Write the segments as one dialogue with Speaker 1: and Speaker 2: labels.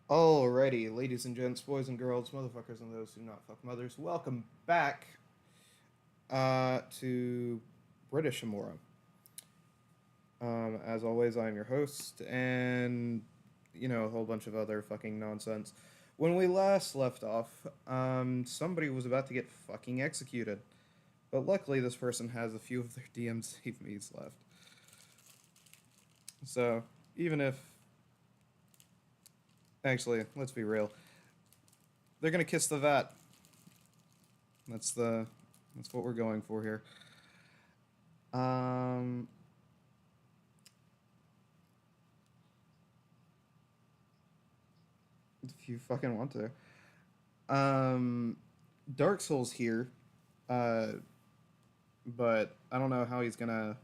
Speaker 1: Alrighty, ladies and gents, boys and girls, motherfuckers and those who not fuck mothers, welcome back to British Amora. As always, I am your host, and a whole bunch of other fucking nonsense. When we last left off, somebody was about to get fucking executed, but luckily this person has a few of their DM save me's left. So even if, actually, let's be real, they're gonna kiss the vat. That's the that's what we're going for here. Um, if you fucking want to. Um, Dark Souls here, uh, but I don't know how he's gonna,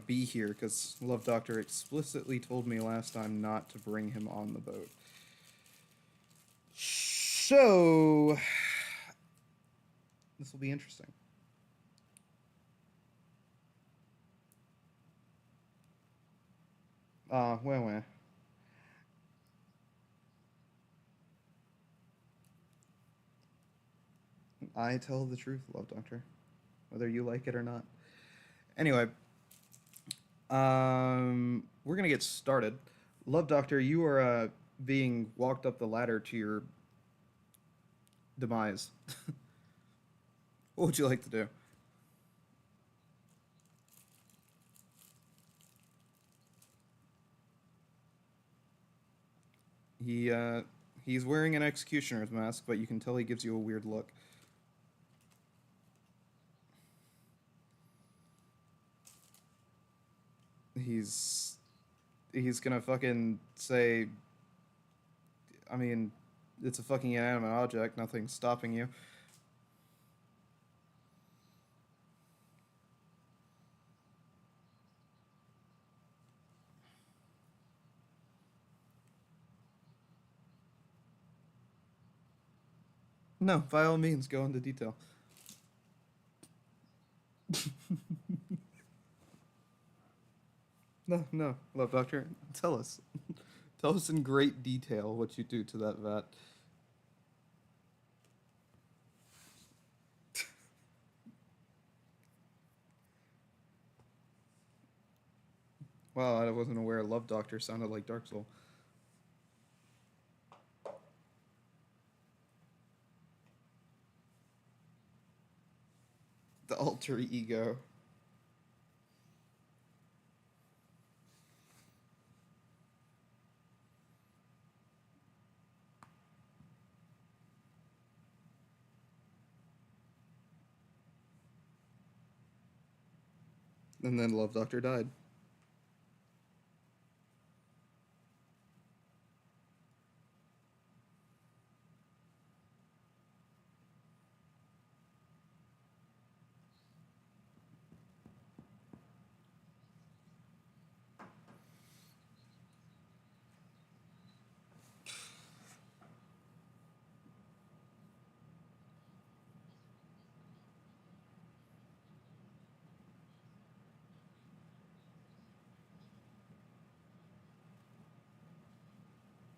Speaker 1: be here because Love Doctor explicitly told me last time not to bring him on the boat. So this will be interesting. Well. I tell the truth, Love Doctor, whether you like it or not. Anyway, we're gonna get started. Love Doctor, you are being walked up the ladder to your demise. What would you like to do? He he's wearing an executioner's mask, but you can tell he gives you a weird look. He's he's gonna fucking say, I mean, it's a fucking inanimate object, nothing's stopping you. No, by all means, go into detail. No, no, Love Doctor, tell us. Tell us in great detail what you do to that vat. Wow, I wasn't aware Love Doctor sounded like Dark Soul. The alter ego. And then Love Doctor died.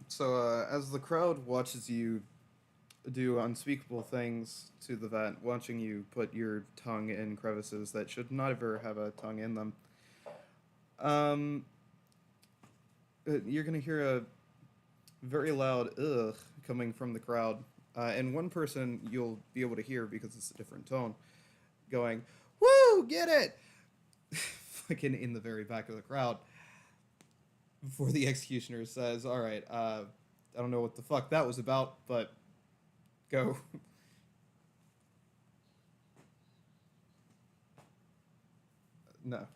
Speaker 1: So, as the crowd watches you do unspeakable things to the vat, watching you put your tongue in crevices that should never have a tongue in them, um, you're gonna hear a very loud ugh coming from the crowd. And one person you'll be able to hear because it's a different tone, going, "Woo, get it!" Fucking in the very back of the crowd. Before the executioner says, "All right, I don't know what the fuck that was about, but go." No,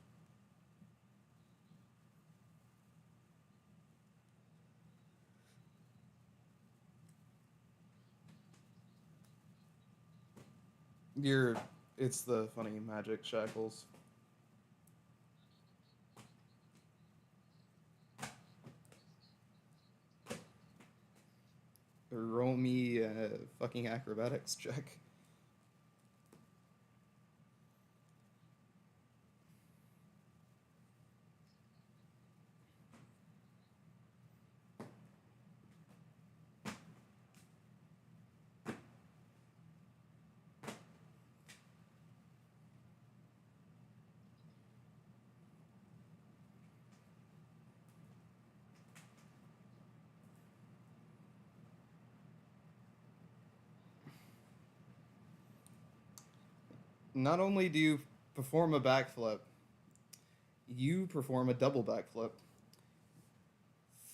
Speaker 1: you're. It's the funny magic shackles. Roll me a fucking acrobatics check. Not only do you perform a backflip, you perform a double backflip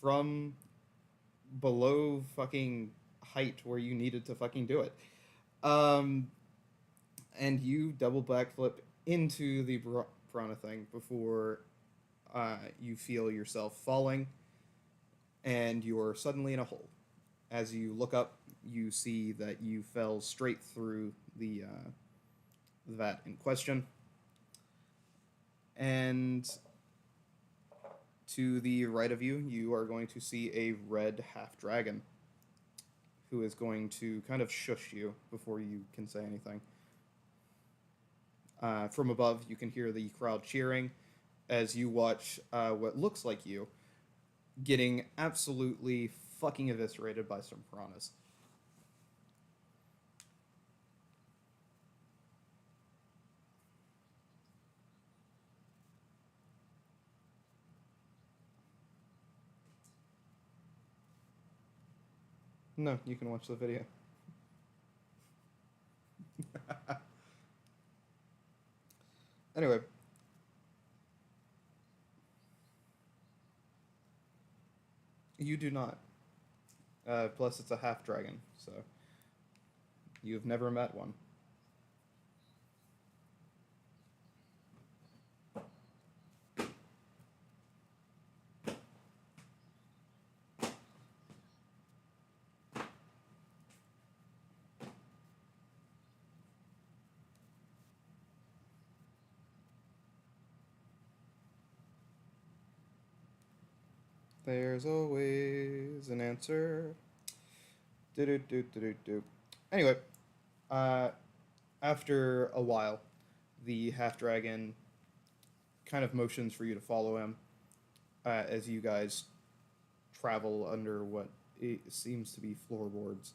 Speaker 1: from below fucking height where you needed to fucking do it. Um, and you double backflip into the piranha thing before you feel yourself falling, and you're suddenly in a hole. As you look up, you see that you fell straight through the vat in question, and to the right of you, you are going to see a red half dragon who is going to kind of shush you before you can say anything. From above, you can hear the crowd cheering as you watch what looks like you getting absolutely fucking eviscerated by some piranhas. No, you can watch the video. Anyway, you do not. Plus, it's a half dragon, so you've never met one. There's always an answer. Do do do do do do. Anyway, uh, after a while, the half dragon kind of motions for you to follow him as you guys travel under what it seems to be floorboards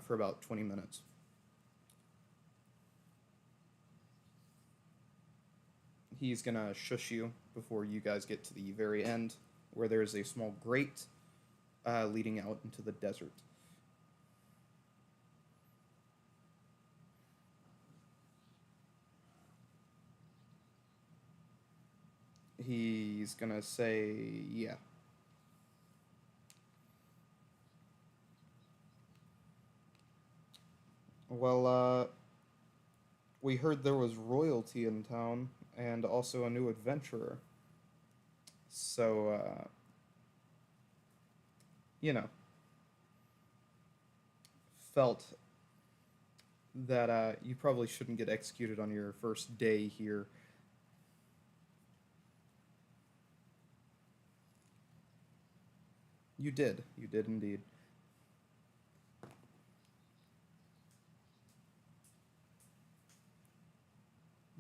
Speaker 1: for about 20 minutes. He's gonna shush you before you guys get to the very end, where there's a small grate leading out into the desert. He's gonna say, yeah. Well, we heard there was royalty in town and also a new adventurer. So, you know, felt that you probably shouldn't get executed on your first day here. You did. You did indeed.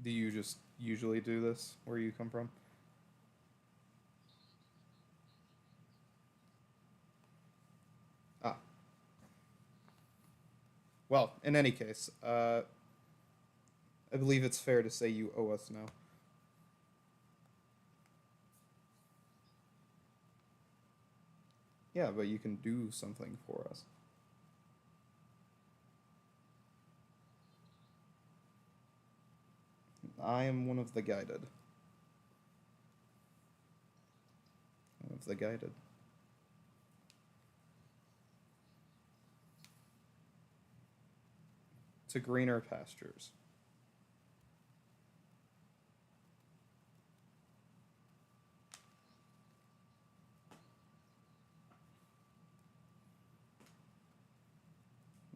Speaker 1: Do you just usually do this where you come from? Ah, well, in any case, I believe it's fair to say you owe us now. Yeah, but you can do something for us. I am one of the guided. One of the guided. To greener pastures.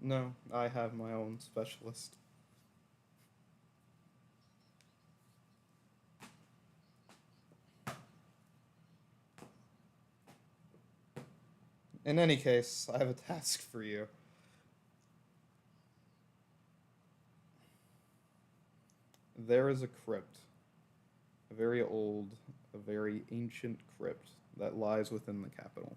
Speaker 1: No, I have my own specialist. In any case, I have a task for you. There is a crypt, a very old, a very ancient crypt that lies within the capital.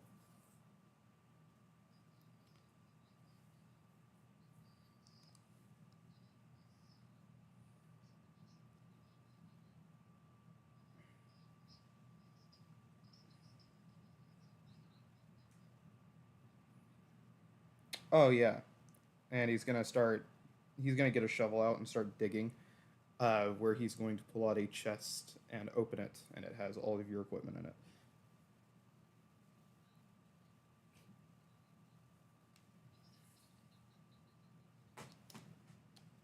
Speaker 1: Oh, yeah. And he's gonna start He's going to get a shovel out and start digging, where he's going to pull out a chest and open it, and it has all of your equipment in it.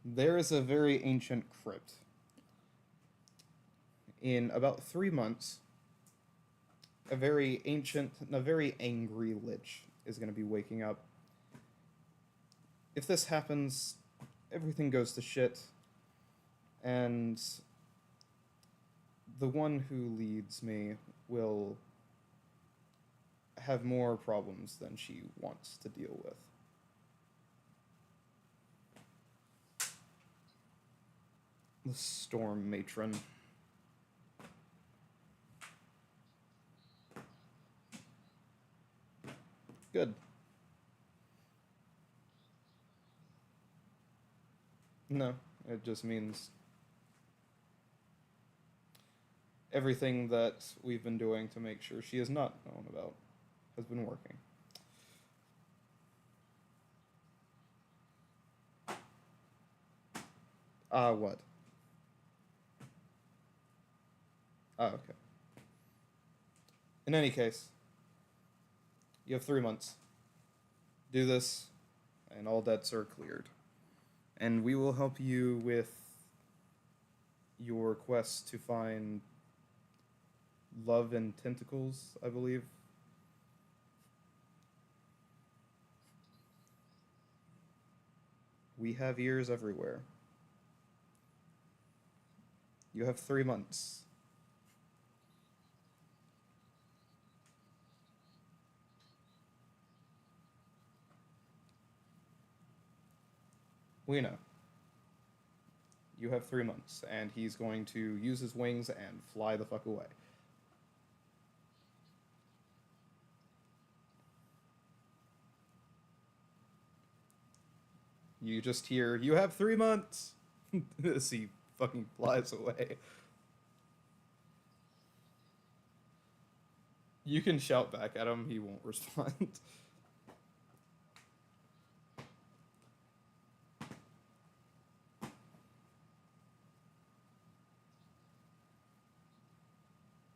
Speaker 1: There is a very ancient crypt. In about 3 months, a very ancient, a very angry lich is going to be waking up. If this happens, everything goes to shit, and the one who leads me will have more problems than she wants to deal with. The Storm Matron. Good. No, it just means everything that we've been doing to make sure she is not known about has been working. What? Okay. In any case, you have 3 months. Do this, and all debts are cleared. And we will help you with your quest to find love and tentacles, I believe. We have ears everywhere. You have 3 months. We know. You have 3 months, and he's going to use his wings and fly the fuck away. You just hear, "You have 3 months!" as he fucking flies away. You can shout back at him, he won't respond.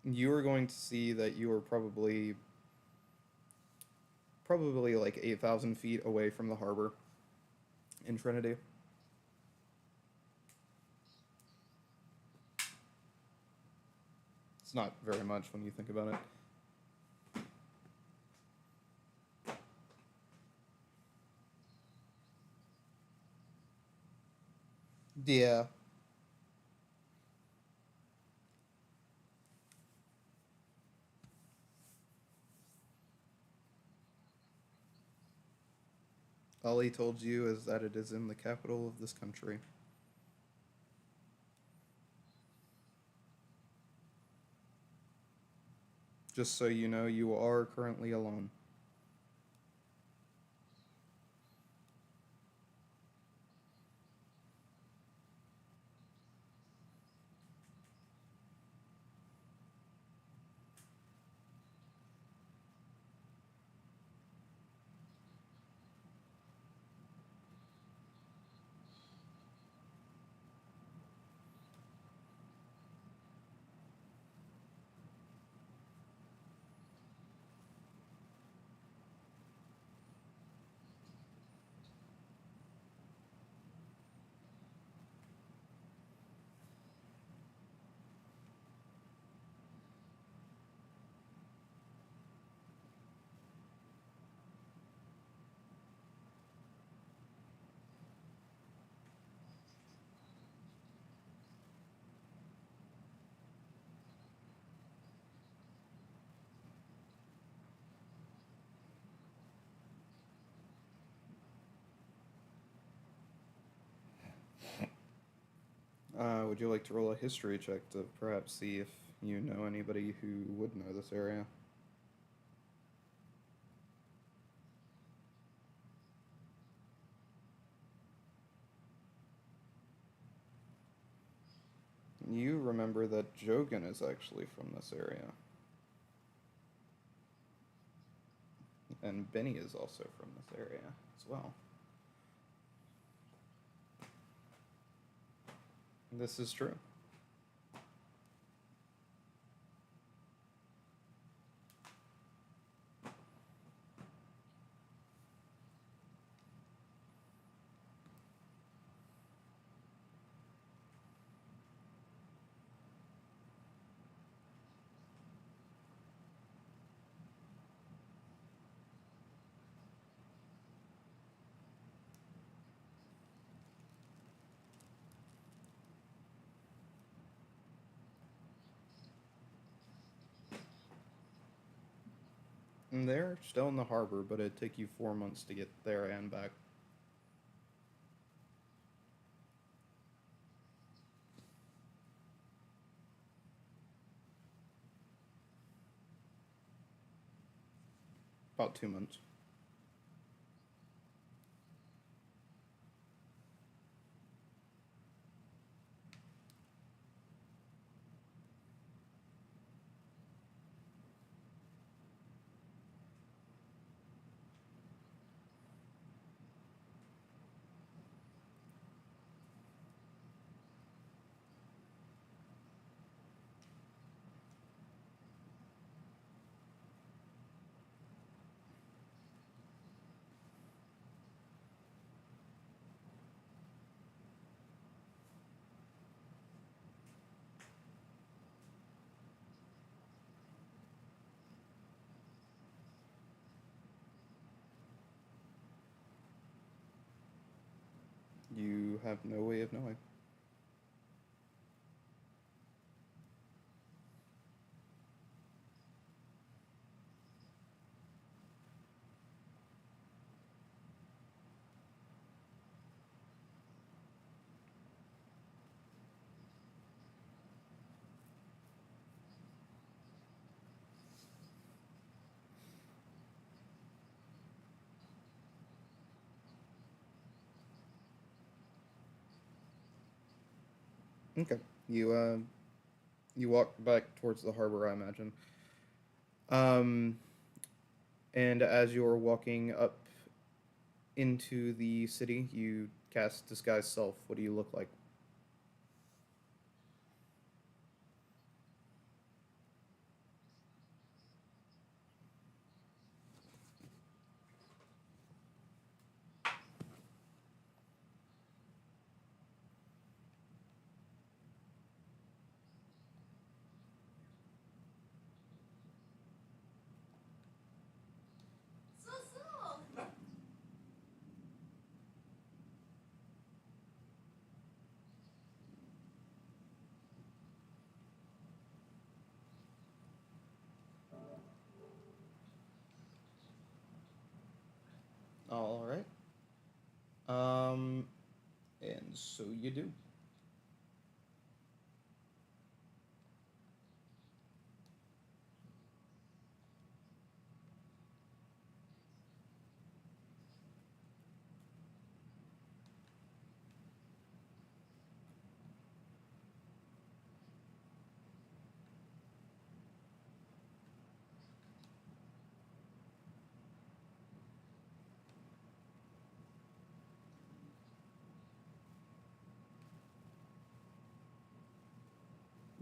Speaker 1: You are going to see that you are probably like 8,000 feet away from the harbor in Trinity. It's not very much when you think about it. Yeah. All he told you is that it is in the capital of this country. Just so you know, you are currently alone. Would you like to roll a history check to perhaps see if you know anybody who would know this area? You remember that Jogan is actually from this area. And Benny is also from this area as well. This is true. And they're still in the harbor, but it'd take you 4 months to get there and back. About 2 months. You have no way of knowing. Okay. You you walk back towards the harbor, I imagine. Um, and as you're walking up into the city, you cast disguise self. What do you look like? All right. Um, and so you do.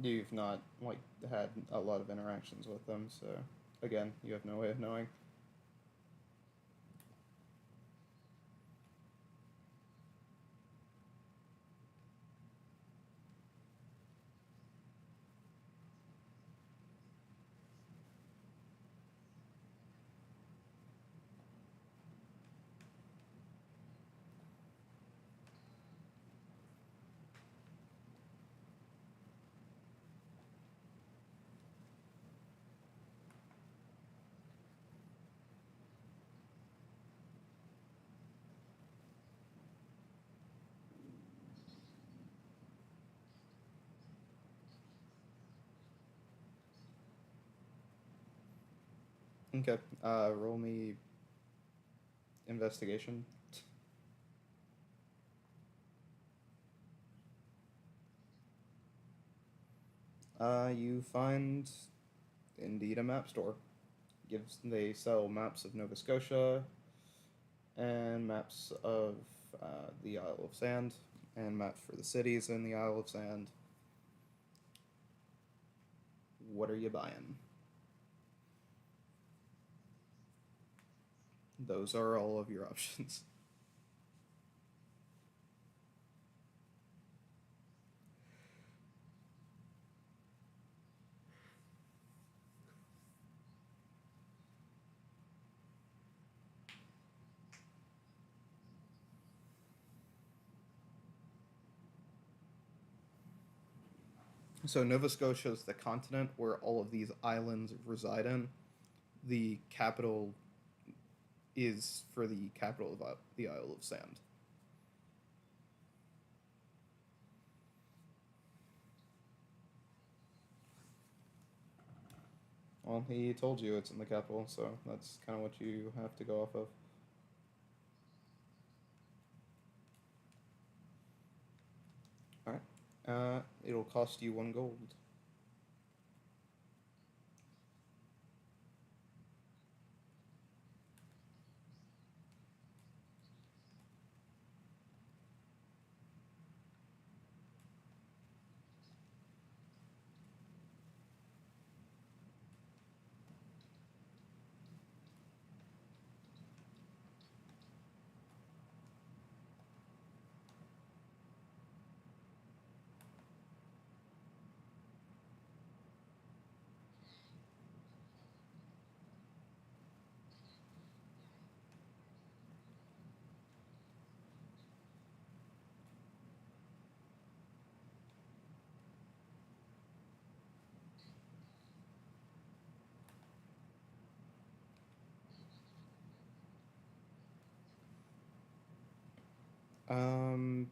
Speaker 1: You've not like had a lot of interactions with them, so again, you have no way of knowing. Okay. Roll me investigation. You find indeed a map store. Gives They sell maps of Nova Scotia and maps of the Isle of Sand. and Matt for the cities in the Isle of Sand. What are you buying? Those are all of your options. So Nova Scotia is the continent where all of these islands reside in. The capital is for the capital of the Isle of Sand. Well, he told you it's in the capital, so that's kind of what you have to go off of. All right. It'll cost you 1 gold. Um,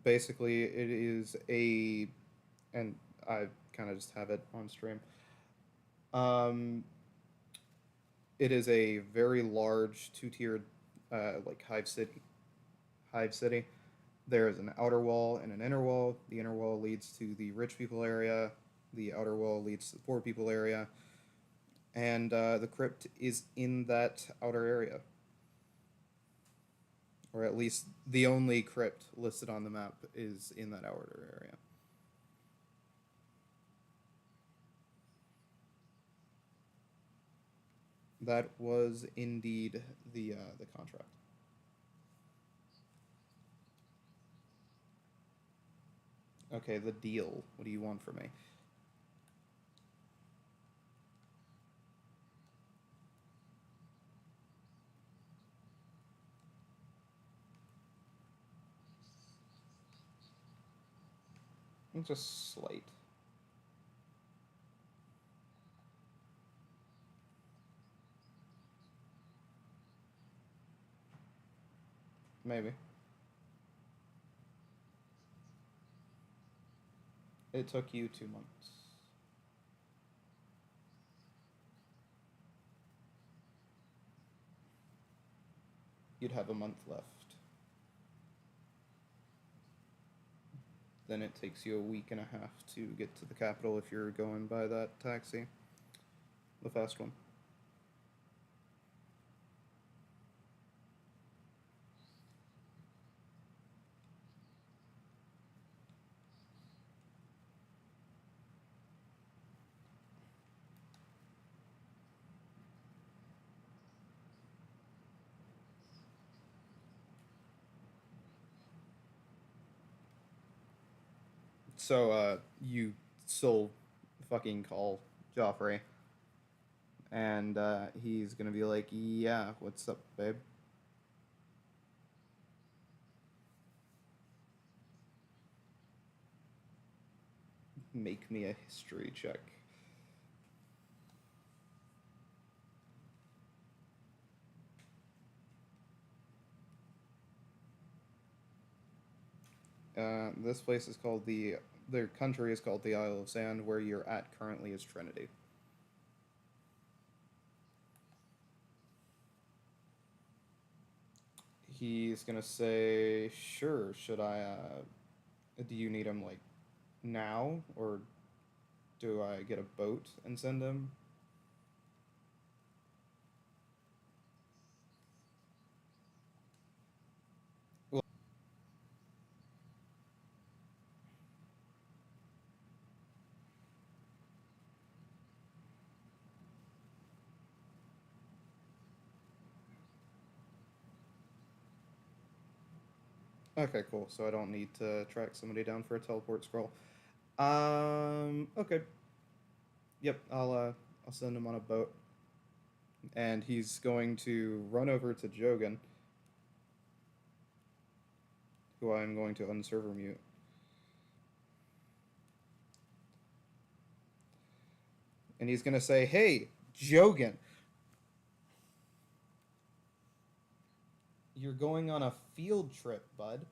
Speaker 1: Basically, it is and I kind of just have it on stream. Um, it is a very large two-tiered, like Hive city. There is an outer wall and an inner wall. The inner wall leads to the rich people area. The outer wall leads to the poor people area. And the crypt is in that outer area, or at least the only crypt listed on the map is in that outer area. That was indeed the contract. Okay, the deal. What do you want from me? Just slight. Maybe. It took you 2 months. You'd have a month left. Then it takes you a week and a half to get to the capital if you're going by that taxi, the fast one. So, you still fucking call Joffrey, and he's gonna be like, "Yeah, what's up, babe? Make me a history check." This place is called their country is called the Isle of Sand. Where you're at currently is Trinity. He's gonna say, "Sure. Should I? Do you need him like now, or do I get a boat and send him?" Okay, cool. So I don't need to track somebody down for a teleport scroll. Okay. Yep, I'll send him on a boat, and he's going to run over to Jogan, who I'm going to unserver mute, and he's gonna say, "Hey, Jogan, you're going on a field trip, bud."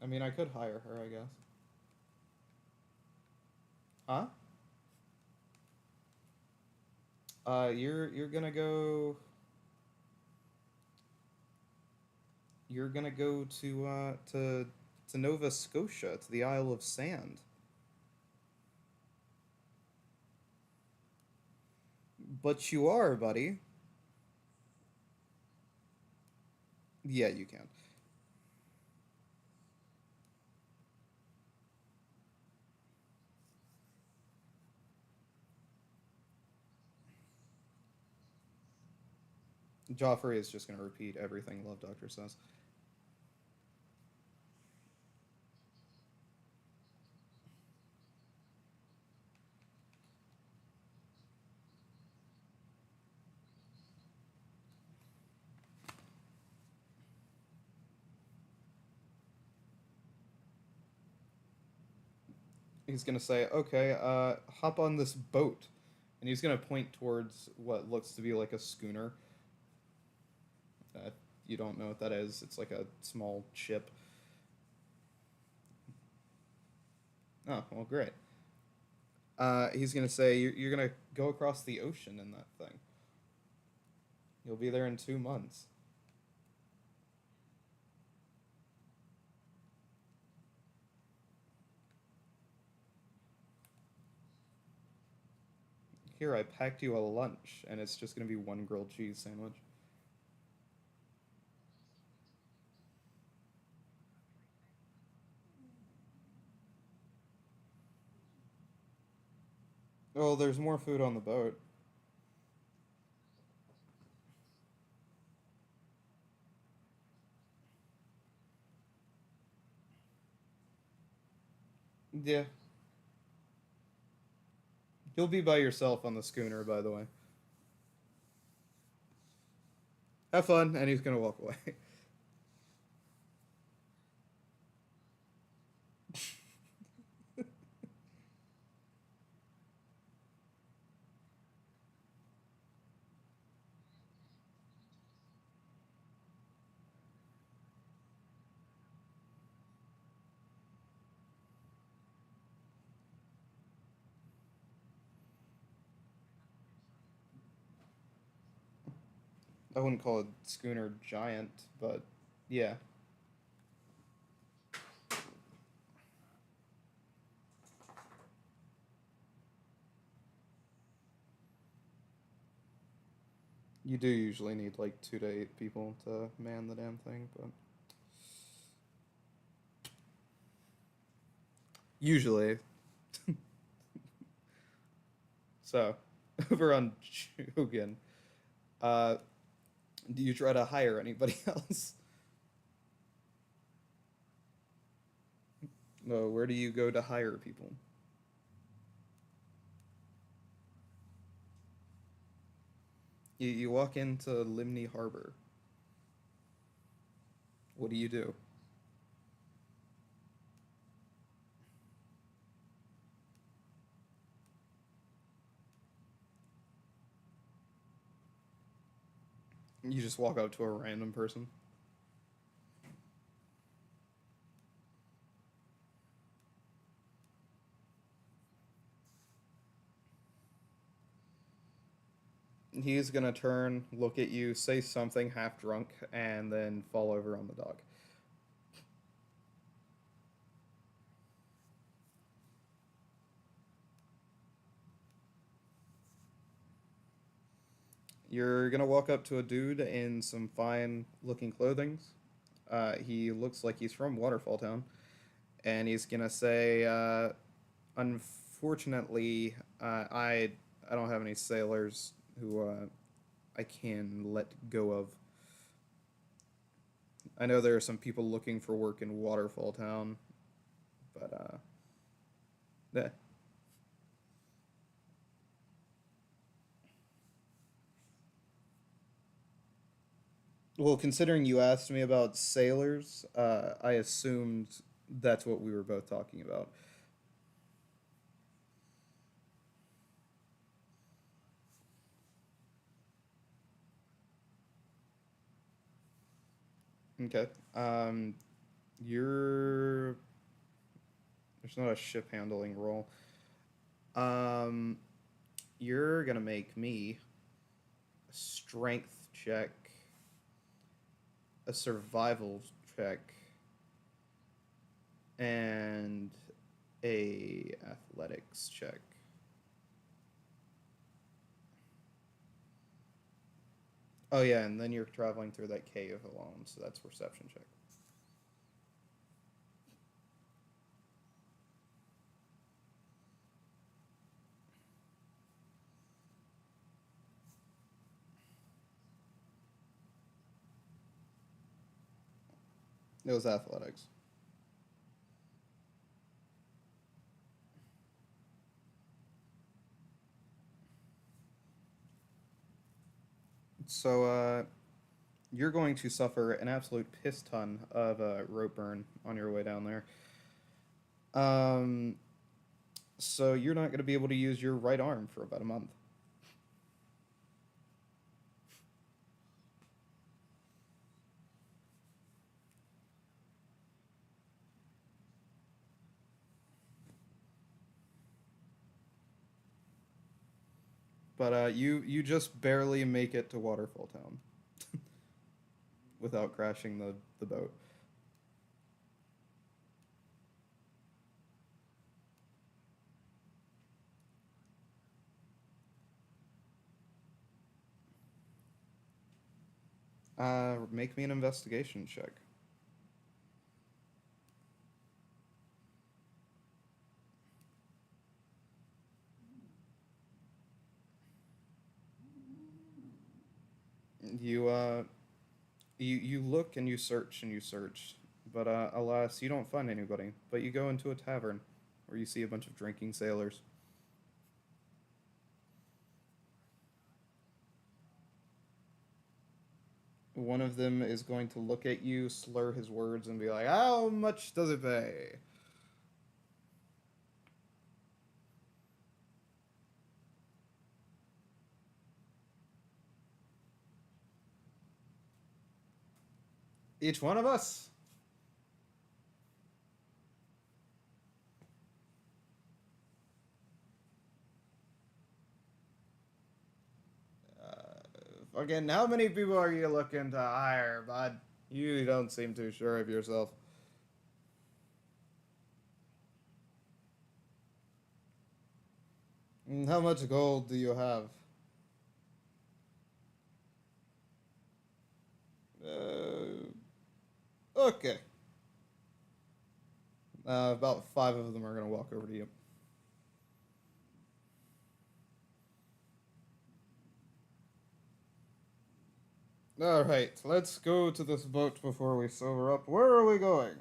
Speaker 1: I mean, I could hire her, I guess. Huh? You're gonna go. You're gonna go to Nova Scotia, to the Isle of Sand. But you are, buddy. Yeah, you can. Joffrey is just gonna repeat everything Love Doctor says. He's gonna say, "Okay, hop on this boat," and he's gonna point towards what looks to be like a schooner. Uh, you don't know what that is. It's like a small ship. Oh, well, great. He's gonna say, "You're gonna go across the ocean in that thing. You'll be there in 2 months." Here, I packed you a lunch, and it's just gonna be one grilled cheese sandwich. Oh, there's more food on the boat. Yeah, you'll be by yourself on the schooner, by the way. Have fun, and he's gonna walk away. I wouldn't call a schooner giant, but yeah. You do usually need like 2 to 8 people to man the damn thing, but usually. So, over on Shogun, uh, do you try to hire anybody else? No, where do you go to hire people? You walk into Limney Harbor. What do you do? You just walk up to a random person. He's gonna turn, look at you, say something half drunk, and then fall over on the dog. You're gonna walk up to a dude in some fine looking clothing. He looks like he's from Waterfall Town, and he's gonna say, "Unfortunately, I don't have any sailors who I can let go of. I know there are some people looking for work in Waterfall Town, but yeah. Well, considering you asked me about sailors, I assumed that's what we were both talking about. Okay. You're there's not a ship handling roll. Um, you're gonna make me a strength check, a survival check, and a athletics check. Oh yeah, and then you're traveling through that cave alone, so that's perception check. It was athletics. So you're going to suffer an absolute piss ton of rope burn on your way down there. Um, so you're not going to be able to use your right arm for about a month. But you just barely make it to Waterfall Town without crashing the boat. Make me an investigation check. You you look and you search and you search, but alas, you don't find anybody. But you go into a tavern where you see a bunch of drinking sailors. One of them is going to look at you, slur his words, and be like, "How much does it pay?" Each one of us. Fucking, how many people are you looking to hire, bud? You don't seem too sure of yourself. How much gold do you have? Okay. About five of them are gonna walk over to you. All right, let's go to this boat before we sober up. Where are we going?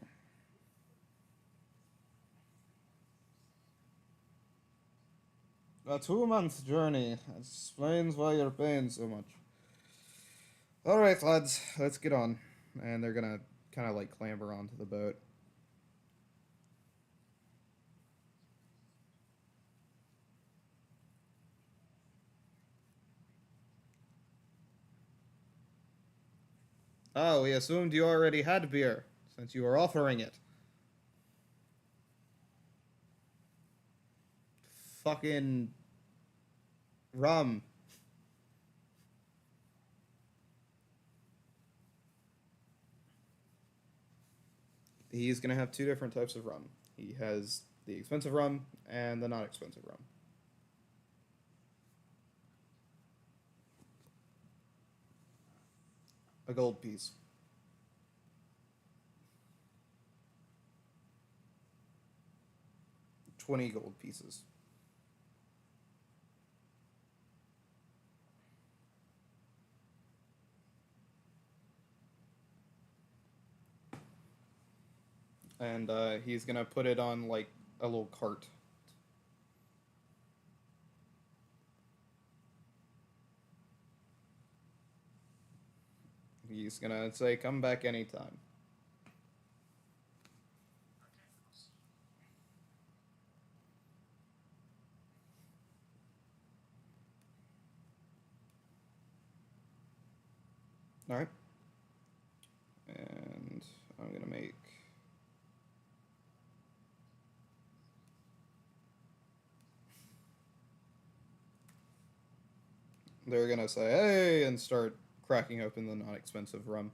Speaker 1: A 2 month journey. That explains why you're paying so much. All right, lads, let's get on. And they're gonna kind of like clamber onto the boat. Oh, we assumed you already had beer since you were offering it. Fucking rum. He's gonna have two different types of rum. He has the expensive rum and the not expensive rum. A gold piece. 20 gold pieces. and he's gonna put it on like a little cart. He's gonna say, "Come back anytime." All right, and I'm gonna make. They're gonna say, "Hey," and start cracking open the non-expensive rum.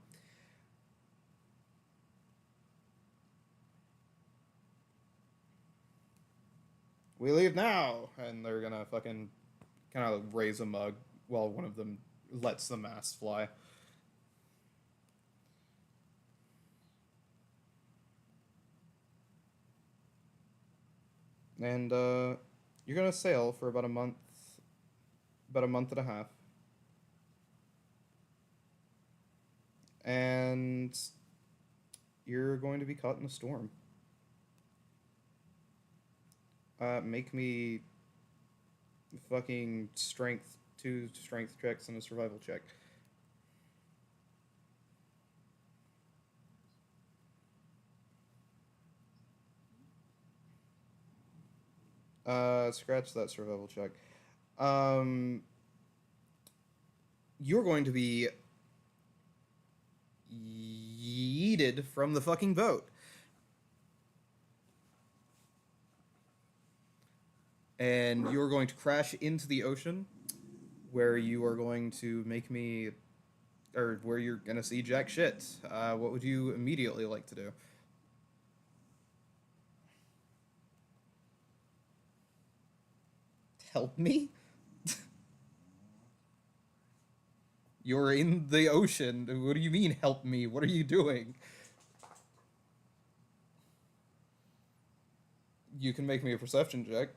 Speaker 1: We leave now, and they're gonna fucking kind of raise a mug while one of them lets the mask fly. And you're gonna sail for about a month and a half, and you're going to be caught in a storm. Make me fucking two strength checks and a survival check. Scratch that survival check. Um, you're going to be yeeted from the fucking boat. And you're going to crash into the ocean where you are going to make me, or where you're going to see jack shit. What would you immediately like to do? Help me? You're in the ocean. What do you mean, help me? What are you doing? You can make me a perception check.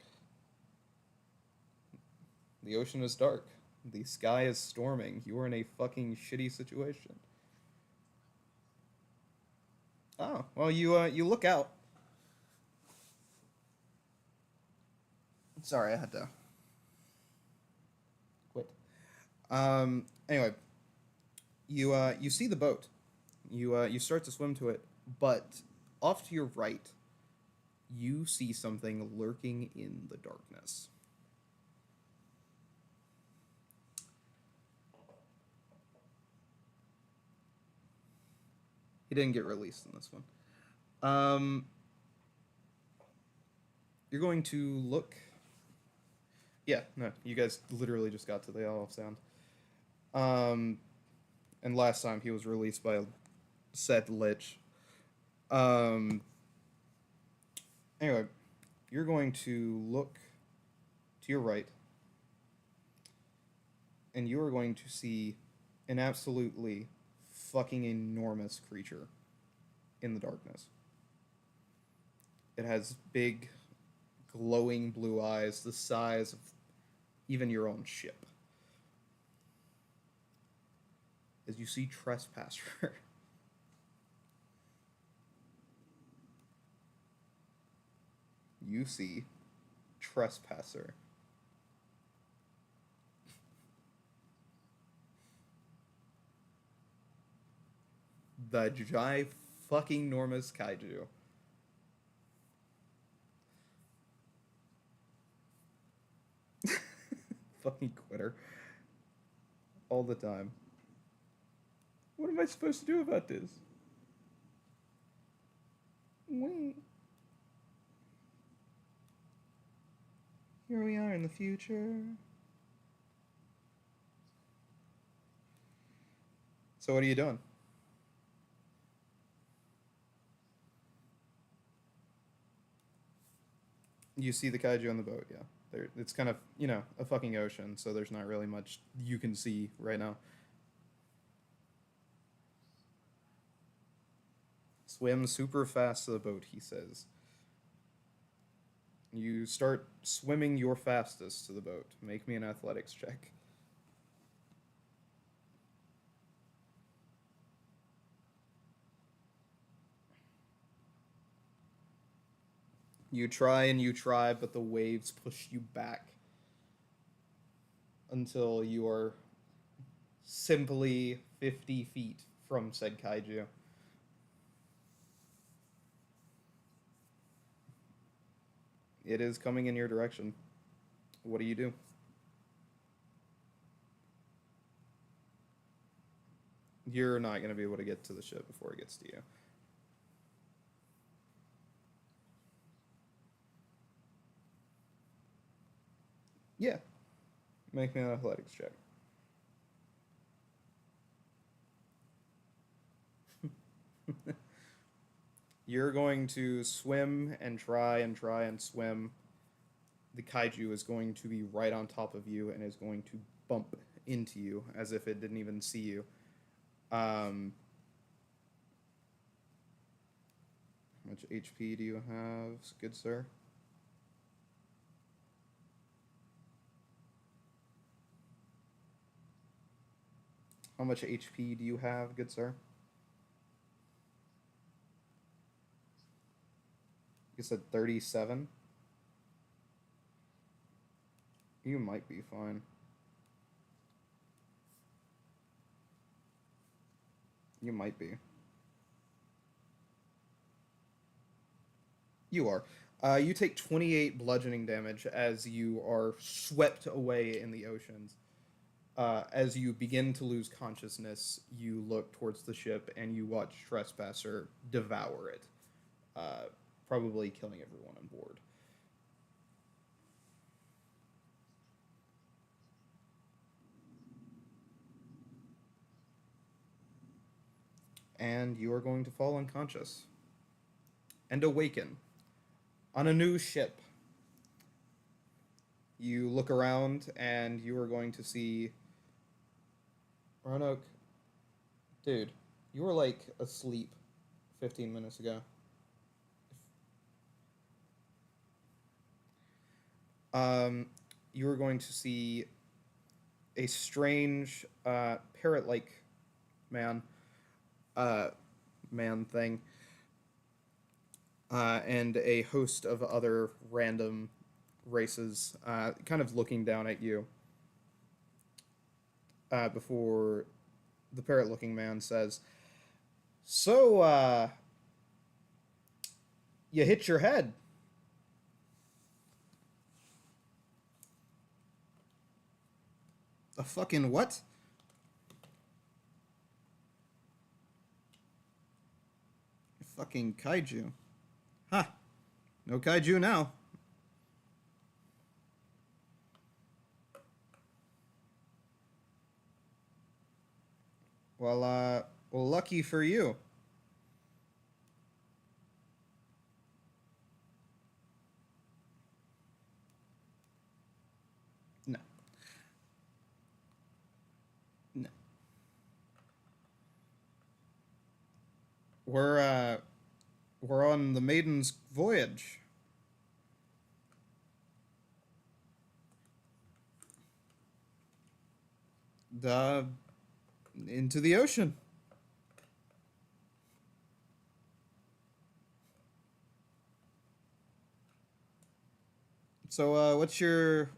Speaker 1: The ocean is dark. The sky is storming. You are in a fucking shitty situation. Oh, well, you look out. Sorry, I had to quit. Anyway, you see the boat. You start to swim to it, but off to your right, you see something lurking in the darkness. He didn't get released in this one. Um, you're going to look. Yeah, no, you guys literally just got to the off sound. Um, and last time he was released by said lich. Um, anyway, you're going to look to your right, and you are going to see an absolutely fucking enormous creature in the darkness. It has big, glowing blue eyes, the size of even your own ship. As you see Trespasser. You see Trespasser. The fucking enormous kaiju. Fucking quitter. All the time. What am I supposed to do about this? Wait. Here we are in the future. So what are you doing? You see the kaiju on the boat, yeah. It's kind of, a fucking ocean, so there's not really much you can see right now. Swim super fast to the boat, he says. You start swimming your fastest to the boat. Make me an athletics check. you try, but the waves push you back until you are simply 50 feet from said kaiju. It is coming in your direction. What do you do? You're not going to be able to get to the ship before it gets to you. Yeah. Make me an athletics check. You're going to swim and try and swim. The kaiju is going to be right on top of you and is going to bump into you as if it didn't even see you. How much HP do you have, good sir? How much HP do you have, good sir? You said 37? You might be fine. You might be. You are. You take 28 bludgeoning damage as you are swept away in the oceans. As you begin to lose consciousness, you look towards the ship and you watch Trespasser devour it, probably killing everyone on board. And you are going to fall unconscious and awaken on a new ship. You look around and you are going to see Roanoke. Dude, you were like asleep 15 minutes ago. You are going to see a strange parrot-like man, man thing, and a host of other random races, kind of looking down at you. Before the parrot-looking man says, "So, you hit your head." A fucking what? A fucking kaiju. Ha! Huh. No kaiju now. Well, lucky for you. No. No. We're on the Maiden's voyage. The into the ocean. So, what's your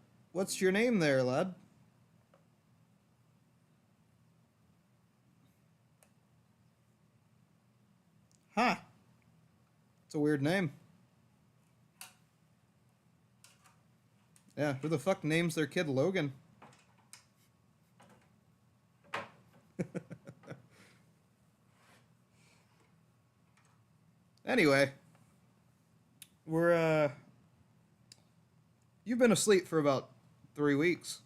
Speaker 1: name there, lad? Ha! Huh. It's a weird name. Yeah, who the fuck names their kid Logan? Anyway, we're you've been asleep for about 3 weeks.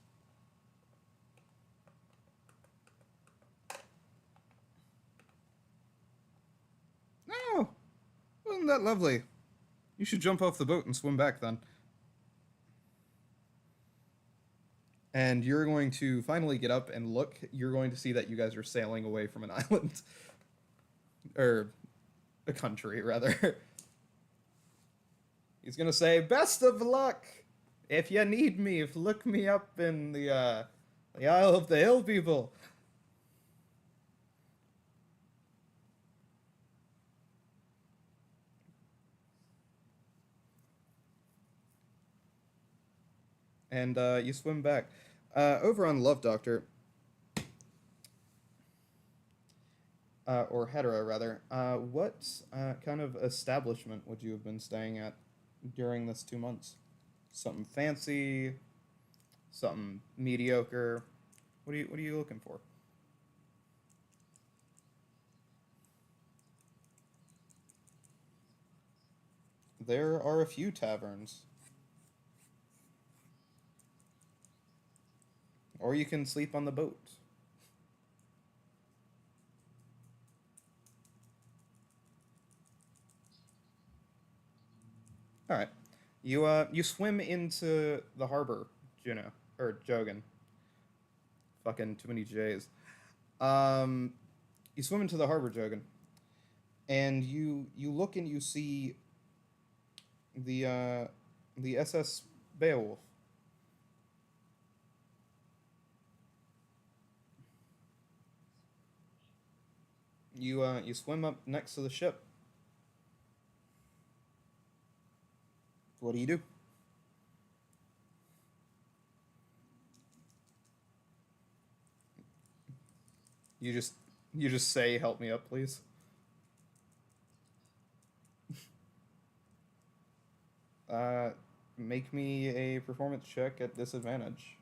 Speaker 1: Oh, wasn't that lovely? You should jump off the boat and swim back then. And you're going to finally get up and look. You're going to see that you guys are sailing away from an island. Or a country, rather. He's going to say, "Best of luck! If you need me, look me up in the Isle of the Hill People." and you swim back. Over on Love Doctor, or Hetera rather, what kind of establishment would you have been staying at during this 2 months? Something fancy, something mediocre. What are you looking for? There are a few taverns, or you can sleep on the boat. All right, you swim into the harbor, Juno or Jogan. Fucking too many J's. Um, you swim into the harbor, Jogan, and you look and you see the uh, the SS Beowulf. You swim up next to the ship. What do you do? You just you just say, "Help me up, please." Uh, Make me a performance check at disadvantage.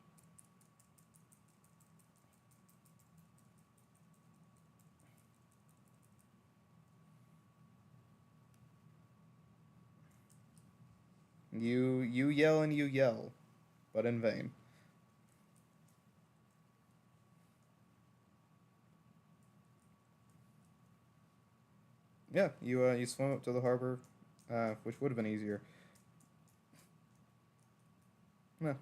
Speaker 1: You yell and you yell, but in vain. Yeah, you swim up to the harbor, which would have been easier. No,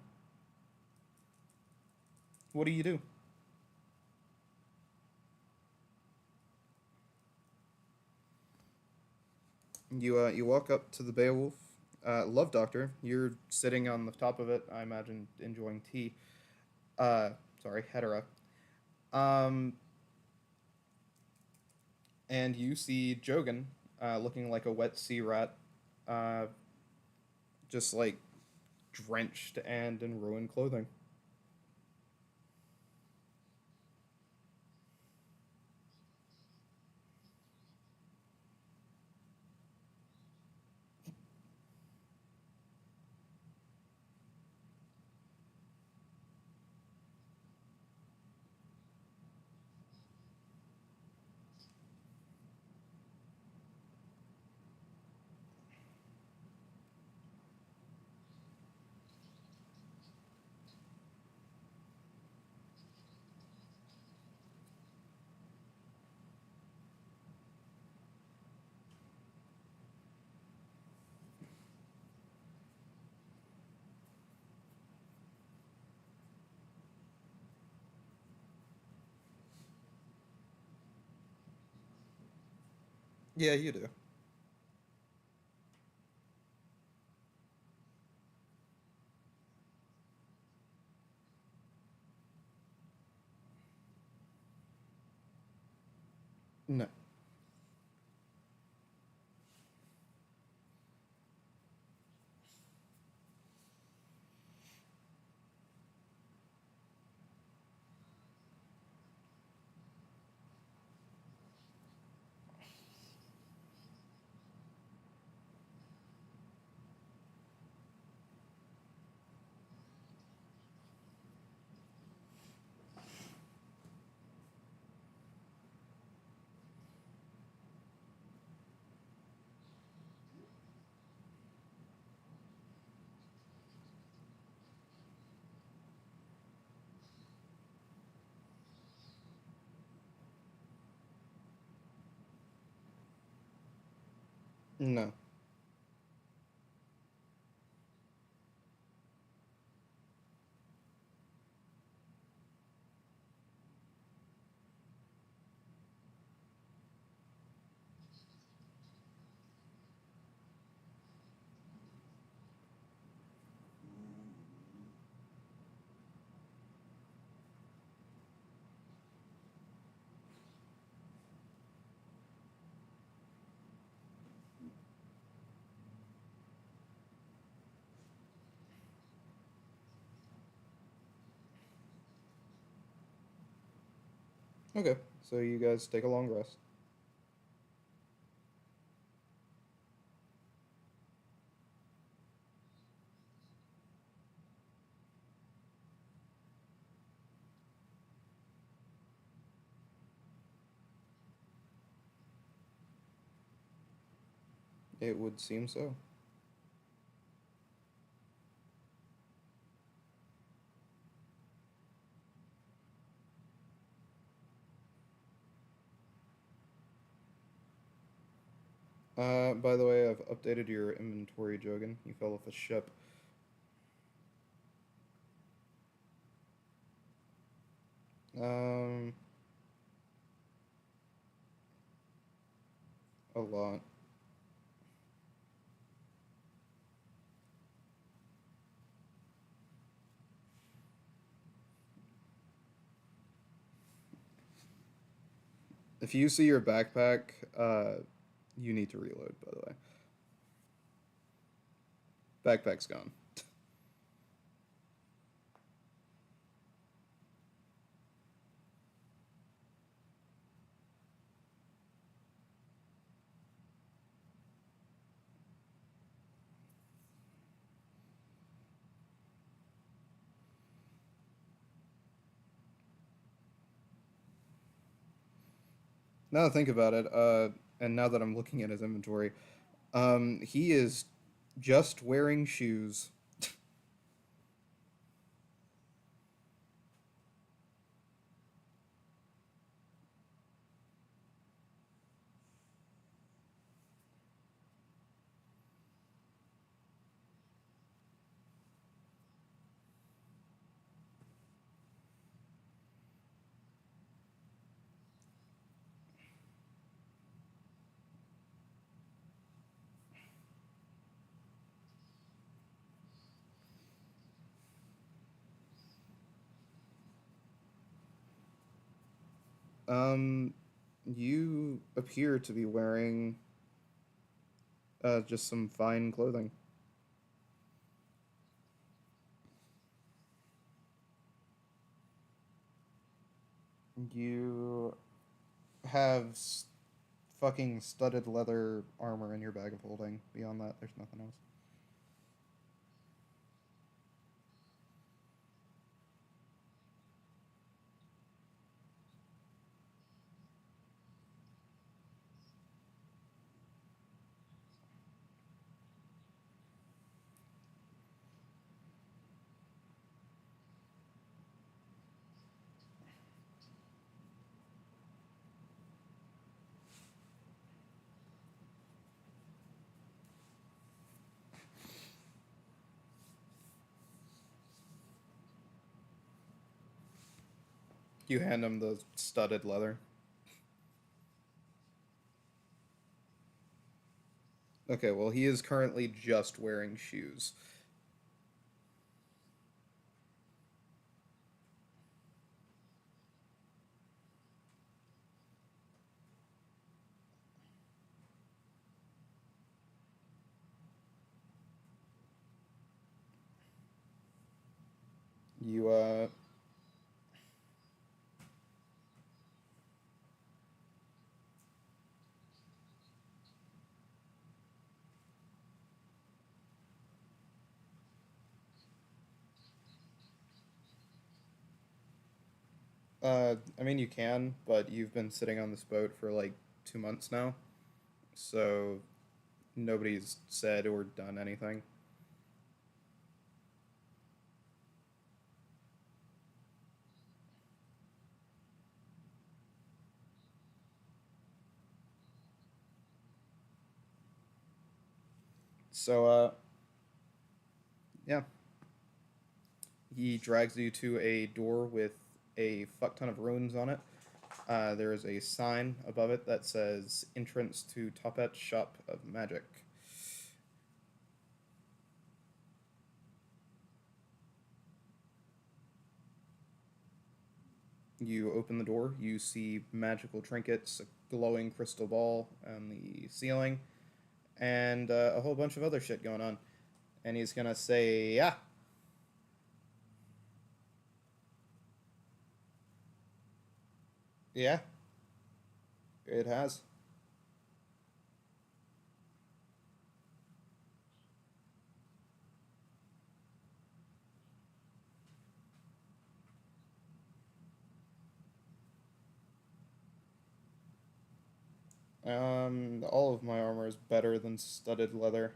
Speaker 1: what do you do? You walk up to the Beowulf. Love Doctor, you're sitting on the top of it. I imagine enjoying tea. Uh, Sorry, Hetera. Um, and you see Jogan, looking like a wet sea rat, uh, just like drenched and in ruined clothing. Yeah, you do. No, no, Okay, so you guys take a long rest. It would seem so. By the way, I've updated your inventory, Jogan. You fell off a ship. Um, a lot. If you see your backpack, you need to reload, by the way. Backpack's gone. Now that I think about it, and now that I'm looking at his inventory, he is just wearing shoes. Um, you appear to be wearing just some fine clothing. You have fucking studded leather armor in your bag of holding. Beyond that, there's nothing else. You hand him the studded leather. Okay, well, he is currently just wearing shoes. You, I mean, you can, but you've been sitting on this boat for like 2 months now, so nobody's said or done anything. So, yeah, he drags you to a door with a fuck ton of runes on it. There is a sign above it that says "Entrance to Topet's Shop of Magic." You open the door. You see magical trinkets, a glowing crystal ball on the ceiling, and a whole bunch of other shit going on. And he's gonna say, "Yeah, Yeah, it has. All of my armor is better than studded leather.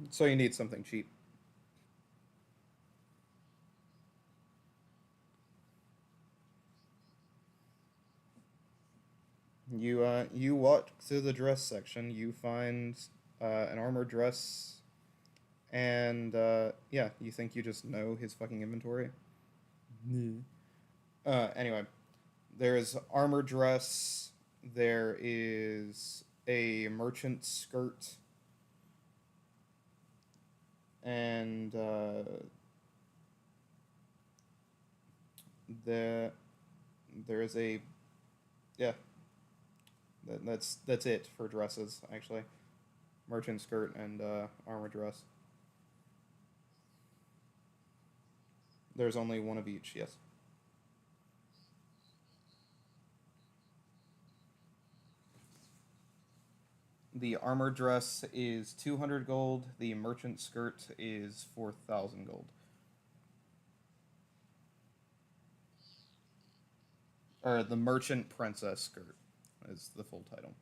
Speaker 1: So you need something cheap. You walk through the dress section. You find an armored dress, and yeah, you think you just know his fucking inventory. Mm. Anyway, there's armor dress. There is a merchant skirt, and the there is a yeah. That's it for dresses actually. Merchant skirt and armor dress. There's only one of each. Yes. The armor dress is 200 gold. The merchant skirt is 4,000 gold. Or the merchant princess skirt is the full title.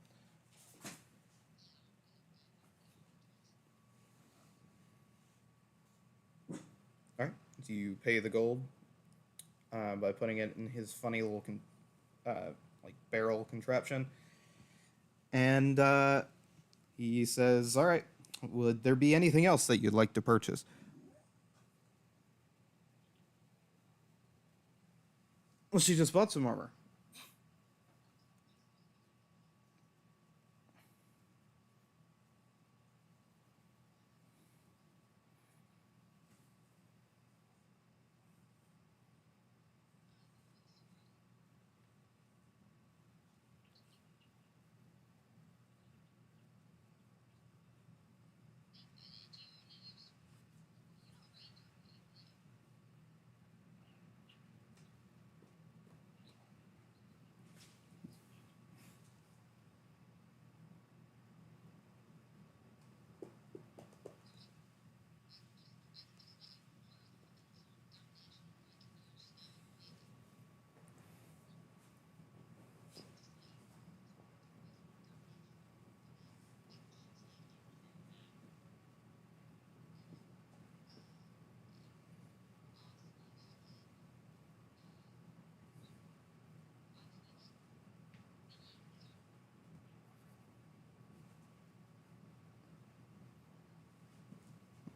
Speaker 1: All right. So you pay the gold by putting it in his funny little like barrel contraption, and he says, "All right. Would there be anything else that you'd like to purchase?" Well, she just bought some armor.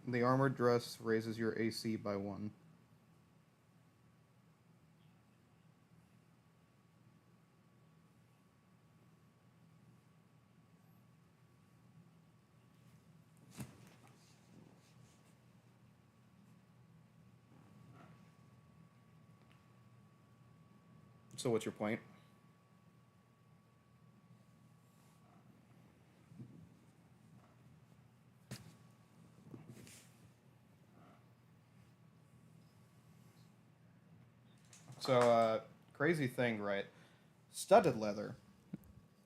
Speaker 1: The armored dress raises your AC by one. So what's your point? So crazy thing, right? Studded leather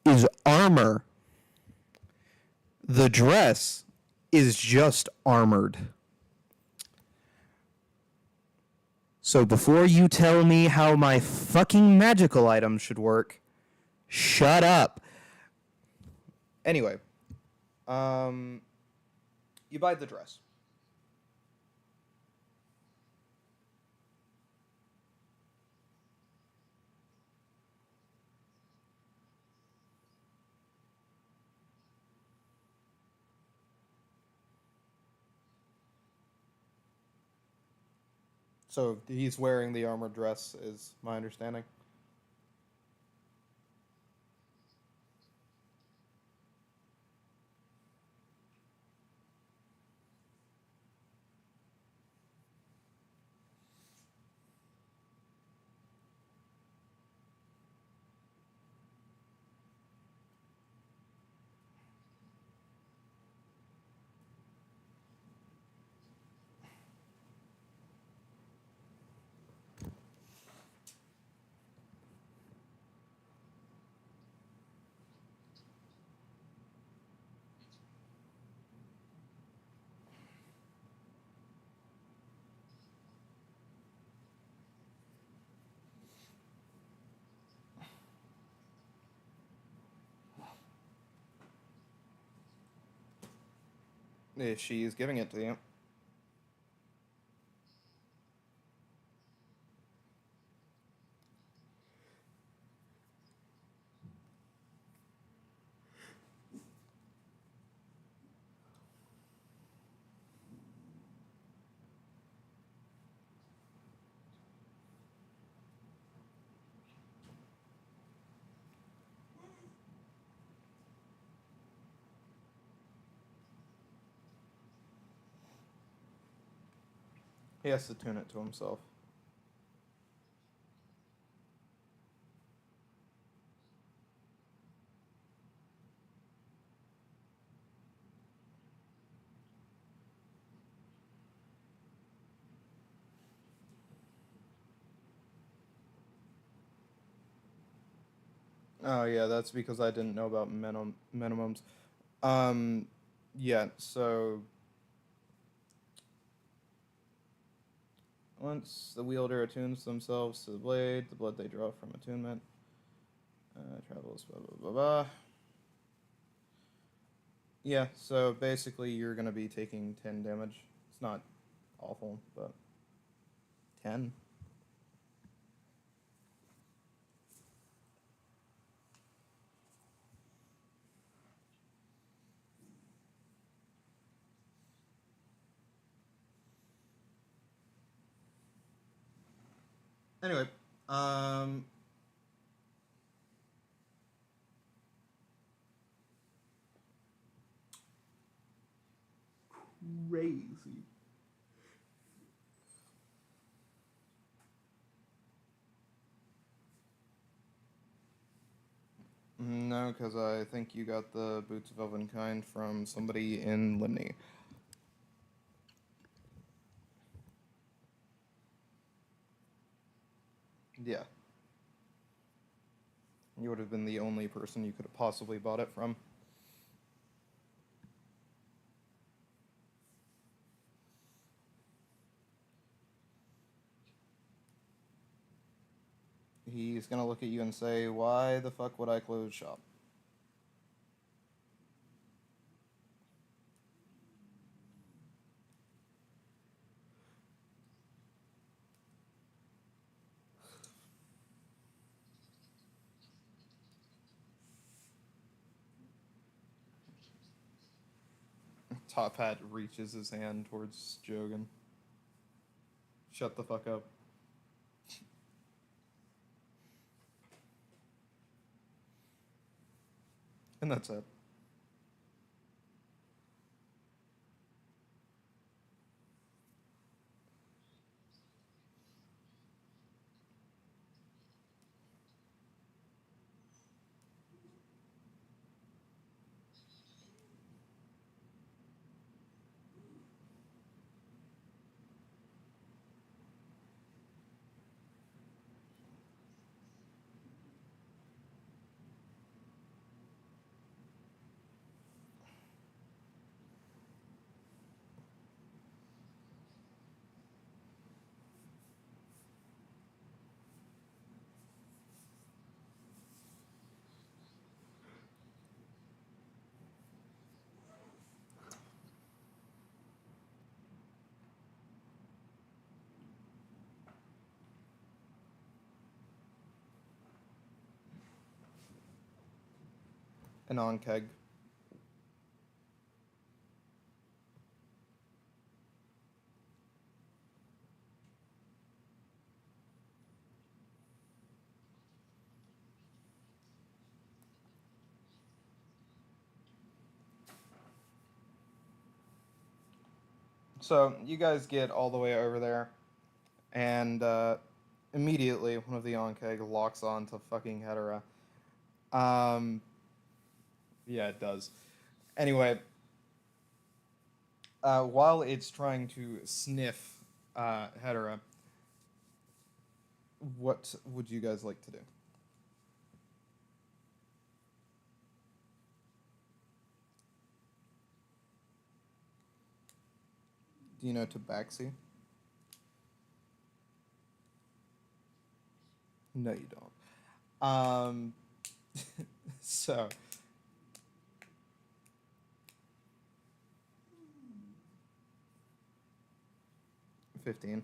Speaker 1: is armor. The dress is just armored. So before you tell me how my fucking magical items should work, shut up. Anyway, um, you buy the dress. So he's wearing the armored dress, is my understanding. She's giving it to you. He has to tune it to himself. Oh yeah, that's because I didn't know about minimums. Um, yeah. So once the wielder attunes themselves to the blade, the blood they draw from attunement travels. Blah blah blah blah. Yeah. So basically, you're gonna be taking 10 damage. It's not awful, but 10. Anyway, um, crazy. No, because I think you got the Boots of Elvenkind from somebody in Limney. Yeah. You would have been the only person you could have possibly bought it from. He's gonna look at you and say, "Why the fuck would I close shop?" Top Hat reaches his hand towards Jogan. Shut the fuck up. And that's it. And on keg. So you guys get all the way over there, and immediately one of the Onkeg locks on to fucking Hetera. Um, yeah, it does. Anyway, while it's trying to sniff Hetera, what would you guys like to do? Do you know Tabaxi? No, you don't. So 15.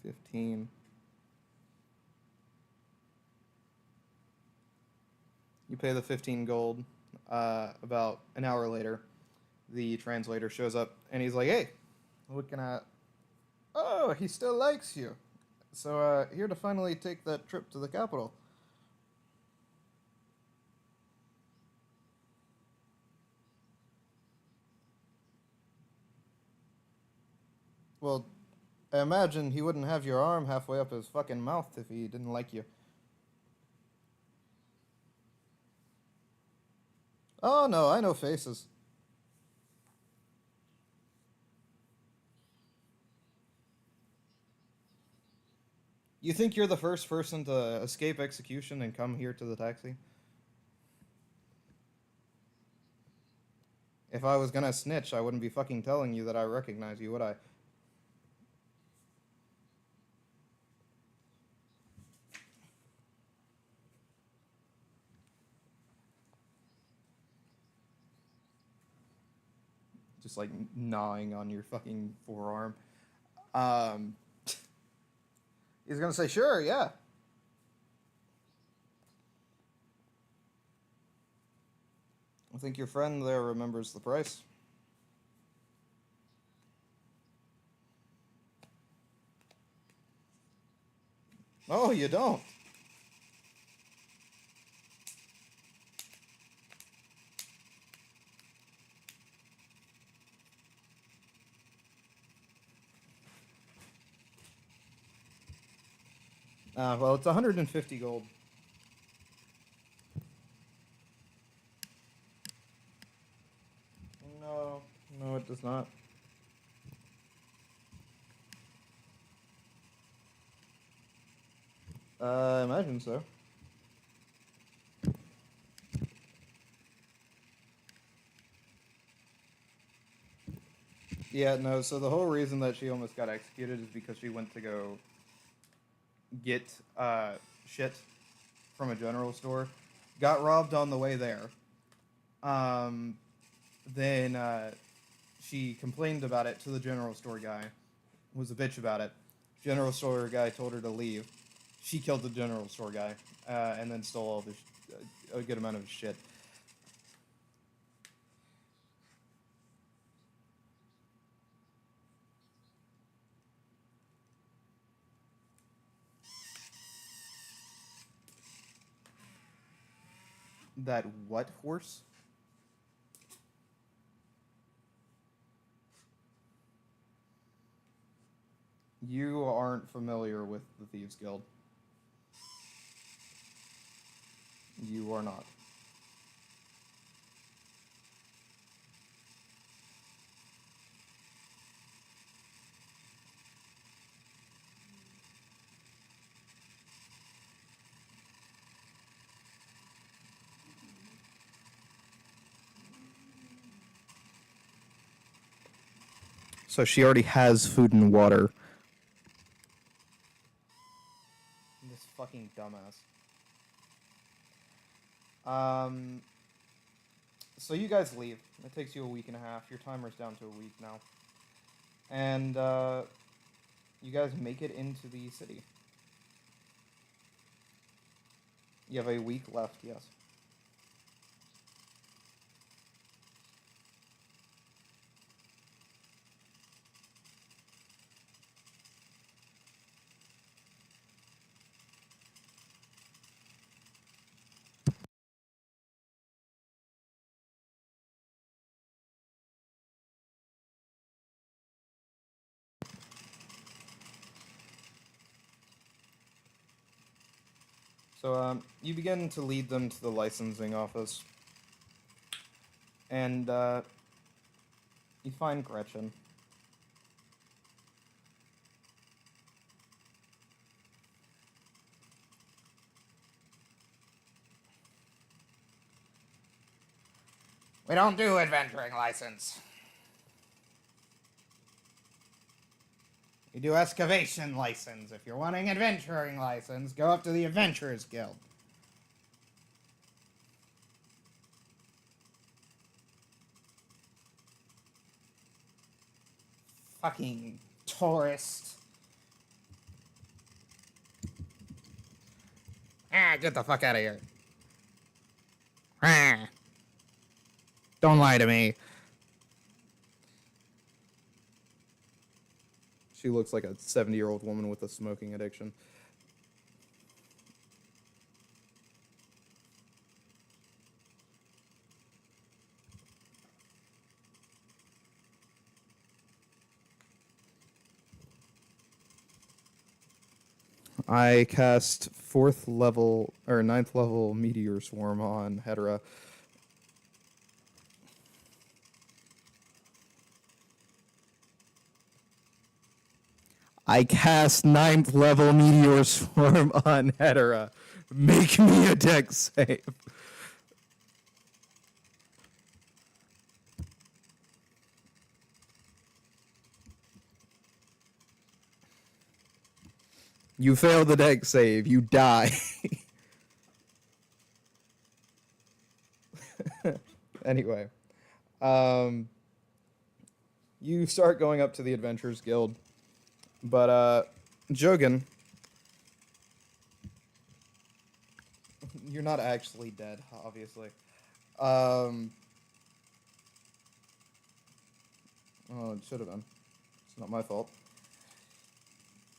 Speaker 1: 15. You pay the 15 gold. About an hour later, the translator shows up and he's like, "Hey, what can I? Oh, he still likes you. So here to finally take that trip to the capital." Well, I imagine he wouldn't have your arm halfway up his fucking mouth if he didn't like you. Oh no, I know faces. You think you're the first person to escape execution and come here to the taxi? If I was gonna snitch, I wouldn't be fucking telling you that I recognize you, would I? Just like gnawing on your fucking forearm. Um, he's gonna say, "Sure, yeah." I think your friend there remembers the price. Oh, you don't. Well, it's 150 gold. No, no, it does not. I imagine so. Yeah, no, so the whole reason that she almost got executed is because she went to go get shit from a general store, got robbed on the way there. Um, then she complained about it to the general store guy, was a bitch about it. General store guy told her to leave. She killed the general store guy, and then stole all this, a good amount of his shit. That what horse? You aren't familiar with the Thieves Guild. You are not. So she already has food and water. This fucking dumbass. Um, so you guys leave. It takes you a week and a half. Your timer's down to a week now. And you guys make it into the city. You have a week left, yes. So you begin to lead them to the licensing office, and you find Gretchen.
Speaker 2: We don't do adventuring license. We do excavation license. If you're wanting adventuring license, go up to the Adventurers Guild. Fucking tourist. Get the fuck out of here. Don't lie to me.
Speaker 1: She looks like a 70-year-old woman with a smoking addiction. I cast 4th level or 9th level Meteor Swarm on Hedera. I cast 9th level Meteor Swarm on Hedera. Make me a dex save. You fail the dex save. You die. Anyway. You start going up to the Adventurers Guild. But, Jogan, you're not actually dead, obviously. Oh, it should have been. It's not my fault.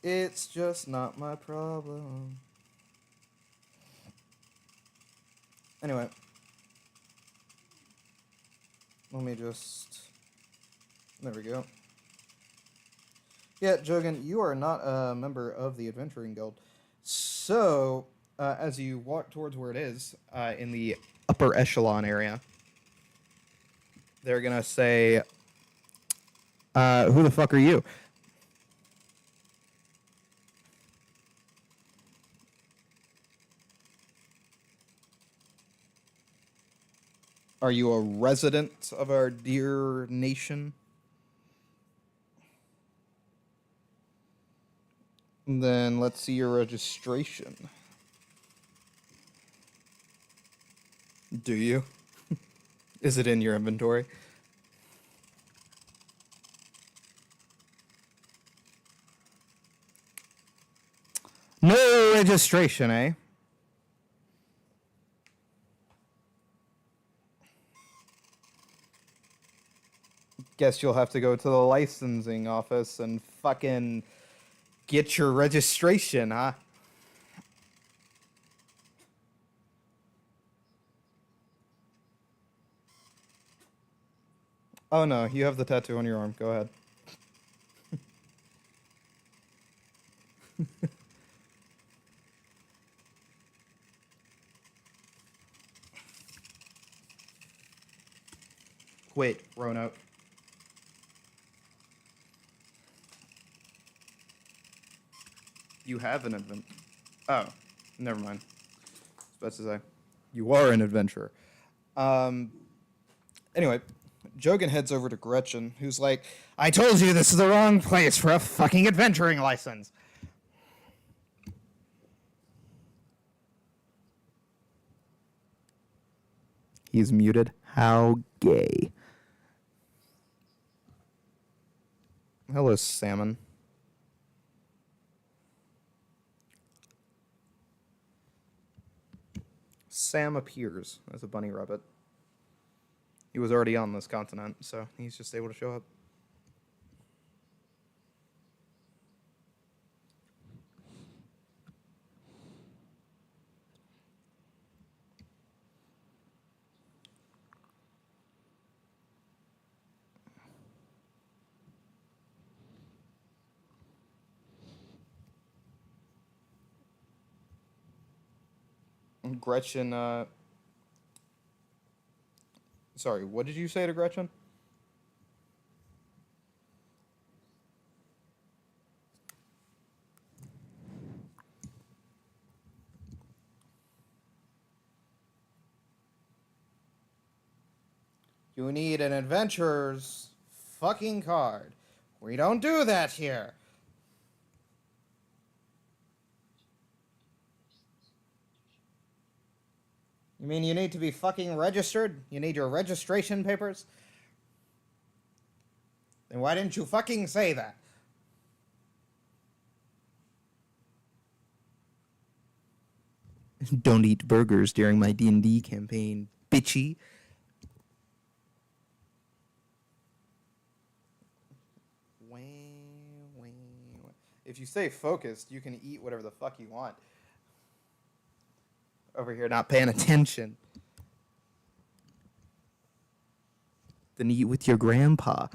Speaker 1: It's just not my problem. Anyway. Let me just... There we go. Yeah, Jogan, you are not a member of the Adventuring Guild. So, as you walk towards where it is, in the upper echelon area, they're gonna say, who the fuck are you? Are you a resident of our dear nation? Then let's see your registration. Do you? Is it in your inventory?
Speaker 2: No registration, eh?
Speaker 1: Guess you'll have to go to the licensing office and fucking get your registration, huh? Oh no, you have the tattoo on your arm. Go ahead. Wait, Roanoke. You have an adventure. Oh, never mind. I was about to say, you are an adventurer. Anyway, Jogan heads over to Gretchen, who's like,
Speaker 2: I told you this is the wrong place for a fucking adventuring license.
Speaker 1: He's muted. How gay. Hello, Salmon. Sam appears as a bunny rabbit. He was already on this continent, so he's just able to show up. Gretchen, sorry, what did you say to Gretchen?
Speaker 2: You need an adventurer's fucking card. We don't do that here. You mean you need to be fucking registered? You need your registration papers? Then why didn't you fucking say that?
Speaker 1: Don't eat burgers during my D&D campaign, bitchy. If you stay focused, you can eat whatever the fuck you want. Over here not paying attention. Then eat with your grandpa.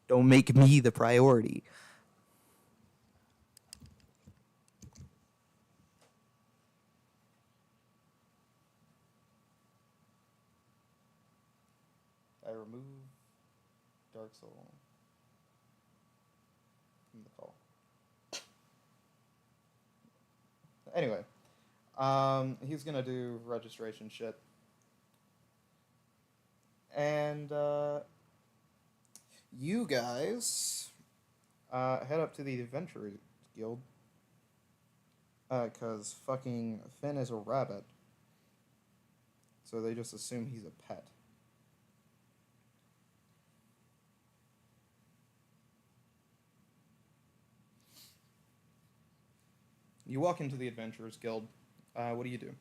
Speaker 1: Don't make me the priority. I remove Dark Soul from the call. Anyway, he's gonna do registration shit. And you guys head up to the Adventurers Guild. Because fucking Finn is a rabbit. So they just assume he's a pet. You walk into the Adventurers Guild. What do you do?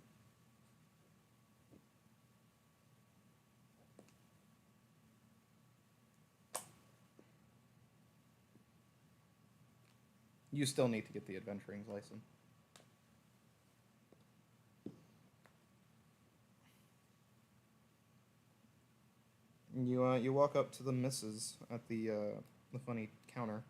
Speaker 1: You still need to get the adventuring's license. You walk up to the missus at the funny counter.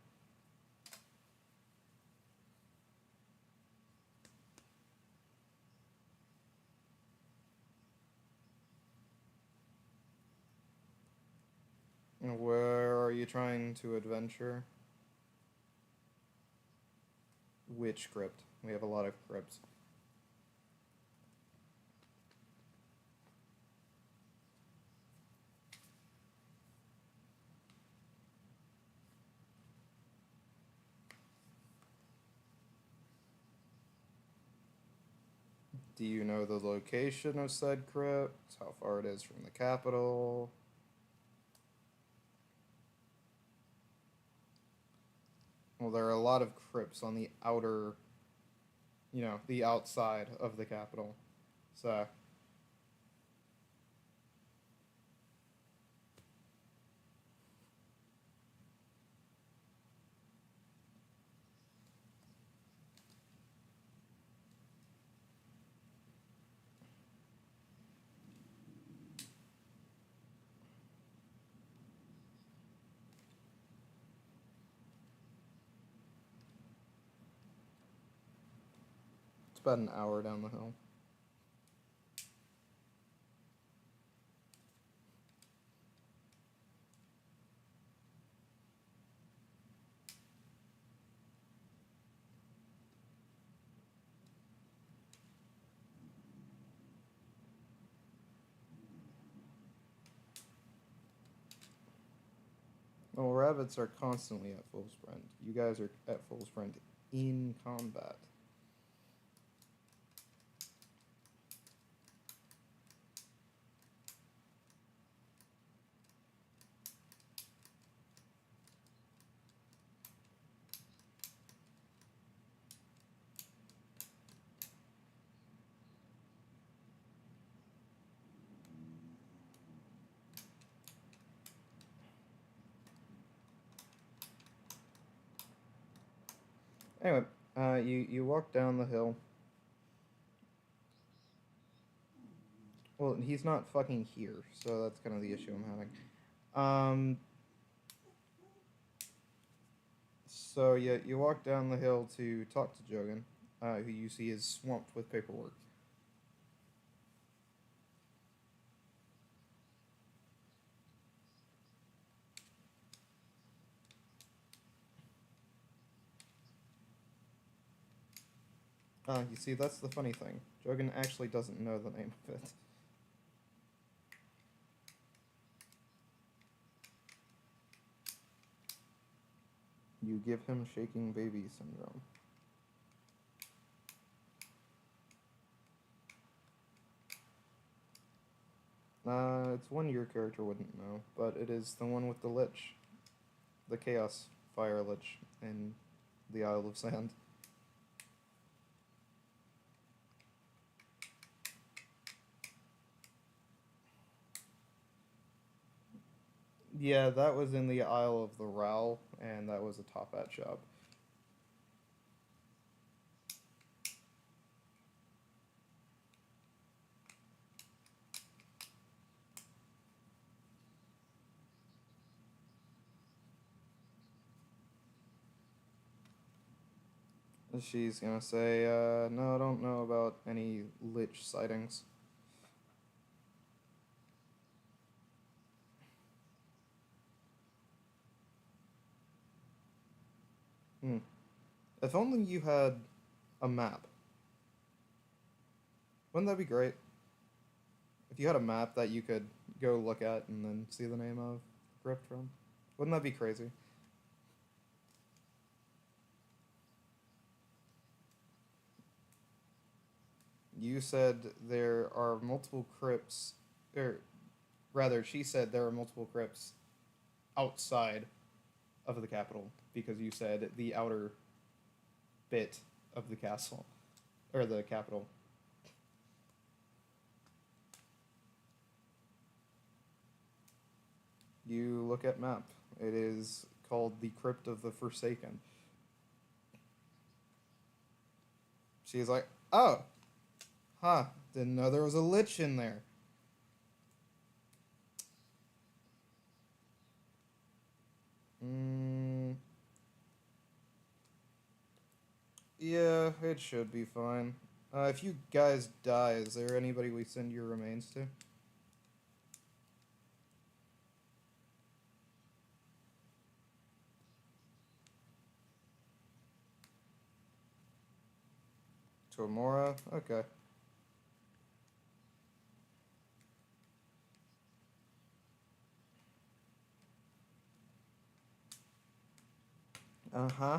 Speaker 1: Where are you trying to adventure? Which crypt? We have a lot of crypts. Do you know the location of said crypt? How far it is from the capital? Well, there are a lot of crypts on the outer, the outside of the capital. So, it's about an hour down the hill. Well, rabbits are constantly at full sprint. You guys are at full sprint in combat. Anyway, you walk down the hill. Well, he's not fucking here, so that's kind of the issue I'm having. So you walk down the hill to talk to Jogan, who you see is swamped with paperwork. You see, that's the funny thing. Jogan actually doesn't know the name of it. You give him shaking baby syndrome. It's one your character wouldn't know, but it is the one with the lich. The Chaos Fire Lich in the Isle of Sand. Yeah, that was in the Isle of the Row, and that was a top hat shop. She's gonna say, no, I don't know about any lich sightings. Hmm. If only you had a map. Wouldn't that be great? If you had a map that you could go look at and then see the name of Crypt from. Wouldn't that be crazy? You said there are multiple crypts, or rather, she said there are multiple crypts outside of the capital because you said the outer bit of the castle, or the capital. You look at map. It is called the Crypt of the Forsaken. She's like, oh, huh, didn't know there was a lich in there. Mm, yeah, it should be fine. If you guys die, is there anybody we send your remains to? To Amora? Okay. Uh-huh.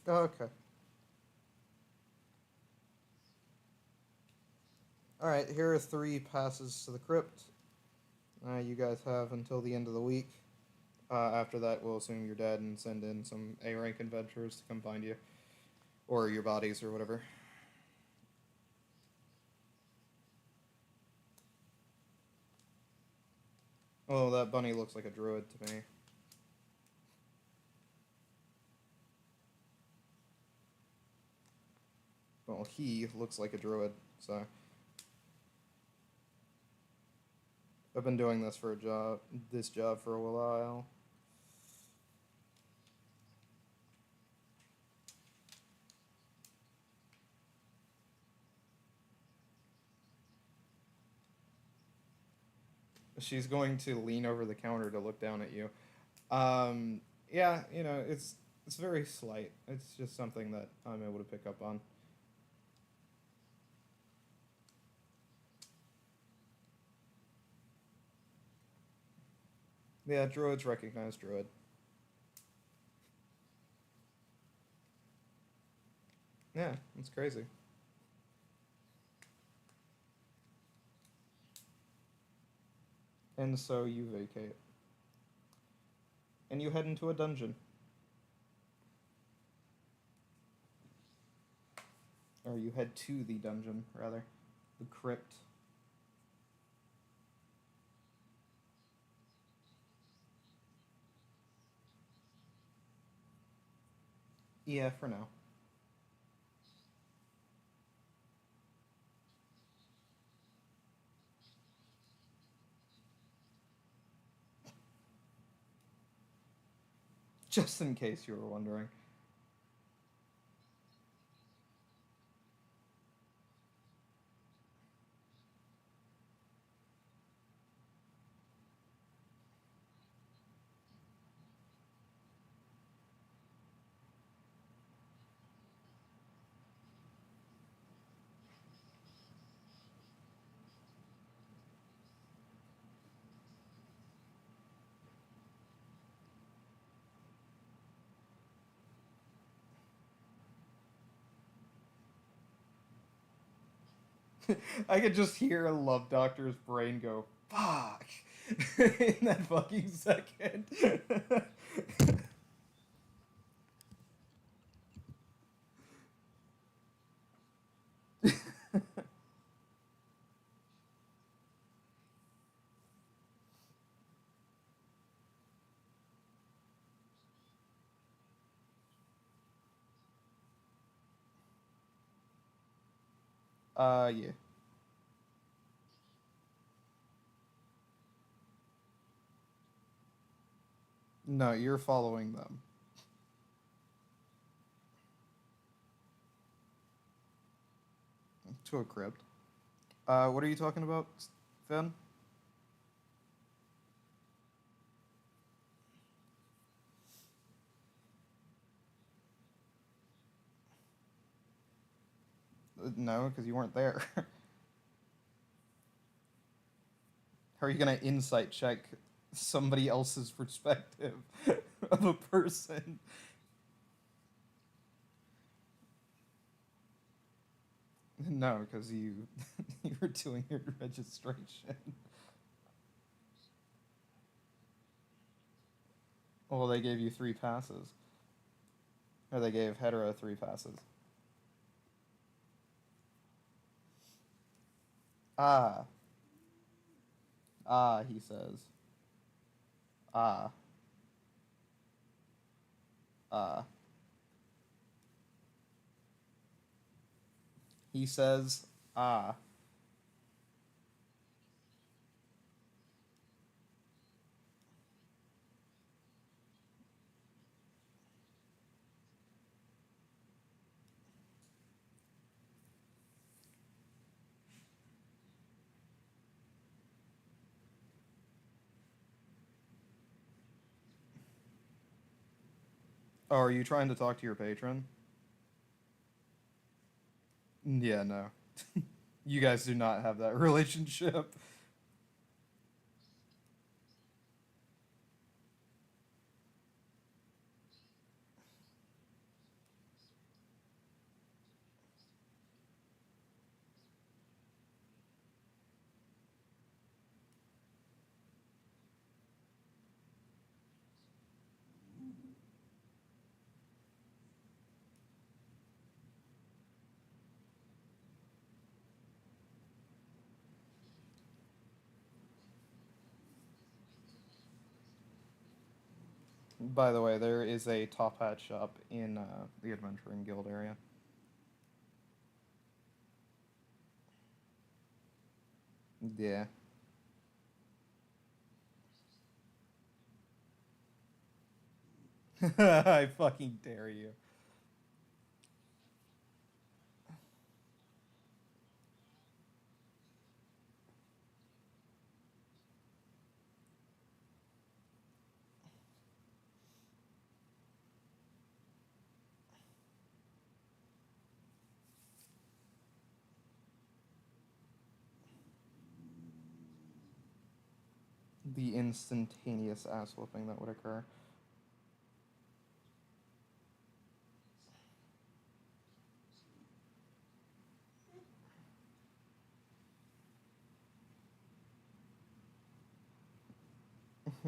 Speaker 1: Okay. Alright, here are 3 passes to the crypt. You guys have until the end of the week. After that, we'll assume you're dead and send in some A-rank adventurers to come find you. Or your bodies, or whatever. Oh, that bunny looks like a druid to me. Well, he looks like a druid, so... I've been doing this job for a while. She's going to lean over the counter to look down at you. Yeah, you know, it's very slight. It's just something that I'm able to pick up on. Yeah, druids recognize druid. Yeah, it's crazy. And so you vacate. And you head into a dungeon. Or you head to the dungeon, rather. The crypt. Yeah, for now. Just in case you were wondering. I could just hear Love Doctor's brain go, fuck, in that fucking second. Yeah. No, you're following them. To a crypt. What are you talking about, Finn? No, because you weren't there. How are you gonna insight check somebody else's perspective of a person? No, because you were doing your registration. Well, they gave you 3 passes, or they gave hetero 3 passes. Ah, he says. Ah, ah. He says, ah. Oh, are you trying to talk to your patron? Yeah, no. You guys do not have that relationship. By the way, there is a top hat shop in the Adventuring Guild area. Yeah. I fucking dare you. The instantaneous ass whooping that would occur.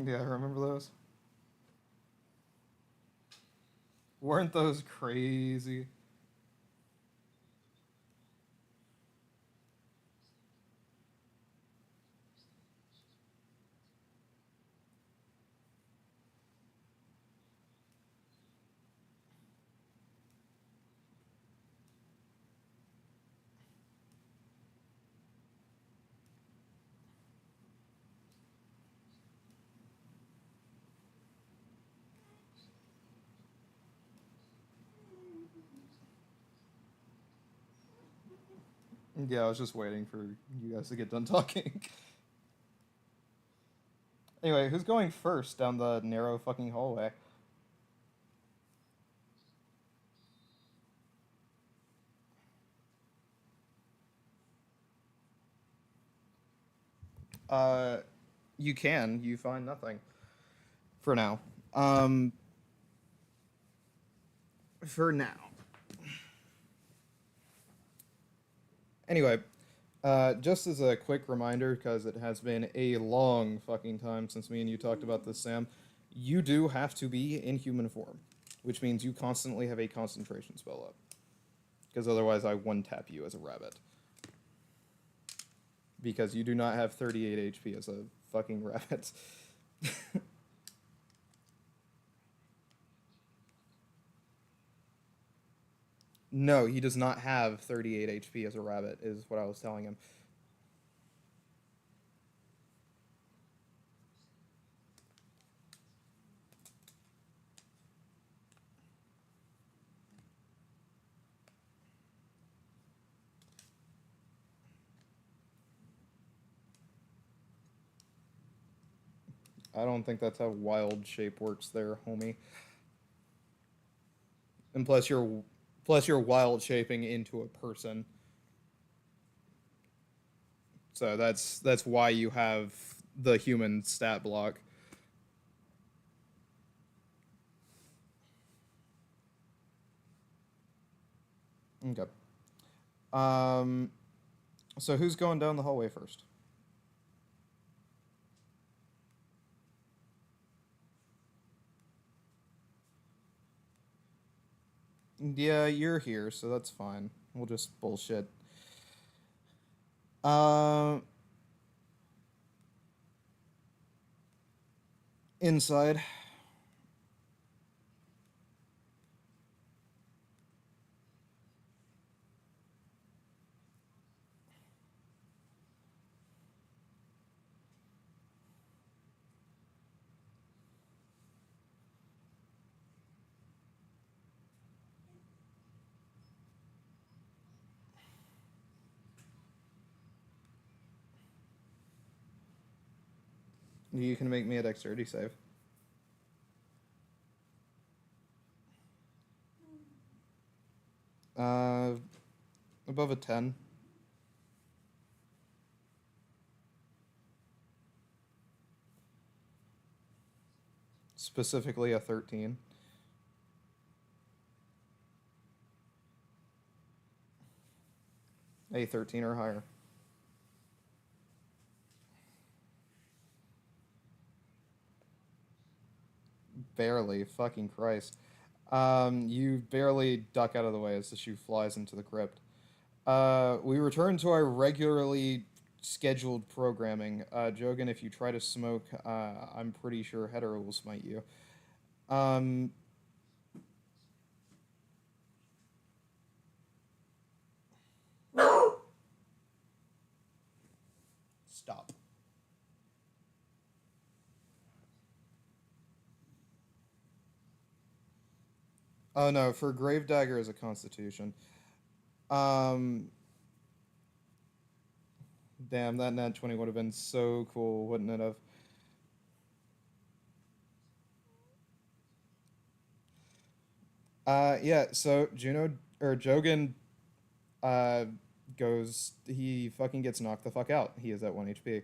Speaker 1: Yeah, I remember those. Weren't those crazy? Yeah, I was just waiting for you guys to get done talking. Anyway, who's going first down the narrow fucking hallway? Uh, you can. You find nothing for now. Um, for now. Anyway, Just as a quick reminder, because it has been a long fucking time since me and you talked about this, Sam, you do have to be in human form, which means you constantly have a concentration spell up. Because otherwise, I one tap you as a rabbit. Because you do not have 38 HP as a fucking rabbit. No, he does not have 38 HP as a rabbit, is what I was telling him. I don't think that's how wild shape works there, homie. And plus you're wild shaping into a person. So that's why you have the human stat block. Okay. Um so who's going down the hallway first? Yeah, you're here, so that's fine. We'll just bullshit. Uh inside. You can make me a dexterity save. Uh above a 10. Specifically a 13. A 13 or higher. Barely, fucking Christ. You barely duck out of the way as the shoe flies into the crypt. We return to our regularly scheduled programming. Jogan, if you try to smoke, I'm pretty sure Hetero will smite you. Um, Stop. Oh no, for Grave Dagger is a Constitution. Um, Damn, that nat 20 would have been so cool, wouldn't it have? Yeah, so Juno or Jogan uh goes he fucking gets knocked the fuck out. He is at 1 HP.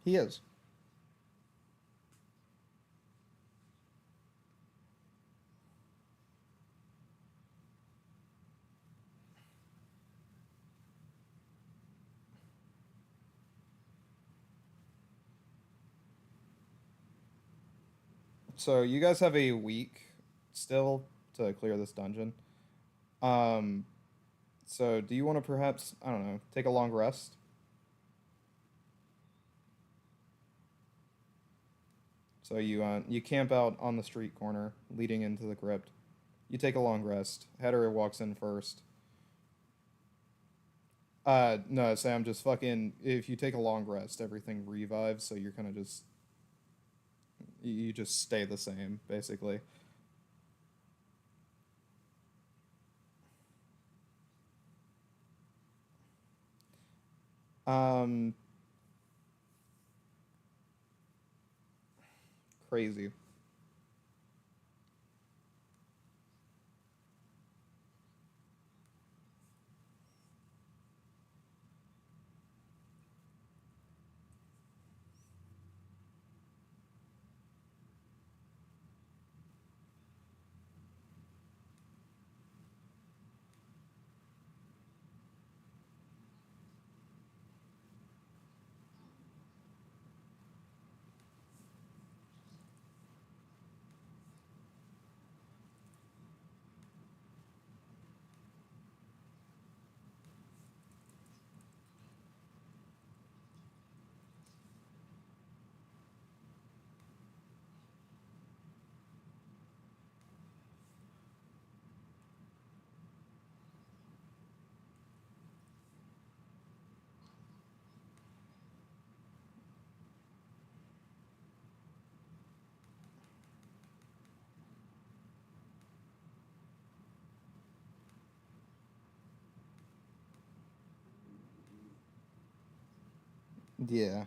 Speaker 1: He is. So you guys have a week still to clear this dungeon. Um, so do you want to perhaps, I don't know, take a long rest? So you camp out on the street corner leading into the crypt. You take a long rest. Header walks in first. No, Sam, just fucking if you take a long rest, everything revives, so you're kind of just You just stay the same, basically. Um, Crazy. Yeah.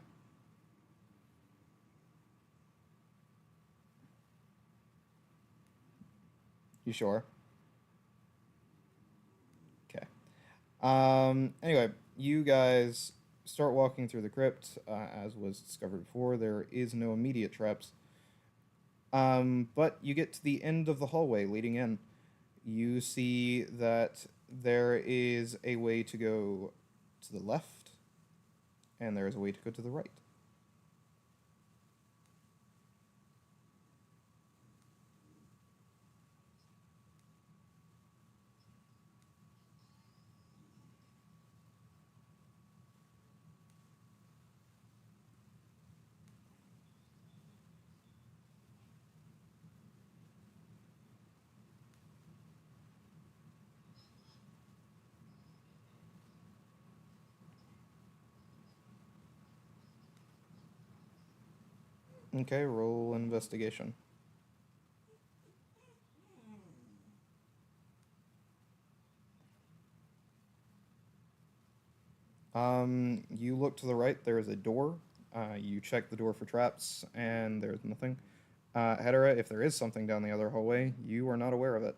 Speaker 1: You sure? Okay. Anyway, you guys start walking through the crypt. As was discovered before, there is no immediate traps. But you get to the end of the hallway leading in. You see that there is a way to go to the left, and there is a way to go to the right. Okay, roll investigation. You look to the right, there is a door. You check the door for traps, and there's nothing. Hedera, if there is something down the other hallway, you are not aware of it.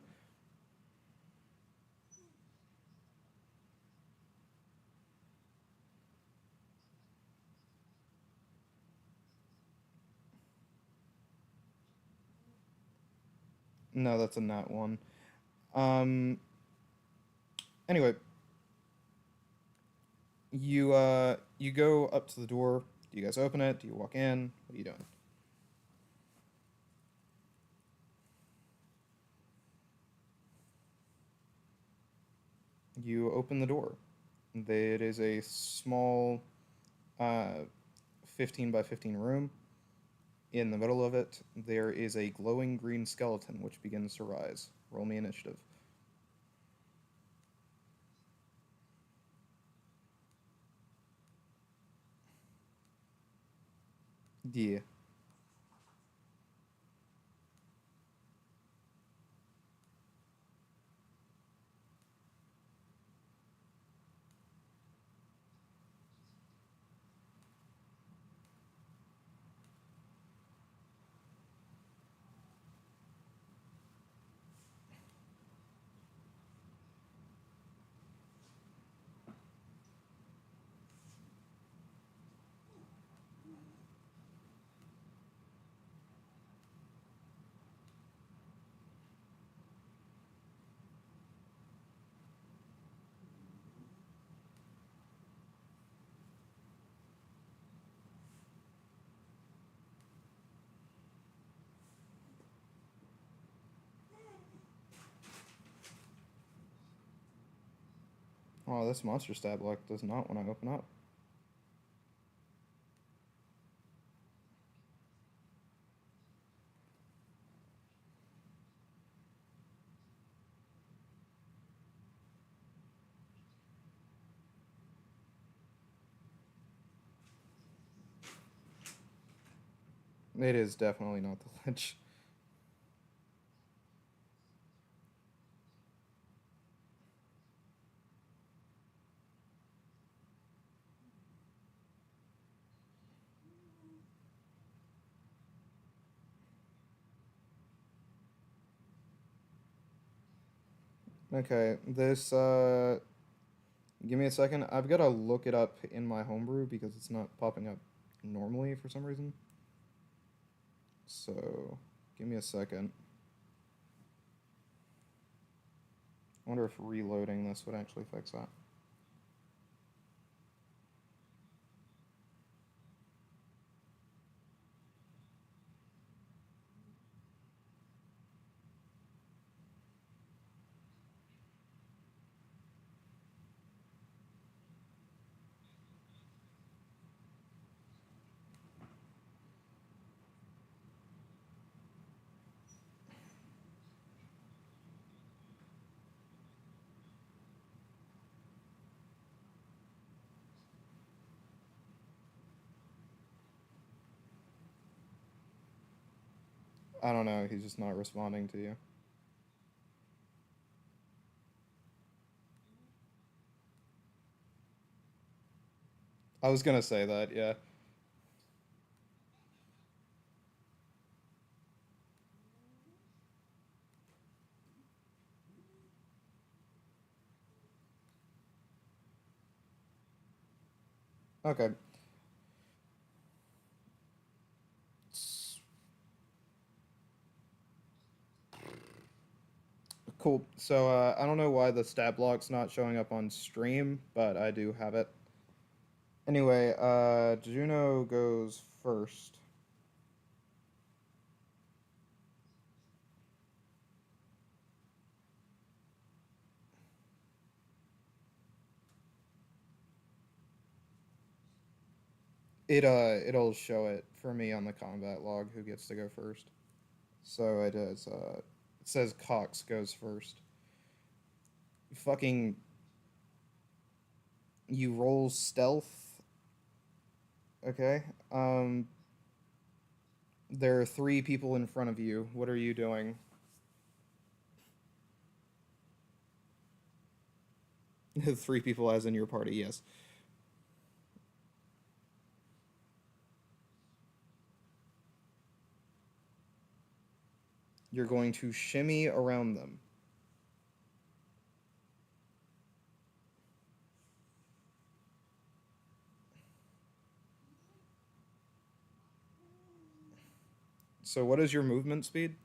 Speaker 1: No, that's a nat one. Um, anyway, you go up to the door. Do you guys open it? Do you walk in? What are you doing? You open the door. It is a small, uh, 15 by 15 room. In the middle of it, there is a glowing green skeleton which begins to rise. Roll me initiative. Yeah. Oh, this monster stat block does not want to open up. It is definitely not the Lich. Okay, this, give me a second. I've got to look it up in my homebrew because it's not popping up normally for some reason. So, give me a second. I wonder if reloading this would actually fix that. I don't know, he's just not responding to you. I was gonna say that, yeah. Okay. Cool. So, I don't know why the stat block's not showing up on stream, but I do have it. Anyway, Juno goes first. It'll show it for me on the combat log who gets to go first. So it is, it says Cox goes first. Fucking, you roll stealth. Okay. There are 3 people in front of you. What are you doing? 3 people as in your party, yes. You're going to shimmy around them. So what is your movement speed?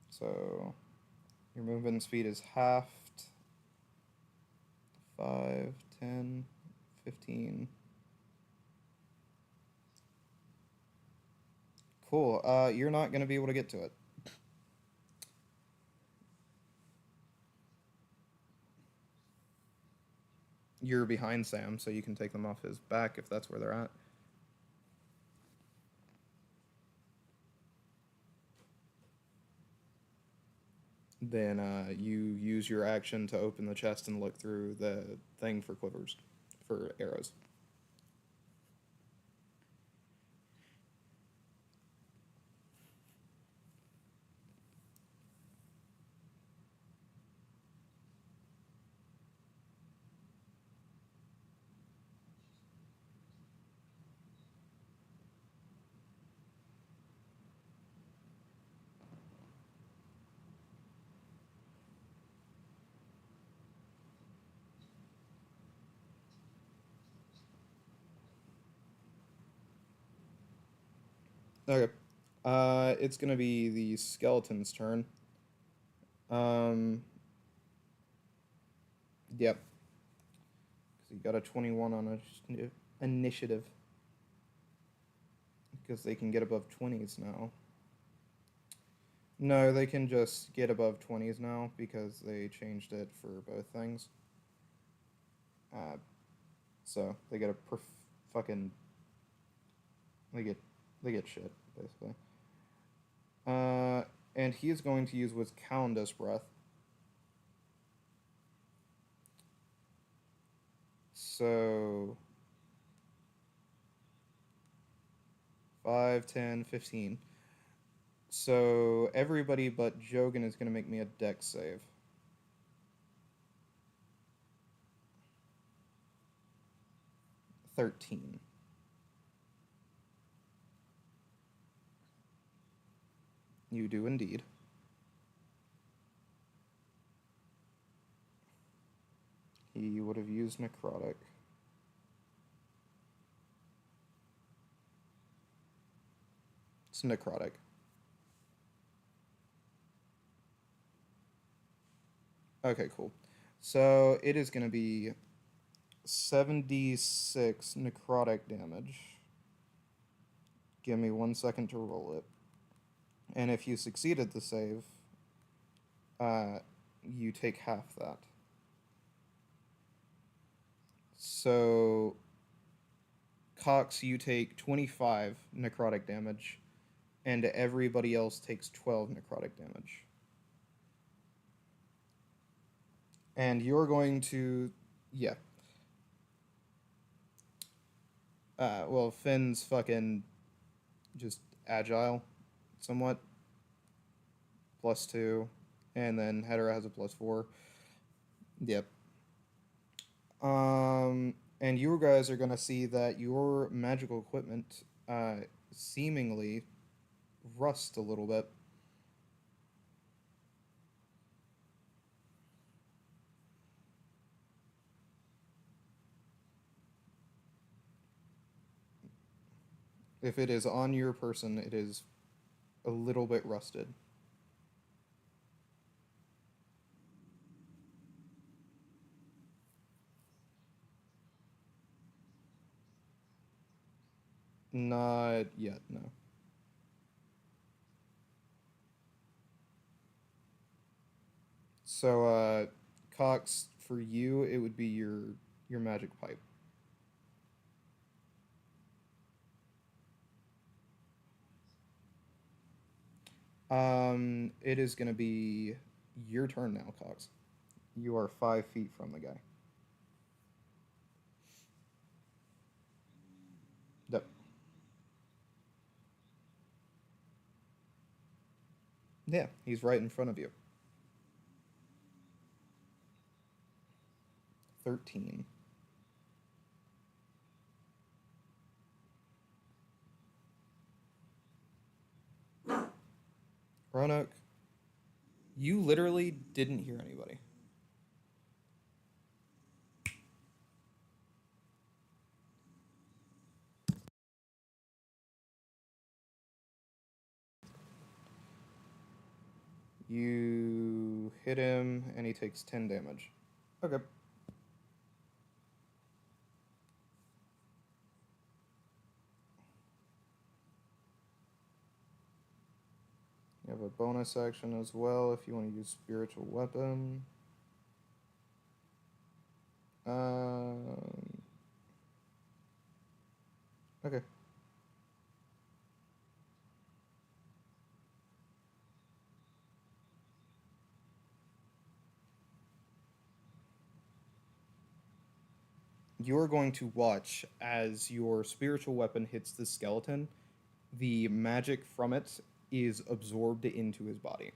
Speaker 1: So your movement speed is halved. 5, 10, 15. Cool. You're not going to be able to get to it. You're behind Sam, so you can take them off his back if that's where they're at. Then you use your action to open the chest and look through the thing for quivers, for arrows. Okay. It's gonna be the skeleton's turn. Um, yep. Because he got a 21 on initiative. Because they can get above 20s now. No, they can just get above 20s now because they changed it for both things. So they get a fucking they get shit basically. Uh, and he is going to use what's Calendus Breath. So 5, 10, 15. So everybody but Jogan is going to make me a dex save. 13. You do indeed. He would have used Necrotic. It's Necrotic. Okay, cool. So it is going to be 76 necrotic damage. Give me 1 second to roll it. And if you succeeded the save, you take half that. So, Cox, you take 25 necrotic damage, and everybody else takes 12 necrotic damage. And you're going to. Yeah. Well, Finn's fucking just agile, somewhat. +2. And then Hedera has a +4. Yep. And you guys are gonna see that your magical equipment seemingly rust a little bit. If it is on your person, it is a little bit rusted. Not yet, no. So, Cox, for you, it would be your magic pipe. It is gonna be your turn now, Cox. You are 5 feet from the guy. Yep. Yeah, he's right in front of you. 13. Roanoke, you literally didn't hear anybody. You hit him, and he takes 10 damage. Okay. You have a bonus action as well if you want to use spiritual weapon. Okay. You're going to watch as your spiritual weapon hits the skeleton. The magic from it is absorbed into his body.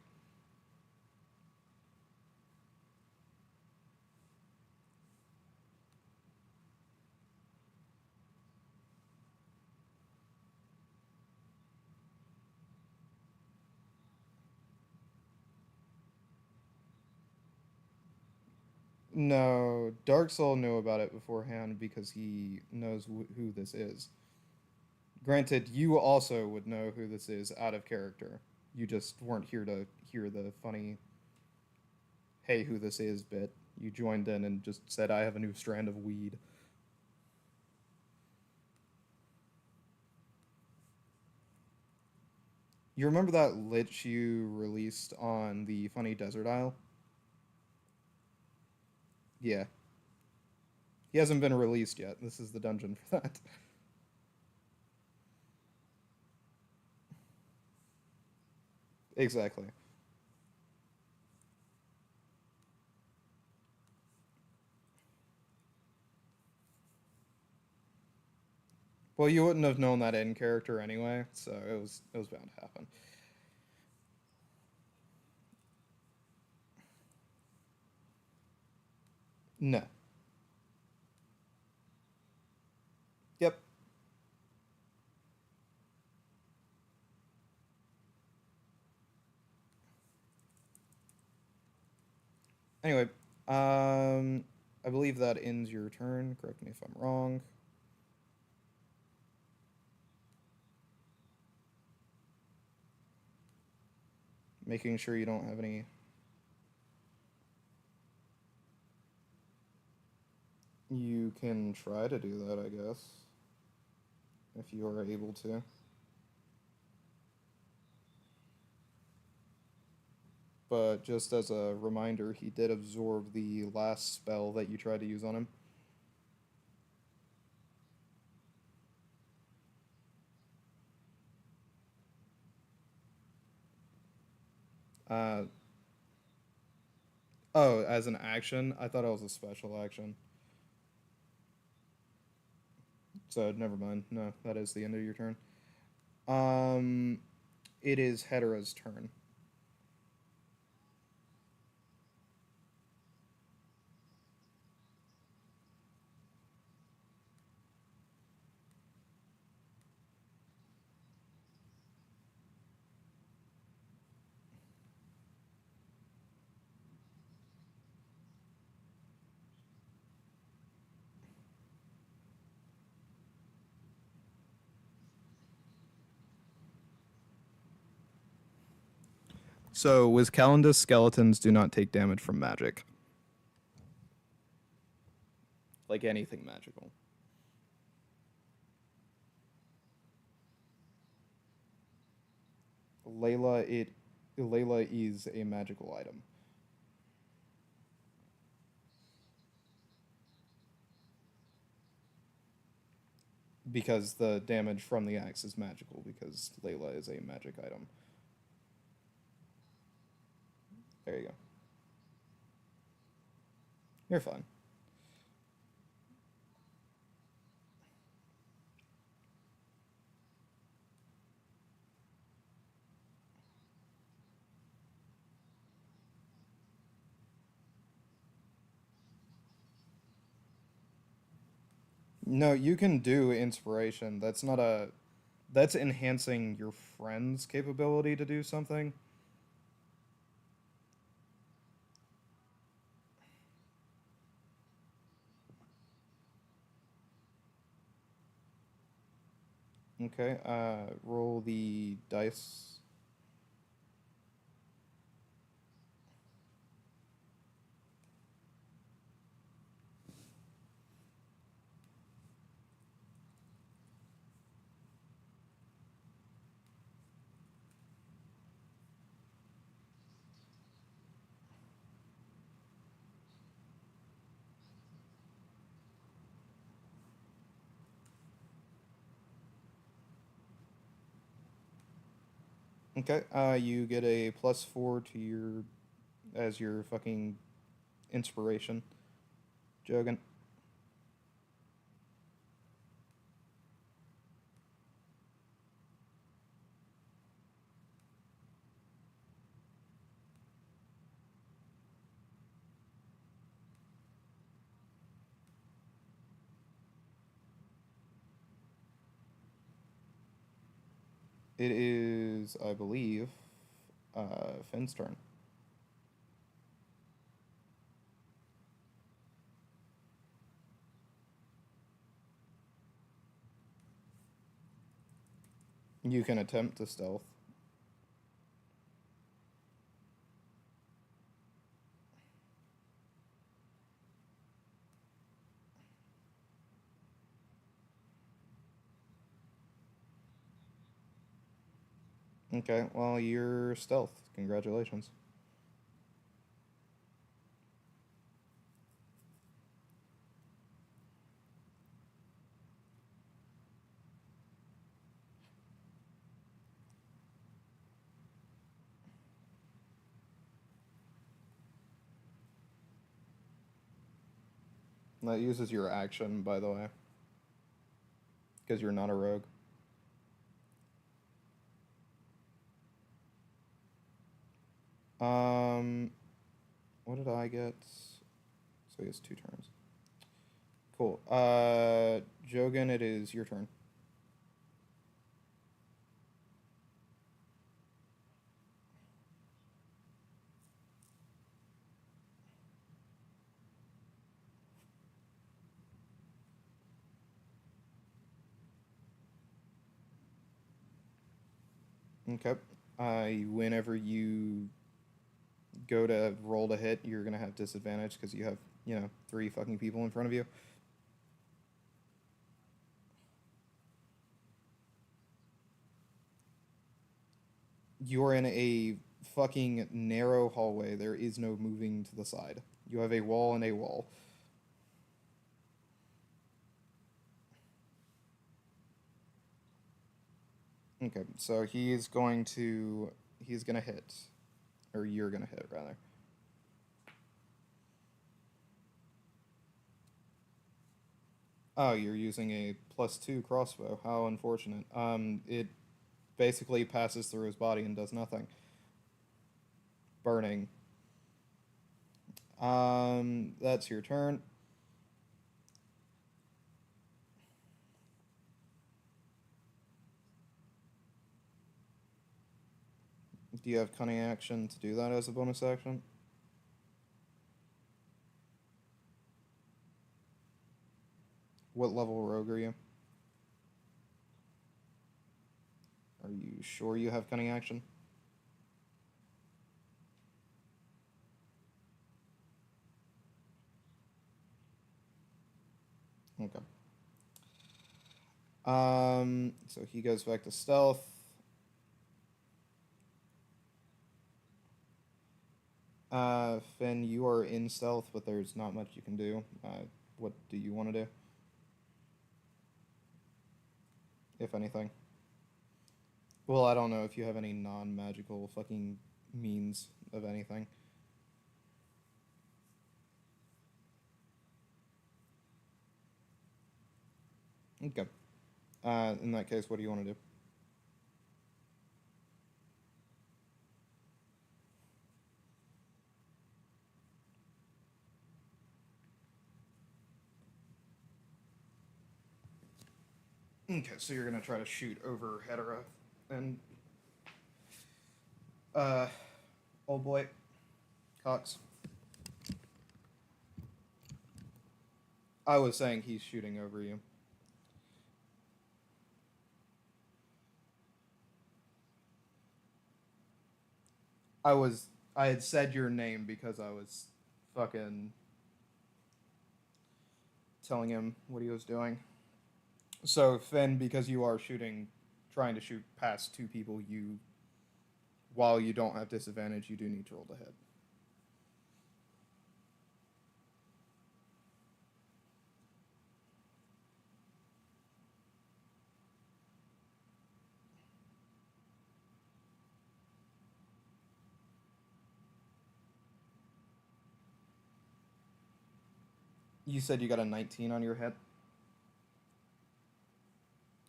Speaker 1: No, Dark Soul knew about it beforehand because he knows who this is. Granted, you also would know who this is out of character. You just weren't here to hear the funny, hey, who this is bit. You joined in and just said, I have a new strand of weed. You remember that lich you released on the funny desert isle? Yeah. He hasn't been released yet. This is the dungeon for that. Exactly. Well, you wouldn't have known that in character anyway, so it was bound to happen. No. Yep. Anyway, I believe that ends your turn. Correct me if I'm wrong. Making sure you don't have any. You can try to do that, I guess, if you are able to. But just as a reminder, he did absorb the last spell that you tried to use on him. Uh, oh, as an action? I thought it was a special action. So never mind. No, that is the end of your turn. Um, it is Hedera's turn. So, with Calendus, skeletons do not take damage from magic. Like anything magical. Layla, Layla is a magical item. Because the damage from the axe is magical, because Layla is a magic item. There you go. You're fine. No, you can do inspiration. That's not a. That's enhancing your friend's capability to do something. Okay, roll the dice. Okay, you get a +4 to your as your fucking inspiration, Jogan. It is, I believe, Finn's turn. You can attempt to stealth. Okay, well, you're stealth. Congratulations. That uses your action, by the way, because you're not a rogue. What did I get? So he has 2 turns. Cool. Jogan, it is your turn. Okay. Whenever you go to roll to hit, you're gonna have disadvantage because you have, 3 fucking people in front of you. You're in a fucking narrow hallway. There is no moving to the side. You have a wall and a wall. Okay, so he's gonna hit. Or you're gonna hit, rather. Oh, you're using a +2 crossbow. How unfortunate. It basically passes through his body and does nothing. Burning. That's your turn. Do you have cunning action to do that as a bonus action? What level rogue are you? Are you sure you have cunning action? Okay. So he goes back to stealth. Finn, you are in stealth, but there's not much you can do. What do you want to do? If anything. Well, I don't know if you have any non-magical fucking means of anything. Okay. In that case, what do you want to do? Okay, so you're gonna try to shoot over Hedera and old boy Cox. I was saying he's shooting over you. I had said your name because I was fucking telling him what he was doing. So Finn, because you are trying to shoot past 2 people, while you don't have disadvantage, you do need to roll to hit. You said you got a 19 on your hit?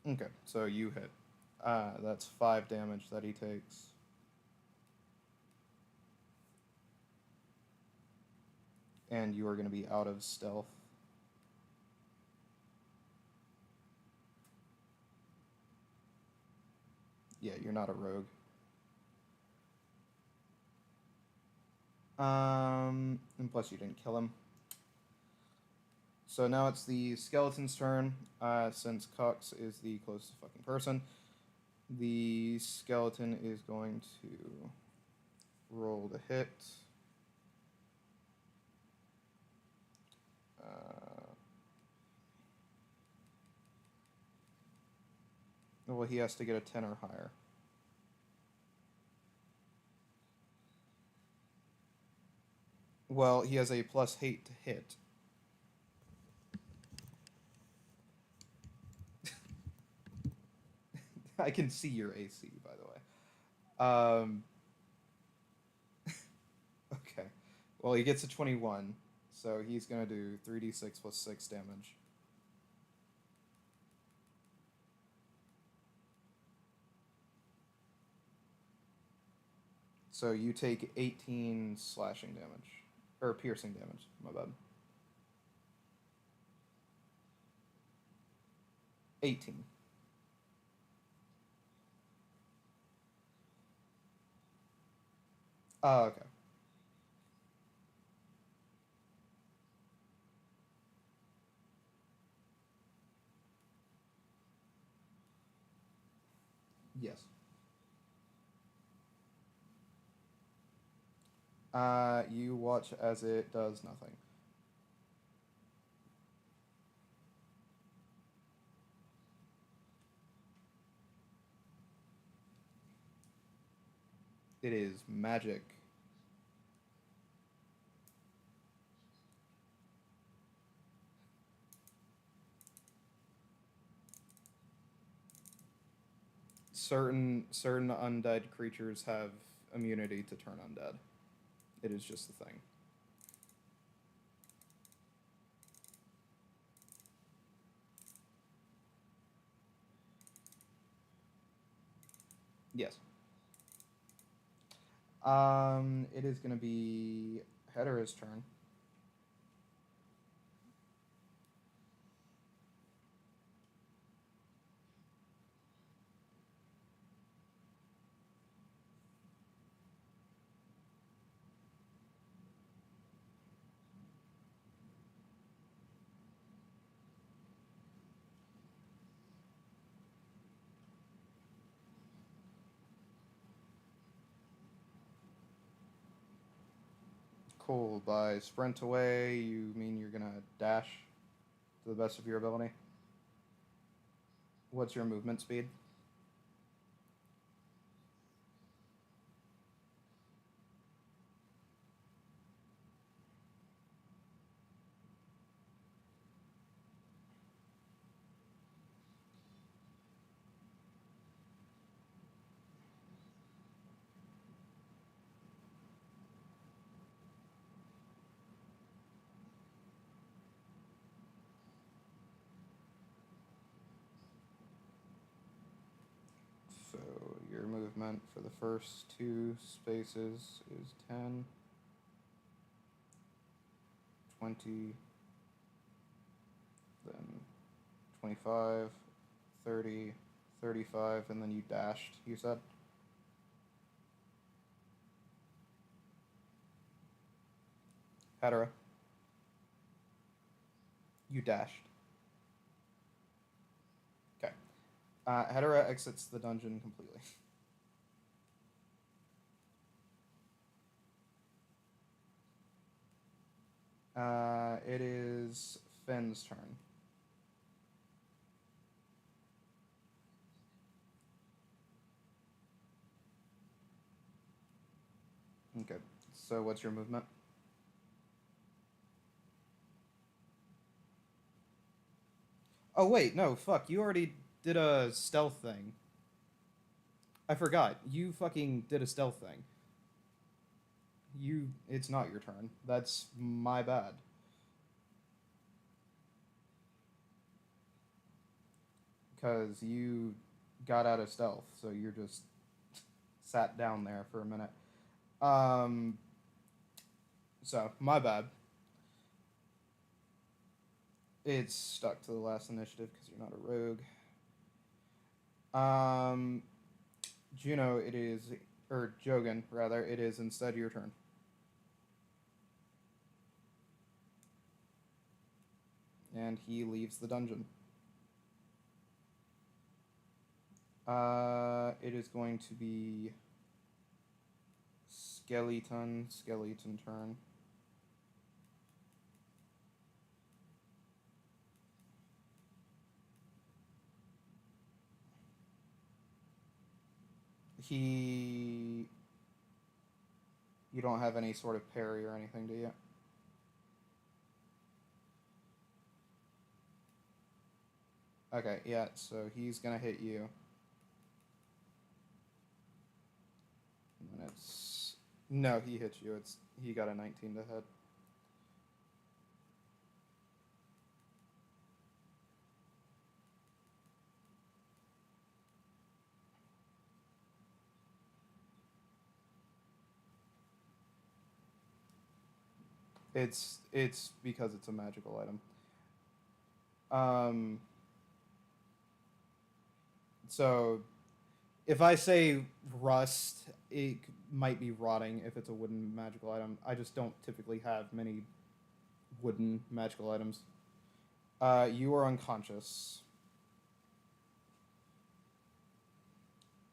Speaker 1: Okay, so you hit. That's 5 damage that he takes. And you are going to be out of stealth. Yeah, you're not a rogue. And plus you didn't kill him. So now it's the skeleton's turn. Since Cox is the closest fucking person, the skeleton is going to roll the hit. Well, he has to get a 10 or higher. Well, he has a +8 to hit. I can see your AC, by the way. Okay. Well, he gets a 21, So he's gonna do 3d6 plus 6 damage. So you take 18 slashing damage. Or piercing damage, my bad. 18. Oh, okay. Yes. You watch as it does nothing. It is magic. Certain undead creatures have immunity to turn undead. It is just the thing. Yes. It is gonna be Hedera's turn. Cool. By sprint away, you mean you're gonna dash to the best of your ability? What's your movement speed? So your movement for the first two spaces is 10, 20, then 25, 30, 35, and then you dashed, you said? Hedera, you dashed. Okay. Hedera exits the dungeon completely. It is Finn's turn. Okay. So what's your movement? Oh wait, no, fuck. You already did a stealth thing. I forgot. You fucking did a stealth thing. It's not your turn. That's my bad. Because you got out of stealth, so you're just sat down there for a minute. Um, so, my bad. It's stuck to the last initiative because you're not a rogue. Juno, it is, or Jogan, rather, it is instead your turn. And he leaves the dungeon. It is going to be skeleton turn. You don't have any sort of parry or anything, do you? Okay, yeah, so he's gonna hit you. And it's... No, he hit you. He got a 19 to hit. It's because it's a magical item. Um, so if I say rust, it might be rotting if it's a wooden magical item. I just don't typically have many wooden magical items. You are unconscious.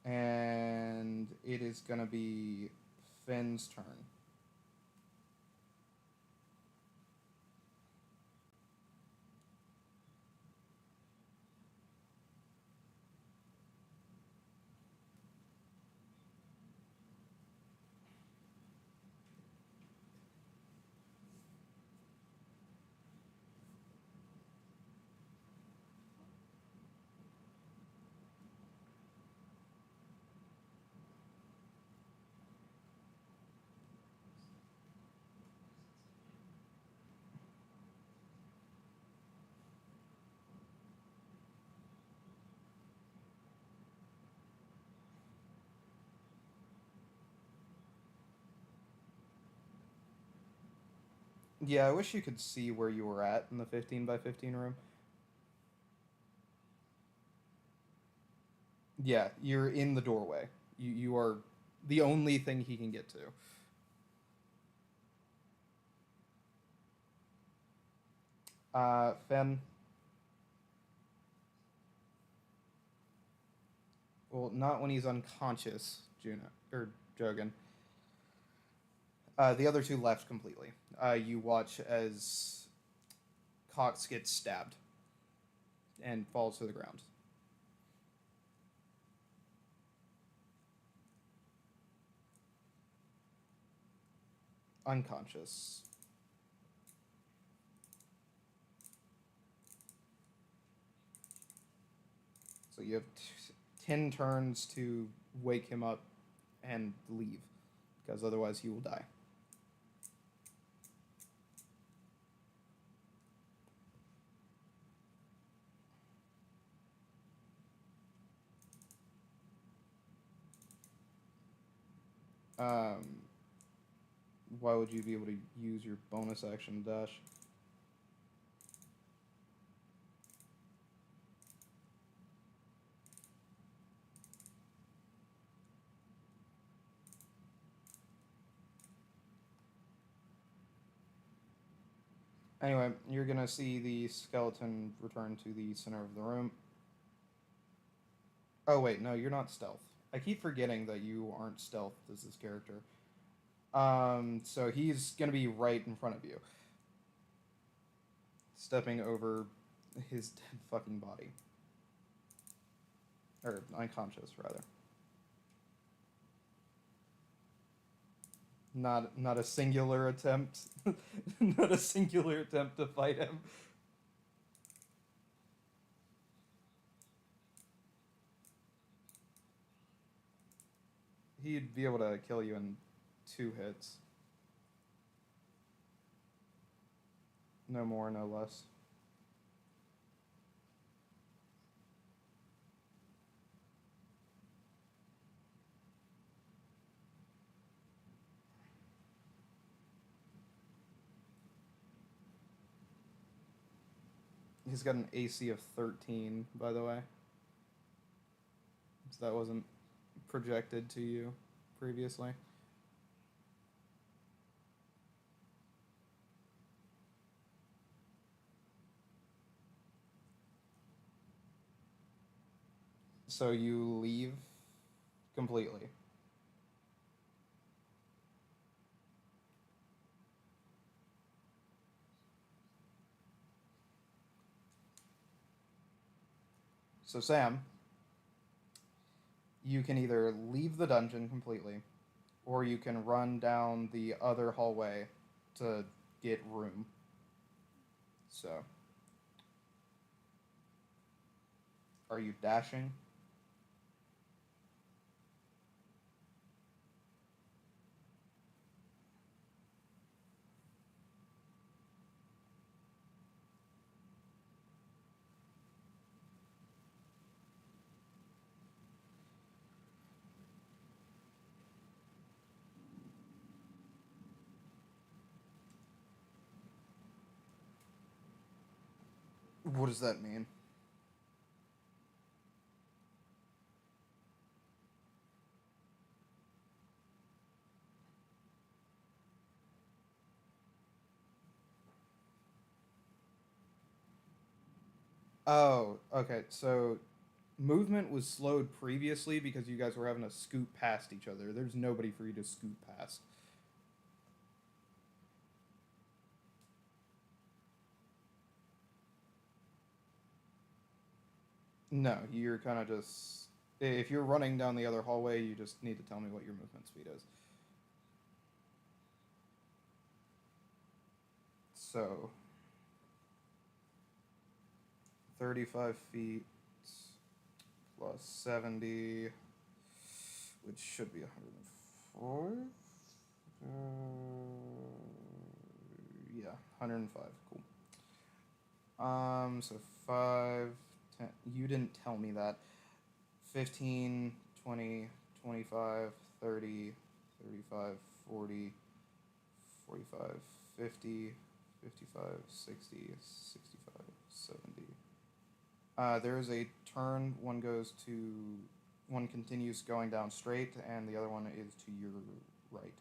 Speaker 1: And it is gonna be Finn's turn. Yeah, I wish you could see where you were at in the 15 by 15 room. Yeah, you're in the doorway. You are the only thing he can get to. Fenn. Well, not when he's unconscious, Juno or Jogan. The other two left completely. You watch as Cox gets stabbed and falls to the ground. Unconscious. So you have 10 turns to wake him up and leave, because otherwise he will die. Um, why would you be able to use your bonus action dash? Anyway, you're gonna see the skeleton return to the center of the room. Oh wait, no, you're not stealth. I keep forgetting that you aren't stealth as this character. So he's gonna be right in front of you, stepping over his dead fucking body, or unconscious rather. Not a singular attempt, not a singular attempt to fight him. He'd be able to kill you in 2 hits, no more, no less. He's got an AC of 13, by the way. So that wasn't projected to you previously. So you leave completely. So Sam, you can either leave the dungeon completely, or you can run down the other hallway to get room. So, are you dashing? What does that mean? Oh, okay. So movement was slowed previously because you guys were having to scoot past each other. There's nobody for you to scoot past. No, you're kind of just. If you're running down the other hallway, you just need to tell me what your movement speed is. So, 35 feet plus 70, which should be 104. Yeah, 105. Cool. So 5, 10. You didn't tell me that. 15, 20, 25, 30, 35, 40, 45, 50, 55, 60, 65, 70. There is a turn. One continues going down straight, and the other one is to your right.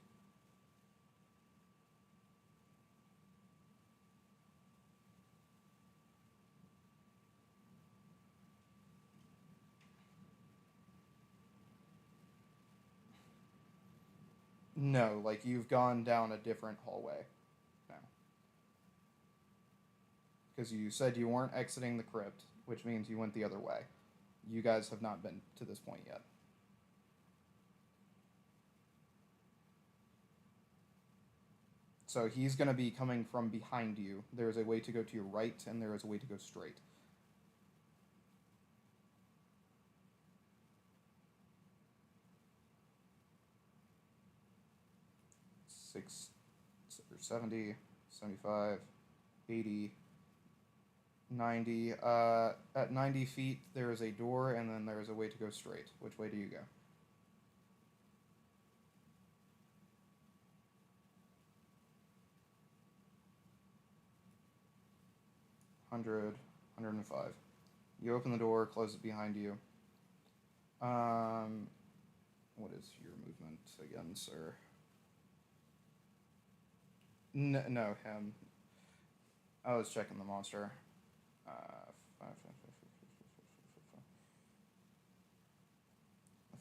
Speaker 1: No, like you've gone down a different hallway now. Because you said you weren't exiting the crypt, which means you went the other way. You guys have not been to this point yet. So he's going to be coming from behind you. There's a way to go to your right, and there is a way to go straight. 6 or 70, 75, 80, 90. At 90 feet, there is a door, and then there is a way to go straight. Which way do you go? Hundred, 105. You open the door, close it behind you. What is your movement again, sir? No, him. I was checking the monster. The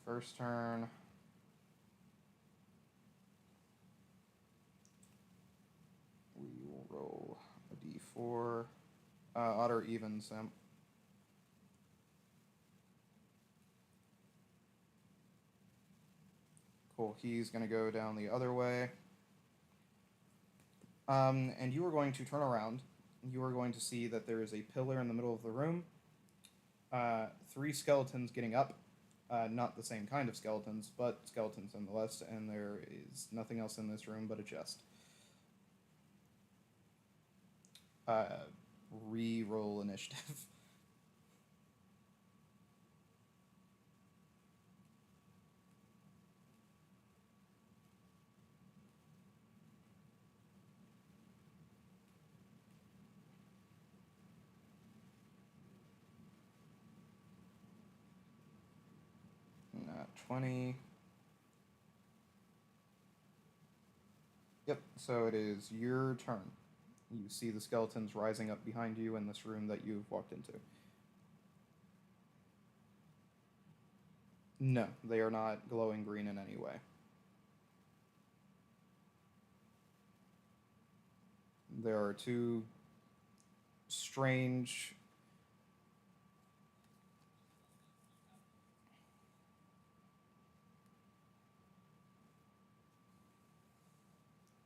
Speaker 1: first turn. We will roll a d4. Odd or even, Sam? Cool. He's going to go down the other way. And you are going to turn around. You are going to see that there is a pillar in the middle of the room. 3 skeletons getting up. Not the same kind of skeletons, but skeletons nonetheless. And there is nothing else in this room but a chest. Re-roll initiative. Not 20. Yep, so it is your turn. You see the skeletons rising up behind you in this room that you've walked into. No, they are not glowing green in any way. There are 2 strange.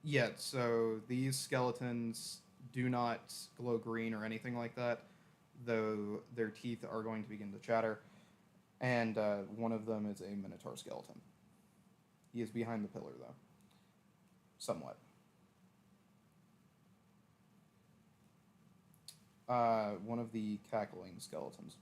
Speaker 1: Yeah, so these skeletons do not glow green or anything like that, though their teeth are going to begin to chatter. And one of them is a Minotaur skeleton. He is behind the pillar, though. Somewhat. One of the cackling skeletons.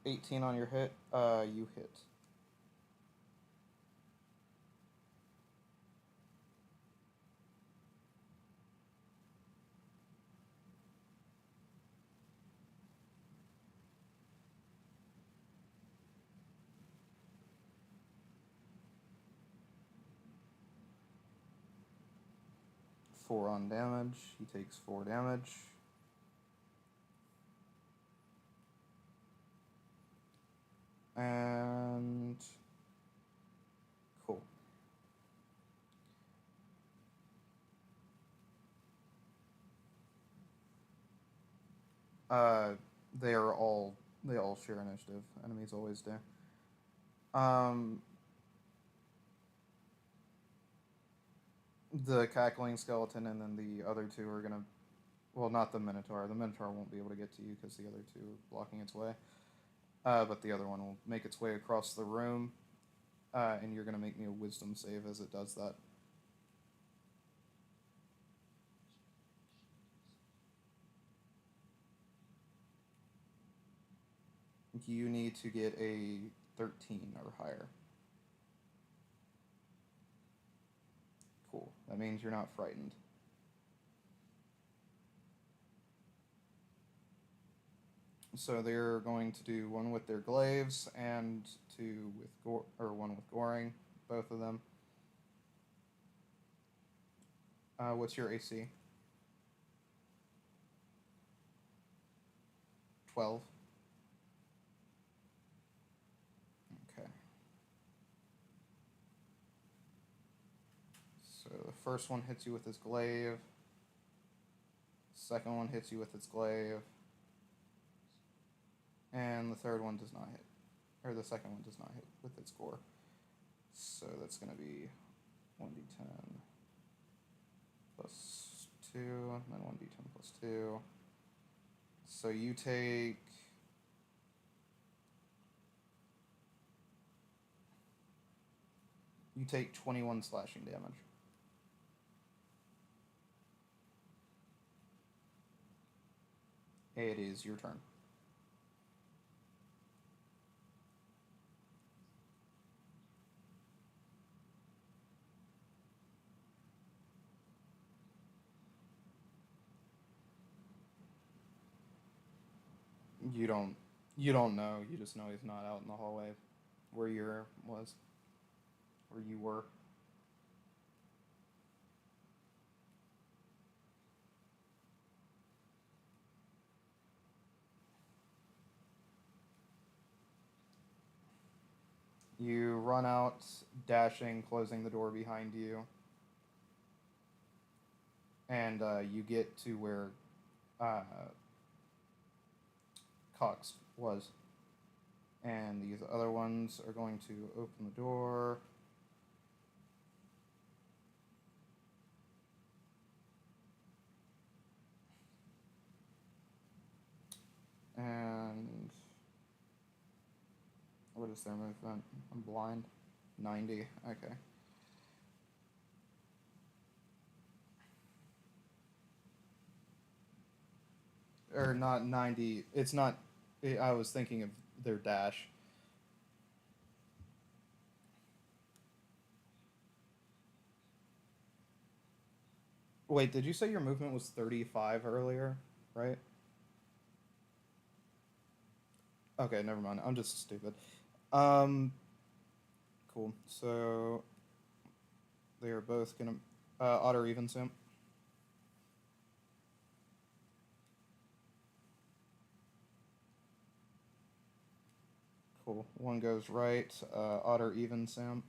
Speaker 1: 18 on your hit. You hit. Four on damage. He takes 4 damage. And cool. Uh, they all share initiative. Enemies always do. The cackling skeleton and then the other two are gonna. Well, not the Minotaur. The Minotaur won't be able to get to you because the other two are blocking its way. But the other one will make its way across the room, and you're gonna make me a Wisdom save as it does that. You need to get a 13 or higher. Cool. That means you're not frightened. So they're going to do one with their glaives and two with one with goring, both of them. What's your AC? 12. Okay. So the first one hits you with his glaive. Second one hits you with its glaive. And the third one does not hit. Or the second one does not hit with its gore. So that's going to be 1d10 plus 2, and then 1d10 plus 2. So you take... You take 21 slashing damage. It is your turn. You don't know. You just know he's not out in the hallway where you were. You run out, dashing, closing the door behind you, and you get to where Cox was. And these other ones are going to open the door. And what is their movement? I'm blind. 90. Okay. Or not 90. It's not. I was thinking of their dash. Wait, did you say your movement was 35 earlier? Right? Okay, never mind. I'm just stupid. Um, cool. So they are both gonna odd or even sim. Cool. One goes right. Odd or even sim.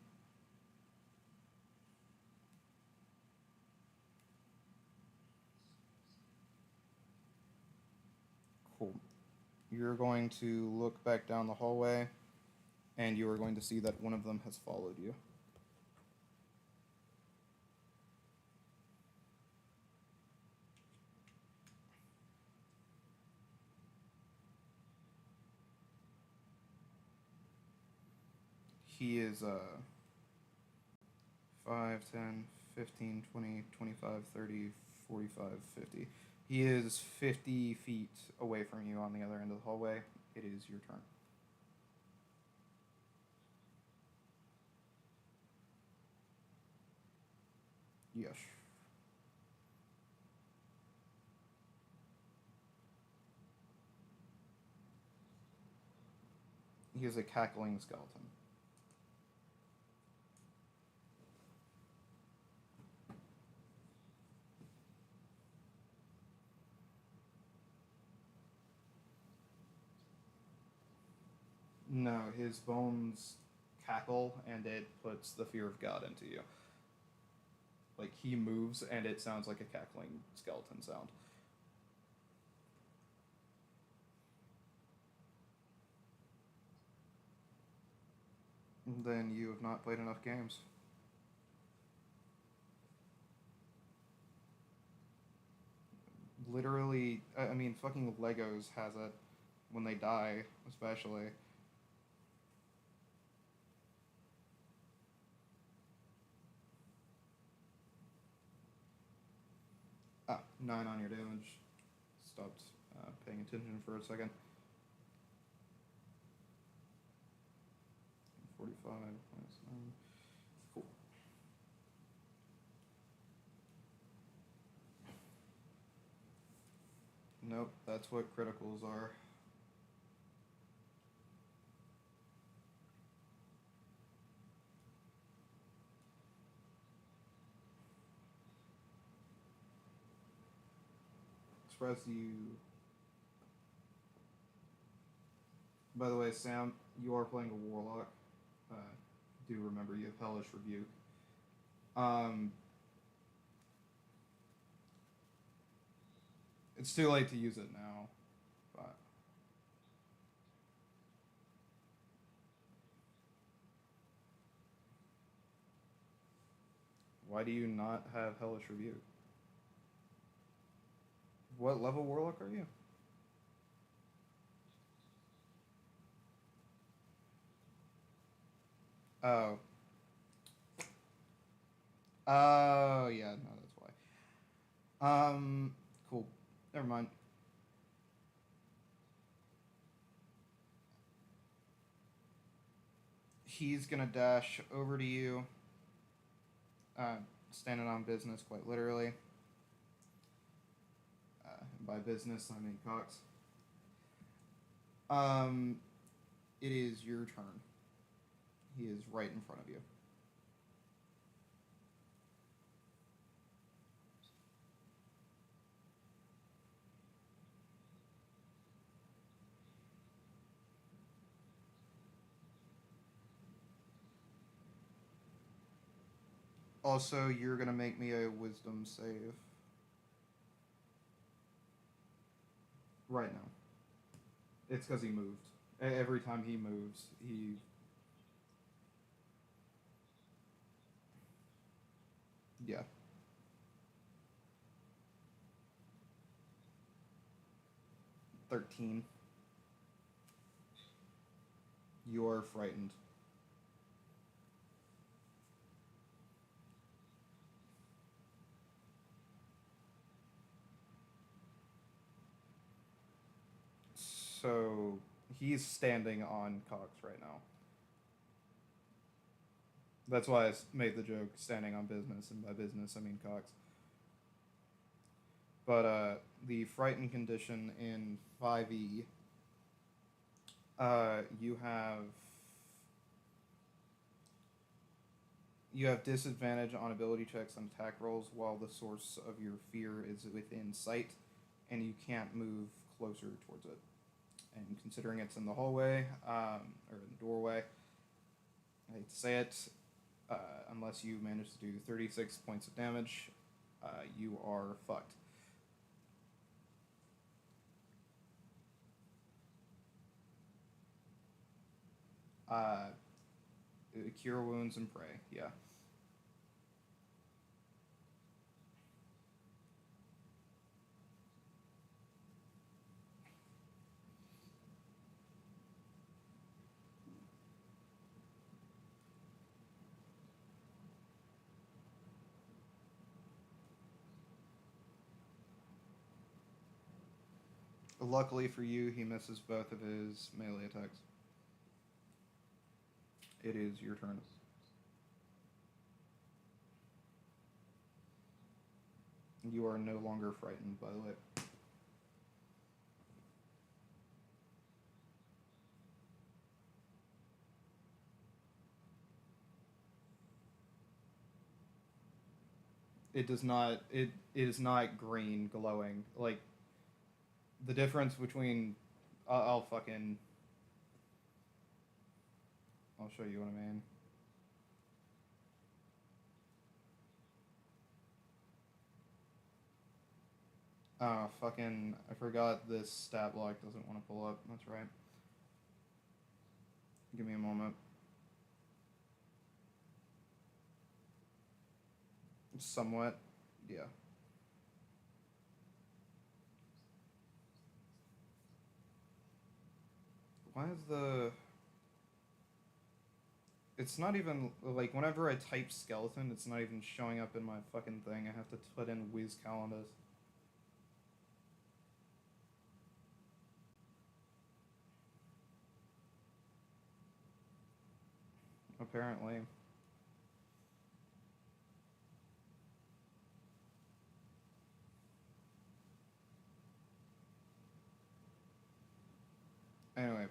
Speaker 1: Cool. You're going to look back down the hallway, and you are going to see that one of them has followed you. He is 5, 10, 15, 20, 25, 30, 45, 50. He is 50 feet away from you on the other end of the hallway. It is your turn. Yes. He is a cackling skeleton. No, his bones cackle and it puts the fear of God into you. Like he moves and it sounds like a cackling skeleton sound. Then you have not played enough games. Literally, I mean, fucking Legos has it when they die, especially. Ah, 9 on your damage. Stopped paying attention for a second. 45 minus 9. Cool. Nope, that's what criticals are. Surprised you. By the way, Sam, you are playing a warlock. Uh, do remember you have Hellish Rebuke. Um, it's too late to use it now, but why do you not have Hellish Rebuke? What level warlock are you? Oh. Oh, yeah, no, that's why. Cool. Never mind. He's gonna dash over to you, uh, standing on business, quite literally. By business, I mean Cox. Um, it is your turn. He is right in front of you. Also, you're gonna make me a wisdom save. Right now. It's because he moved. Every time he moves, he. Yeah. 13. You're frightened. So he's standing on Cox right now. That's why I made the joke standing on business, and by business I mean Cox. But the frightened condition in 5e, you have disadvantage on ability checks and attack rolls while the source of your fear is within sight, and you can't move closer towards it. And considering it's in the hallway or in the doorway, I hate to say it, uh, unless you manage to do 36 points of damage, you are fucked. Uh, cure wounds and pray, yeah. Luckily for you, he misses both of his melee attacks. It is your turn. You are no longer frightened, by the way. It does not. It is not green glowing. Like the difference between. I'll fucking. I'll show you what I mean. Oh, fucking. I forgot this stat block doesn't want to pull up. That's right. Give me a moment. Somewhat. Yeah. Why is the. It's not even. Like, whenever I type skeleton, it's not even showing up in my fucking thing. I have to put in whiz calendars. Apparently. Anyway,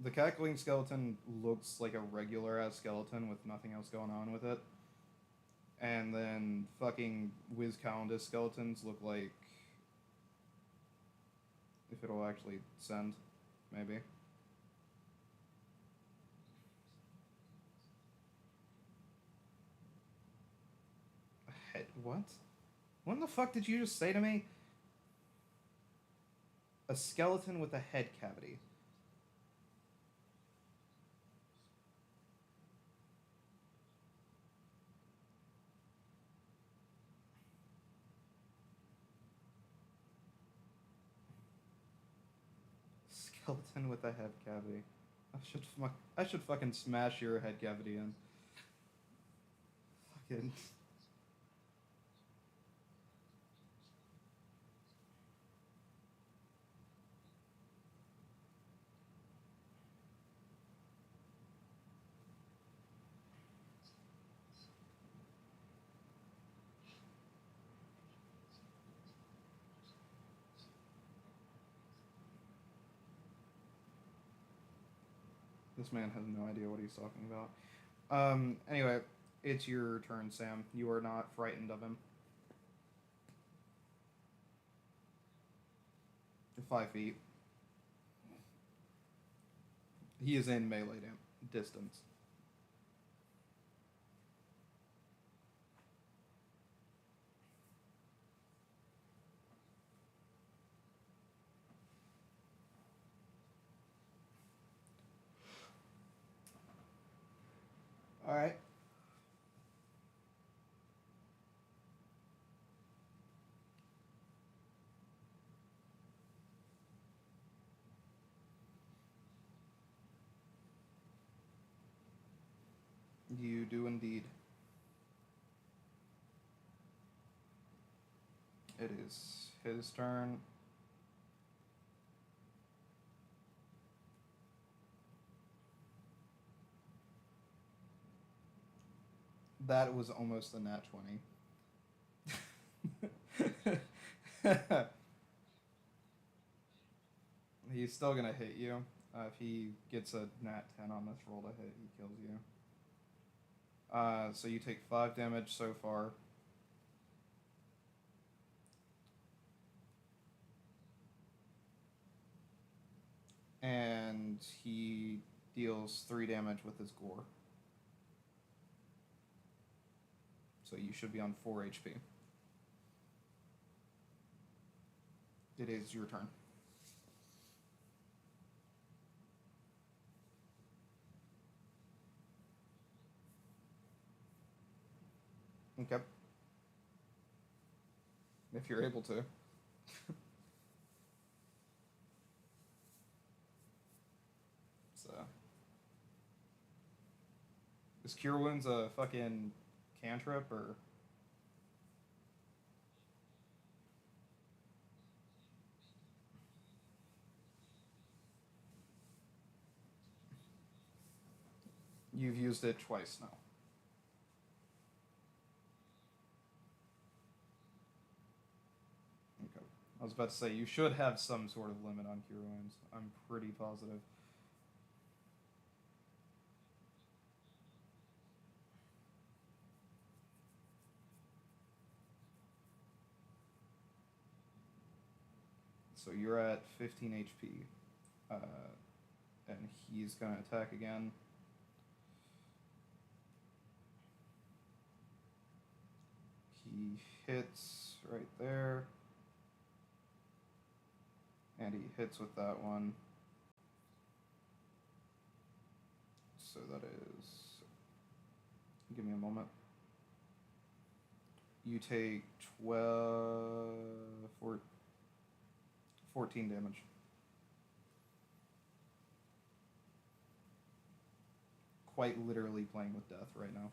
Speaker 1: the cackling skeleton looks like a regular ass skeleton with nothing else going on with it. And then fucking Wiz Calendus skeletons look like. If it'll actually send, maybe. A head. What? What in the fuck did you just say to me? A skeleton with a head cavity. Skeleton with a head cavity. I should fucking smash your head cavity in. Fucking. This man has no idea what he's talking about. Anyway, it's your turn, Sam. You are not frightened of him. 5 feet. He is in melee distance. Alright. You do indeed. It is his turn. That was almost a nat 20. He's still gonna hit you. If he gets a nat 10 on this roll to hit, he kills you. So you take 5 damage so far. And he deals 3 damage with his gore. So you should be on 4 HP. It is your turn. Okay. If you're able to. So. Is Cure Wounds a fucking cantrip or. You've used it twice now. I was about to say, you should have some sort of limit on cure wounds. I'm pretty positive. So you're at 15 HP. Uh, and he's going to attack again. He hits right there. And he hits with that one. So that is... Give me a moment. You take 14 damage. Quite literally playing with death right now.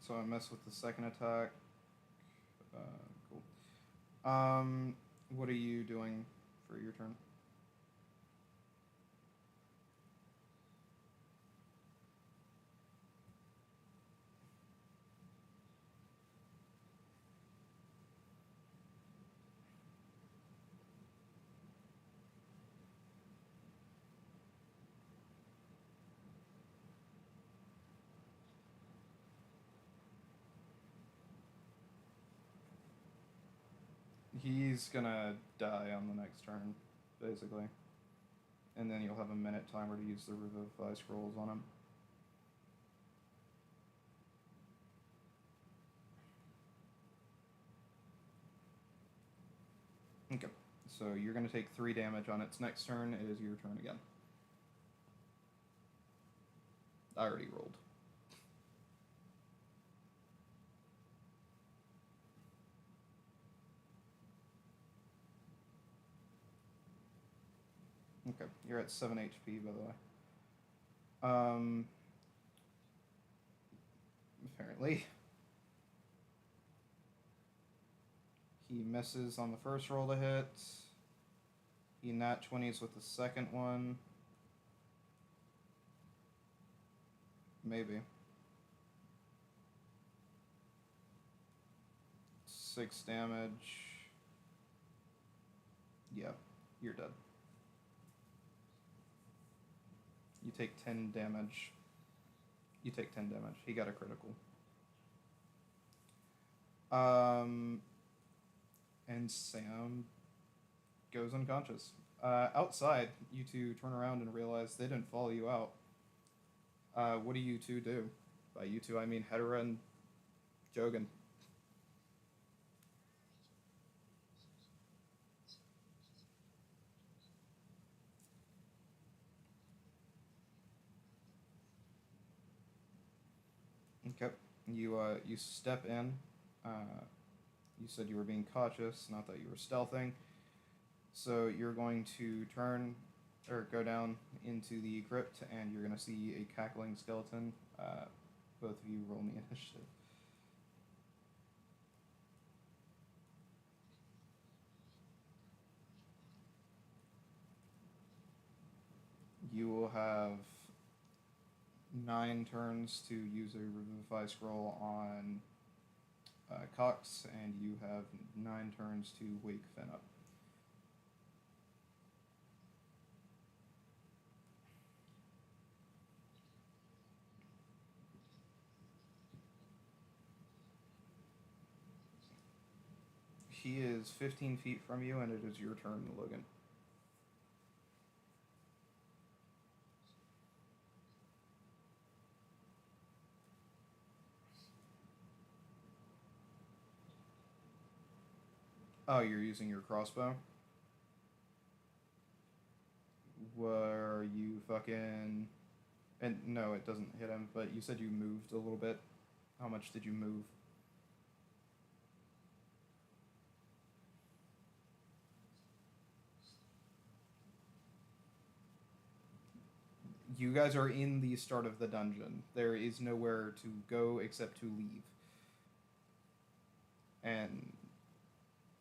Speaker 1: So I mess with the second attack. Cool. What are you doing for your turn? He's gonna die on the next turn, basically. And then you'll have a minute timer to use the Revivify Scrolls on him. Okay, so you're gonna take 3 damage on its next turn. It is your turn again. I already rolled. Okay, you're at 7 HP, by the way. Apparently. He misses on the first roll to hit. He nat 20s with the second one. Maybe. 6 damage. Yeah, you're dead. You take 10 damage. You take 10 damage. He got a critical. And Sam goes unconscious. Outside, you two turn around and realize they didn't follow you out. What do you two do? By you two, I mean Hedera and Jogan. Okay. You step in. You said you were being cautious, not that you were stealthing. So you're going to turn or go down into the crypt, and you're going to see a cackling skeleton. Both of you roll me initiative. You will have 9 turns to use a Revivify Scroll on Cox, and you have 9 turns to wake Finn up. He is 15 feet from you, and it is your turn, Logan. Oh, you're using your crossbow? Were you fucking... And no, it doesn't hit him, but you said you moved a little bit. How much did you move? You guys are in the start of the dungeon. There is nowhere to go except to leave. And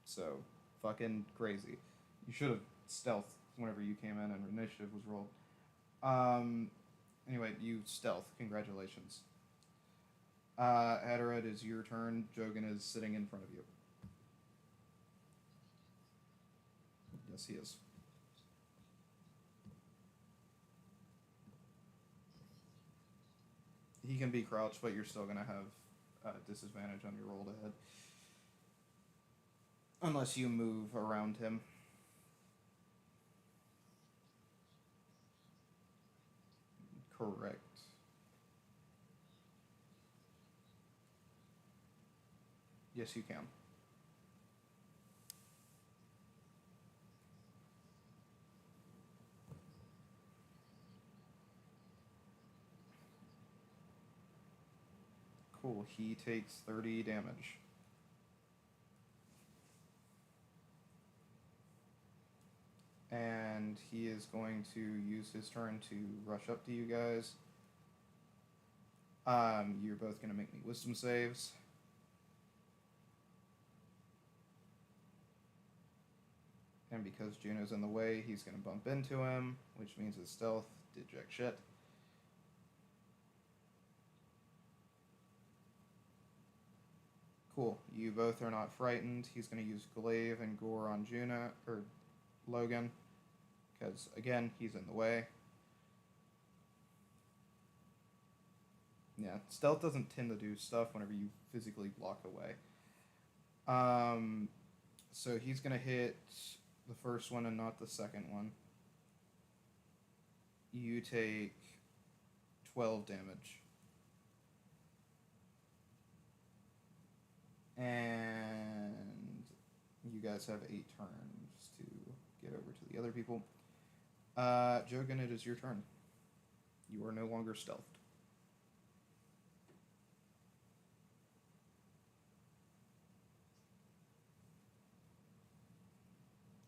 Speaker 1: so, fucking crazy. You should have stealthed whenever you came in and initiative was rolled. Anyway, you stealth. Congratulations. Adarad, is your turn. Jogan is sitting in front of you. Yes, he is. He can be crouched, but you're still going to have disadvantage on your roll to hit. Unless you move around him. Correct. Yes, you can. Cool. He takes 30 damage. And he is going to use his turn to rush up to you guys. You're both going to make me wisdom saves. And because Juno's in the way, he's going to bump into him, which means his stealth did jack shit. Cool. You both are not frightened. He's going to use Glaive and Gore on Juno, or Logan, because, again, he's in the way. Yeah, stealth doesn't tend to do stuff whenever you physically block away. So he's going to hit the first one and not the second one. You take 12 damage. And you guys have 8 turns to get over to the other people. Jogan, it is your turn. You are no longer stealthed.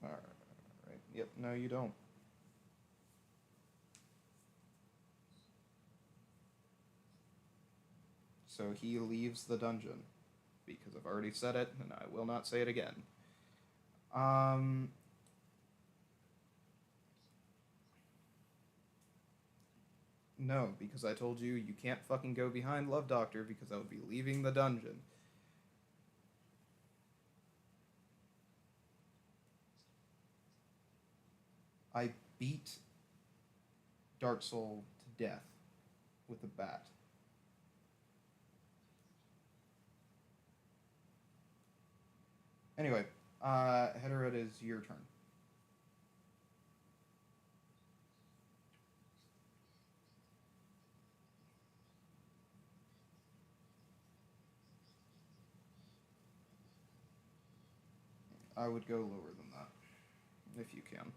Speaker 1: Alright. Yep, no you don't. So he leaves the dungeon. Because I've already said it, and I will not say it again. No, because I told you you can't fucking go behind Love Doctor because I would be leaving the dungeon. I beat Dark Soul to death with a bat. Anyway, Hedera, it is your turn. I would go lower than that, if you can.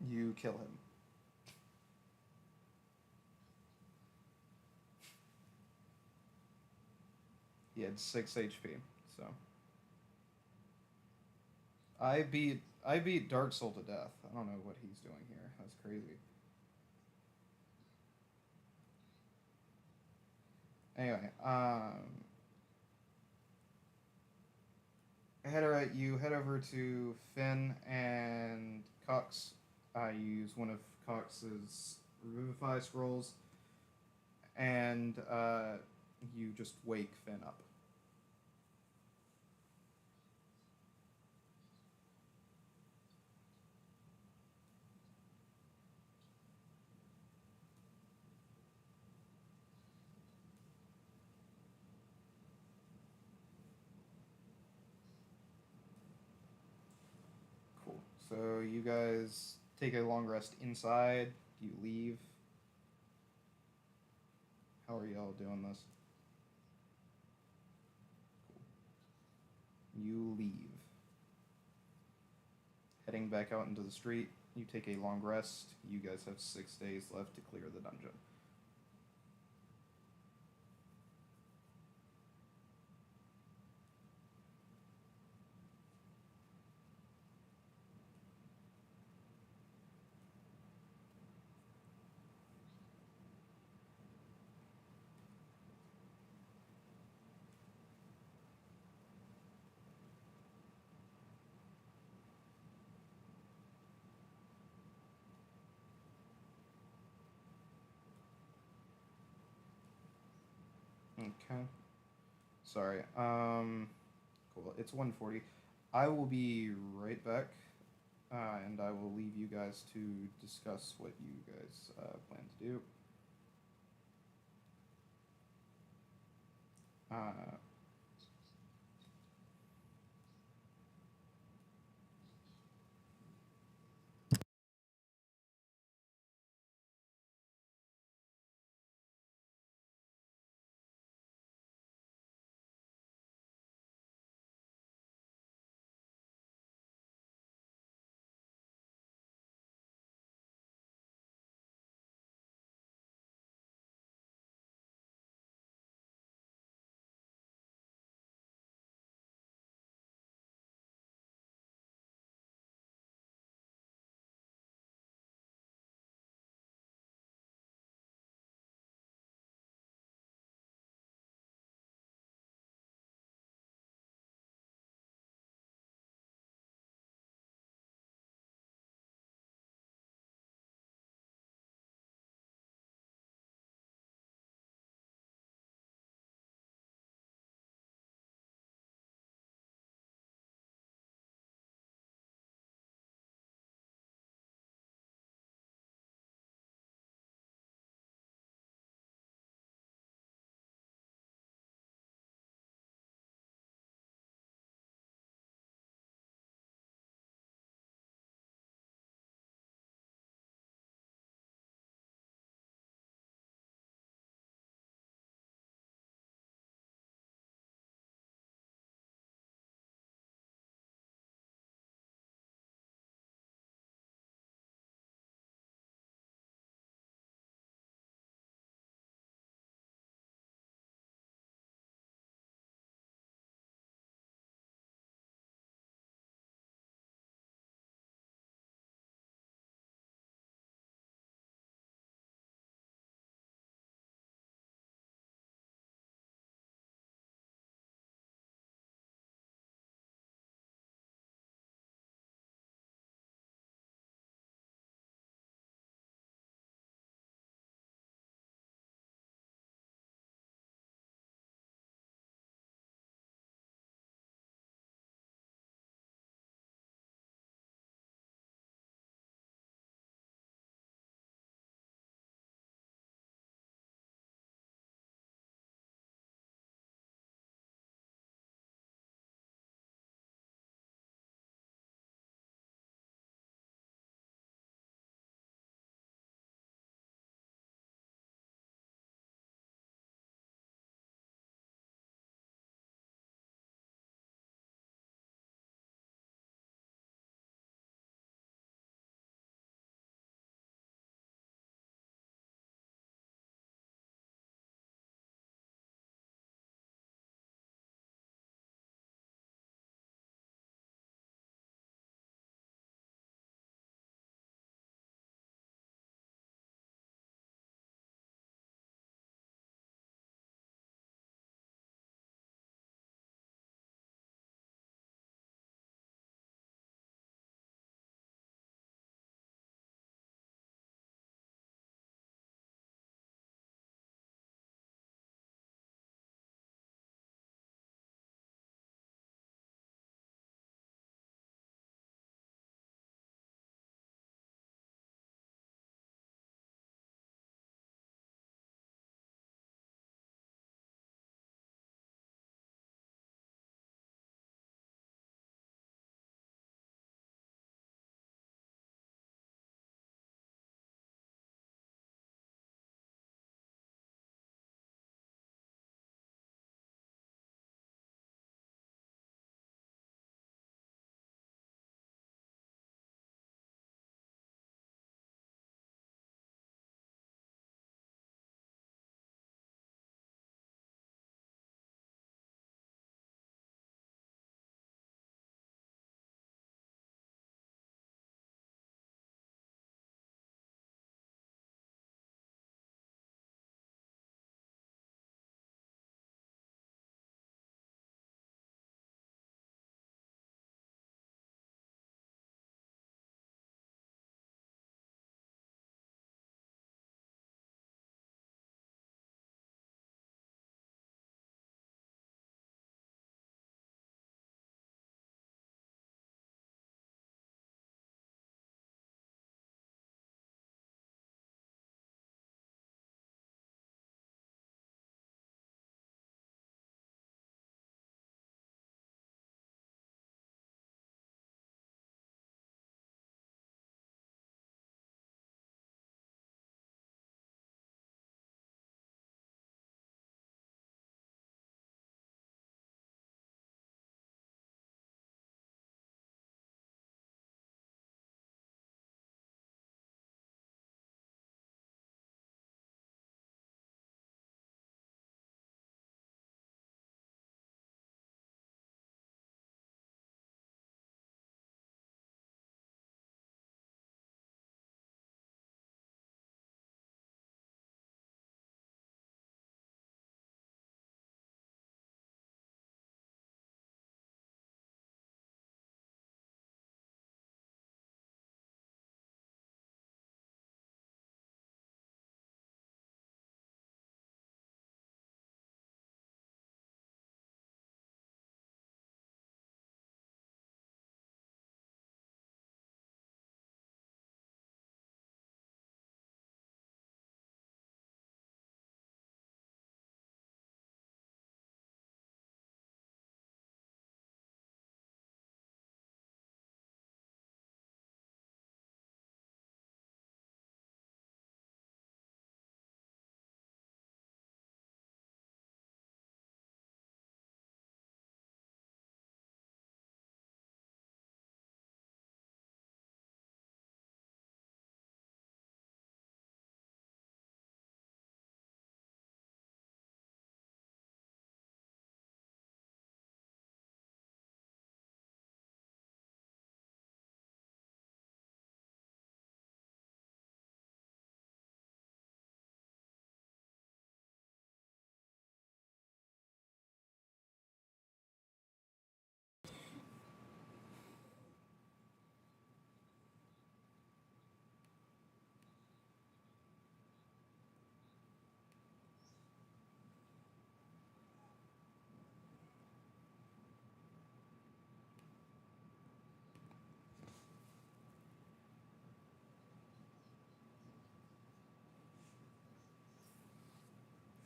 Speaker 1: You kill him. He had 6 HP, so I beat Dark Soul to death. I don't know what he's doing here. That's crazy. Anyway, Hedera, you head over to Finn and Cox. You use one of Cox's Revivify scrolls, and you just wake Finn up. Cool. So you guys take a long rest inside. You leave. How are y'all doing this? Cool. You leave. Heading back out into the street, you take a long rest. You guys have 6 days left to clear the dungeon. Okay. Sorry. Cool. It's 1:40. I will be right back, and I will leave you guys to discuss what you guys plan to do. Uh,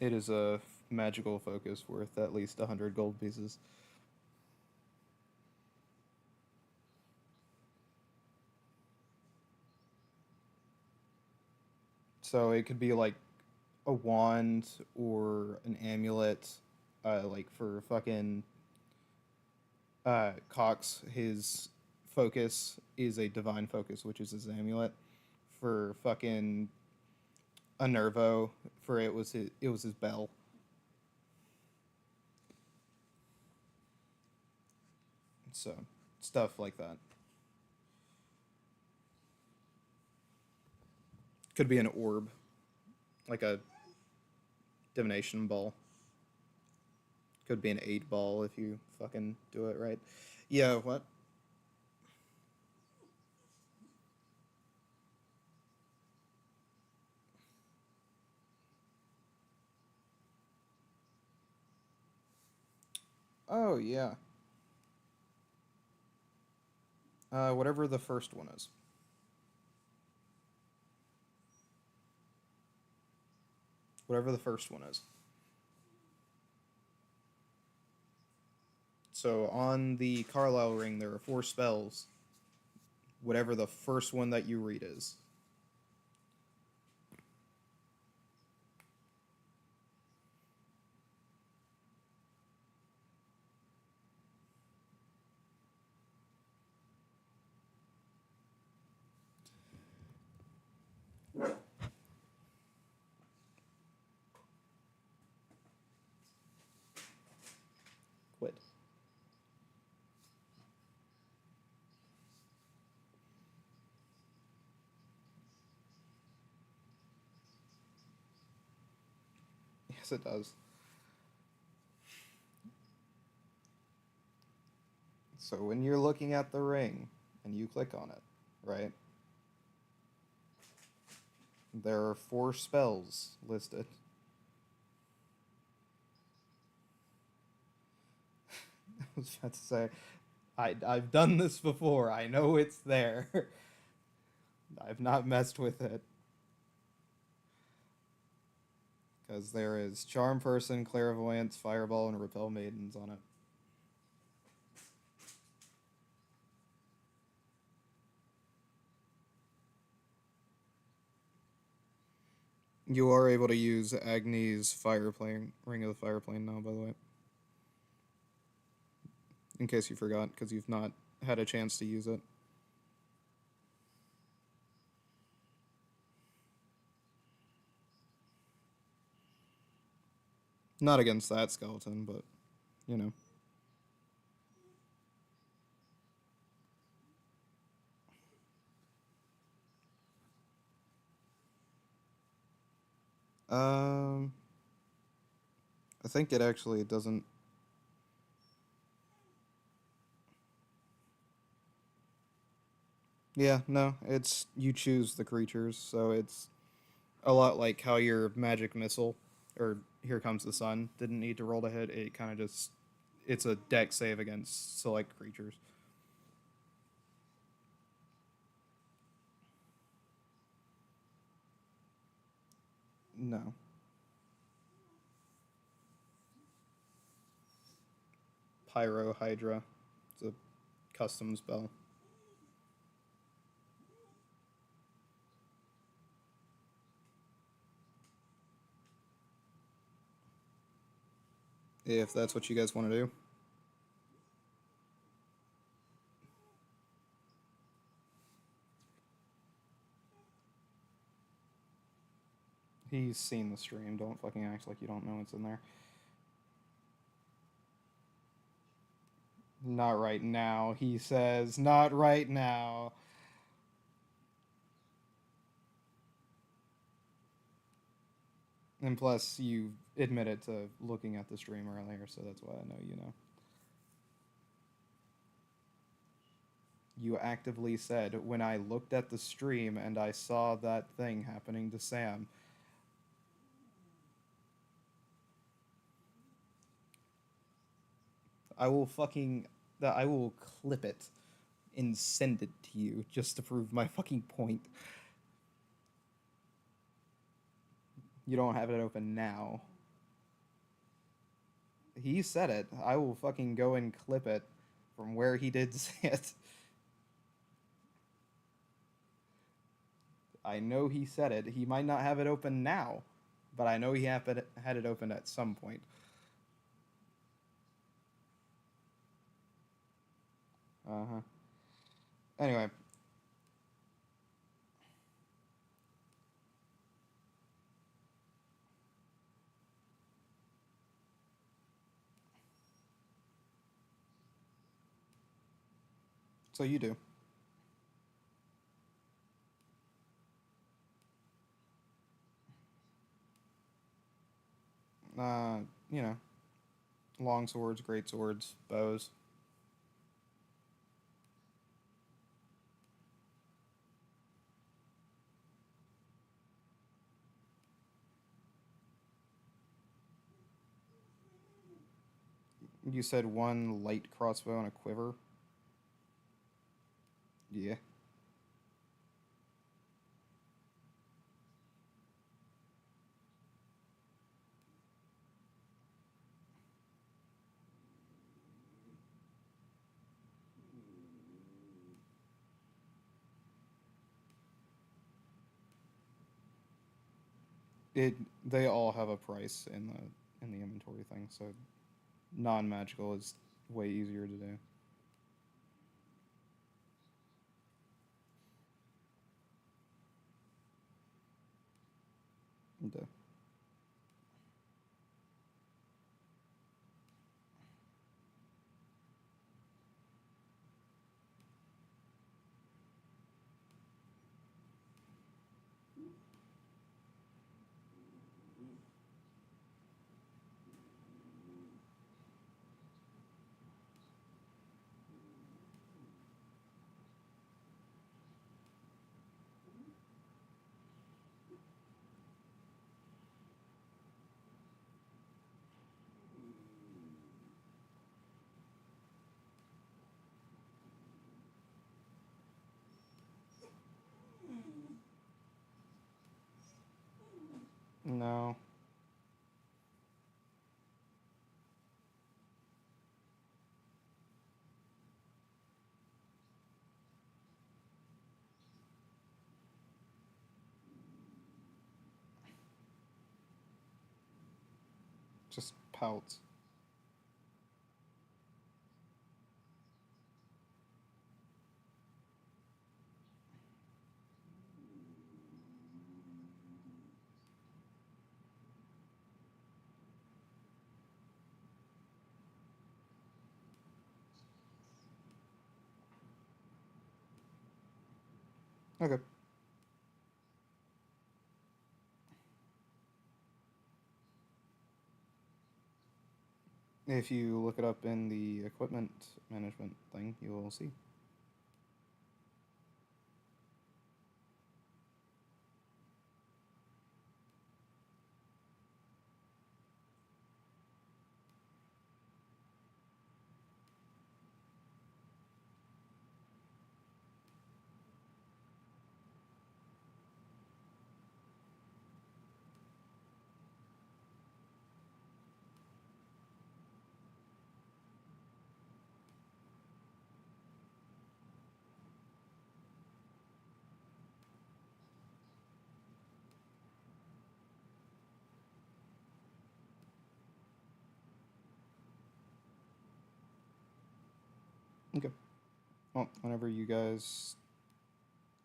Speaker 1: It is a magical focus worth at least 100 gold pieces. So it could be like a wand or an amulet. Like for fucking Cox, his focus is a divine focus, which is his amulet. For fucking Nervo, for it was his bell. So stuff like that. Could be an orb, like a divination ball. Could be an 8 ball if you fucking do it right. Yeah, what? Oh, yeah. Whatever the first one is. Whatever the first one is. So on the Carlisle ring, there are 4 spells. Whatever the first one that you read is. Quit. Yes, it does. So when you're looking at the ring and you click on it, right? There are 4 spells listed. I was about to say, I've done this before. I know it's there. I've not messed with it. Because there is Charm Person, Clairvoyance, Fireball, and Repel Maidens on it. You are able to use Agni's Fire Plane, Ring of the Fire Plane now, by the way. In case you forgot, because you've not had a chance to use it. Not against that skeleton, but, you know. Um, I think it actually doesn't. Yeah, no, it's you choose the creatures, so it's a lot like how your magic missile or Here Comes the Sun didn't need to roll to hit. It kind of just it's a deck save against select creatures. No, Pyro Hydra. It's a custom spell. If that's what you guys want to do. He's seen the stream. Don't fucking act like you don't know what's in there. Not right now, he says. Not right now. And plus, you admitted to looking at the stream earlier, so that's why I know you know. You actively said, when I looked at the stream and I saw that thing happening to Sam, I will fucking. I will clip it and send it to you just to prove my fucking point. You don't have it open now. He said it. I will fucking go and clip it from where he did say it. I know he said it. He might not have it open now, but I know he had it open at some point. Uh huh. Anyway, so you do. Uh, you know, long swords, great swords, bows. You said one light crossbow and a quiver. Yeah. It. They all have a price in the inventory thing, so non-magical is way easier to do. Duh. No. Just pouts. Okay. If you look it up in the equipment management thing, you will see. Okay. Well, whenever you guys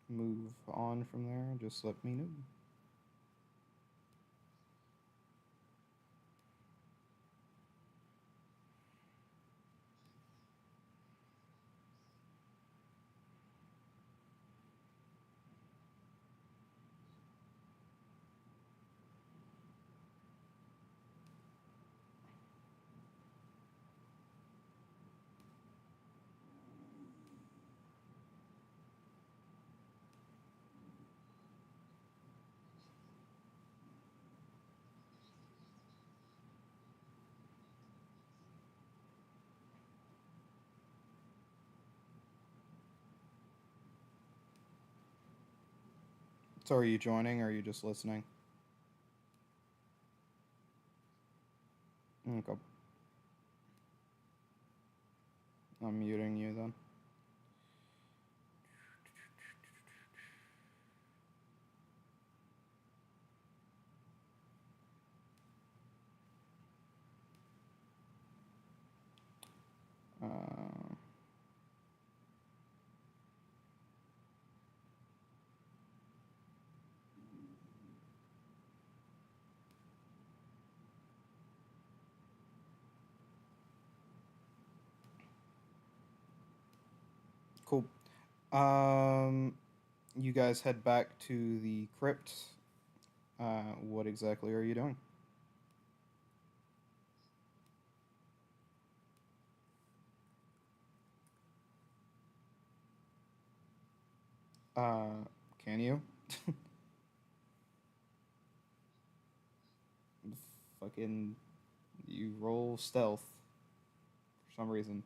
Speaker 1: move on from there, just let me know. So, are you joining or are you just listening? Okay. I'm muting you then. Uh, cool. You guys head back to the crypt. What exactly are you doing? Uh, can you? Fucking, you roll stealth for some reason.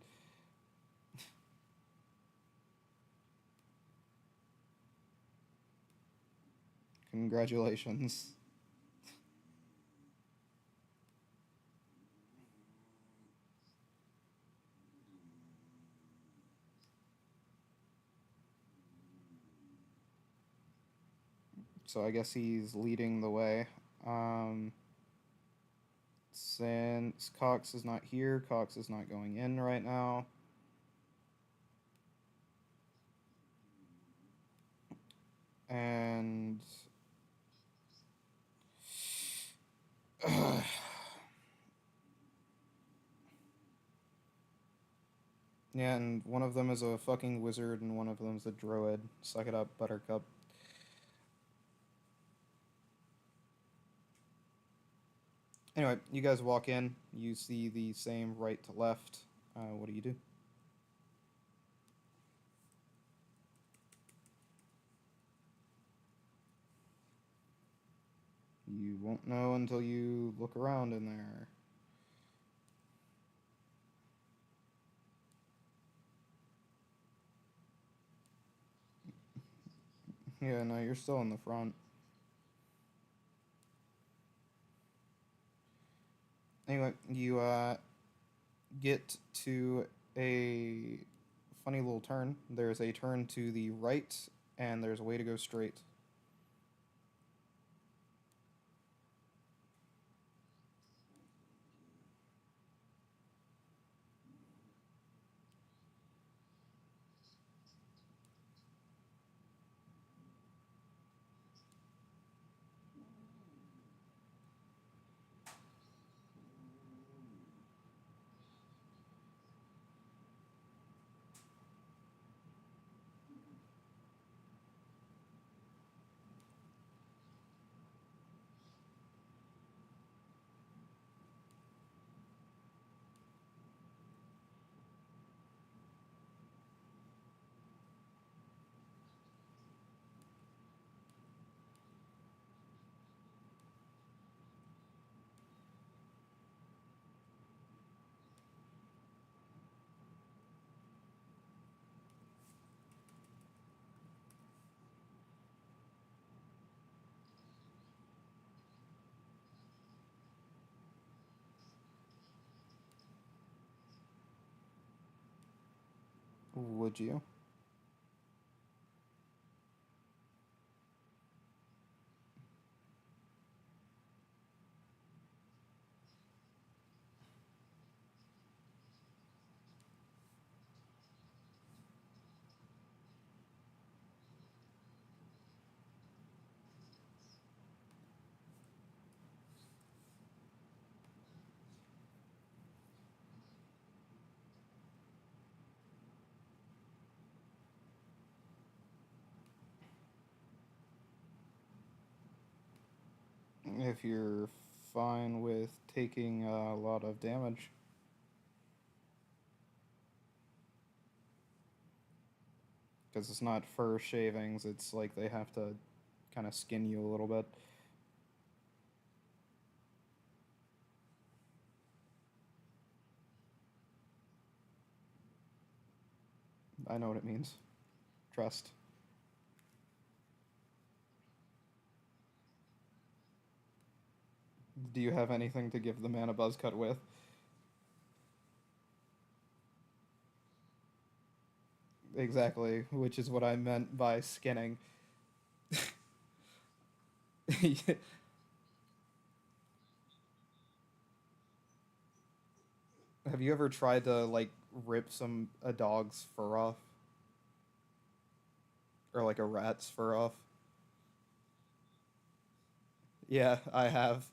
Speaker 1: Congratulations. So I guess he's leading the way. Um, since Cox is not here, Cox is not going in right now. And yeah, and one of them is a fucking wizard and one of them's a druid. Suck it up, Buttercup. Anyway, you guys walk in. You see the same right to left. What do you do? You won't know until you look around in there. Yeah, no, you're still in the front. Anyway, you get to a funny little turn. There's a turn to the right, and there's a way to go straight. Would you? If you're fine with taking a lot of damage. Because it's not fur shavings, it's like they have to kind of skin you a little bit. I know what it means. Trust. Do you have anything to give the man a buzz cut with? exactly, which is what I meant by skinning. Have you ever tried to like rip a dog's fur off or like a rat's fur off? Yeah, I have.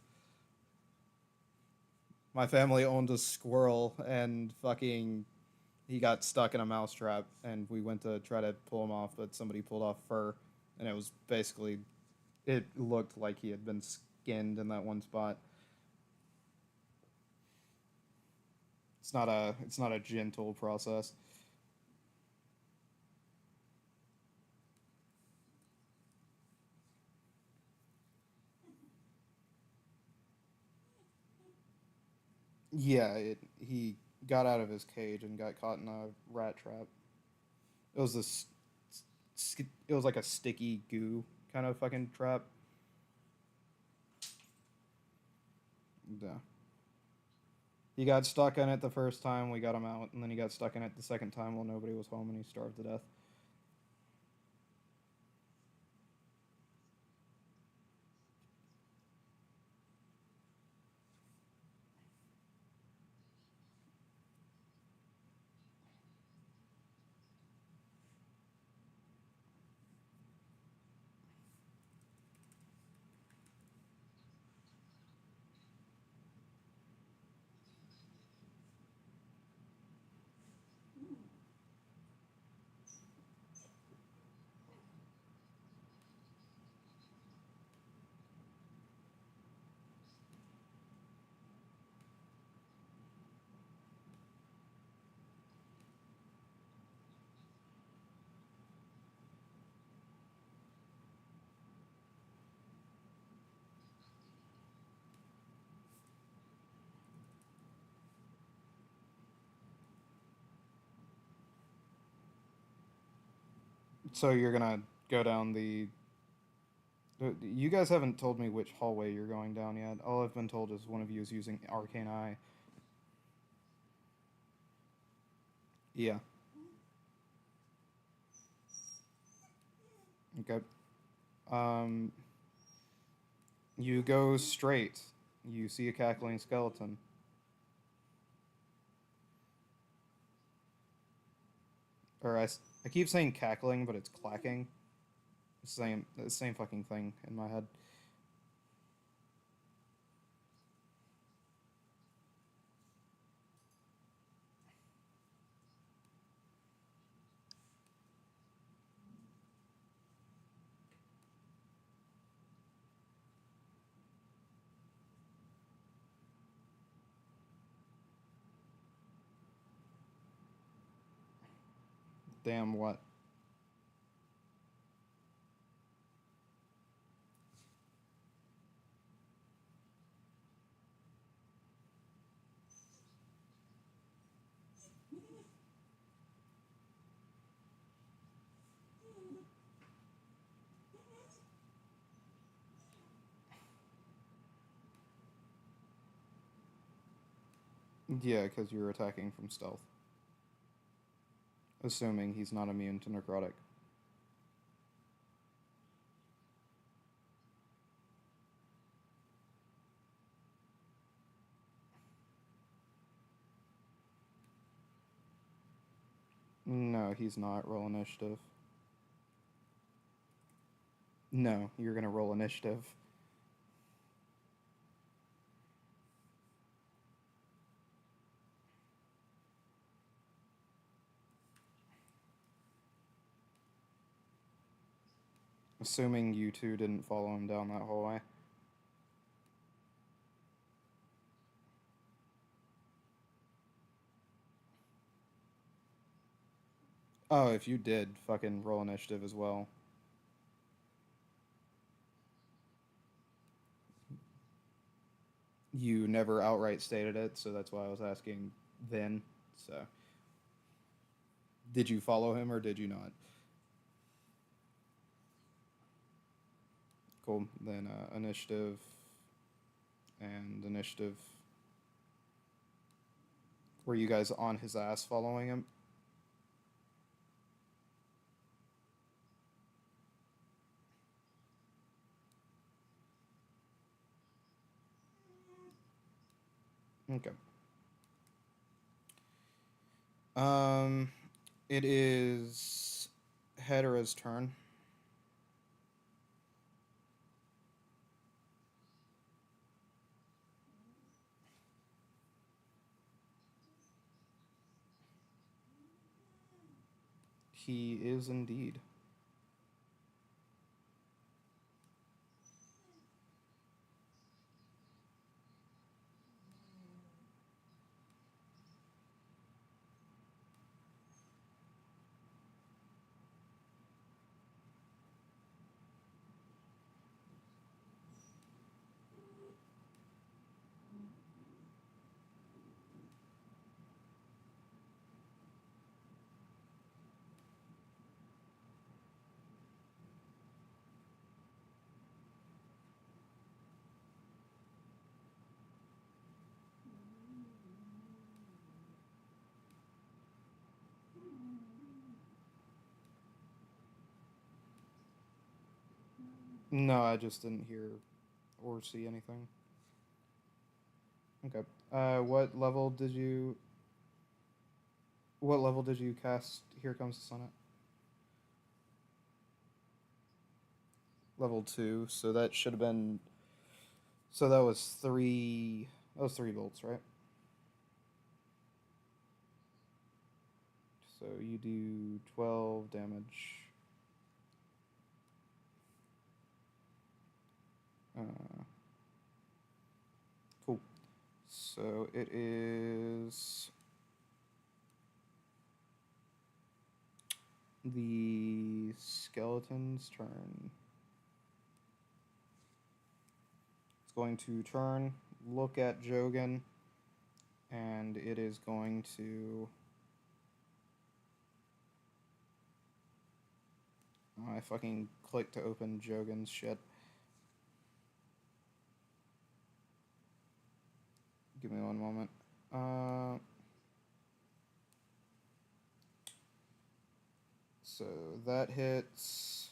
Speaker 1: My family owned a squirrel and fucking he got stuck in a mousetrap and we went to try to pull him off, but somebody pulled off fur and it was basically it looked like he had been skinned in that one spot. It's not a gentle process. Yeah, he got out of his cage and got caught in a rat trap. It was this it was like a sticky goo kind of fucking trap. Yeah. He got stuck in it the first time, we got him out, and then he got stuck in it the second time while nobody was home and he starved to death. So you're gonna go down the. You guys haven't told me which hallway you're going down yet. All I've been told is one of you is using Arcane Eye. Yeah. Okay. Um, you go straight. You see a cackling skeleton. I keep saying cackling, but it's clacking. The same fucking thing in my head. Damn what? Yeah, because you're attacking from stealth. Assuming he's not immune to necrotic. No, he's not. Roll initiative. No, you're gonna roll initiative. Assuming you two didn't follow him down that hallway. Oh, if you did, fucking roll initiative as well. You never outright stated it, so that's why I was asking then. So, did you follow him or did you not? Cool. Then initiative and initiative. Were you guys on his ass following him? Okay. It is Hedera's turn. He is indeed. No, I just didn't hear or see anything. Okay. What level did you? What level did you cast Here Comes the Sun at? Level 2. So that should have been. So that was three. That was 3 bolts, right? So you do 12 damage. Cool. So it is the skeleton's turn. It's going to turn, look at Jogan, and it is going to. Oh, I fucking clicked to open Jogan's shit. Give me one moment. So that hits.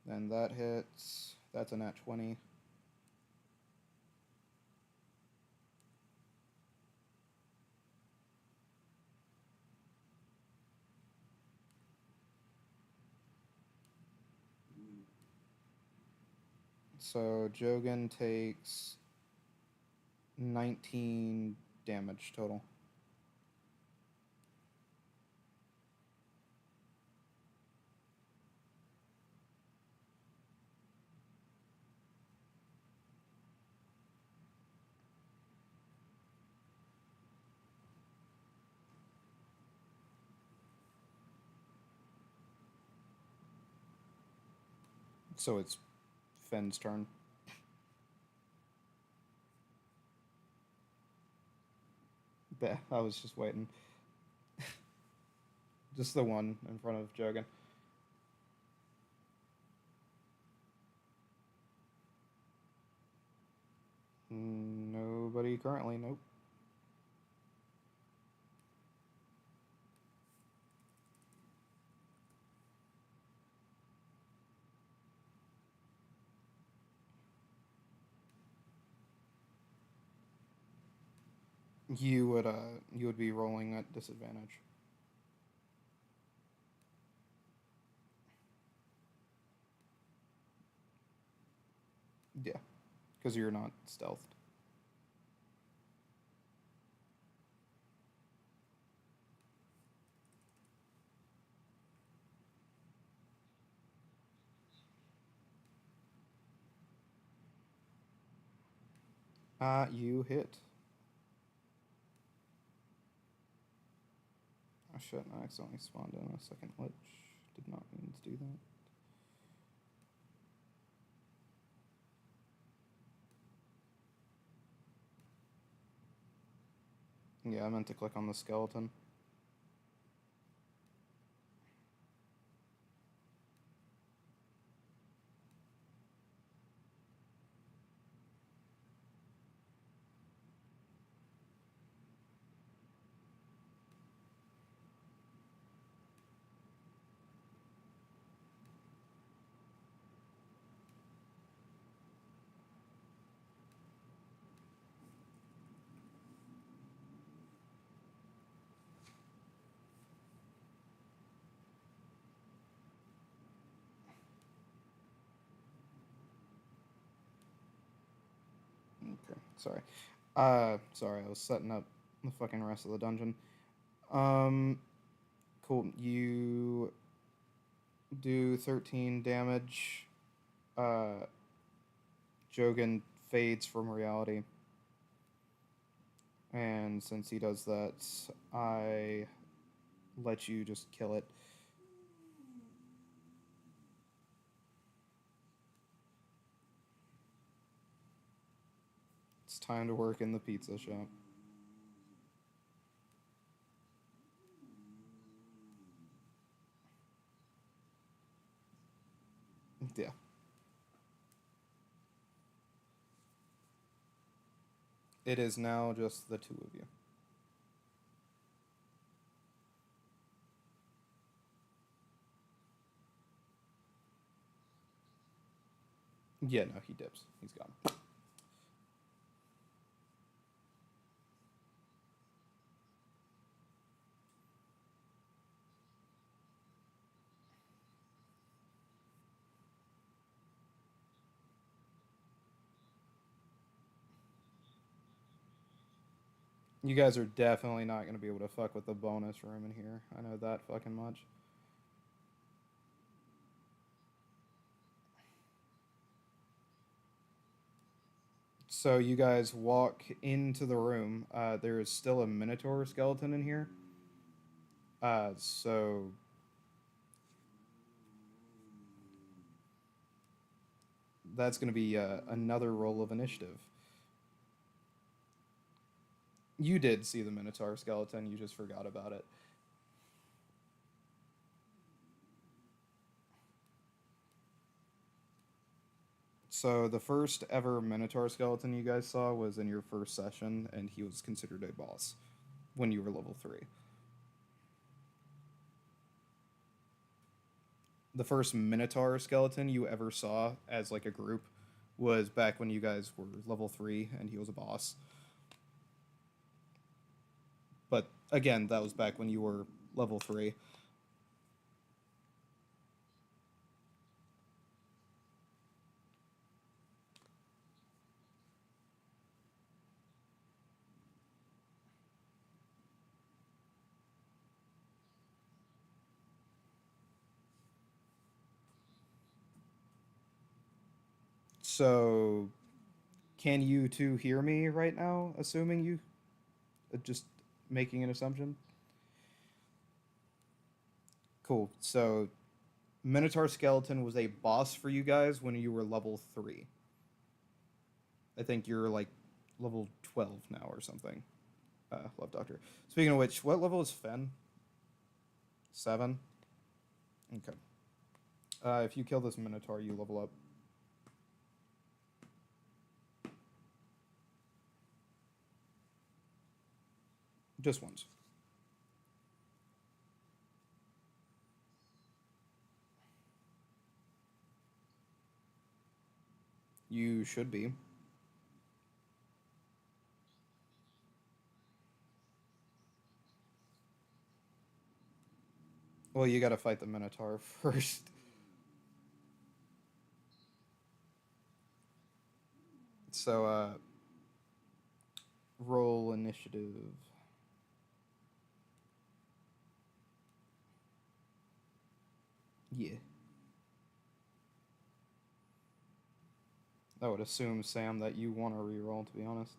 Speaker 1: Then that hits. That's a nat 20. So Jogan takes 19 damage total. So it's Finn's turn. I was just waiting. Just the one in front of Jogan. Nobody currently, nope. You would be rolling at disadvantage. Yeah, because you're not stealthed. You hit. Oh shit, I accidentally spawned in a second lich. Did not mean to do that. Yeah, I meant to click on the skeleton. Okay, sorry. Sorry, I was setting up the fucking rest of the dungeon. Cool. You do 13 damage. Uh, Jogan fades from reality. And since he does that, I let you just kill it. It's time to work in the pizza shop. Yeah. It is now just the two of you. Yeah, no, he dips. He's gone. You guys are definitely not going to be able to fuck with the bonus room in here. I know that fucking much. So you guys walk into the room. There is still a Minotaur skeleton in here. So that's going to be another roll of initiative. You did see the Minotaur skeleton. You just forgot about it. So the first ever Minotaur skeleton you guys saw was in your first session, and he was considered a boss when you were level 3. The first Minotaur skeleton you ever saw as like a group was back when you guys were level 3 and he was a boss. But again, that was back when you were level 3. So, can you two hear me right now? Assuming you, just making an assumption. Cool. So, Minotaur skeleton was a boss for you guys when you were level 3. I think you're like level 12 now or something. Love Doctor. Speaking of which, what level is Fen? 7? Okay. If you kill this Minotaur, you level up. Just once. You should be. Well, you gotta fight the Minotaur first. So, roll initiative. Yeah. I would assume, Sam, that you want to reroll, to be honest.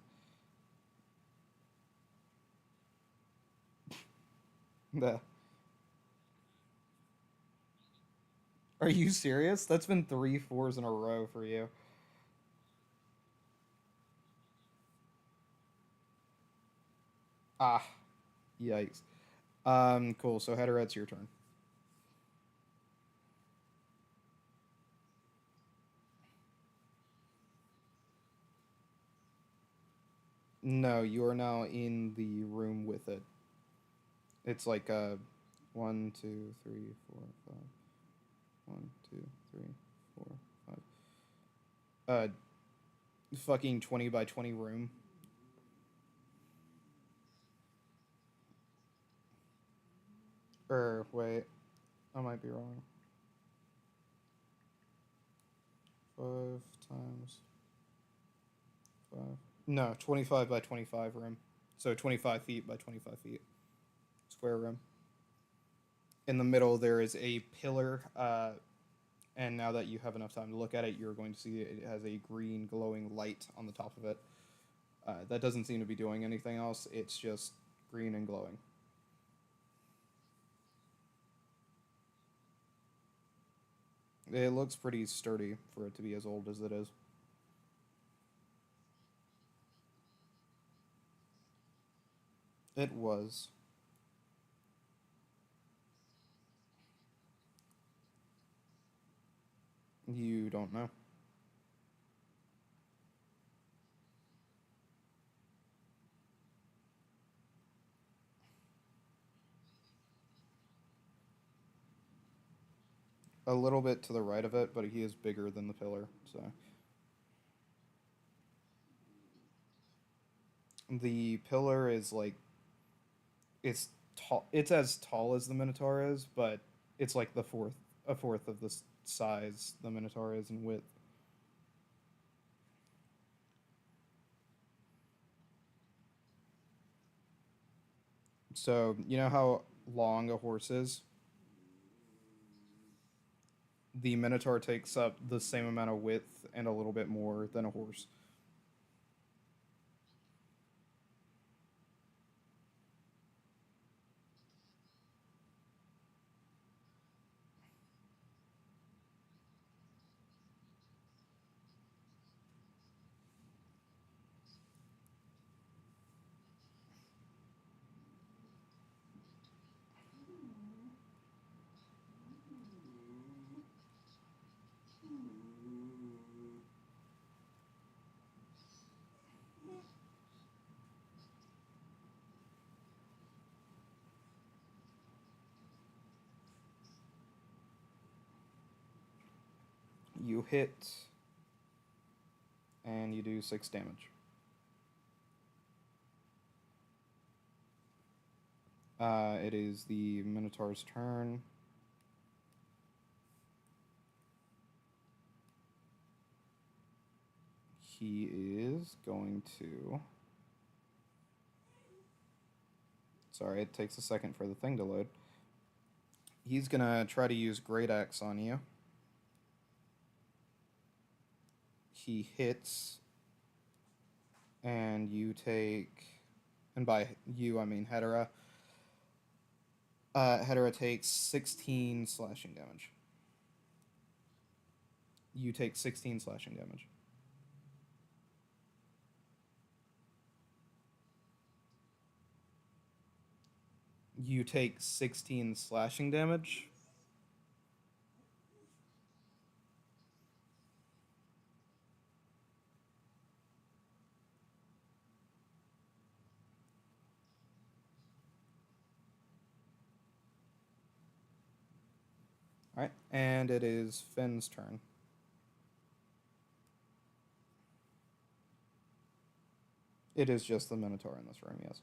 Speaker 1: The. Are you serious? That's been 3 4s in a row for you. Ah, yikes. Cool. So, Header, it's your turn. No, you are now in the room with it. It's like 1, 2, 3, 4, 5. 1, 2, 3, 4, 5. Fucking 20 by 20 room. Wait, I might be wrong. 5 times 5. No, 25 by 25 room. So 25 feet by 25 feet. Square room. In the middle, there is a pillar, and now that you have enough time to look at it, you're going to see it has a green glowing light on the top of it. That doesn't seem to be doing anything else, it's just green and glowing. It looks pretty sturdy for it to be as old as it is. It was. You don't know. A little bit to the right of it, but he is bigger than the pillar, so. The pillar is like it's tall. It's as tall as the Minotaur is, but it's like a fourth of the size the Minotaur is in width. So you know how long a horse is? The Minotaur takes up the same amount of width and a little bit more than a horse. You hit, and you do 6 damage. It is the Minotaur's turn. He is going to. Sorry, it takes a second for the thing to load. He's gonna try to use Great Axe on you. He hits, and you take. And by you, I mean Hedera. Hedera takes 16 slashing damage. You take 16 slashing damage. You take 16 slashing damage. Alright, and it is Finn's turn. It is just the Minotaur in this room, yes.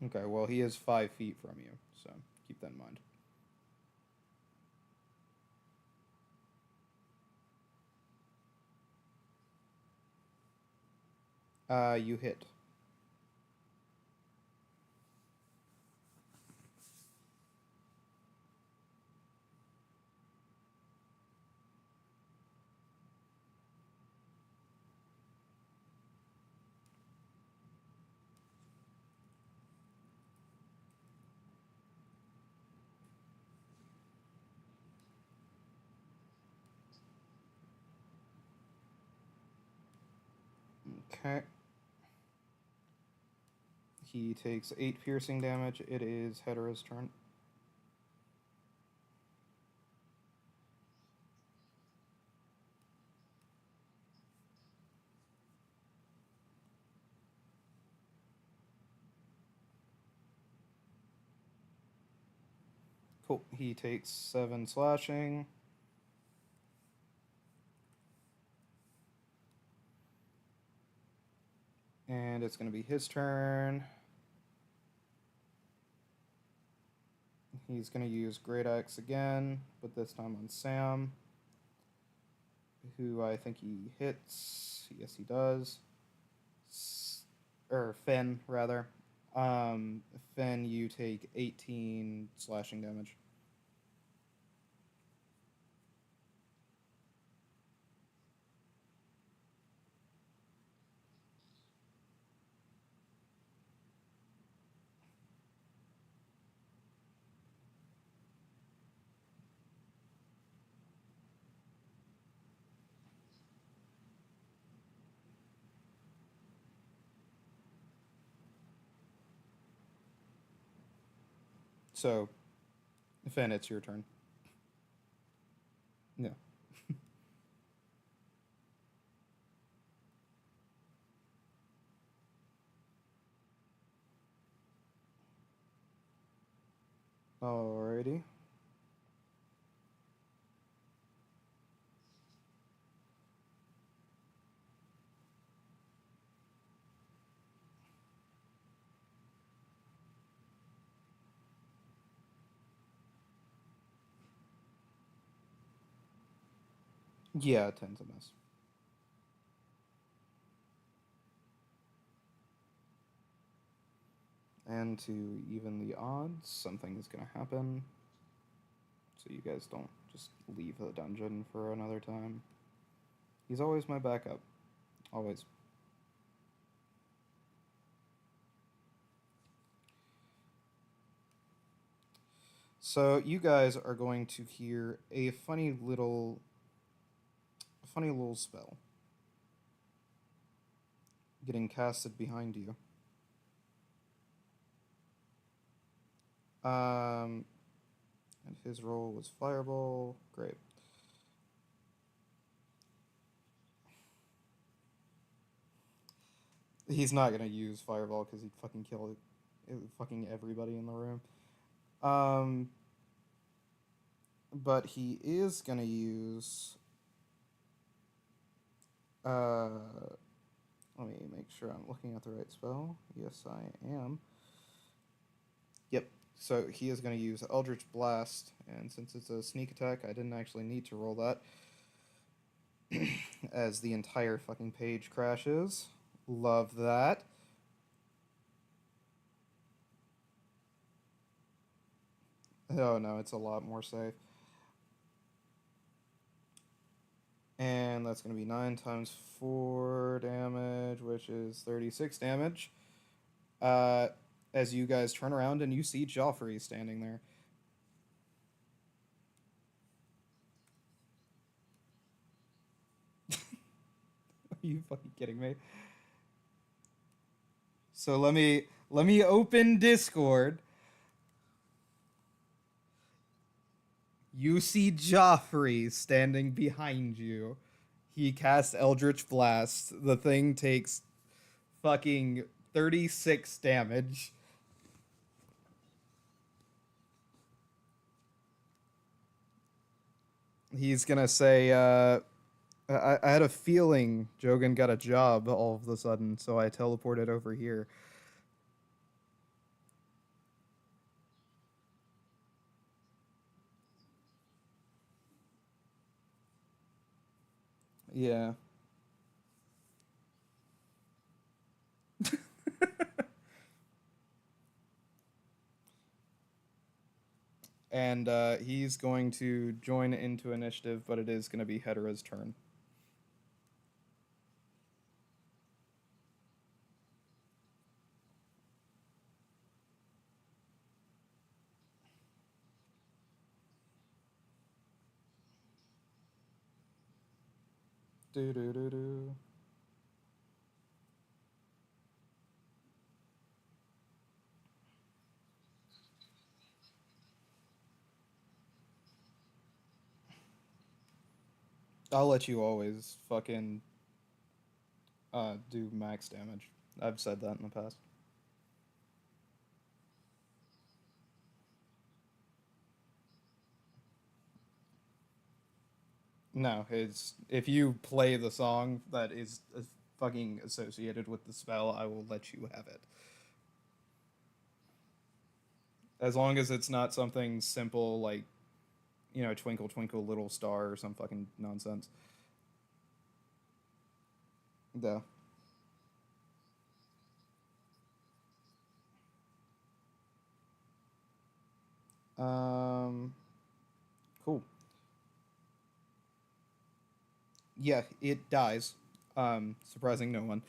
Speaker 1: Okay, well, he is 5 feet from you, so keep that in mind. You hit. Okay. He takes 8 piercing damage. It is Hedera's turn. Cool. He takes 7 slashing. And it's going to be his turn. He's going to use Great Axe again, but this time on Sam, who I think he hits. Yes, he does. Or Finn, rather. Finn, you take 18 slashing damage. So, Finn, it's your turn. Yeah. Alrighty. Yeah, 10's a miss. And to even the odds, something is going to happen. So you guys don't just leave the dungeon for another time. He's always my backup. Always. So you guys are going to hear a funny little spell getting casted behind you. And his roll was Fireball. Great. He's not gonna use Fireball because he'd fucking kill fucking everybody in the room. But he is gonna use. Let me make sure I'm looking at the right spell. Yes, I am. Yep. So he is going to use Eldritch Blast, and since it's a sneak attack, I didn't actually need to roll that. As the entire fucking page crashes. Love that. Oh no, it's a lot more safe. And that's going to be 9 times 4 damage, which is 36 damage. As you guys turn around and you see Joffrey standing there. Are you fucking kidding me? So let me open Discord. You see Joffrey standing behind you. He casts Eldritch Blast. The thing takes fucking 36 damage. He's gonna say, I had a feeling Jogan got a job all of a sudden, so I teleported over here. Yeah. And he's going to join into initiative, but it is going to be Hedera's turn. Do do do do. I'll let you always fucking do max damage. I've said that in the past. No, it's if you play the song that is fucking associated with the spell, I will let you have it. As long as it's not something simple like, twinkle twinkle little star or some fucking nonsense. Yeah. Um. Cool. Yeah, it dies. Surprising no one.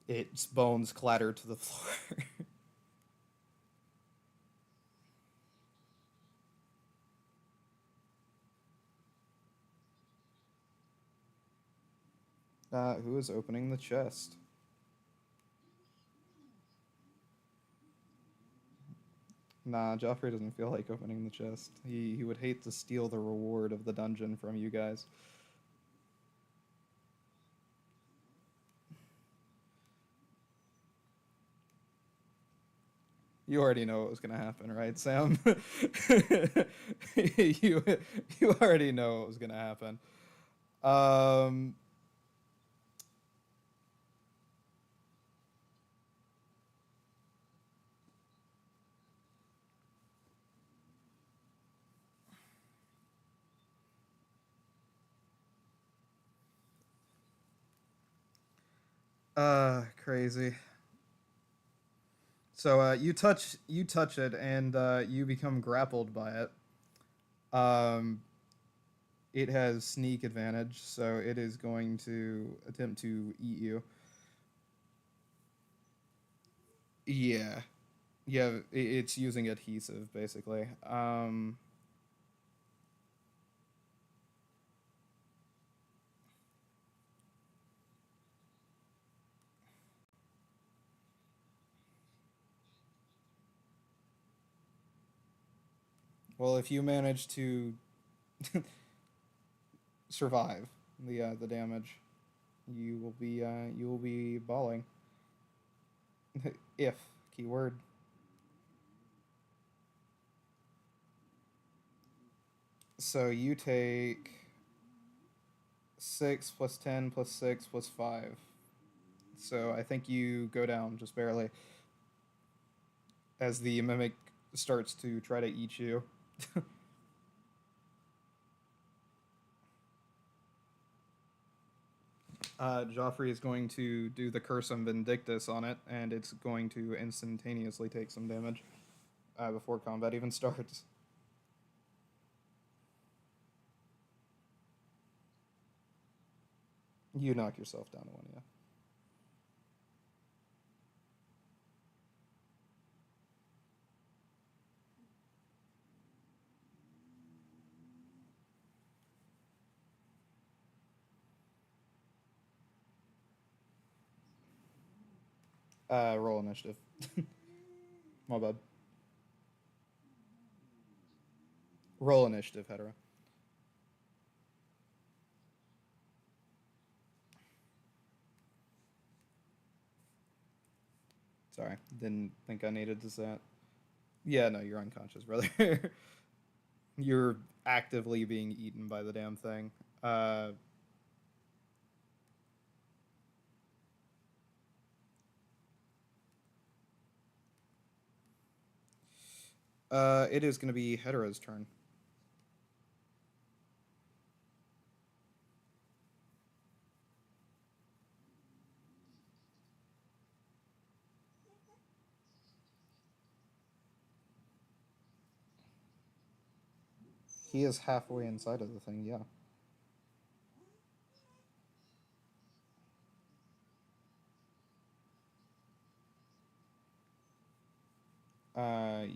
Speaker 1: Its bones clatter to the floor. Who is opening the chest? Nah, Joffrey doesn't feel like opening the chest. He would hate to steal the reward of the dungeon from you guys. You already know what was gonna happen, right, Sam? you you already know what was gonna happen. Um. Crazy. So you touch it and you become grappled by it. Um, it has sneak advantage, so it is going to attempt to eat you. Yeah, yeah, it's using adhesive basically. Well, if you manage to survive the damage, you will be bawling. If keyword. So you take 6 plus 10 plus 6 plus 5. So I think you go down just barely as the mimic starts to try to eat you. Joffrey is going to do the Cursum Vindictus on it, and it's going to instantaneously take some damage before combat even starts. You knock yourself down to one, yeah. Roll initiative. My bad. Roll initiative, hetero. Sorry, didn't think I needed to say it. Yeah, no, you're unconscious, brother. You're actively being eaten by the damn thing. Uh, it is going to be Hetero's turn. He is halfway inside of the thing, yeah.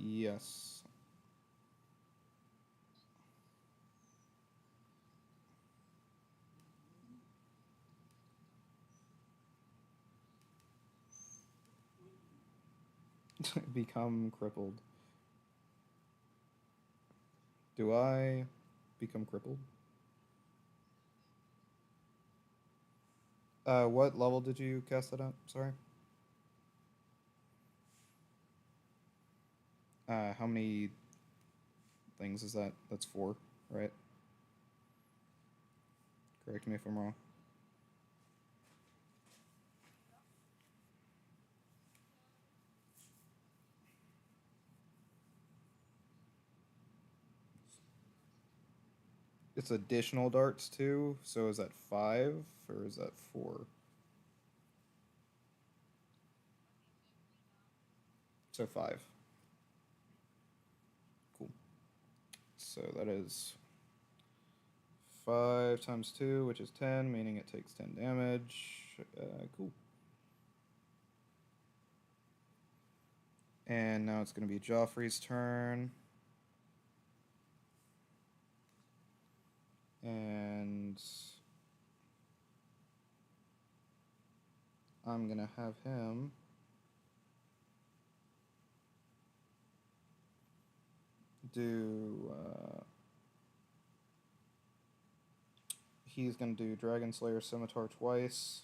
Speaker 1: Yes. Become crippled. Do I become crippled? What level did you cast that at? Sorry. How many things is that? That's 4, right? Correct me if I'm wrong. It's additional darts too. So is that 5 or is that 4? So 5. Cool. So that is 5 times 2, which is 10, meaning it takes 10 damage. Cool. And now it's going to be Joffrey's turn. And I'm going to have him do... he's going to do Dragon Slayer Scimitar twice.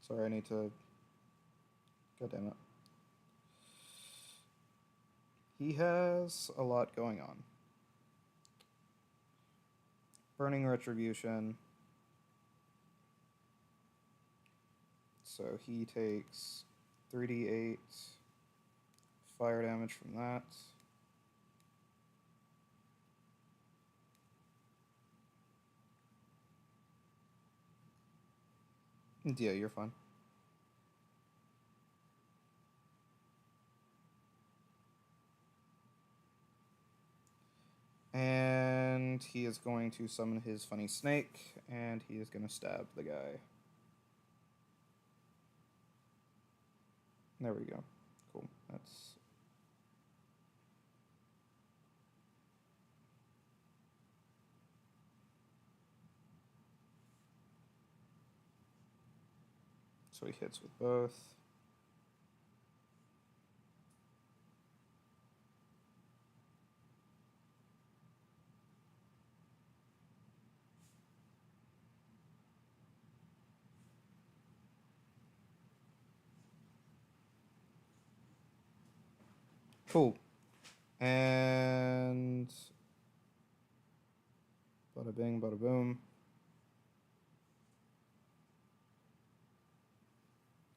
Speaker 1: Sorry, I need to... God damn it. He has a lot going on. Burning Retribution. So he takes 3d8 fire damage from that. Yeah, you're fine. And he is going to summon his funny snake, and he is going to stab the guy. There we go. Cool. That's... So he hits with both. Cool. And bada bing, bada boom.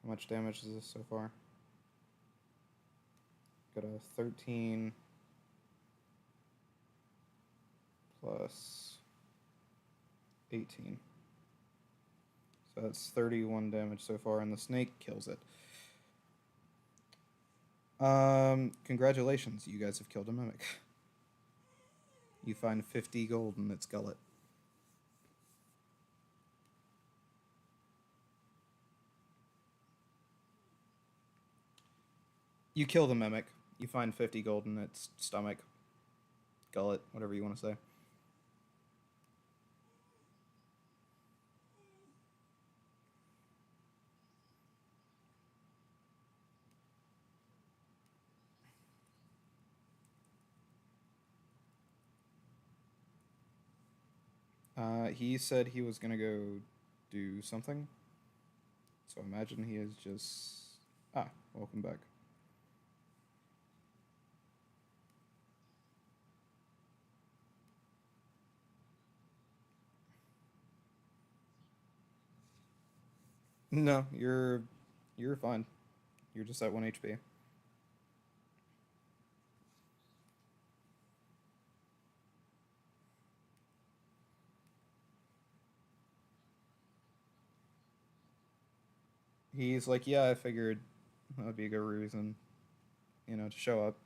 Speaker 1: How much damage is this so far? Got a 13 plus 18. So that's 31 damage so far, and the snake kills it. Congratulations, you guys have killed a mimic. You find 50 gold in its gullet. You kill the mimic. You find 50 gold in its stomach, gullet, whatever you want to say. He said he was gonna go do something. So imagine he is just... Ah, welcome back. No, you're fine. You're just at 1 HP. He's like, yeah, I figured that would be a good reason, to show up.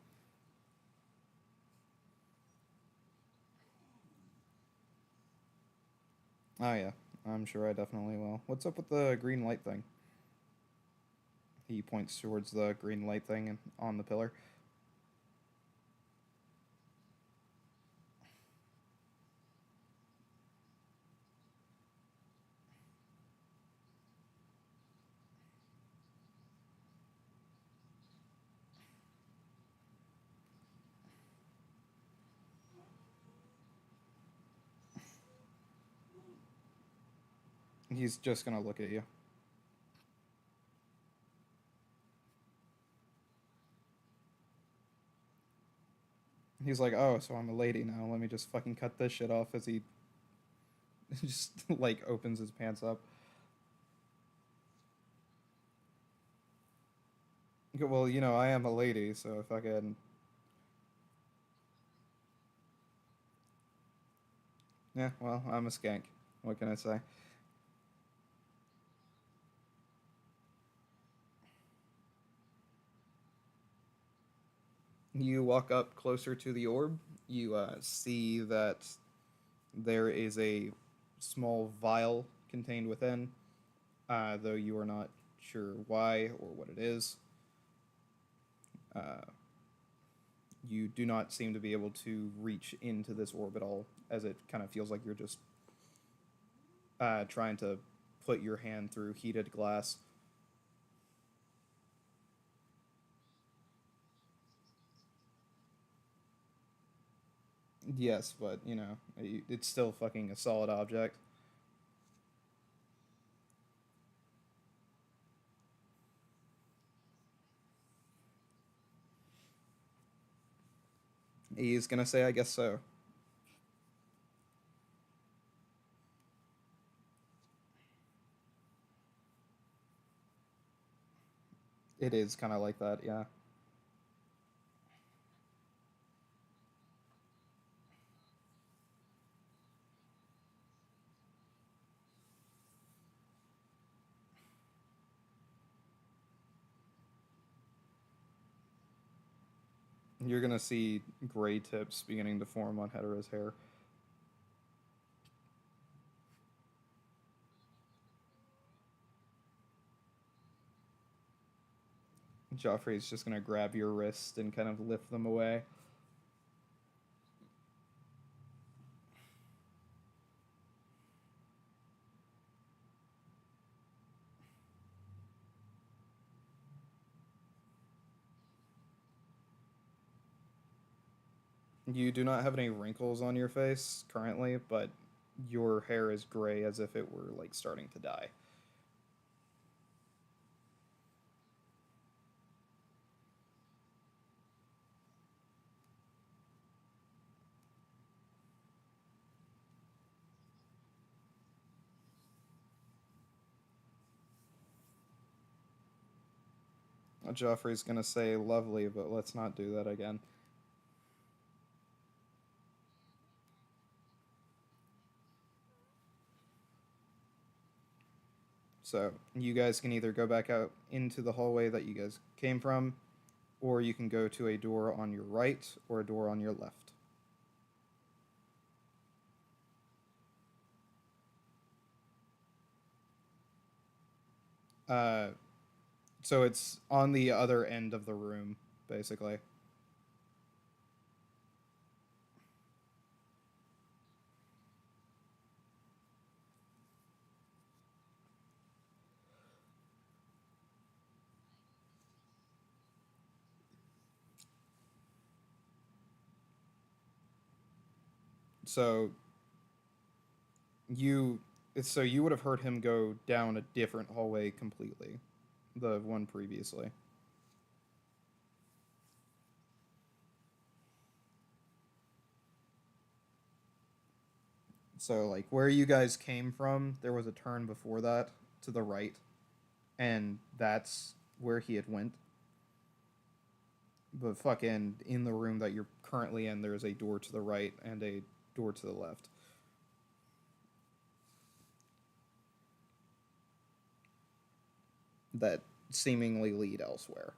Speaker 1: Oh yeah, I'm sure I definitely will. What's up with the green light thing? He points towards the green light thing on the pillar. He's just gonna look at you. He's like, oh, so I'm a lady now. Let me just fucking cut this shit off as he just, like, opens his pants up. Well, I am a lady, so if I can. Yeah, well, I'm a skank. What can I say? You walk up closer to the orb. You see that there is a small vial contained within, though you are not sure why or what it is. Uh, you do not seem to be able to reach into this orb at all, as it kind of feels like you're just trying to put your hand through heated glass. Yes, but it's still fucking a solid object. He's gonna say, "I guess so." It is kind of like that, yeah. You're gonna see gray tips beginning to form on Hetera's hair. Joffrey's just gonna grab your wrist and kind of lift them away. You do not have any wrinkles on your face currently, but your hair is gray as if it were like starting to die. Joffrey's gonna say lovely, but let's not do that again. So you guys can either go back out into the hallway that you guys came from, or you can go to a door on your right or a door on your left. Uh, so it's on the other end of the room, basically. So you, you would have heard him go down a different hallway completely, the one previously. So like where you guys came from, there was a turn before that to the right, and that's where he had went. But fucking in the room that you're currently in, there's a door to the right and a door to the left. That seemingly lead elsewhere.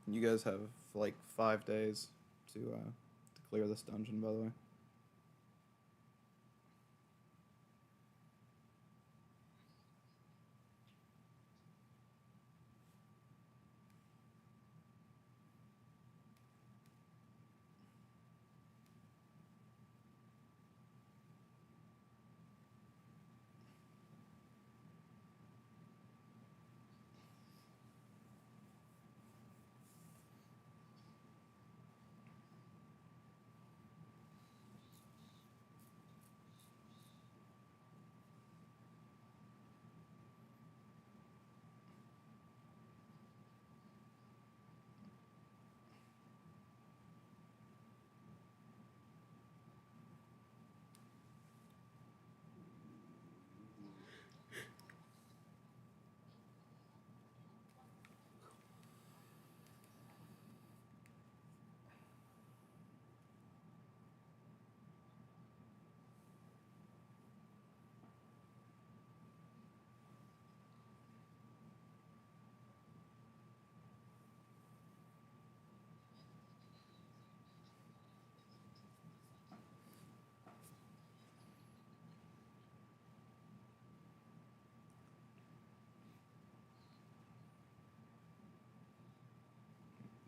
Speaker 1: You guys have like 5 days to clear this dungeon, by the way.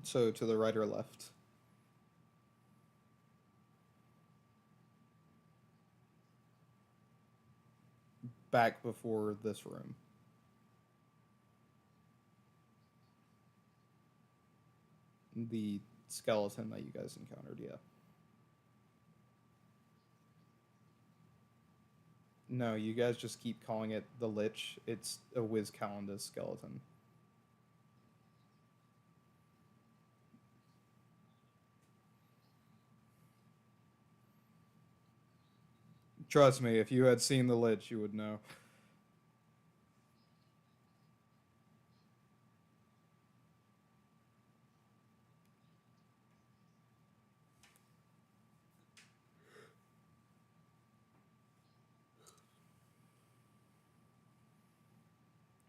Speaker 1: So to the right or left? Back before this room. The skeleton that you guys encountered, yeah. No, you guys just keep calling it the Lich. It's a Wiz Calendar skeleton. Trust me, if you had seen the Lich, you would know.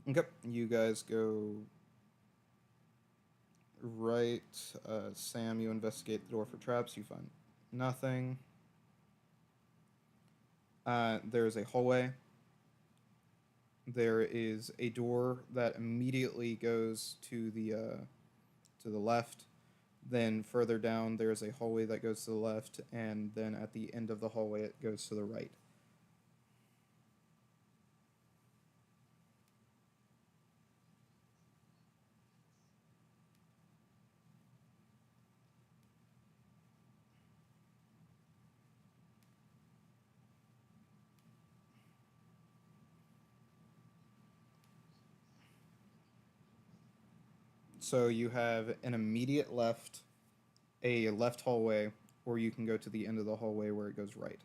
Speaker 1: Okay, you guys go right. Sam, you investigate the door for traps. You find nothing. There's a hallway. There is a door that immediately goes to the left. Then further down, there's a hallway that goes to the left, and then at the end of the hallway, it goes to the right. So you have an immediate left, a left hallway, or you can go to the end of the hallway where it goes right.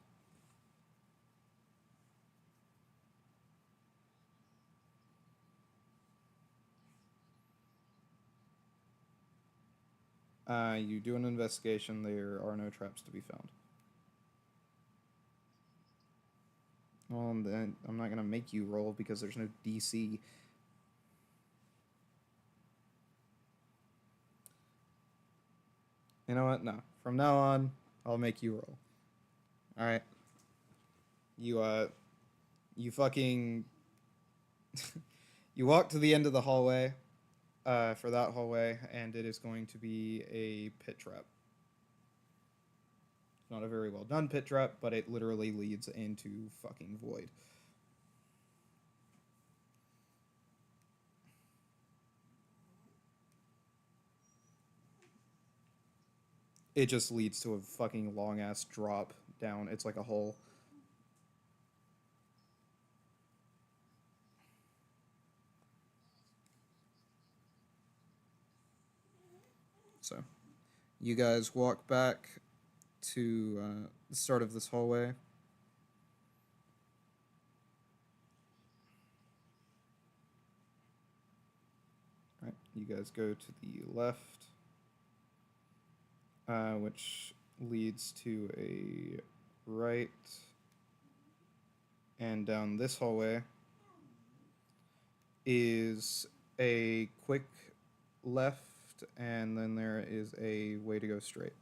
Speaker 1: You do an investigation. There are no traps to be found. Well, then I'm not gonna make you roll because there's no DC. You know what? No. From now on, I'll make you roll. All right. You fucking, you walk to the end of the hallway, for that hallway, and it is going to be a pit trap. It's not a very well done pit trap, but it literally leads into fucking void. It just leads to a fucking long ass drop down. It's like a hole. So, you guys walk back to the start of this hallway. All right, you guys go to the left, which leads to a right, and down this hallway is a quick left left, and then there is a way to go straight.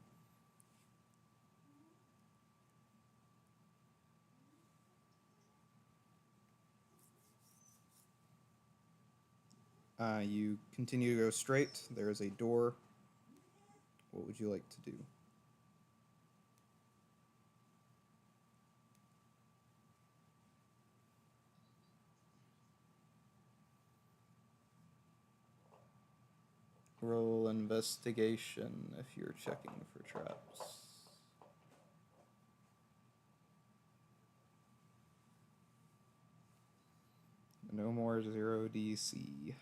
Speaker 1: You continue to go straight. There is a door. What would you like to do? Roll investigation if you're checking for traps. No more 0 DC.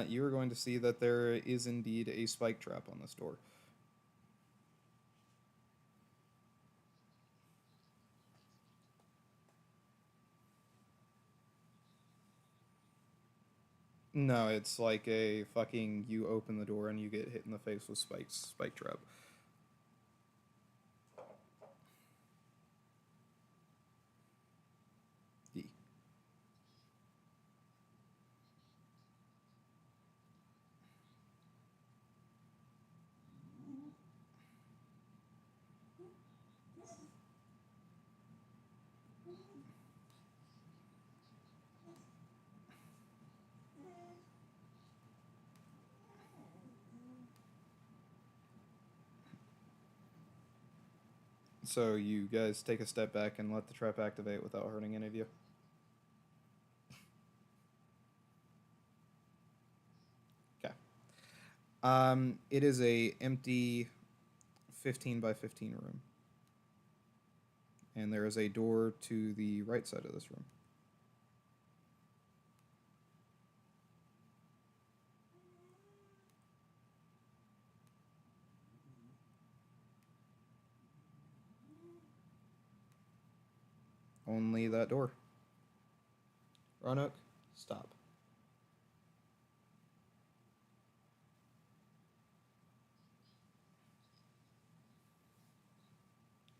Speaker 1: You are going to see that there is indeed a spike trap on this door. No, it's like a fucking you open the door and you get hit in the face with spike trap. D. So you guys take a step back and let the trap activate without hurting any of you. Okay. It is a empty 15 by 15 room. And there is a door to the right side of this room. Only that door. Roanoke, stop.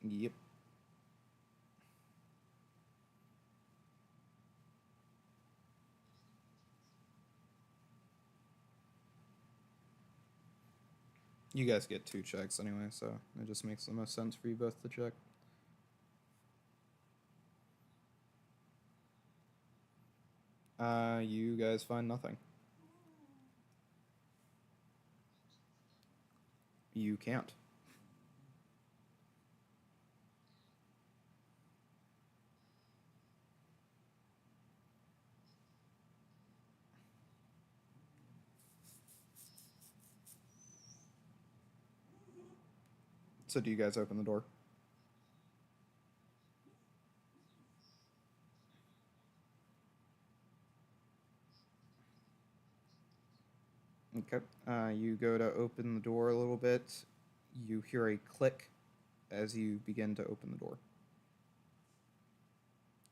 Speaker 1: Yep. You guys get 2 checks anyway, so it just makes the most sense for you both to check. You guys find nothing. You can't. So do you guys open the door? Okay. You go to open the door a little bit. You hear a click as you begin to open the door.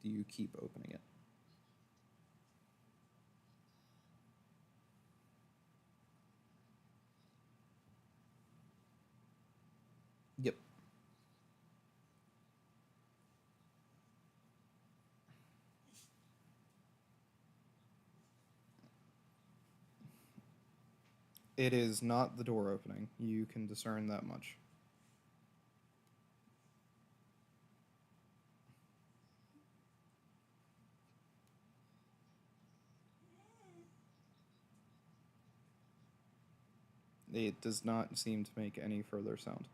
Speaker 1: Do you keep opening it? Yep. It is not the door opening. You can discern that much. It does not seem to make any further sound.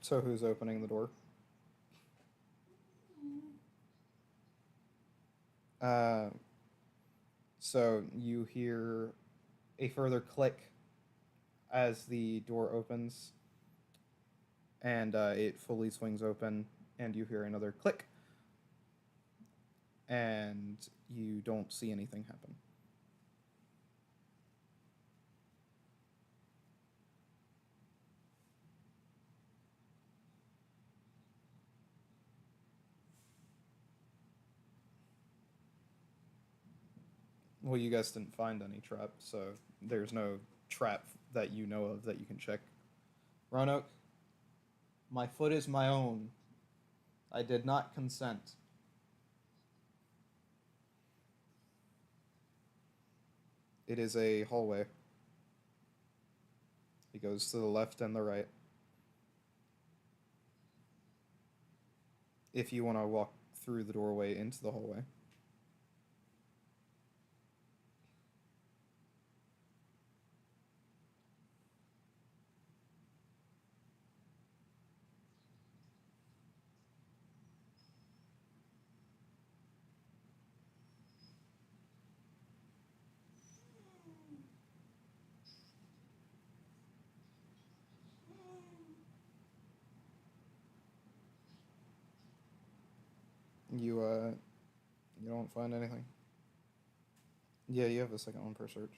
Speaker 1: So who's opening the door? Uh, so you hear a further click as the door opens, and it fully swings open, and you hear another click, and you don't see anything happen. Well, you guys didn't find any trap, so there's no trap that you know of that you can check. Roanoke, my foot is my own. I did not consent. It is a hallway. It goes to the left and the right. If you want to walk through the doorway into the hallway. You don't find anything. Yeah, you have a second one per search.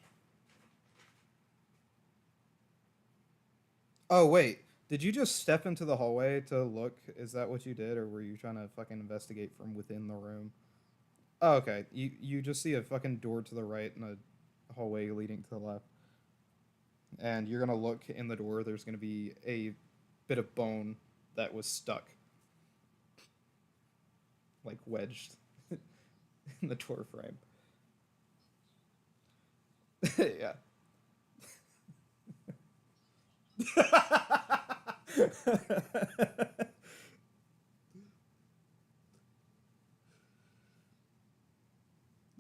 Speaker 1: Oh wait, did you just step into the hallway to look? Is that what you did, or were you trying to fucking investigate from within the room? Oh, okay. You just see a fucking door to the right and a hallway leading to the left. And you're gonna look in the door. There's gonna be a bit of bone that was stuck, like wedged in the door frame. Yeah.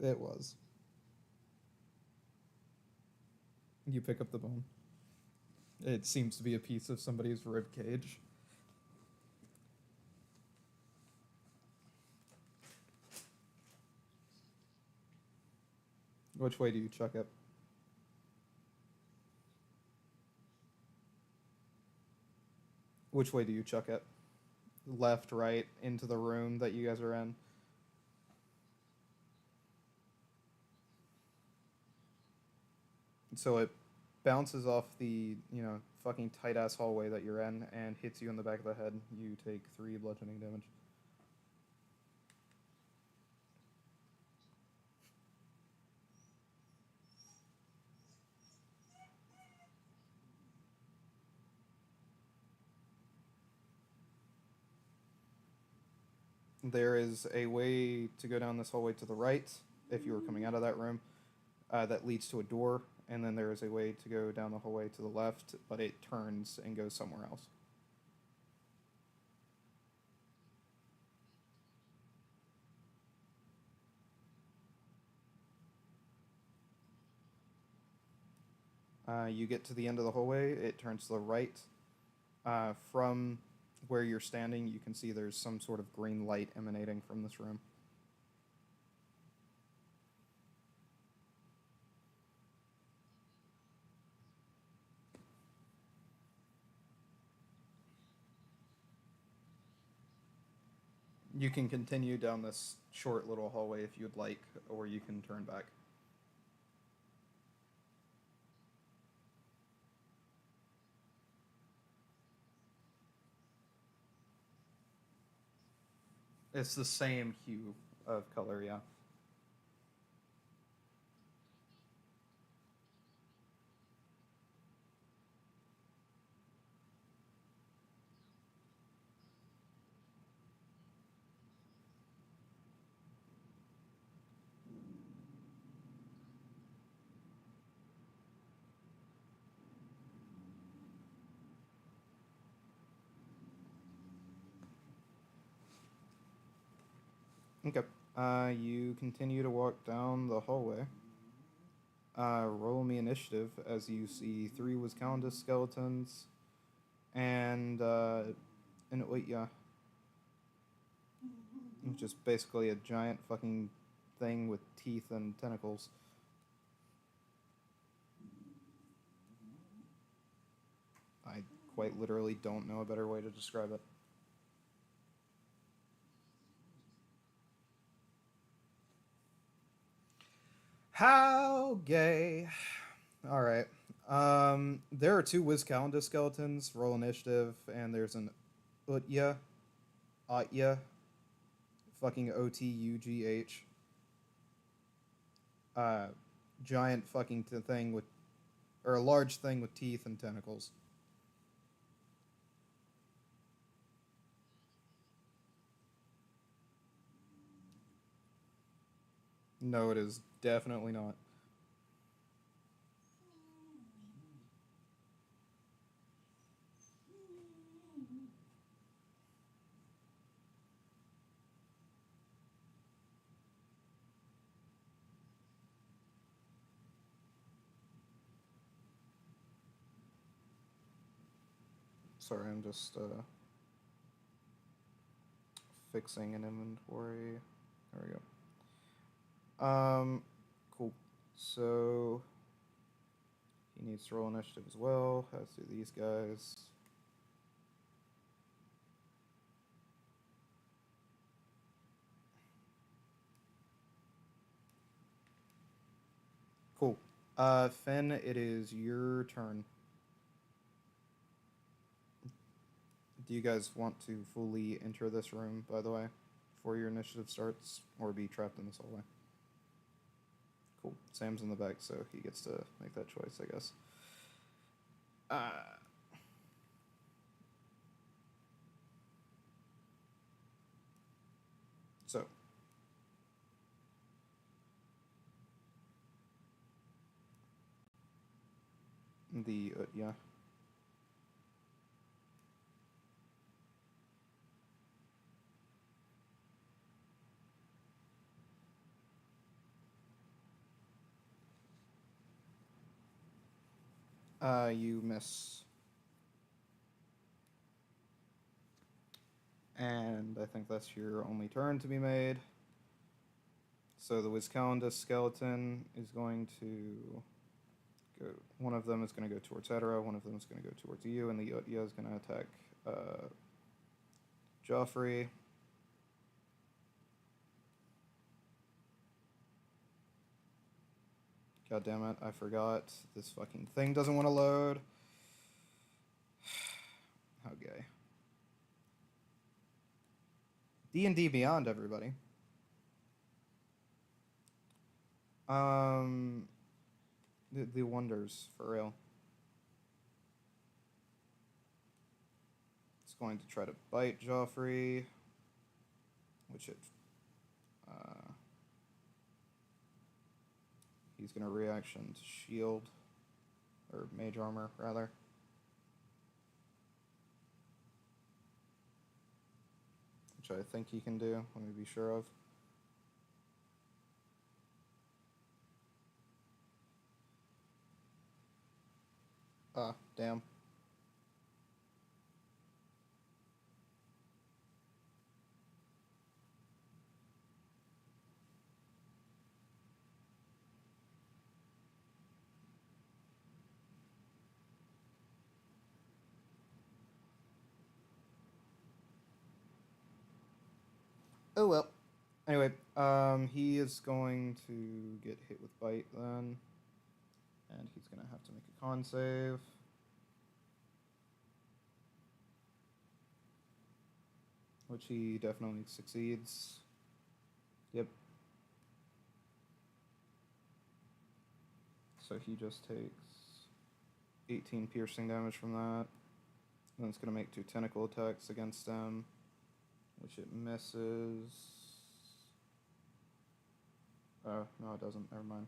Speaker 1: It was. You pick up the bone. It seems to be a piece of somebody's rib cage. Which way do you chuck it? Which way do you chuck it? Left, right, into the room that you guys are in? So it bounces off the, fucking tight ass hallway that you're in and hits you in the back of the head. You take 3 bludgeoning damage. There is a way to go down this hallway to the right if you were coming out of that room that leads to a door, and then there is a way to go down the hallway to the left, but it turns and goes somewhere else. You get to the end of the hallway, it turns to the right. From where you're standing, you can see there's some sort of green light emanating from this room. You can continue down this short little hallway if you'd like, or you can turn back. It's the same hue of color, yeah. Okay. You continue to walk down the hallway. Roll me initiative as you see 3 Wisconsin skeletons and an Uitya, which is basically a giant fucking thing with teeth and tentacles. I quite literally don't know a better way to describe it. How gay. Alright. There are two Wizcalendar skeletons, roll initiative, and there's an Utya. Atya. Fucking Otugh. Giant fucking thing with. Or a large thing with teeth and tentacles. No, it is definitely not. Sorry, I'm just fixing an inventory. There we go. Cool. So he needs to roll initiative as well, as do these guys. Cool. Finn, it is your turn. Do you guys want to fully enter this room, by the way, before your initiative starts, or be trapped in this hallway? Cool. Sam's in the back, so he gets to make that choice, I guess. So. The, yeah. You miss. And I think that's your only turn to be made. So the Wizcalendar skeleton is going to go. One of them is going to go towards Hedera, one of them is going to go towards you, and the Utya is going to attack Joffrey. God damn it, I forgot. This fucking thing doesn't want to load. How gay. D&D Beyond, everybody. The wonders, for real. It's going to try to bite Joffrey, which it... he's going to reaction to shield, or mage armor, rather. Which I think he can do, let me be sure of. Ah, damn. Oh well. Anyway, he is going to get hit with bite then. And he's going to have to make a con save. Which he definitely succeeds. Yep. So he just takes 18 piercing damage from that. And then it's going to make 2 tentacle attacks against him. Which it misses. Oh, no it doesn't. Never mind.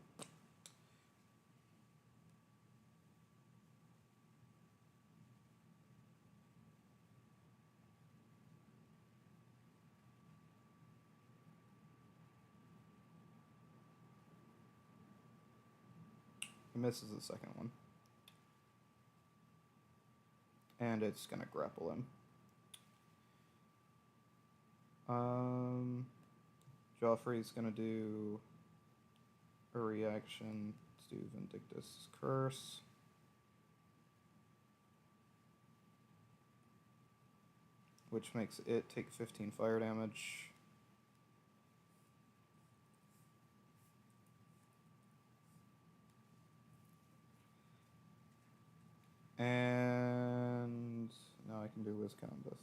Speaker 1: It misses the second one. And it's going to grapple him. Joffrey's gonna do a reaction to Vindictus Curse. Which makes it take 15 fire damage. And now I can do Wisconsin.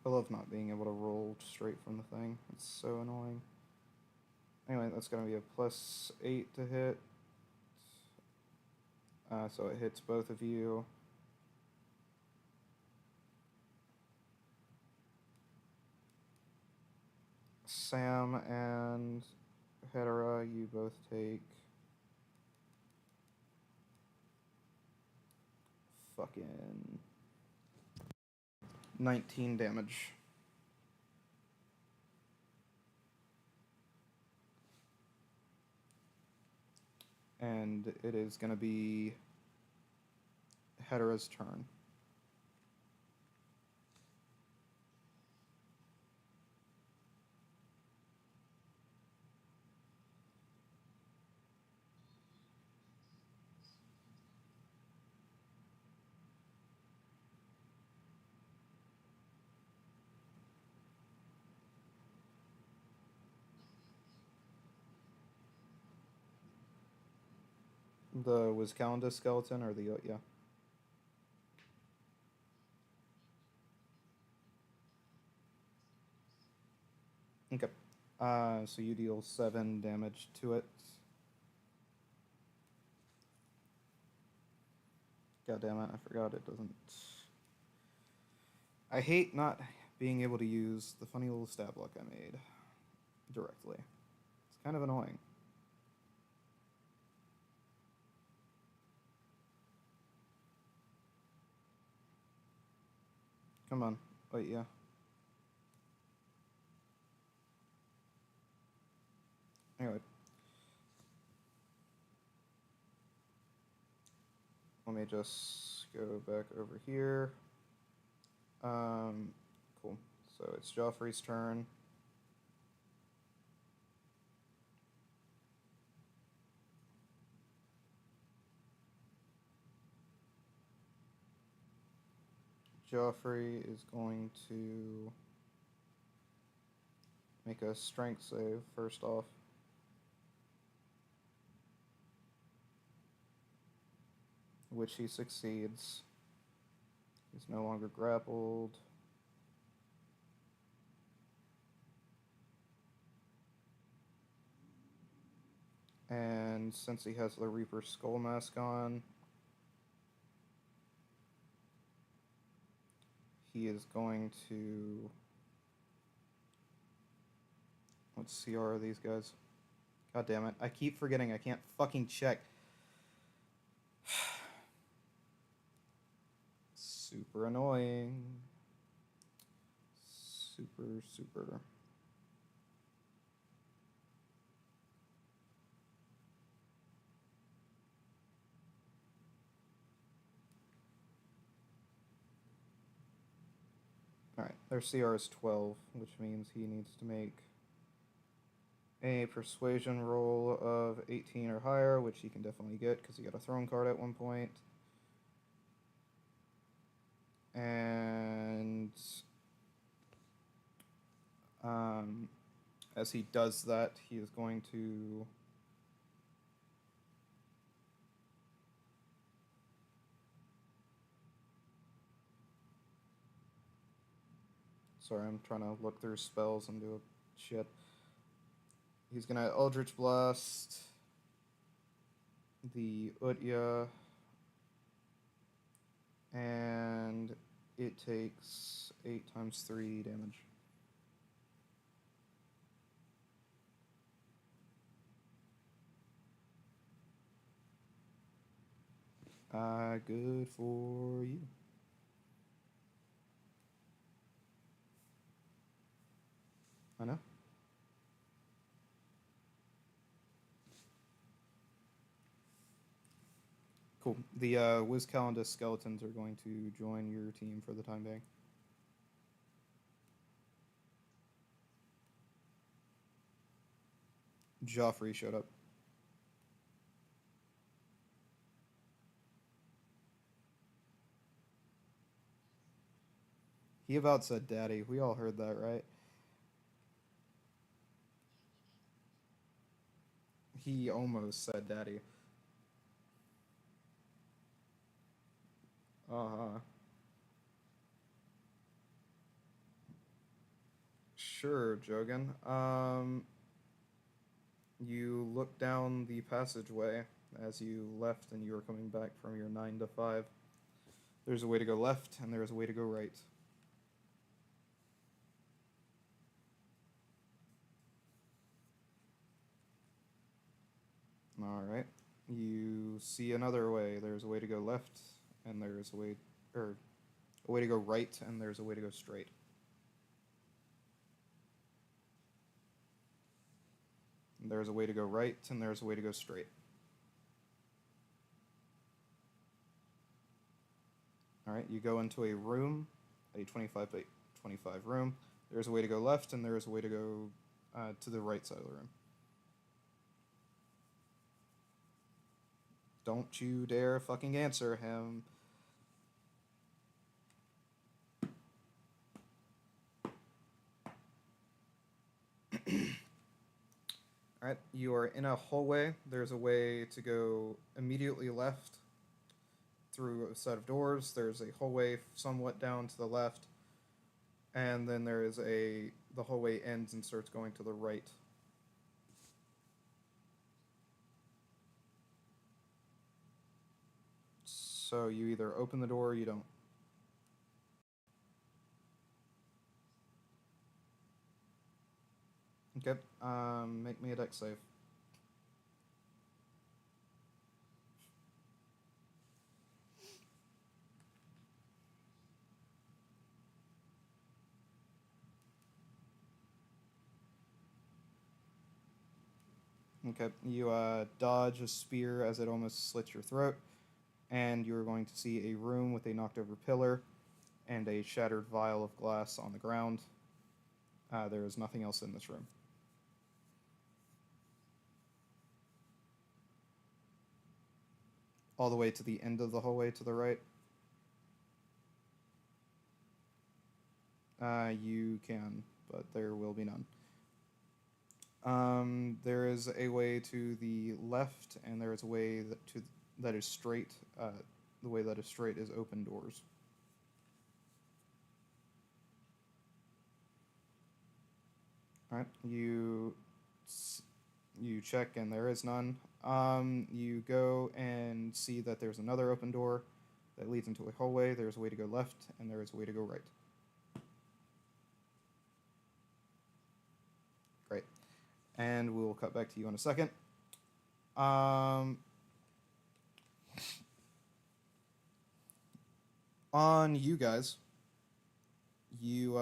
Speaker 1: I love not being able to roll straight from the thing. It's so annoying. Anyway, that's going to be a +8 to hit. So it hits both of you. Sam and Hedera, you both take fucking 19 damage. And it is going to be Hedera's turn. The Wisconsin skeleton or the yeah. Okay. So you deal 7 damage to it. God damn it, I forgot it doesn't. I hate not being able to use the funny little stab block I made directly. It's kind of annoying. Come on. Wait, yeah. Anyway. Let me just go back over here. Cool. So it's Joffrey's turn. Joffrey is going to make a strength save first off. Which he succeeds. He's no longer grappled. And since he has the Reaper Skull Mask on, he is going to... What CR are these guys? God damn it. I keep forgetting I can't fucking check. Super annoying. Super. Alright, their CR is 12, which means he needs to make a persuasion roll of 18 or higher, which he can definitely get because he got a throne card at one point. And as he does that, he is going to sorry, I'm trying to look through spells and do shit. He's gonna Eldritch Blast the Utya, and it takes 8 times 3 damage. Good for you. I know. Cool. The Wiz Calendar skeletons are going to join your team for the time being. Joffrey showed up. He about said daddy. We all heard that, right? He almost said daddy. Uh-huh. Sure, Jogan. You look down the passageway as you left and you were coming back from your 9 to 5. There's a way to go left and there's a way to go right. Alright. You see another way. There's a way to go left and there's a way, or a way to go right and there's a way to go straight. And there's a way to go right and there's a way to go straight. Alright, you go into a room, a 25 by 25 room. There's a way to go left and there's a way to go to the right side of the room. Don't you dare fucking answer him. Alright, you are in a hallway. There's a way to go immediately left through a set of doors. There's a hallway somewhat down to the left. And then there is the hallway ends and starts going to the right. So you either open the door or you don't. Okay, make me a dex save. Okay, you dodge a spear as it almost slits your throat, and you're going to see a room with a knocked over pillar and a shattered vial of glass on the ground. There is nothing else in this room. All the way to the end of the hallway to the right. You can, but there will be none. There is a way to the left, and there is a way that is straight. The way that is straight is open doors. All right, you check, and there is none. You go and see that there's another open door that leads into a hallway. There's a way to go left, and there is a way to go right. Great. And we'll cut back to you in a second. On you guys, you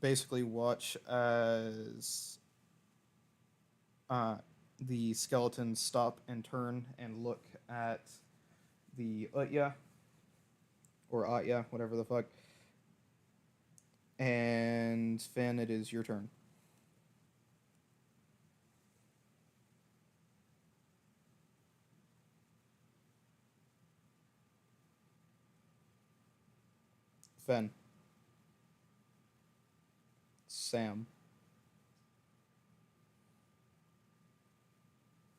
Speaker 1: basically watch as the skeletons stop and turn and look at the Utya, or Atya, whatever the fuck. And Finn, it is your turn. Finn. Sam.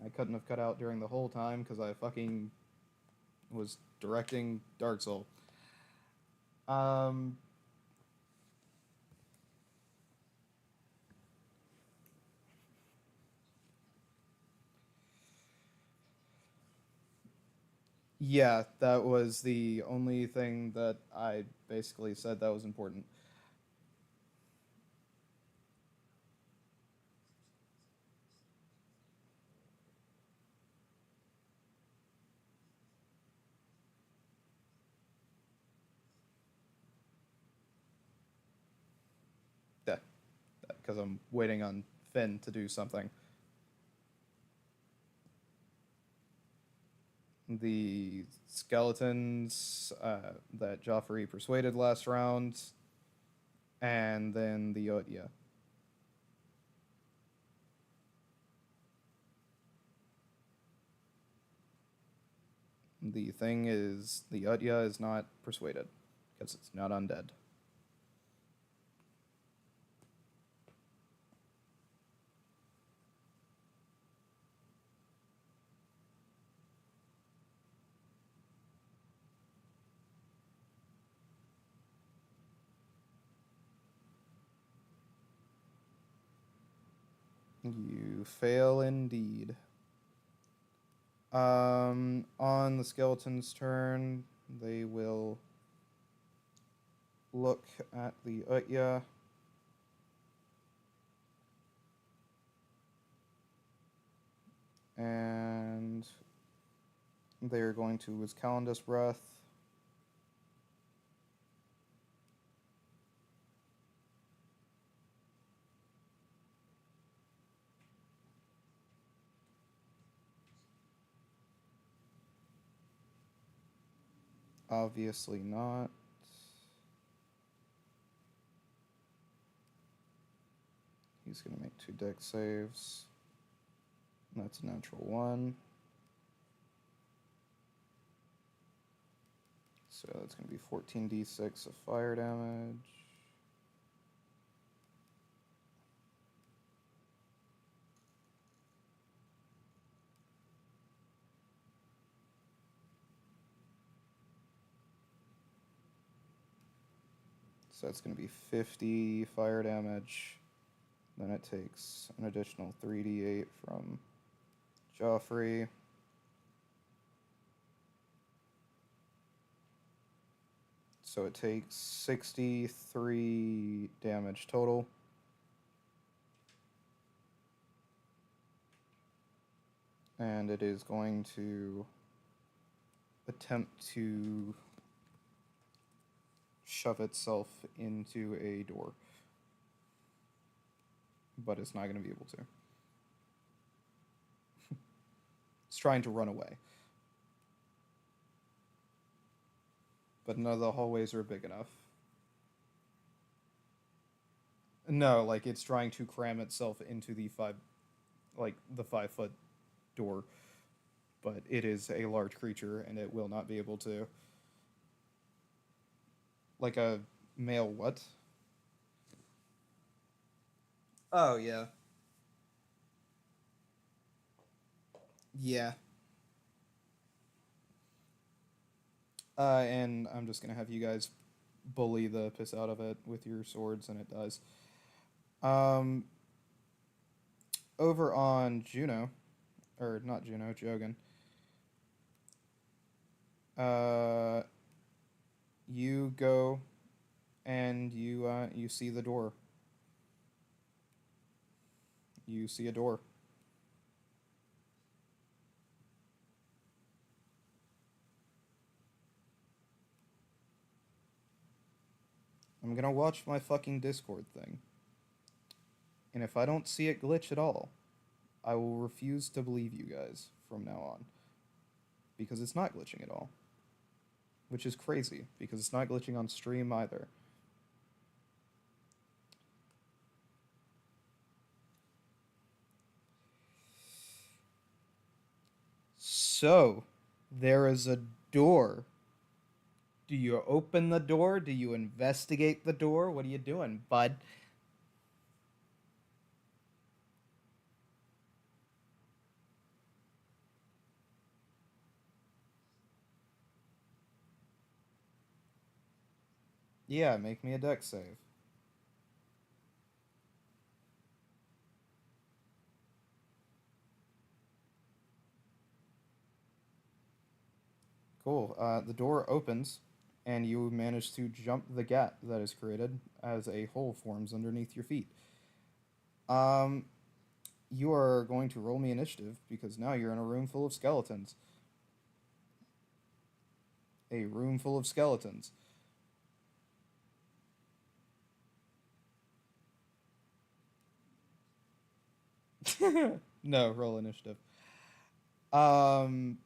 Speaker 1: I couldn't have cut out during the whole time because I fucking was directing Dark Soul. Yeah, that was the only thing that I basically said that was important. because I'm waiting on Finn to do something. The skeletons that Joffrey persuaded last round, and then the Otya. The thing is, the Utya is not persuaded, because it's not undead. You fail indeed. On the skeleton's turn, they will look at the Utya. And they're going to use Calendus Breath. Obviously not. He's going to make 2 dex saves. That's a natural 1. So that's going to be 14d6 of fire damage. So that's going to be 50 fire damage. Then it takes an additional 3d8 from Joffrey. So it takes 63 damage total. And it is going to attempt to shove itself into a door. But it's not going to be able to. It's trying to run away. But none of the hallways are big enough. No, like it's trying to cram itself into the 5-foot door. But it is a large creature and it will not be able to. Like a male what? Oh, yeah. Yeah. And I'm just gonna have you guys bully the piss out of it with your swords, and it does. Over on Juno, or not Juno, Jogan. You go, and you see the door. You see a door. I'm gonna watch my fucking Discord thing. And if I don't see it glitch at all, I will refuse to believe you guys from now on. Because it's not glitching at all. Which is crazy, because it's not glitching on stream either. So, there is a door. Do you open the door? Do you investigate the door? What are you doing, bud? Yeah, make me a dex save. Cool. The door opens, and you manage to jump the gap that is created as a hole forms underneath your feet. You are going to roll me initiative because now you're in a room full of skeletons. A room full of skeletons. No, roll initiative. Um,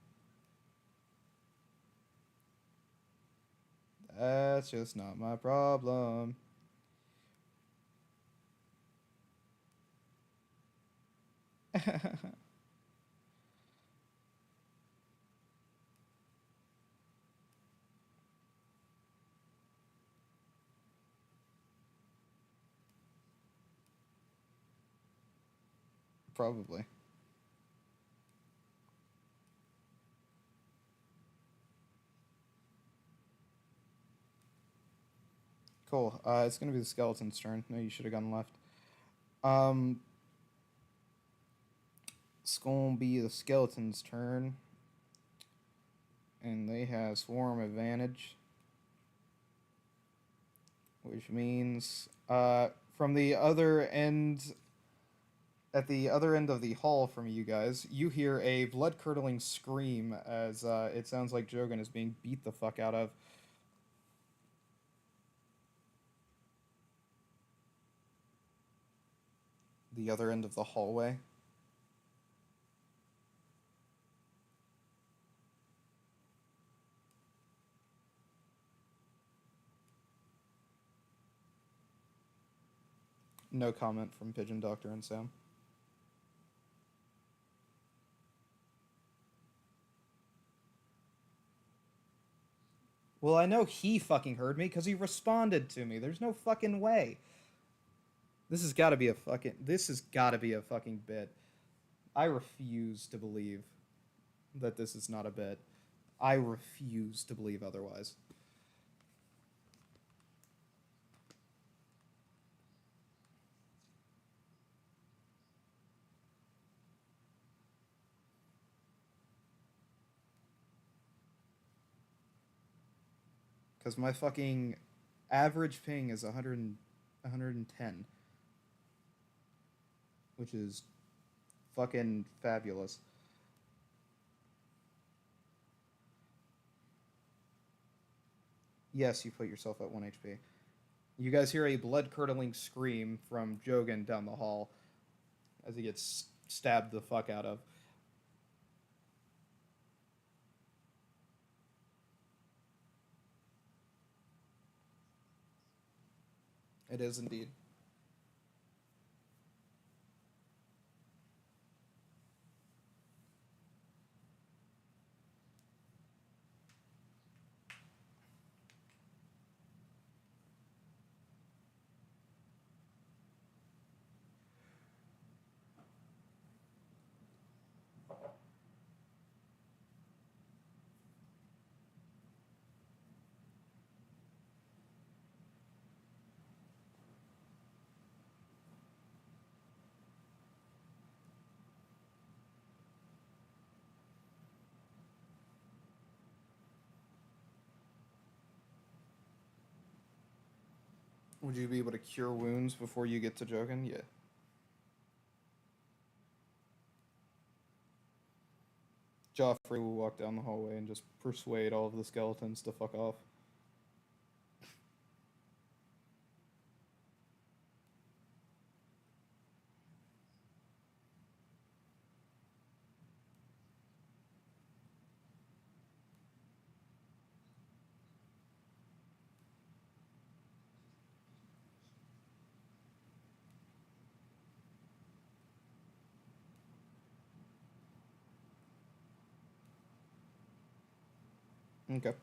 Speaker 1: that's just not my problem. Probably. Cool. It's gonna be the skeleton's turn. No, you should have gone left. Um, it's gonna be the skeleton's turn, and they have swarm advantage, which means from the other end, at the other end of the hall from you guys, you hear a blood-curdling scream as it sounds like Jogan is being beat the fuck out of. The other end of the hallway. No comment from Pigeon Doctor and Sam. Well, I know he fucking heard me because he responded to me. There's no fucking way. This has got to be a fucking. This has got to be a fucking bit. I refuse to believe that this is not a bit. I refuse to believe otherwise. Because my fucking average ping is 110, which is fucking fabulous. Yes, you put yourself at 1 HP. You guys hear a blood-curdling scream from Jogan down the hall as he gets stabbed the fuck out of. It is indeed. Would you be able to cure wounds before you get to Jogan? Yeah. Joffrey will walk down the hallway and just persuade all of the skeletons to fuck off. Okay.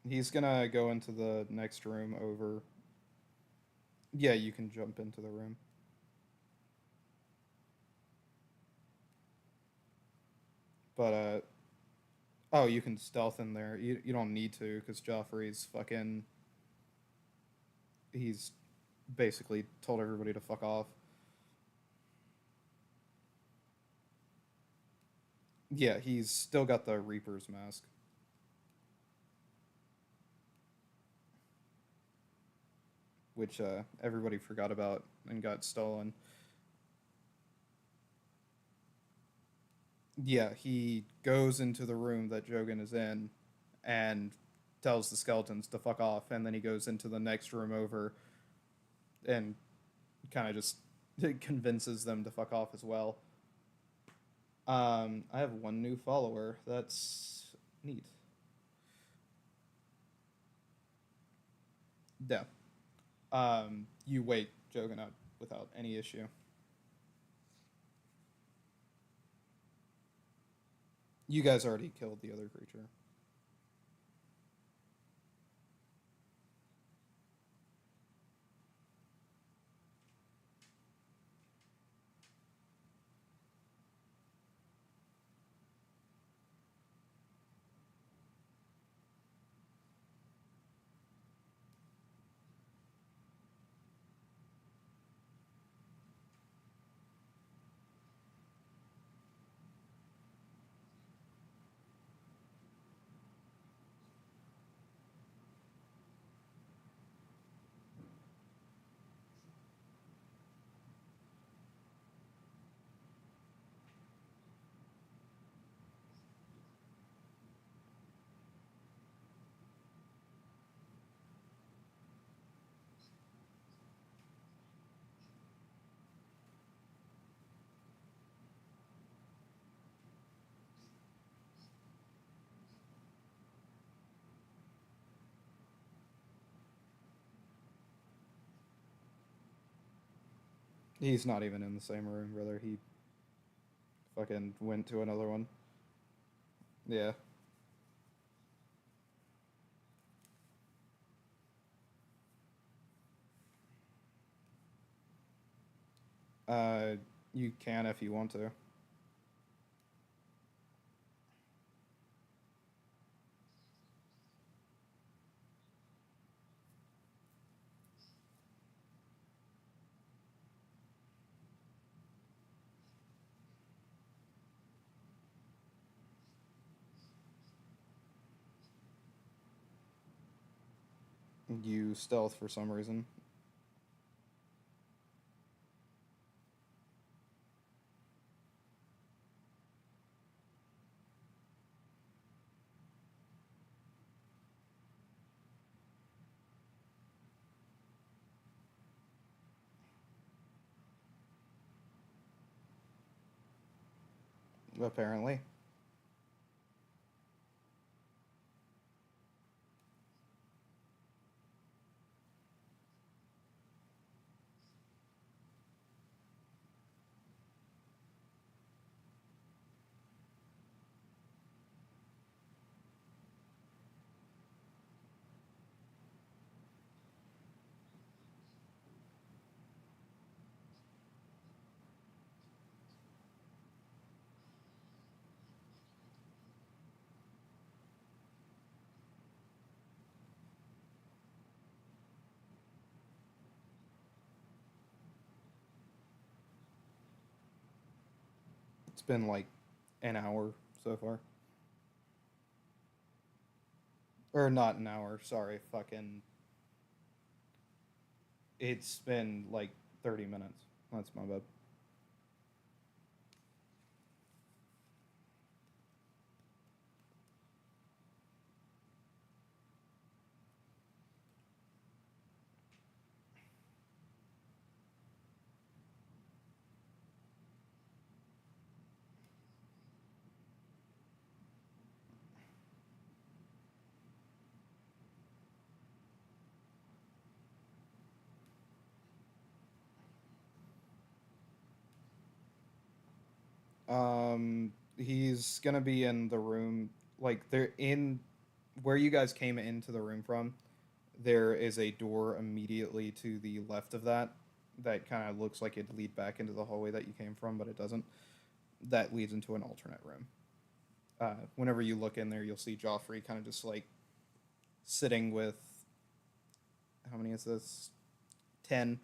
Speaker 1: He's gonna go into the next room over. Yeah, you can jump into the room. But, oh, you can stealth in there. You don't need to, because Joffrey's fucking. He's basically told everybody to fuck off. Yeah, he's still got the Reaper's mask. Which everybody forgot about and got stolen. Yeah, he goes into the room that Jogan is in and tells the skeletons to fuck off, and then he goes into the next room over and kind of just it convinces them to fuck off as well. I have one new follower. That's neat. Yeah. You wake Jogan up without any issue. You guys already killed the other creature. He's not even in the same room, brother. He fucking went to another one. Yeah. Uh, you can if you want to. You stealth for some reason. Apparently. It's been like an hour so far. Or not an hour, sorry. Fucking. It's been like 30 minutes. That's my bad. He's gonna be in the room. Like, they're in where you guys came into the room from. There is a door immediately to the left of that that kind of looks like it'd lead back into the hallway that you came from, but it doesn't. That leads into an alternate room. Whenever you look in there, you'll see Joffrey kind of just like sitting with, how many is this? 10.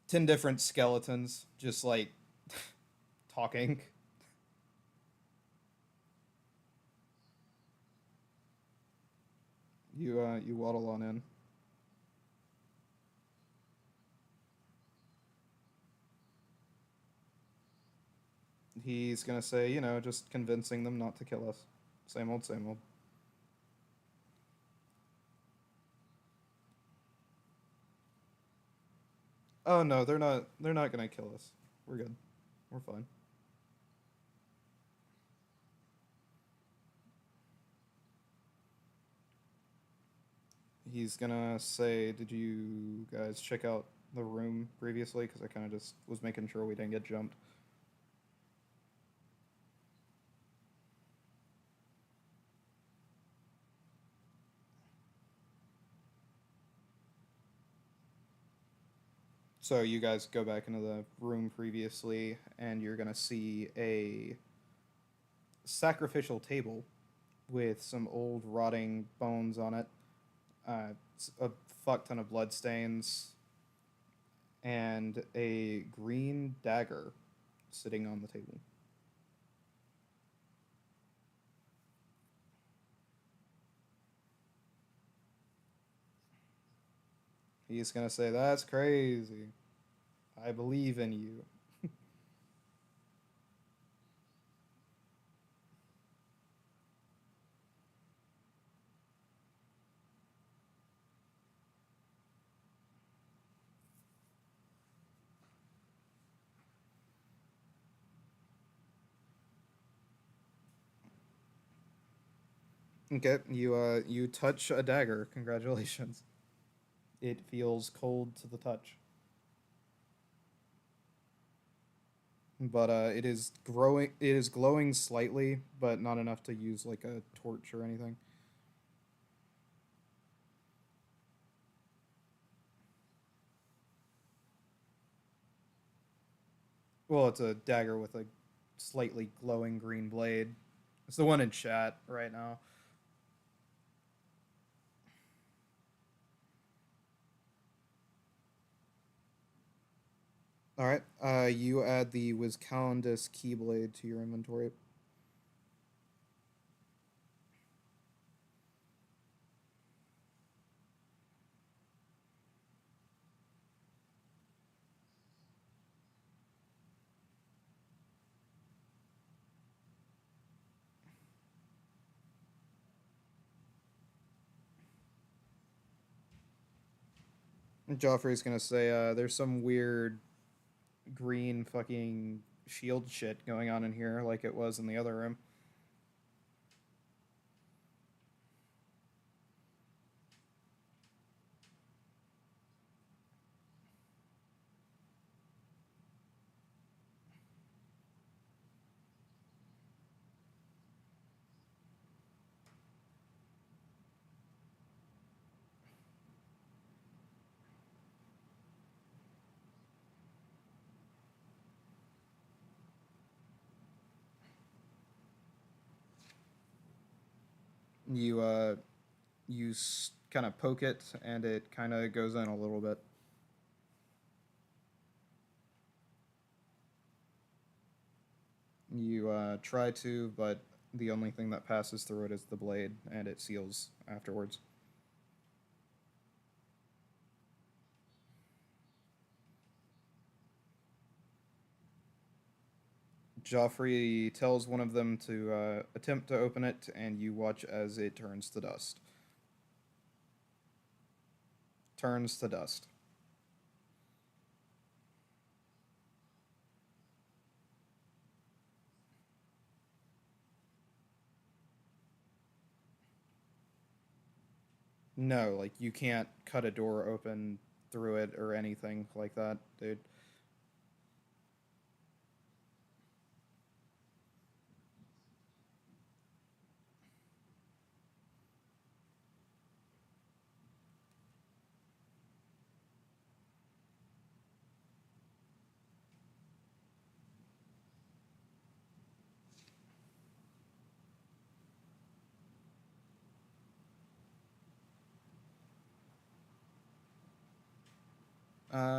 Speaker 1: 10 different skeletons just like talking. You waddle on in. He's gonna say, just convincing them not to kill us. Same old, same old. Oh no, they're not. They're not gonna kill us. We're good. We're fine. He's gonna say, "Did you guys check out the room previously? Because I kind of just was making sure we didn't get jumped." So you guys go back into the room previously, and you're gonna see a sacrificial table with some old rotting bones on it, a fuck ton of blood stains, and a green dagger sitting on the table. He's gonna say, "That's crazy. I believe in you." Okay, you touch a dagger. Congratulations. It feels cold to the touch, but it is growing. It is glowing slightly, but not enough to use like a torch or anything. Well, it's a dagger with a slightly glowing green blade. It's the one in chat right now. All right. You add the Wiscalendus Keyblade to your inventory. Joffrey's gonna say, "There's some weird green fucking shield shit going on in here, like it was in the other room." You kind of poke it, and it kind of goes in a little bit. You try to, but the only thing that passes through it is the blade, and it seals afterwards. Joffrey tells one of them to attempt to open it, and you watch as it turns to dust. Turns to dust. No, like you can't cut a door open through it or anything like that, dude.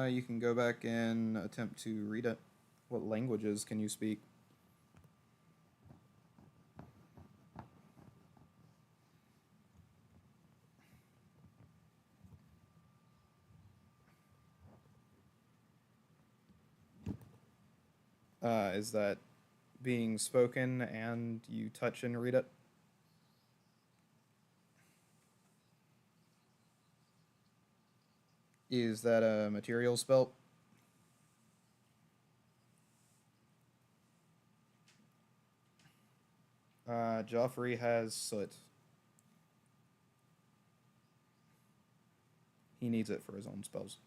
Speaker 1: You can go back and attempt to read it. What languages can you speak? Is that being spoken and you touch and read it? Is that a material spell? Joffrey has soot. He needs it for his own spells.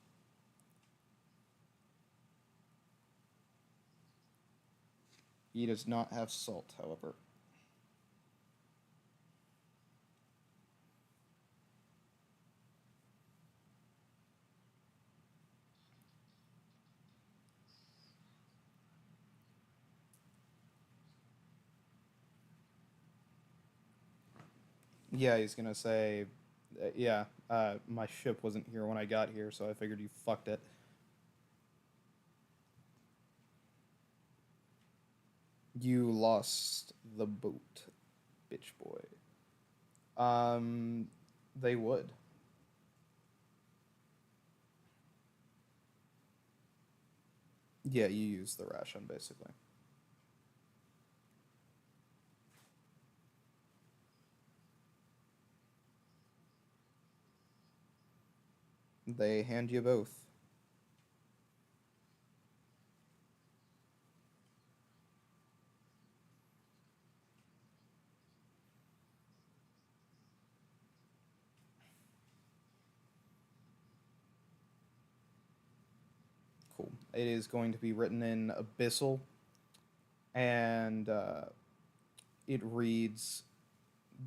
Speaker 1: He does not have salt, however. Yeah, he's gonna say, yeah, my ship wasn't here when I got here, so I figured you fucked it. You lost the boat, bitch boy. Um, they would. Yeah, you use the ration, basically. They hand you both. Cool. It is going to be written in Abyssal, and it reads,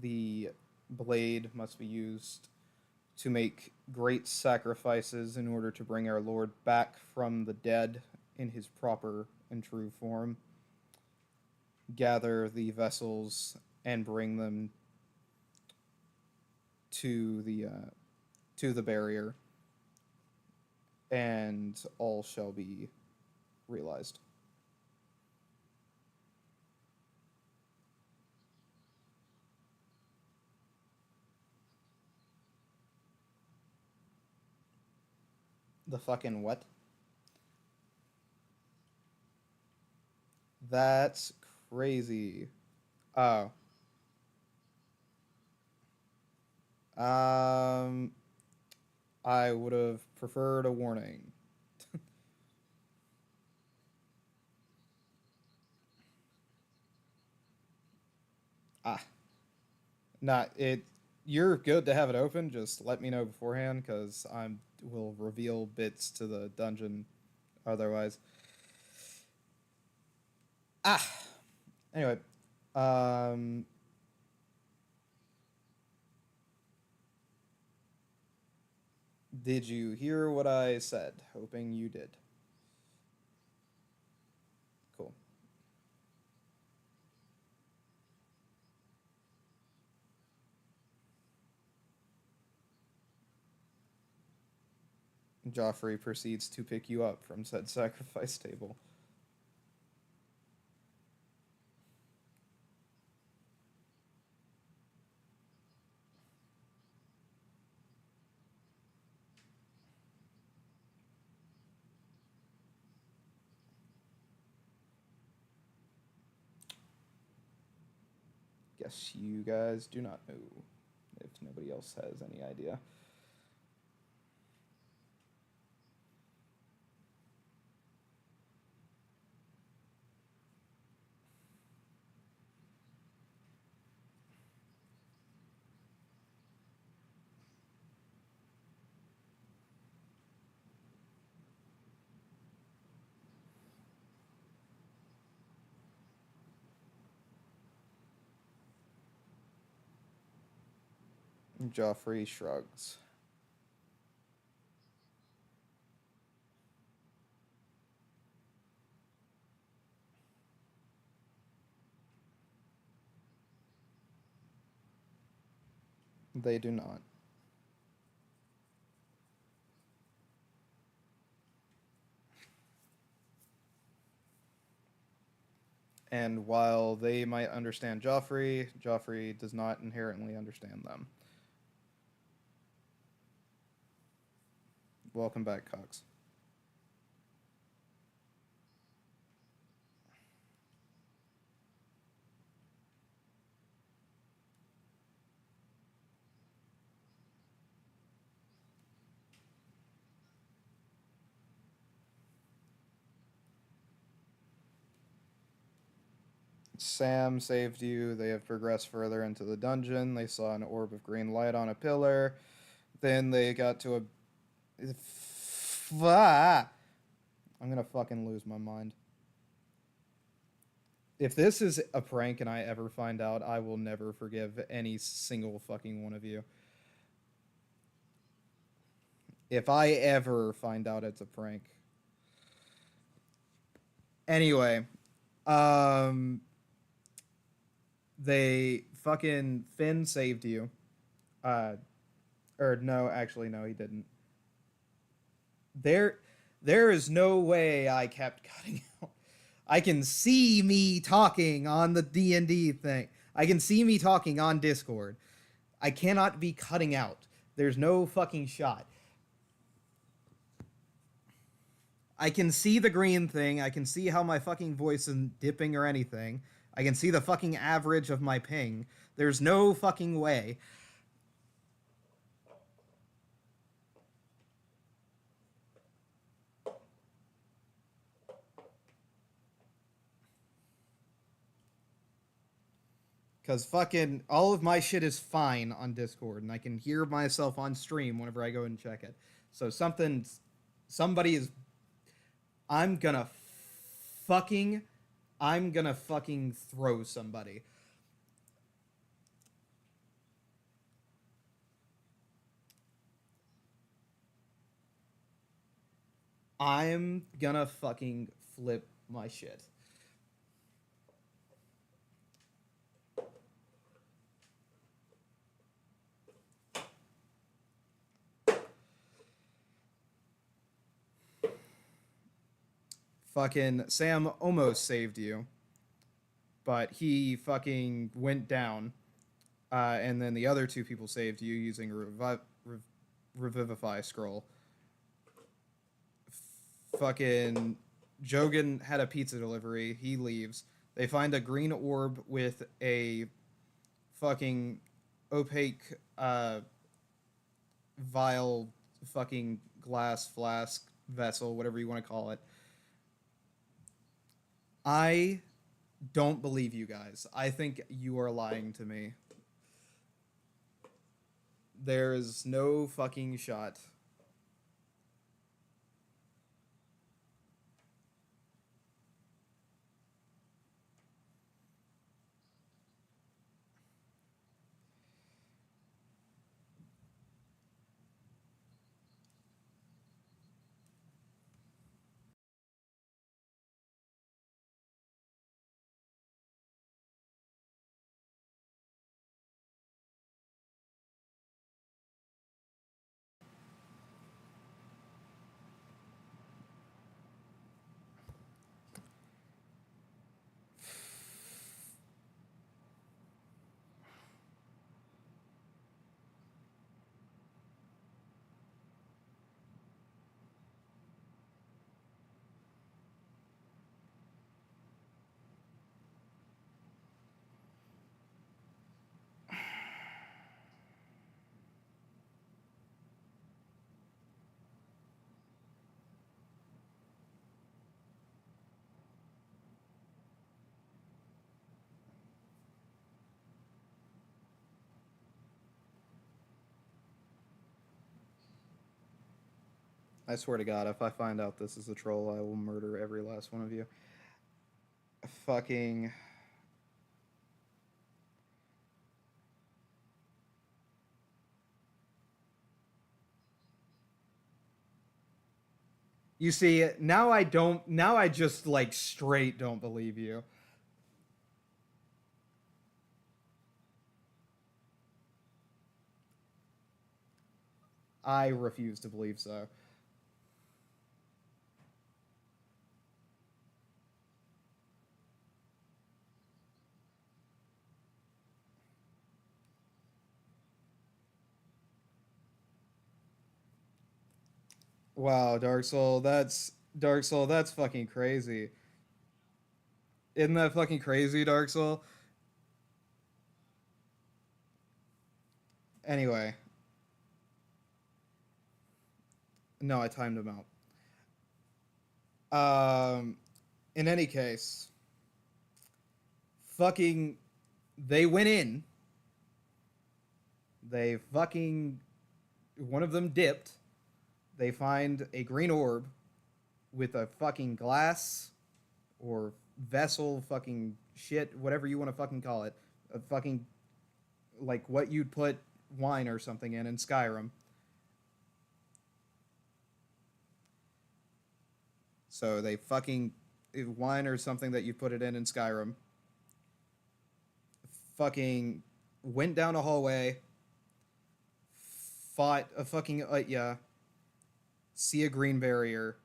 Speaker 1: the blade must be used to make great sacrifices in order to bring our Lord back from the dead in his proper and true form. Gather the vessels and bring them to the barrier, and all shall be realized. The fucking what? That's crazy. Oh. Um, I would have preferred a warning. Ah, not it. You're good to have it open. Just let me know beforehand, because I will reveal bits to the dungeon otherwise. Ah. Anyway, um, did you hear what I said? Hoping you did. Cool. Joffrey proceeds to pick you up from said sacrifice table. Guess you guys do not know, if nobody else has any idea. Joffrey shrugs. They do not. And while they might understand Joffrey, Joffrey does not inherently understand them. Welcome back, Cox. Sam saved you. They have progressed further into the dungeon. They saw an orb of green light on a pillar. Then they got to a. I'm gonna fucking lose my mind. If this is a prank and I ever find out, I will never forgive any single fucking one of you. If I ever find out it's a prank. Anyway, um, they fucking Finn saved you. Uh, or no, actually, no, he didn't. There, there is no way I kept cutting out. I can see me talking on the D&D thing. I can see me talking on Discord. I cannot be cutting out. There's no fucking shot. I can see the green thing. I can see how my fucking voice isn't dipping or anything. I can see the fucking average of my ping. There's no fucking way. Because fucking all of my shit is fine on Discord, and I can hear myself on stream whenever I go and check it. So somebody is. I'm gonna fucking. I'm gonna fucking throw somebody. I'm gonna fucking flip my shit. Fucking Sam almost saved you, but he fucking went down, and then the other two people saved you using Revivify scroll. Fucking Jogan had a pizza delivery. He leaves. They find a green orb with a fucking opaque vial, fucking glass flask vessel, whatever you want to call it. I don't believe you guys. I think you are lying to me. There's no fucking shot. I swear to God, if I find out this is a troll, I will murder every last one of you. Fucking. You see, now I don't. Now I just like straight don't believe you. I refuse to believe so. Wow, Dark Soul. That's fucking crazy. Isn't that fucking crazy, Dark Soul? Anyway, no, I timed him out. In any case, fucking, they went in. They fucking, one of them dipped. They find a green orb with a fucking glass or vessel, fucking shit, whatever you want to fucking call it. A fucking, like what you'd put wine or something in Skyrim. So they fucking, wine or something that you put it in Skyrim. Fucking went down a hallway, fought a fucking, yeah, see a green barrier.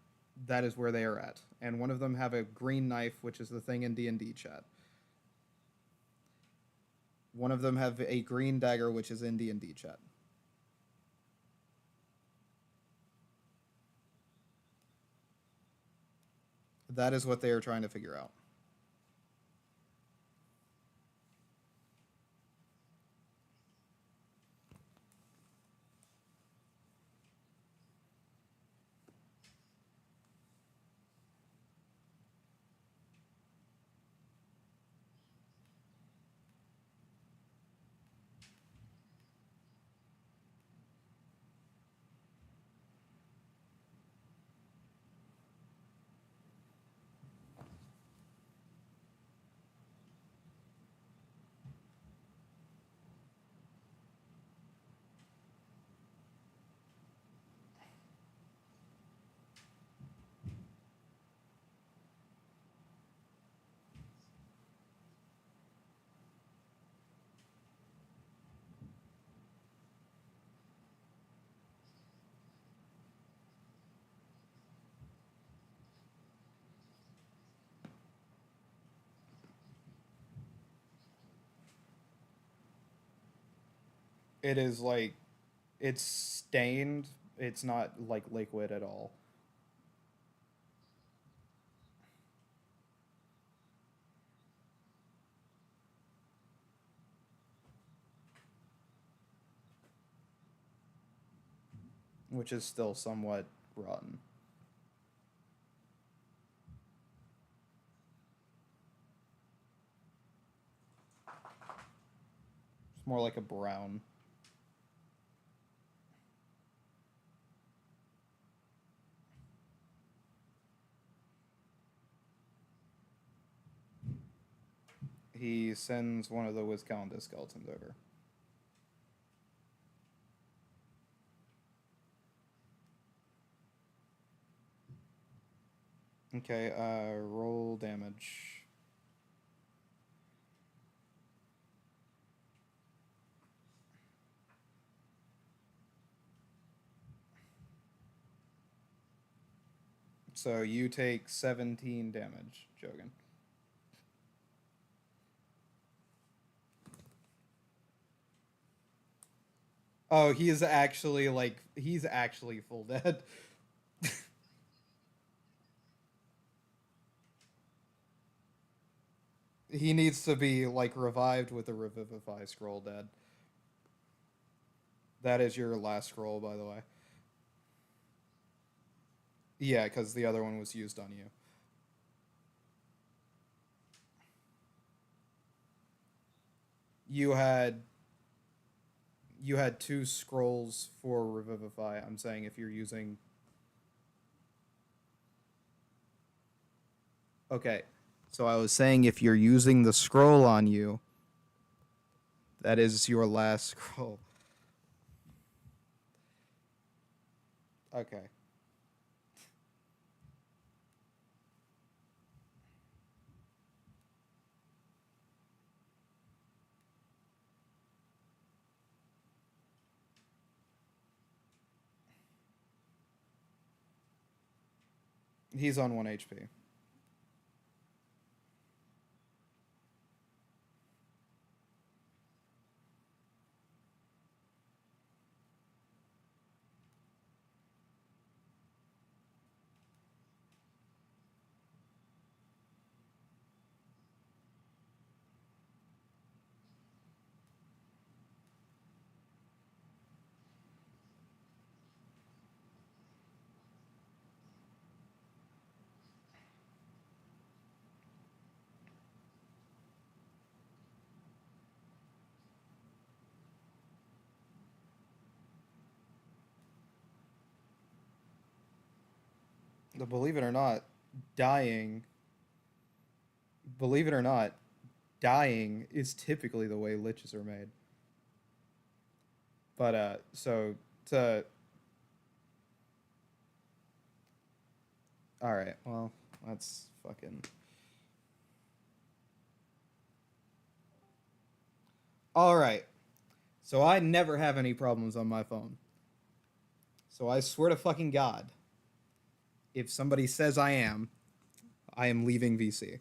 Speaker 1: That is where they are at. And one of them have a green knife, which is the thing in D&D chat. One of them have a green dagger, which is in D&D chat. That is what they are trying to figure out. It is like, it's stained. It's not like liquid at all. Which is still somewhat rotten. It's more like a brown. He sends one of the Wisconsin skeletons over. Okay, roll damage. So you take 17 damage, Jogan. Oh, he is actually like, he's actually full dead. He needs to be like revived with a revivify scroll dead. That is your last scroll, by the way. Yeah, because the other one was used on you. You had two scrolls for revivify. I'm saying if you're using. Okay, so I was saying if you're using the scroll on you, that is your last scroll. Okay. He's on 1 HP. believe it or not, dying. Believe it or not, dying is typically the way liches are made. But so to. All right. Well, that's fucking. All right. So I never have any problems on my phone. So I swear to fucking God, if somebody says I am leaving VC.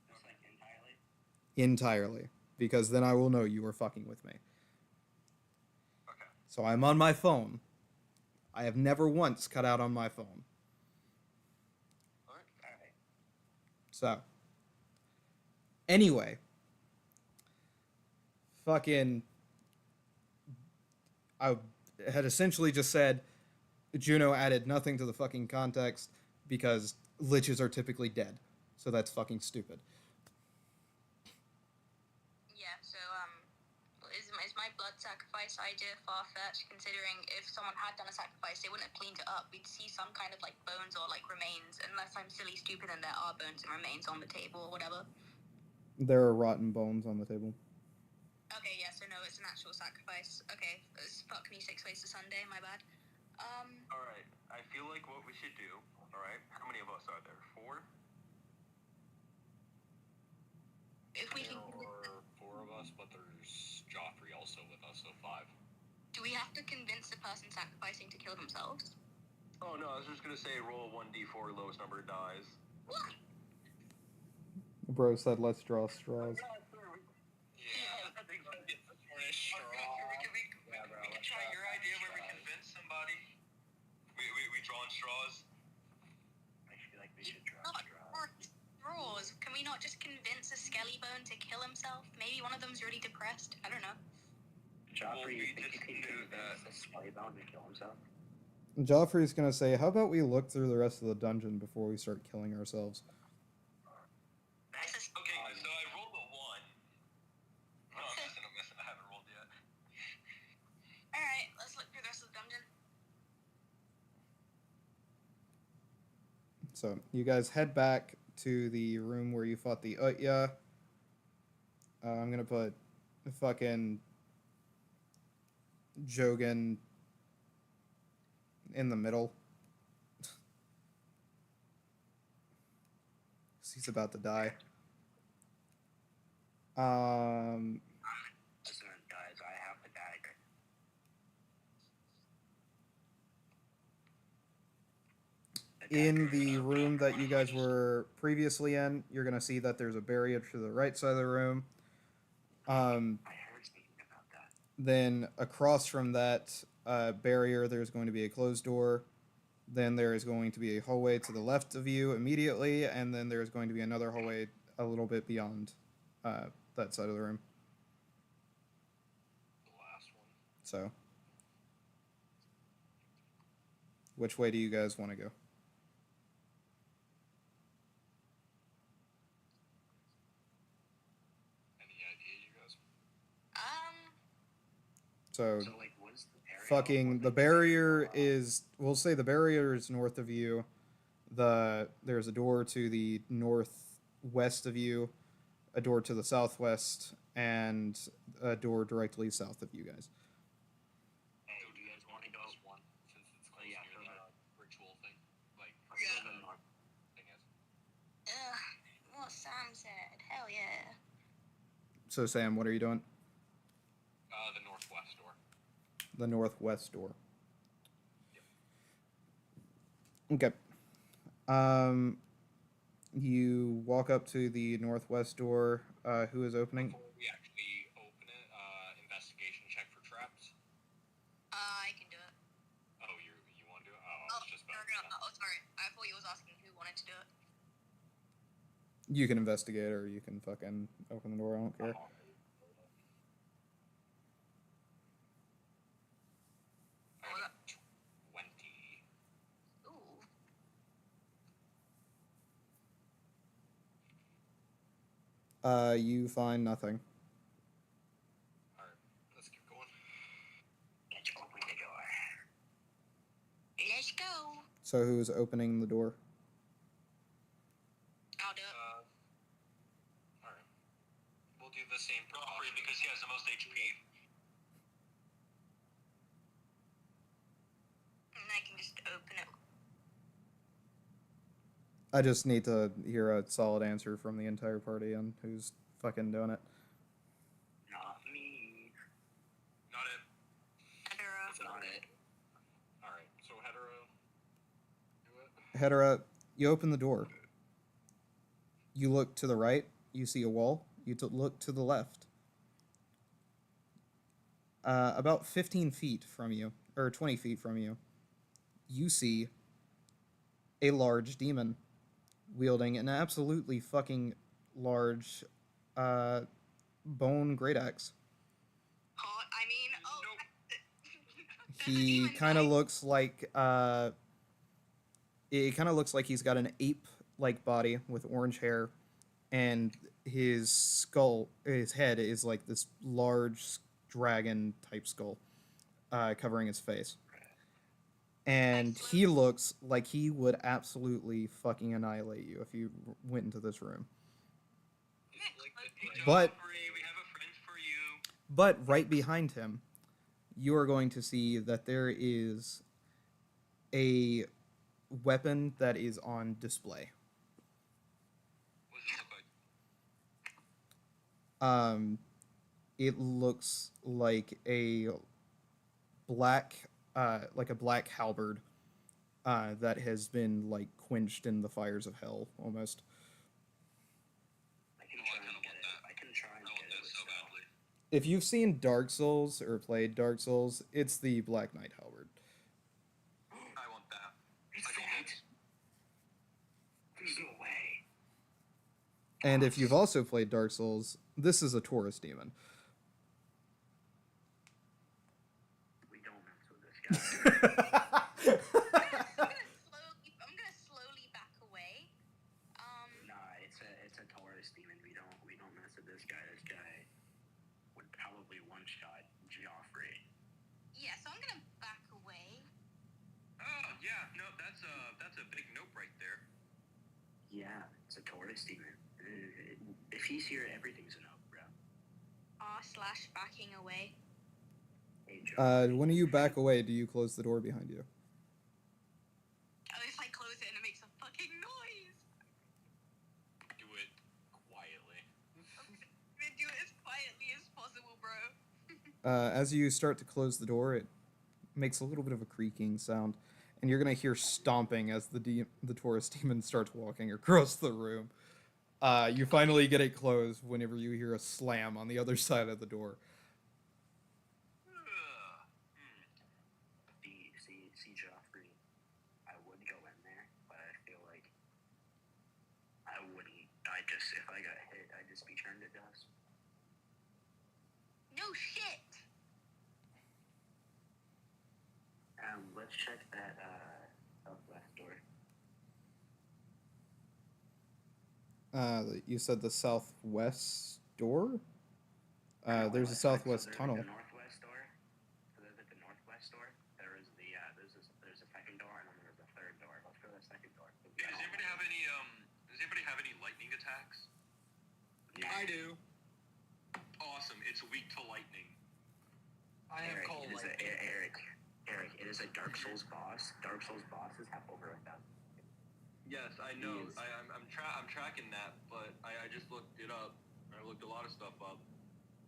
Speaker 3: Just like entirely?
Speaker 1: Entirely. Because then I will know you are fucking with me.
Speaker 3: Okay.
Speaker 1: So I'm on my phone. I have never once cut out on my phone.
Speaker 3: Alright.
Speaker 1: So. Anyway. Fucking. I had essentially just said Juno added nothing to the fucking context because liches are typically dead. So that's fucking stupid.
Speaker 4: Yeah, so, is my blood sacrifice idea far-fetched, considering if someone had done a sacrifice, they wouldn't have cleaned it up. We'd see some kind of, like, bones or, like, remains, unless I'm silly stupid and there are bones and remains on the table or whatever.
Speaker 1: There are rotten bones on the table.
Speaker 4: Okay, yeah, so no, it's an actual sacrifice. Okay, fuck me 6 ways to Sunday, my bad.
Speaker 3: Alright, I feel like what we should do, alright, how many of us are there? 4?
Speaker 4: If we can...
Speaker 5: There are 4 of us, but there's Joffrey also with us, so 5.
Speaker 4: Do we have to convince the person sacrificing to kill themselves?
Speaker 3: Oh no, I was just gonna say roll 1d4, lowest number dies.
Speaker 4: What?
Speaker 1: Bro said let's draw straws.
Speaker 5: Yeah, I think we get the shortest straw.
Speaker 3: We can try your idea where we convince somebody. We drawing straws?
Speaker 6: I feel like we should draw
Speaker 4: Not
Speaker 6: straws.
Speaker 4: straws. Can we not just convince a skelly bone to kill himself? Maybe one of them's really depressed. I don't know.
Speaker 6: Joffrey, you
Speaker 3: we
Speaker 6: think you
Speaker 3: just
Speaker 6: can
Speaker 3: knew
Speaker 6: convince
Speaker 3: that.
Speaker 6: the Spellbound to kill himself?
Speaker 1: Joffrey's gonna say, how about we look through the rest of the dungeon before we start killing ourselves?
Speaker 4: This is...
Speaker 3: Okay, so I rolled a 1. No, I'm missing. I haven't rolled yet.
Speaker 4: Alright, let's look through the rest of the dungeon.
Speaker 1: So you guys head back to the room where you fought the Utya. I'm gonna put fucking Jogan in the middle. He's about to die.
Speaker 6: Listen, guys, I have the dagger.
Speaker 1: In the room that you guys were previously in, you're gonna see that there's a barrier to the right side of the room.
Speaker 6: I heard something about that.
Speaker 1: Then across from that barrier, there's going to be a closed door. Then there is going to be a hallway to the left of you immediately, and then there's going to be another hallway a little bit beyond that side of the room.
Speaker 5: The last one.
Speaker 1: So, which way do you guys want to go?
Speaker 5: Any idea, you guys?
Speaker 1: So,
Speaker 6: So, like, what's the barrier?
Speaker 1: fucking the barrier is, we'll say the barrier is north of you. There's a door to the northwest of you, a door to the southwest, and a door directly south of you guys.
Speaker 6: Hey, do you guys want to go?
Speaker 5: One, since it's close
Speaker 6: yeah,
Speaker 5: near
Speaker 6: for
Speaker 5: the ritual thing. Like,
Speaker 6: Let's go to the north.
Speaker 5: thing is.
Speaker 4: what Sam said. Hell yeah.
Speaker 1: So, Sam, what are you doing?
Speaker 5: The northwest door.
Speaker 1: The northwest door. Okay. You walk up to the northwest door. Who is opening?
Speaker 5: Before we actually open it, investigation check for traps.
Speaker 4: I can do it.
Speaker 5: Oh, you want to do it? Oh, I was just about to do that.
Speaker 4: Oh, sorry. I thought you was asking who wanted to do it.
Speaker 1: You can investigate, or you can fucking open the door. I don't care.
Speaker 5: I got a 20.
Speaker 4: Ooh.
Speaker 1: You find nothing.
Speaker 5: Alright, let's keep going.
Speaker 6: Let's open the door.
Speaker 4: Let's go.
Speaker 1: So who's opening the door?
Speaker 4: I'll do it.
Speaker 5: Alright. We'll do the same precaution because he has the most HP.
Speaker 4: And I can just open it.
Speaker 1: I just need to hear a solid answer from the entire party on who's fucking doing it.
Speaker 6: Not me.
Speaker 5: Not it.
Speaker 4: Hetero.
Speaker 6: It's not it.
Speaker 5: Alright, so hetero. Do it.
Speaker 1: Hedera, you open the door. You look to the right, you see a wall. You look to the left. About 15 feet from you, or 20 feet from you, you see a large demon wielding an absolutely fucking large bone great axe.
Speaker 4: Oh, I mean, oh. There's a
Speaker 1: He
Speaker 4: demon
Speaker 1: kind of
Speaker 4: guy.
Speaker 1: looks like it kind of looks like he's got an ape-like body with orange hair, and his skull, his head is like this large dragon type skull covering his face. And he looks like he would absolutely fucking annihilate you if you went into this room. But
Speaker 3: We have a friend for you.
Speaker 1: But right behind him, you are going to see that there is a weapon that is on display.
Speaker 3: What does it look like?
Speaker 1: It looks like a black halberd that has been like quenched in the fires of hell almost.
Speaker 6: I can
Speaker 3: Oh, I
Speaker 6: try
Speaker 3: kinda
Speaker 6: and
Speaker 3: want
Speaker 6: get it.
Speaker 3: that.
Speaker 6: I can try
Speaker 3: I
Speaker 6: and
Speaker 3: want
Speaker 6: get
Speaker 3: that
Speaker 6: it.
Speaker 3: so badly.
Speaker 1: If you've seen Dark Souls or played Dark Souls, it's the Black Knight halberd.
Speaker 3: I want that.
Speaker 6: It's
Speaker 3: I can
Speaker 6: that.
Speaker 3: get-
Speaker 6: There's no way.
Speaker 1: And if you've also played Dark Souls, this is a Taurus demon.
Speaker 6: We don't mess with this guy.
Speaker 4: I'm gonna slowly back away.
Speaker 6: Nah, it's a Taurus demon. We don't mess with this guy. This guy would probably one shot Joffrey.
Speaker 4: Yeah, so I'm gonna back away.
Speaker 3: Oh yeah, no, that's a big nope right there.
Speaker 6: Yeah, it's a Taurus demon. If he's here, everything's a no, bro.
Speaker 4: R/backing away.
Speaker 6: Hey, Joffrey.
Speaker 1: When you back away, do you close the door behind you?
Speaker 4: Oh, if I close it and it makes a fucking noise.
Speaker 5: Do it quietly.
Speaker 4: I'm gonna do it as quietly as possible, bro.
Speaker 1: As you start to close the door, it makes a little bit of a creaking sound, and you're gonna hear stomping as the Taurus demon starts walking across the room. You finally get it closed whenever you hear a slam on the other side of the door.
Speaker 6: See, Joffrey, I would go in there, but I feel like I wouldn't. If I got hit, I'd just be turned to dust.
Speaker 4: No shit.
Speaker 6: Let's check that, southwest door.
Speaker 1: You said the southwest door? There's a
Speaker 6: So
Speaker 1: southwest
Speaker 6: there's
Speaker 1: tunnel.
Speaker 6: Like the northwest door. So there's like the northwest door. There's a second door, and then there's a third door. Let's go to the second door.
Speaker 3: Hey, does anybody have any lightning attacks?
Speaker 6: Yeah.
Speaker 3: I do. Awesome. It's weak to lightning. I have
Speaker 6: Eric,
Speaker 3: called
Speaker 6: it is
Speaker 3: lightning.
Speaker 6: Eric, it is a Dark Souls boss. Dark Souls bosses have over 1,000.
Speaker 3: Yes, I know.
Speaker 6: Yes.
Speaker 3: I'm tracking that, but I just looked it up. I looked a lot of stuff up.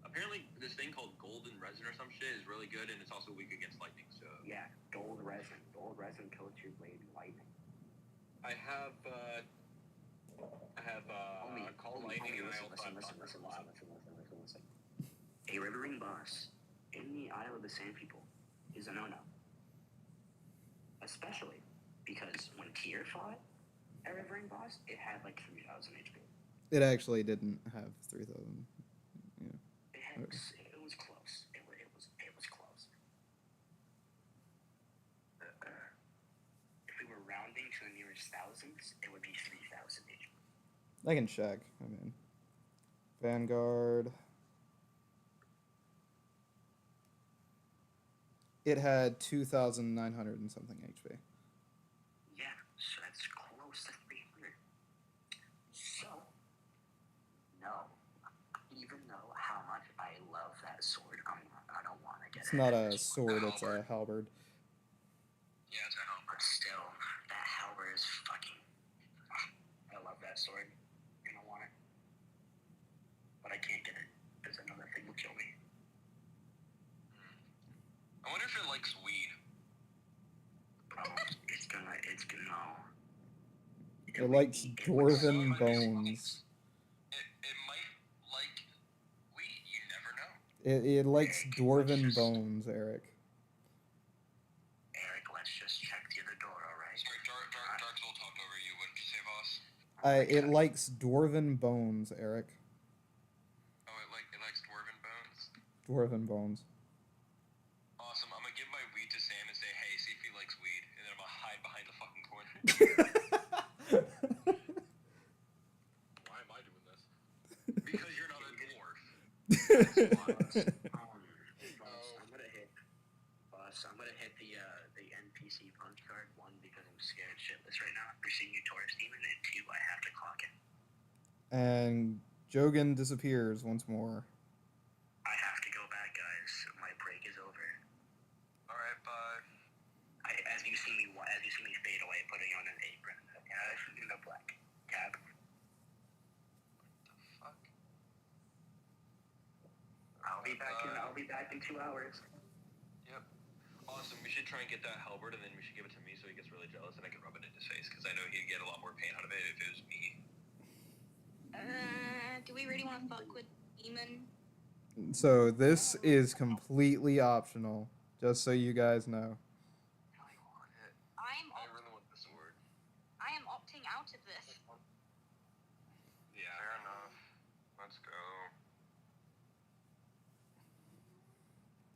Speaker 3: Apparently, this thing called golden resin or some shit is really good, and it's also weak against lightning. So
Speaker 6: Yeah, gold resin. Gold resin coats your blade in lightning.
Speaker 5: I have call lightning and I also have
Speaker 6: Listen. A Rivering boss in the Isle of the Sand People is a no-no. Especially because when Tyr fought a Rivering boss, it had like 3,000 HP.
Speaker 1: It actually didn't have 3,000.
Speaker 6: It was close. It was close. If we were rounding to the nearest thousands, it would be 3,000 HP.
Speaker 1: I can check. I mean, Vanguard. It had 2,900 and something HP.
Speaker 6: Yeah, So that's close to 300. So, no. Even though how much I love that sword, I don't want to get
Speaker 1: It's
Speaker 6: it.
Speaker 1: not a sword, it's a halberd.
Speaker 5: Yeah, it's a helmet.
Speaker 6: But still, that halberd is fucking... I love that sword. And I want it. But I can't get it. Because another thing will kill me.
Speaker 5: I wonder if it likes weed.
Speaker 6: Bro, it's gonna...
Speaker 1: It likes dwarven bones.
Speaker 5: It might like weed. You never know.
Speaker 1: It likes dwarven bones, Eric.
Speaker 6: Eric, let's just check the other door, alright?
Speaker 5: Sorry, Dark Soul talked over you. What did you say, boss?
Speaker 1: It likes dwarven bones, Eric.
Speaker 5: Oh, it likes dwarven bones.
Speaker 1: Dwarven bones.
Speaker 5: Awesome. I'm gonna give my weed to Sam and say, hey, see if he likes weed, and then I'm gonna hide behind the fucking corner. Why am I doing this? Because you're not a dwarf.
Speaker 6: I'm gonna hit the NPC punch card. One, because I'm scared shitless right now after seeing you Taurus Demon, and two, I have to clock it.
Speaker 1: And Jogan disappears once more.
Speaker 6: I have to go back, guys. My break is over.
Speaker 5: All right, bye.
Speaker 6: As you see me fade away, putting on an apron, in a black cap.
Speaker 5: Fuck.
Speaker 6: I'll be back in 2 hours.
Speaker 5: Yep. Awesome. We should try and get that halberd, and then we should give it to me so he gets really jealous, and I can rub it in his face, because I know he'd get a lot more pain out of it if it was me.
Speaker 4: Do we really want to fuck with demon?
Speaker 1: So this is completely optional, just so you guys know.
Speaker 5: I want it.
Speaker 4: I
Speaker 5: I really want the sword.
Speaker 4: am opting out of this.
Speaker 5: Yeah. Fair enough. Let's go.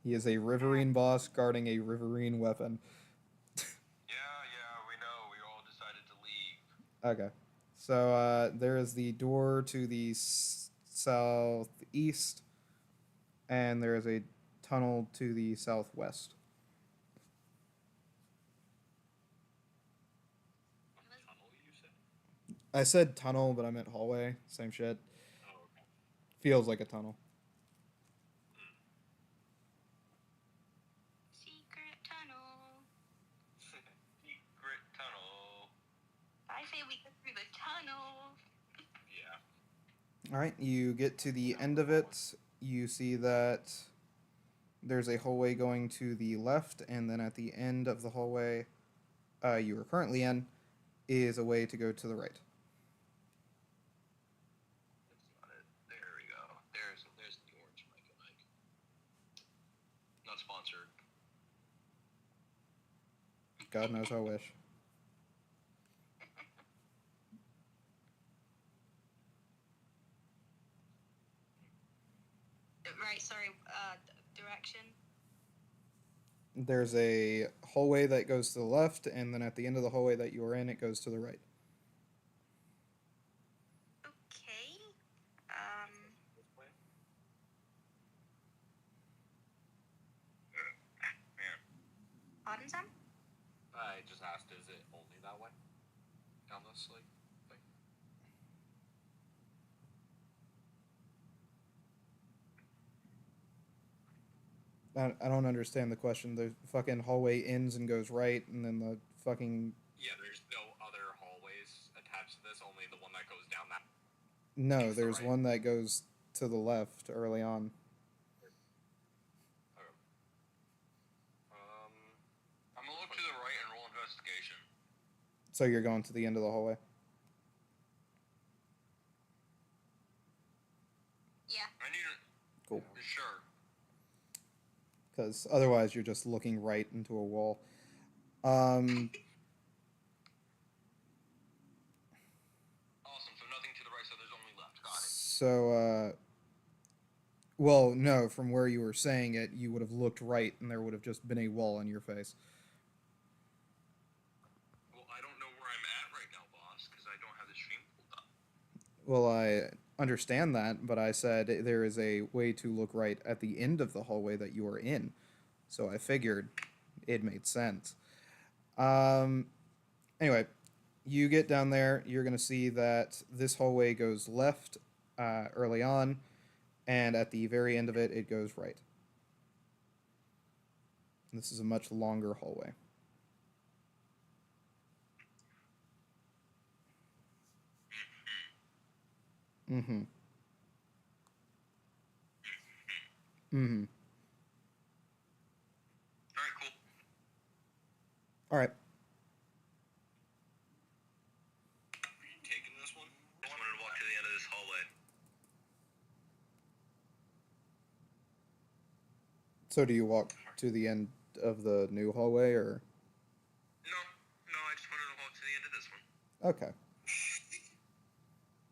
Speaker 1: He is a riverine boss guarding a riverine weapon.
Speaker 5: Yeah, we know. We all decided to leave.
Speaker 1: Okay. So there is the door to the southeast, and there is a tunnel to the southwest.
Speaker 5: Tunnel, you said?
Speaker 1: I said tunnel, but I meant hallway. Same shit.
Speaker 5: Oh, okay.
Speaker 1: Feels like a tunnel.
Speaker 4: Secret tunnel.
Speaker 5: Secret tunnel.
Speaker 4: I say we go through the tunnel.
Speaker 5: Yeah.
Speaker 1: All right, you get to the end of it. You see that there's a hallway going to the left, and then at the end of the hallway you are currently in is a way to go to the right.
Speaker 5: That's not it. There we go. There's the orange mic I like. Not sponsored.
Speaker 1: God knows I wish.
Speaker 4: Right, sorry, direction.
Speaker 1: There's a hallway that goes to the left, and then at the end of the hallway that you are in, it goes to the right.
Speaker 4: Okay.
Speaker 5: This way?
Speaker 4: Pardon, Sam?
Speaker 5: I just asked, is it only that way? Down this, like, thing?
Speaker 1: I don't understand the question. The fucking hallway ends and goes right, and then the fucking...
Speaker 5: Yeah, there's no other hallways attached to this, only the one that goes down that.
Speaker 1: No,
Speaker 5: It's the
Speaker 1: there's
Speaker 5: right.
Speaker 1: one that goes to the left early on.
Speaker 5: Okay. I'm gonna look to the right and roll investigation.
Speaker 1: So you're going to the end of the hallway?
Speaker 4: Yeah.
Speaker 5: I need a...
Speaker 1: Cool.
Speaker 5: Sure.
Speaker 1: Because otherwise you're just looking right into a wall.
Speaker 5: Awesome, so nothing to the right, so there's only left. Got it.
Speaker 1: So, well, no, from where you were saying it, you would have looked right and there would have just been a wall in your face.
Speaker 5: Well, I don't know where I'm at right now, boss, because I don't have the stream pulled up.
Speaker 1: Well, I understand that, but I said there is a way to look right at the end of the hallway that you are in. So I figured it made sense. Anyway, you get down there, you're going to see that this hallway goes left early on, and at the very end of it, it goes right. This is a much longer hallway. Mm-hmm. Mm-hmm.
Speaker 3: Alright, cool.
Speaker 1: All right.
Speaker 3: Taking this one? Just wanted to walk to the end of this hallway.
Speaker 1: So do you walk to the end of the new hallway, or?
Speaker 3: No, I just wanted to walk to the end of this one.
Speaker 1: Okay.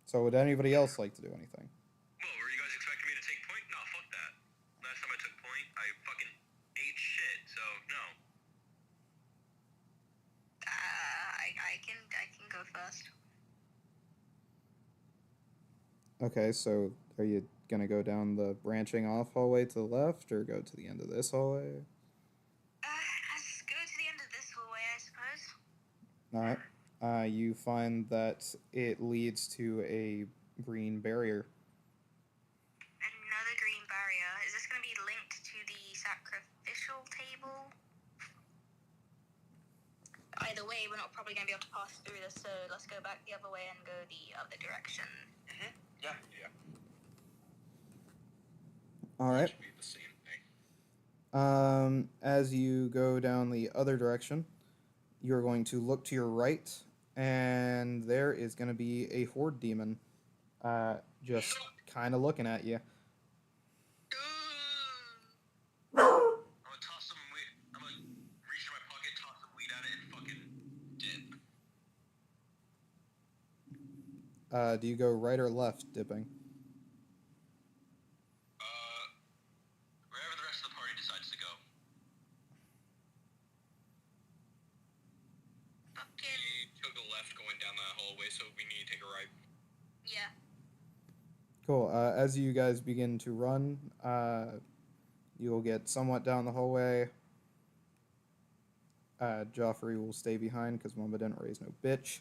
Speaker 1: So would anybody else like to do anything?
Speaker 3: Well, were you guys expecting me to take point? No, fuck that. Last time I took point, I fucking ate shit, so no.
Speaker 4: I can go first.
Speaker 1: Okay, so are you gonna go down the branching off hallway to the left, or go to the end of this hallway?
Speaker 4: Let's go to the end of this hallway, I suppose.
Speaker 1: All right. You find that it leads to a green barrier.
Speaker 4: Another green barrier. Is this going to be linked to the sacrificial table? Either way, we're not probably going to be able to pass through this, so let's go back the other way and go the other direction.
Speaker 3: Yeah.
Speaker 1: All right.
Speaker 3: Should be the same thing.
Speaker 1: As you go down the other direction, you're going to look to your right, and there is going to be a horde demon, just kind of looking at you.
Speaker 3: I'm gonna toss some weed. I'm gonna reach in my pocket, toss some weed at it, and fucking dip.
Speaker 1: Do you go right or left dipping?
Speaker 3: Wherever the rest of the party decides to go. We took a left going down that hallway, so we need to take a right.
Speaker 4: Yeah.
Speaker 1: Cool. As you guys begin to run, you will get somewhat down the hallway. Joffrey will stay behind because Mamba didn't raise no bitch.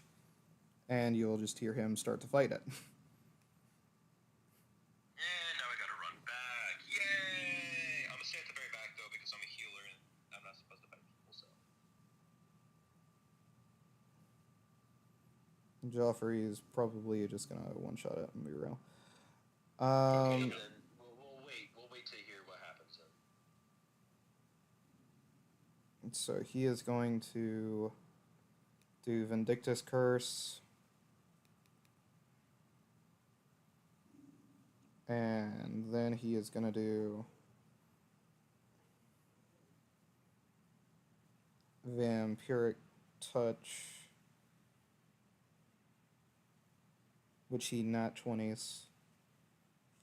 Speaker 1: And you'll just hear him start to fight it.
Speaker 3: And now we gotta run back. Yay! I'm gonna stay at the very back though because I'm a healer and I'm not supposed to fight people, so.
Speaker 1: Joffrey is probably just gonna one-shot it and be real.
Speaker 3: Okay, then we'll wait. We'll wait to hear what happens then.
Speaker 1: So he is going to do Vindictus Curse. And then he is going to do Vampiric Touch, which he nat 20s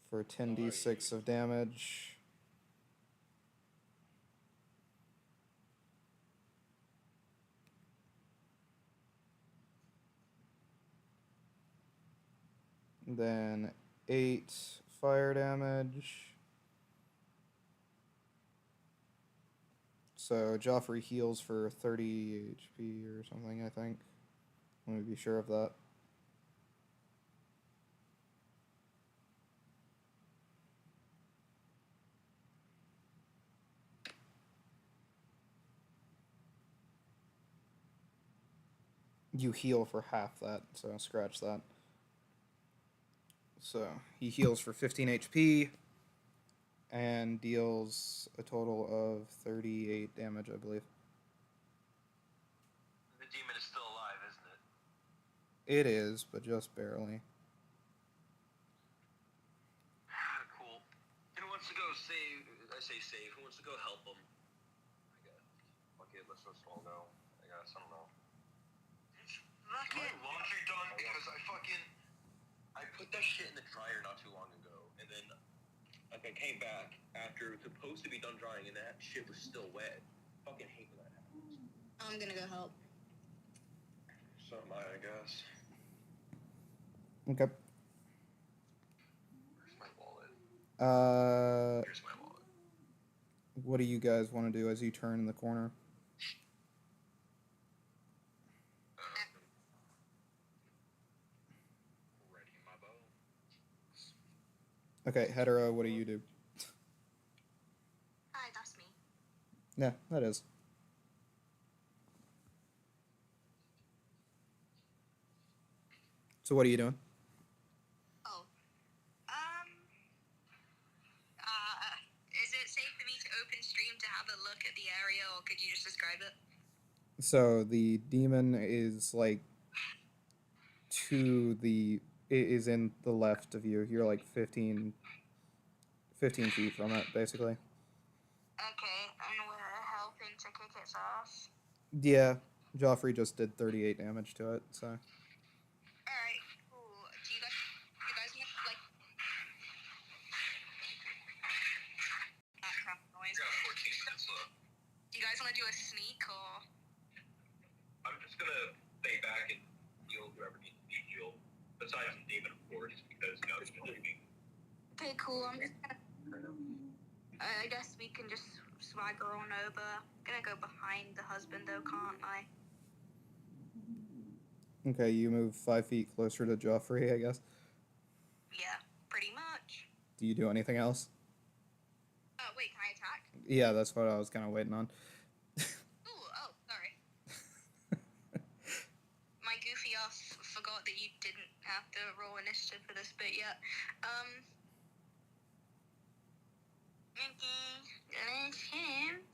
Speaker 1: for 10d6 of damage. Then 8 fire damage. So Joffrey heals for 30 HP or something, I think. Let me be sure of that. You heal for half that, so scratch that. So he heals for 15 HP and deals a total of 38 damage, I believe.
Speaker 3: The demon is still alive, isn't it?
Speaker 1: It is, but just barely.
Speaker 3: Cool. Who wants to go save? I say save. Who wants to go help him? I guess. Okay, let's just all go. I guess. I don't know.
Speaker 4: Fuck
Speaker 3: My
Speaker 4: it.
Speaker 3: laundry done because I put that shit in the dryer not too long ago, and then like I came back after it was supposed to be done drying, and that shit was still wet. Fucking hate when that happens.
Speaker 4: I'm gonna go help.
Speaker 3: So am I guess.
Speaker 1: Okay.
Speaker 3: Where's my wallet? Here's my wallet.
Speaker 1: What do you guys want to do as you turn the corner? Okay, Hetero, what do you do?
Speaker 4: Hi, that's me.
Speaker 1: Yeah, that is. So what are you doing?
Speaker 4: Oh. Is it safe for me to open stream to have a look at the area, or could you just describe it?
Speaker 1: So the demon is like to the it is in the left of you. You're like 15 feet from it, basically.
Speaker 4: Okay, and we're helping to kick its ass.
Speaker 1: Yeah, Joffrey just did 38 damage to it, so.
Speaker 4: Alright, cool. Do you guys want to, like... That crap noise.
Speaker 5: We got 14 minutes left.
Speaker 4: Do you guys want to do a sneak, or...
Speaker 5: I'm just gonna stay back and heal whoever needs to be healed. Besides the demon, of course, because it's leaving.
Speaker 4: Okay, cool. I'm just gonna... I guess we can just swagger on over. Gonna go behind the husband, though, can't I?
Speaker 1: Okay, you move 5 feet closer to Joffrey, I guess.
Speaker 4: Yeah, pretty much.
Speaker 1: Do you do anything else?
Speaker 4: Wait, can I attack?
Speaker 1: Yeah, that's what I was kind of waiting on.
Speaker 4: Ooh, oh, sorry. My goofy ass forgot that you didn't have to roll initiative for this bit yet. Let him.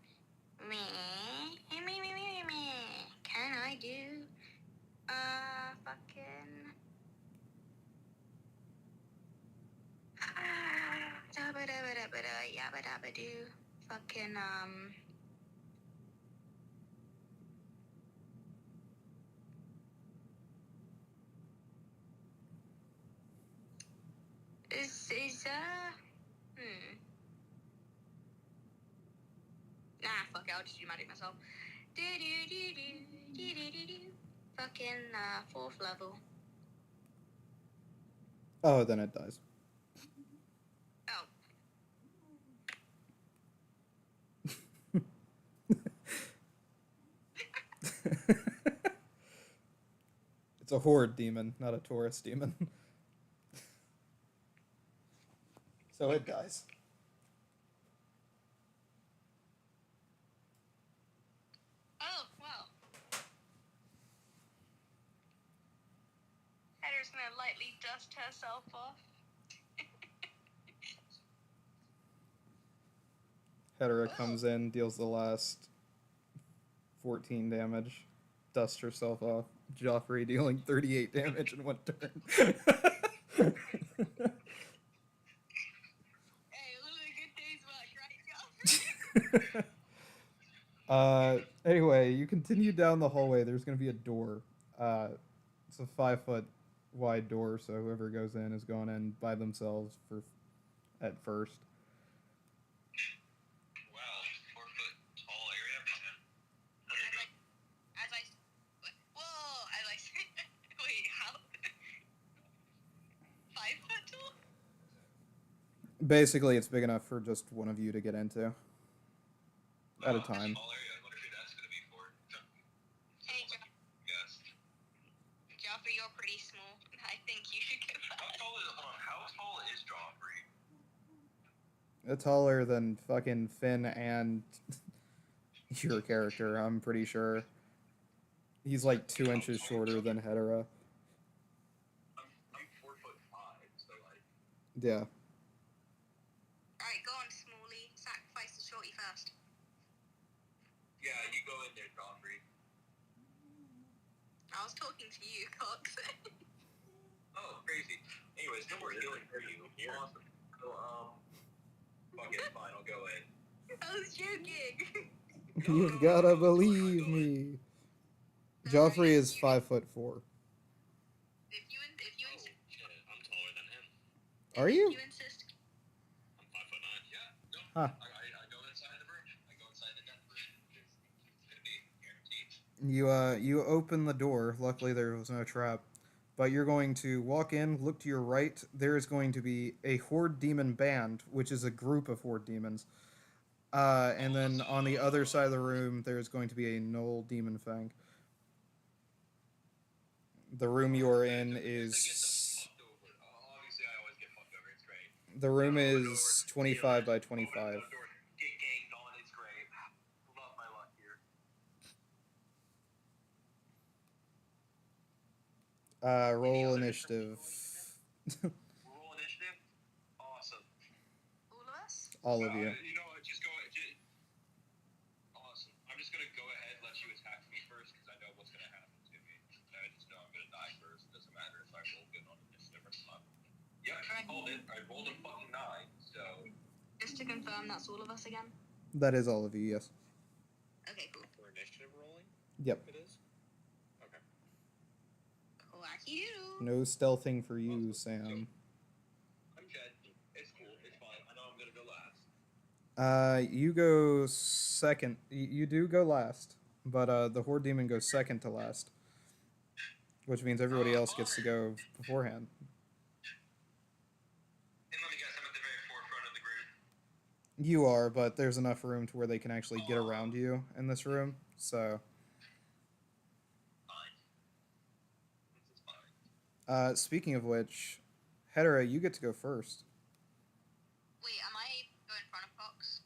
Speaker 4: Me. Can I do? Fucking. Yabba dabba do. Fucking, Nah, fuck it, I'll just do magic myself. Fucking, 4th level.
Speaker 1: Oh, then it dies.
Speaker 4: Oh.
Speaker 1: It's a horde demon, not a Taurus demon. So it dies.
Speaker 4: Oh, well. Heather's gonna lightly dust herself off.
Speaker 1: Hedera comes in, deals the last 14 damage, dusts herself off. Joffrey dealing 38 damage in one turn.
Speaker 4: Hey, only good days work, right, Joffrey?
Speaker 1: Anyway, you continue down the hallway. There's going to be a door. It's a 5-foot wide door, so whoever goes in is going in by themselves at first.
Speaker 5: Wow, 4-foot tall area.
Speaker 4: Wait, how? 5 foot tall?
Speaker 1: Basically, it's big enough for just one of you to get into at a time.
Speaker 5: Tall area. I wonder who that's gonna be for.
Speaker 4: Hey,
Speaker 5: Yes.
Speaker 4: Joffrey, you're pretty small. I think you should go first.
Speaker 5: How tall is Joffrey?
Speaker 1: Taller than fucking Finn and your character, I'm pretty sure. He's like 2 inches shorter than Hedera.
Speaker 5: I'm 4'5", so like.
Speaker 1: Yeah.
Speaker 4: Alright, go on, Smalley. Sacrifice the shorty first.
Speaker 5: Yeah, you go in there, Joffrey.
Speaker 4: I was talking to you, Cox.
Speaker 5: Oh, crazy. Anyways, no more healing for you. Awesome. So, fuck it, fine, I'll go in.
Speaker 4: I was joking.
Speaker 1: You've gotta believe me. Joffrey is 5'4".
Speaker 4: If you insist.
Speaker 5: Shit, I'm taller than him.
Speaker 1: Are you?
Speaker 4: If you insist.
Speaker 5: I'm 5'9". Yeah, no.
Speaker 1: Huh.
Speaker 5: I go inside the room. I go inside the death room. It's gonna be guaranteed.
Speaker 1: You open the door. Luckily, there was no trap. But you're going to walk in, look to your right. There is going to be a Horde Demon band, which is a group of Horde Demons. And then on the other side of the room, there's going to be a Knoll Demon Fang. The room you are in is...
Speaker 5: Obviously, I always get fucked over. It's great.
Speaker 1: The room
Speaker 3: No,
Speaker 1: is
Speaker 3: door.
Speaker 1: 25 by
Speaker 3: Open
Speaker 1: 25.
Speaker 3: the door. Get ganged on. It's great. Love my luck here.
Speaker 1: Roll
Speaker 3: other
Speaker 1: initiative.
Speaker 3: Roll initiative. Awesome.
Speaker 4: All of us?
Speaker 1: All of you.
Speaker 5: You know what? Just go. Awesome. I'm just gonna go ahead and let you attack me first because I know what's gonna happen to me. I just know I'm gonna die first. It doesn't matter if I roll good on initiative or not. Yep, hold it. I rolled a fucking 9, so.
Speaker 4: Just to confirm, that's all of us again?
Speaker 1: That is all of you, yes.
Speaker 4: Okay, cool.
Speaker 5: For initiative rolling?
Speaker 1: Yep.
Speaker 5: It is? Okay.
Speaker 4: Cool, you.
Speaker 1: No stealthing for you, Sam.
Speaker 3: I'm Chad. It's cool. It's fine. I know I'm gonna go last.
Speaker 1: You go second. You do go last, but the Horde Demon goes second to last. Which means everybody else gets to go beforehand.
Speaker 5: And let me guess, I'm at the very forefront of the group.
Speaker 1: You are, but there's enough room to where they can actually get around you in this room, so...
Speaker 5: Fine. This is fine.
Speaker 1: Speaking of which, Hedera, you get to go first.
Speaker 4: Wait, am I going in front of Fox?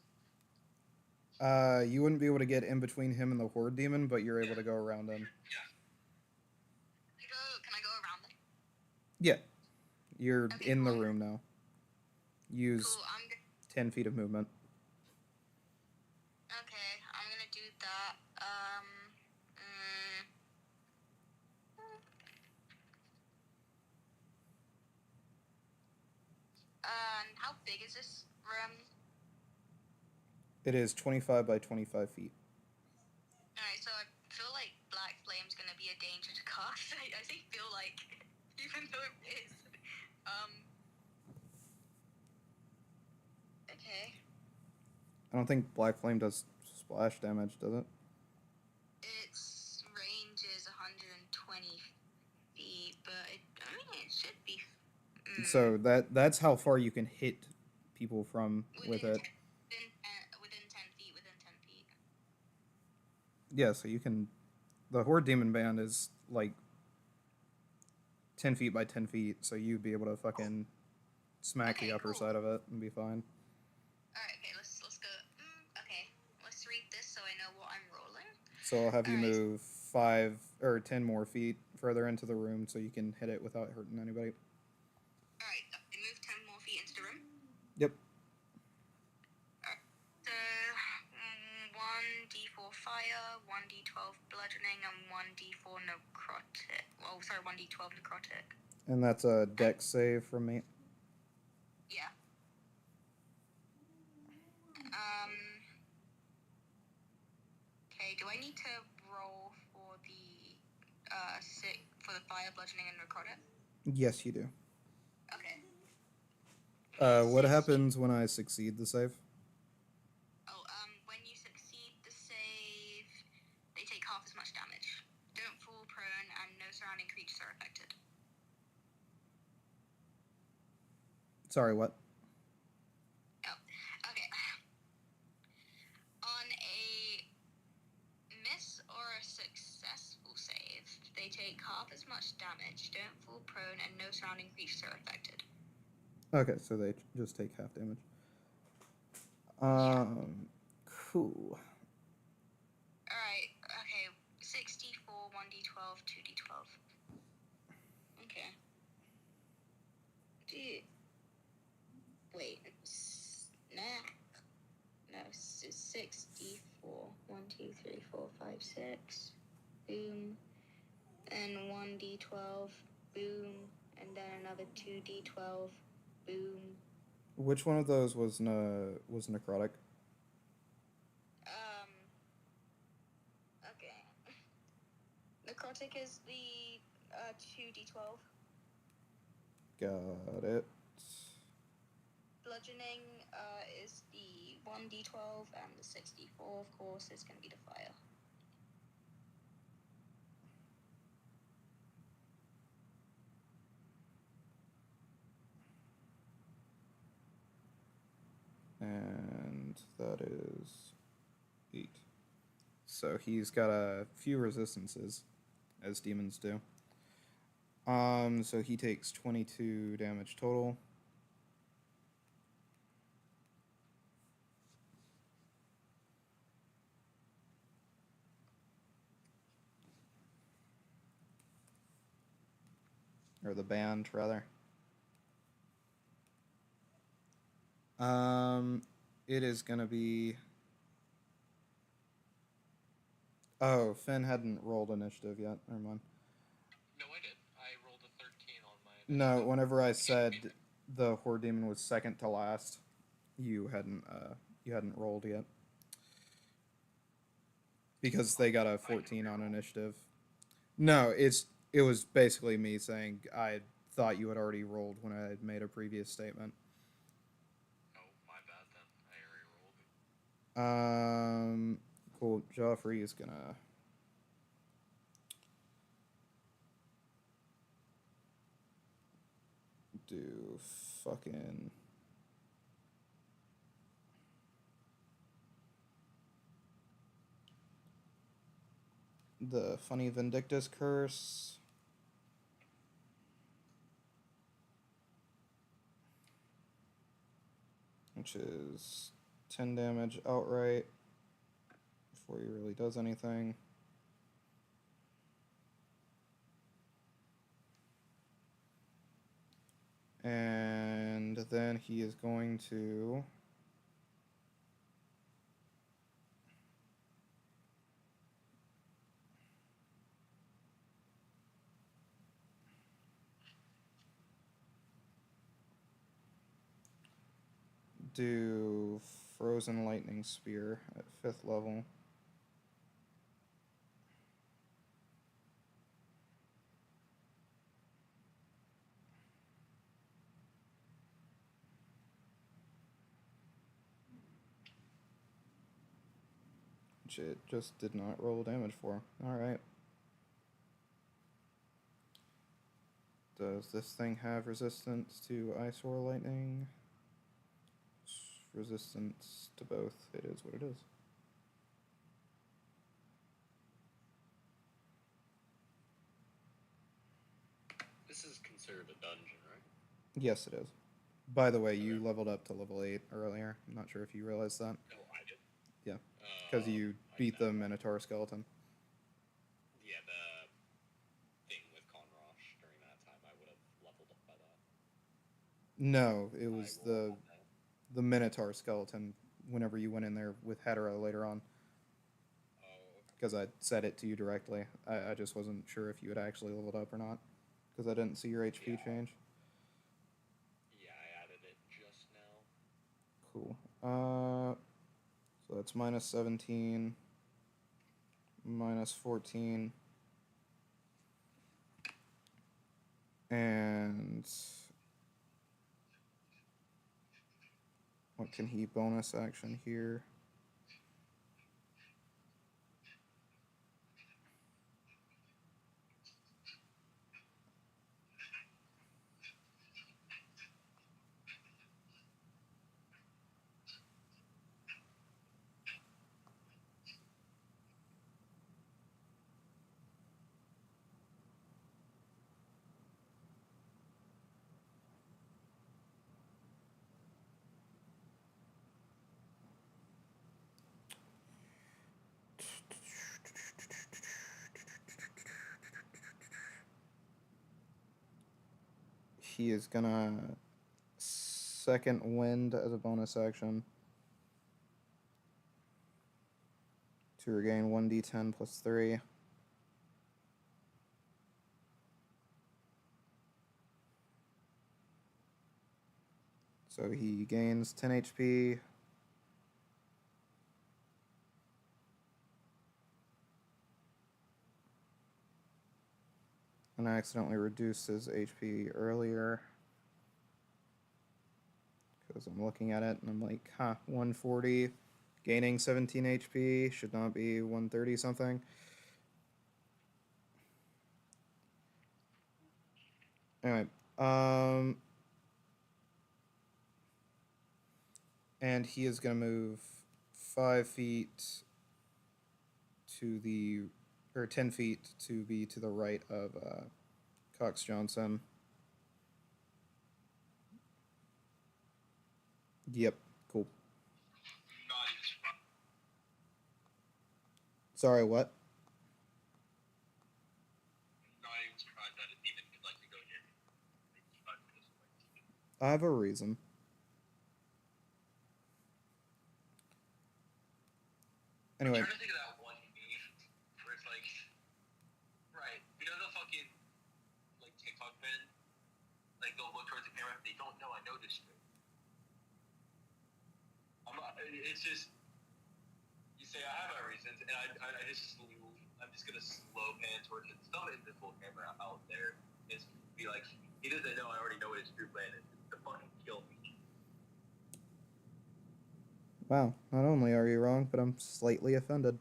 Speaker 1: You wouldn't be able to get in between him and the Horde Demon, but you're able to go around him.
Speaker 4: Can I go around them?
Speaker 1: Yeah. You're
Speaker 4: Okay,
Speaker 1: in the
Speaker 4: cool.
Speaker 1: room now. Use
Speaker 4: Cool,
Speaker 1: 10 feet of movement.
Speaker 4: okay, I'm gonna do that. And how big is this room?
Speaker 1: It is 25 by 25 feet.
Speaker 4: Alright, so I feel like Black Flame's gonna be a danger to cast. I think feel like, even though it is. Okay.
Speaker 1: I don't think Black Flame does splash damage, does it?
Speaker 4: Its range is 120 feet, but I mean, it should be.
Speaker 1: So that's how far you can hit people from with it.
Speaker 4: Within 10 feet, within 10 feet.
Speaker 1: Yeah, so you can... The Horde Demon Band is, like, 10 feet by 10 feet, so you'd be able to fucking smack
Speaker 4: Okay,
Speaker 1: the upper
Speaker 4: cool.
Speaker 1: side of it and be fine.
Speaker 4: Alright, okay, let's go. Okay, let's read this so I know what I'm rolling.
Speaker 1: So I'll have you
Speaker 4: Alright.
Speaker 1: move 5 or 10 more feet further into the room so you can hit it without hurting anybody.
Speaker 4: Alright, I moved 10 more feet into the room.
Speaker 1: Yep.
Speaker 4: So, 1d4 fire, 1d12 bludgeoning, and 1d4 necrotic. Oh, sorry, 1d12 necrotic.
Speaker 1: And that's a dex save from me.
Speaker 4: Yeah. Okay, do I need to roll for the fire, bludgeoning, and necrotic?
Speaker 1: Yes, you do.
Speaker 4: Okay.
Speaker 1: What happens when I succeed the save?
Speaker 4: Oh, when you succeed the save, they take half as much damage. Don't fall prone, and no surrounding creatures are affected.
Speaker 1: Sorry, what?
Speaker 4: Oh, okay. On a miss or a successful save, they take half as much damage, don't fall prone, and no surrounding creatures are affected.
Speaker 1: Okay, so they just take half damage. Cool.
Speaker 4: Alright, okay. 64, 1d12, 2d12. Okay. Wait. Nah. No, 64. 1, 2, 3, 4, 5, 6. Boom. And 1d12. Boom. And then another 2d12. Boom.
Speaker 1: Which one of those was necrotic?
Speaker 4: Okay. Necrotic is the 2d12.
Speaker 1: Got it.
Speaker 4: Bludgeoning is the 1d12, and the 64, of course, is going to be the fire.
Speaker 1: And that is 8. So he's got a few resistances, as demons do. So he takes 22 damage total. or the band rather. It is gonna be. Oh, Finn hadn't rolled initiative yet. Never mind.
Speaker 7: No, I did. I rolled a 13 on my.
Speaker 1: No, whenever I said the Horde Demon was second to last, you hadn't rolled yet. Because they got a 14 on initiative. No, it was basically me saying I thought you had already rolled when I had made a previous statement.
Speaker 7: Oh, my bad then. I already rolled.
Speaker 1: Cool. Joffrey is gonna do fucking. The Funny Vindictus Curse. Which is 10 damage outright before he really does anything. And then he is going to do Frozen Lightning Spear at 5th level. Which it just did not roll damage for. Alright. Does this thing have resistance to Ice or Lightning? Resistance to both. It is what it is.
Speaker 7: This is considered a dungeon, right?
Speaker 1: Yes, it is. By the way, you leveled up to level 8 earlier. I'm not sure if you realized that.
Speaker 7: Oh, I did.
Speaker 1: Yeah, because you beat the Minotaur skeleton.
Speaker 7: Yeah, the thing with Conrosh during that time, I would have leveled up by that.
Speaker 1: No, it was
Speaker 7: I rolled
Speaker 1: the Minotaur skeleton whenever you went in there with Hetera later on.
Speaker 7: Oh,
Speaker 1: Because I said it to you directly. I just wasn't sure if you had actually leveled up or not. Because I didn't see your HP
Speaker 7: Yeah.
Speaker 1: change.
Speaker 7: yeah, I added it just now.
Speaker 1: Cool. So that's minus 17, minus 14, and what can he bonus action here? He is gonna second wind as a bonus action to regain 1d10 plus 3. So he gains 10 HP. And I accidentally reduced his HP earlier. Because I'm looking at it and I'm like, 140. Gaining 17 HP should not be 130 something. Anyway, and he is gonna move 5 feet to the, or 10 feet to be to the right of Cox Johnson. Yep, cool.
Speaker 5: Not even surprised.
Speaker 1: Sorry, what?
Speaker 5: Not even surprised that a demon could likely go here.
Speaker 1: I have a reason. Anyway.
Speaker 5: I'm trying to think of that one meme where it's like, right, you know the fucking, like, TikTok men? Like, they'll look towards the camera, they don't know I noticed it. It's just, you say I have my reasons, and I'm just gonna slow pan towards it. Some invisible camera out there is be like, he doesn't know I already know what his true plan is. To fucking kill me.
Speaker 1: Wow, not only are you wrong, but I'm slightly offended.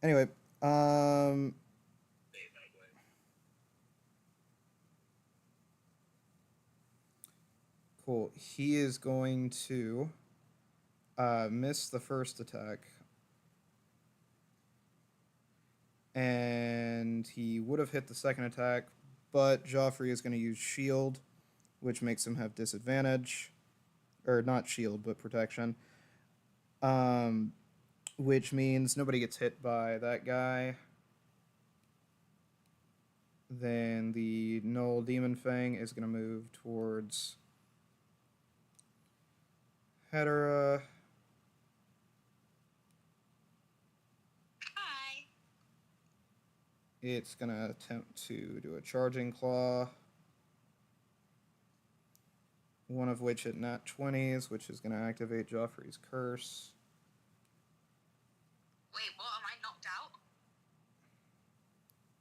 Speaker 1: Anyway, cool. He is going to miss the first attack. And he would have hit the second attack, but Joffrey is going to use shield, which makes him have disadvantage. Or not shield, but protection. Which means nobody gets hit by that guy. Then the Null Demon Fang is going to move towards Hedera.
Speaker 4: Hi.
Speaker 1: It's going to attempt to do a Charging Claw. One of which hit nat 20s, which is going to activate Joffrey's curse.
Speaker 4: Wait, what? Am I knocked out?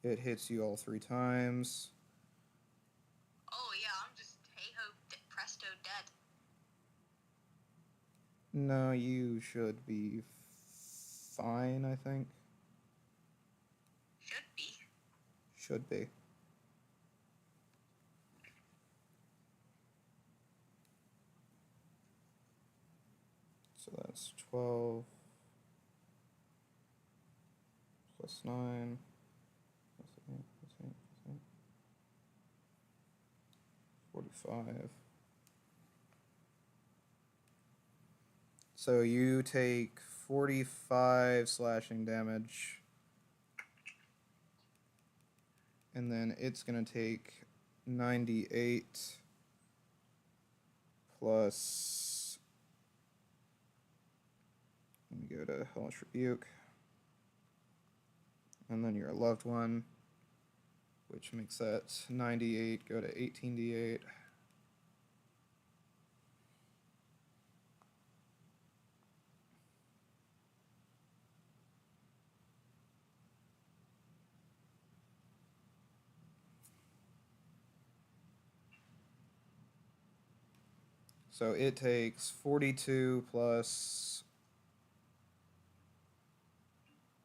Speaker 1: It hits you all 3 times.
Speaker 4: Oh, yeah, I'm just hey-ho, presto, dead.
Speaker 1: No, you should be fine, I think.
Speaker 4: Should be.
Speaker 1: Should be. So that's 12 plus 9 plus 8 plus 8 plus 8. 45. So you take 45 slashing damage. And then it's going to take 98 plus. Let me go to Hellish Rebuke. And then your loved one, which makes that 98 go to 18d8. So it takes 42 plus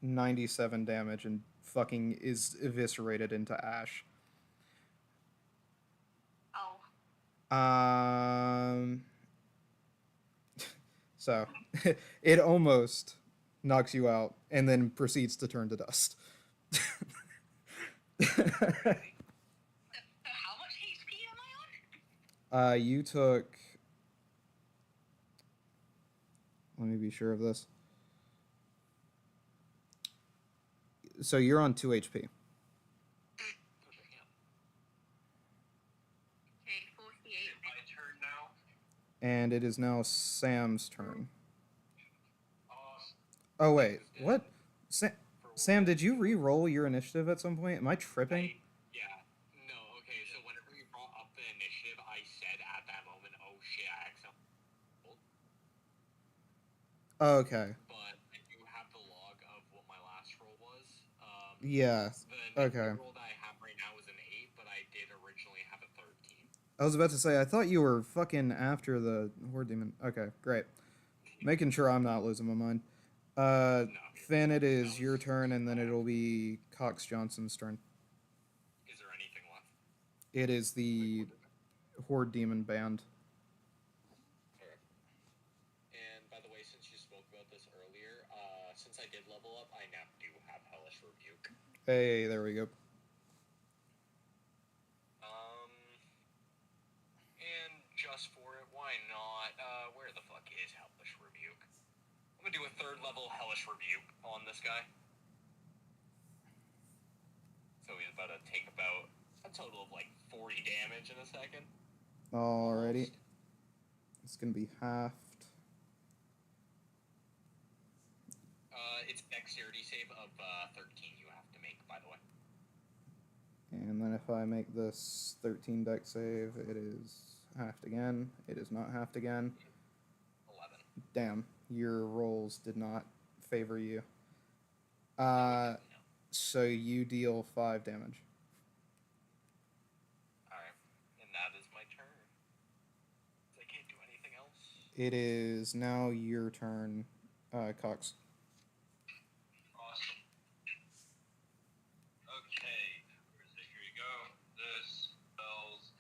Speaker 1: 97 damage and fucking is eviscerated into ash.
Speaker 4: Oh.
Speaker 1: So it almost knocks you out and then proceeds to turn to dust.
Speaker 4: So how much HP am I on?
Speaker 1: You took. Let me be sure of this. So you're on 2 HP.
Speaker 4: Okay, 48.
Speaker 5: My turn now.
Speaker 1: And it is now Sam's turn.
Speaker 5: Awesome.
Speaker 1: Oh, wait. What? Sam, did you re-roll your initiative at some point? Am I tripping?
Speaker 7: Yeah. No, okay, so whenever you brought up the initiative, I said at that moment, oh shit, I accidentally rolled.
Speaker 1: Okay.
Speaker 7: But I do have the log of what my last roll was.
Speaker 1: Yeah.
Speaker 7: The
Speaker 1: Okay.
Speaker 7: roll that I have right now is an 8, but I did originally have a 13.
Speaker 1: I was about to say, I thought you were fucking after the Horde Demon. Okay, great. Making sure I'm not losing my mind.
Speaker 7: No.
Speaker 1: Finn, it is your turn, and then it'll be Cox Johnson's turn.
Speaker 7: Is there anything left?
Speaker 1: It is the Horde Demon band.
Speaker 7: Okay. And by the way, since you spoke about this earlier, since I did level up, I now do have Hellish Rebuke.
Speaker 1: Hey, there we go.
Speaker 7: And just for it, why not? Where the fuck is Hellish Rebuke? I'm gonna do a 3rd level Hellish Rebuke on this guy. So he's about to take about a total of like 40 damage in a second.
Speaker 1: Alrighty. It's gonna be halved.
Speaker 7: It's dexterity save of 13 you have to make, by the way.
Speaker 1: And then if I make this 13 dex save, it is halved again. It is not halved again.
Speaker 7: 11.
Speaker 1: Damn, your rolls did not favor you.
Speaker 7: No.
Speaker 1: So you deal 5 damage.
Speaker 7: Alright, and that is my turn. I can't do anything else.
Speaker 1: It is now your turn, Cox.
Speaker 5: Awesome. Okay, where is it? Here you go. This spells.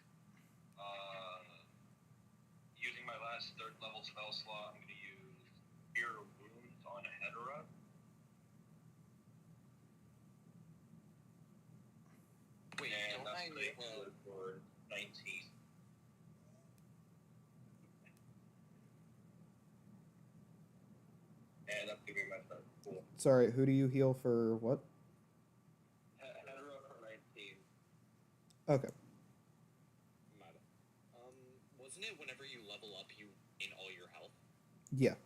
Speaker 5: Using my last 3rd level spell slot, I'm going to use Fear of Wounds on Hedera.
Speaker 7: Wait,
Speaker 5: And
Speaker 7: don't
Speaker 5: that's
Speaker 7: I...
Speaker 5: going to be for 19. And that's going to be my turn. Cool.
Speaker 1: Sorry, who do you heal for what?
Speaker 5: Hedera for 19.
Speaker 1: Okay.
Speaker 7: Wasn't it whenever you level up, you gain all your health?
Speaker 1: Yeah.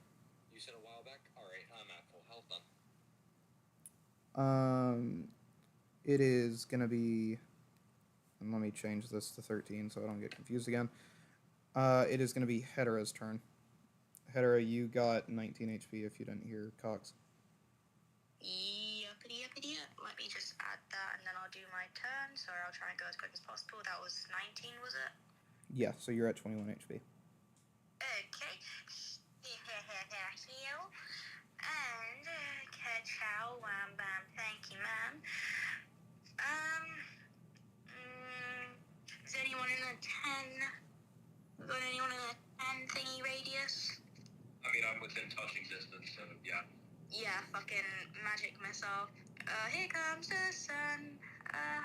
Speaker 7: You said a while back? Alright, I'm at full health then.
Speaker 1: It is gonna be, and let me change this to 13 so I don't get confused again. It is gonna be Hedera's turn. Hedera, you got 19 HP if you didn't hear Cox.
Speaker 4: Yuppity. Let me just add that and then I'll do my turn. Sorry, I'll try and go as quick as possible. That was 19, was it?
Speaker 1: Yeah, so you're at 21 HP.
Speaker 4: Okay. Heal. And ka-chow, wham bam, thank you, ma'am. Is anyone in a 10? Got anyone in a 10 thingy radius?
Speaker 5: I mean, I'm within touching distance, so yeah.
Speaker 4: Yeah, fucking magic missile. Here comes the sun.
Speaker 5: I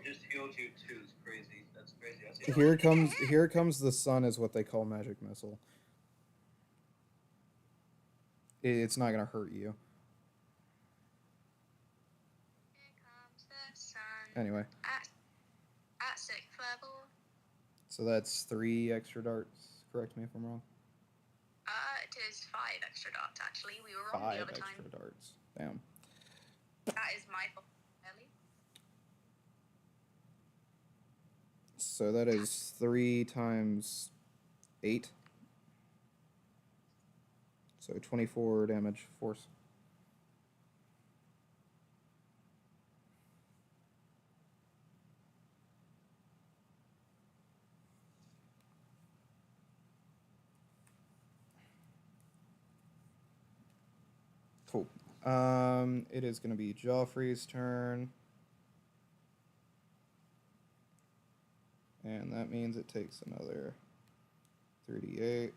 Speaker 5: just healed you too. It's crazy. That's crazy. I see.
Speaker 1: Here comes the sun is what they call magic missile. It's not gonna hurt you.
Speaker 4: Here comes the sun.
Speaker 1: Anyway.
Speaker 4: At 6th level.
Speaker 1: So that's 3 extra darts. Correct me if I'm wrong.
Speaker 4: It is 5 extra darts, actually. We were wrong the
Speaker 1: 5
Speaker 4: other time.
Speaker 1: extra darts. Damn.
Speaker 4: That is my fault, Ellie.
Speaker 1: So that is 3 times 8. So 24 damage force. Cool. It is going to be Joffrey's turn. And that means it takes another 38.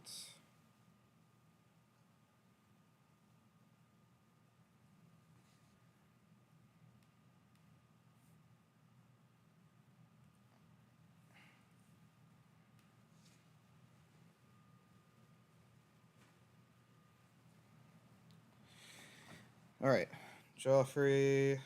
Speaker 1: All right, Joffrey.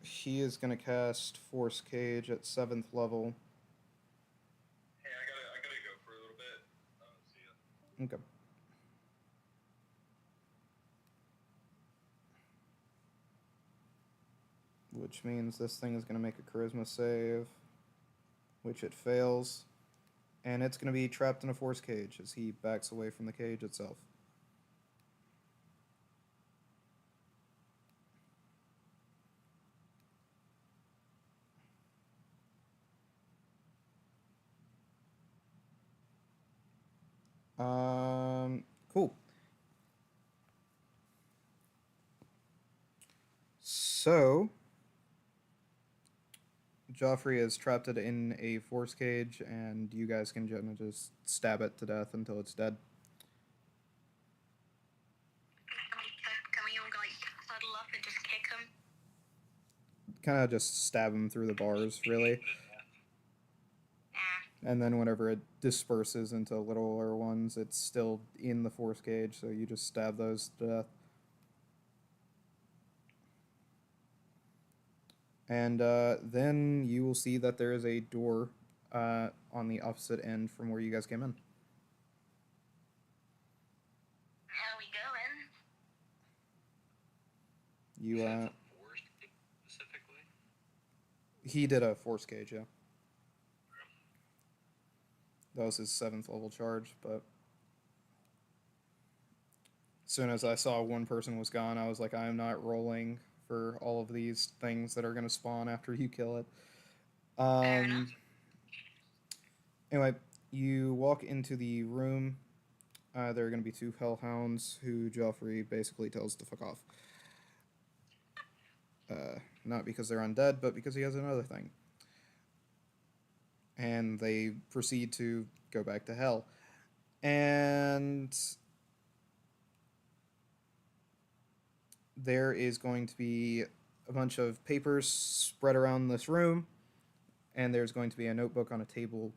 Speaker 1: He is going to cast Force Cage at 7th level.
Speaker 5: Hey, I gotta go for a little bit. See ya.
Speaker 1: Okay. Which means this thing is going to make a charisma save, which it fails. And it's going to be trapped in a force cage as he backs away from the cage itself. Cool. So, Joffrey has trapped it in a force cage, and you guys can just stab it to death until it's dead.
Speaker 4: Can we all like huddle up and just kick him?
Speaker 1: Kind of just stab him through the bars, really. And then whenever it disperses into littler ones, it's still in the force cage, so you just stab those to death. And then you will see that there is a door on the opposite end from where you guys came in.
Speaker 4: How we going?
Speaker 1: You
Speaker 7: Is that the force specifically?
Speaker 1: he did a force cage, yeah. That was his 7th level charge, but as soon as I saw one person was gone, I was like, I am not rolling for all of these things that are going to spawn after you kill it.
Speaker 4: Fair enough.
Speaker 1: Anyway, you walk into the room. There are going to be 2 hellhounds who Joffrey basically tells to fuck off. Not because they're undead, but because he has another thing. And they proceed to go back to hell. And there is going to be a bunch of papers spread around this room, and there's going to be a notebook on a table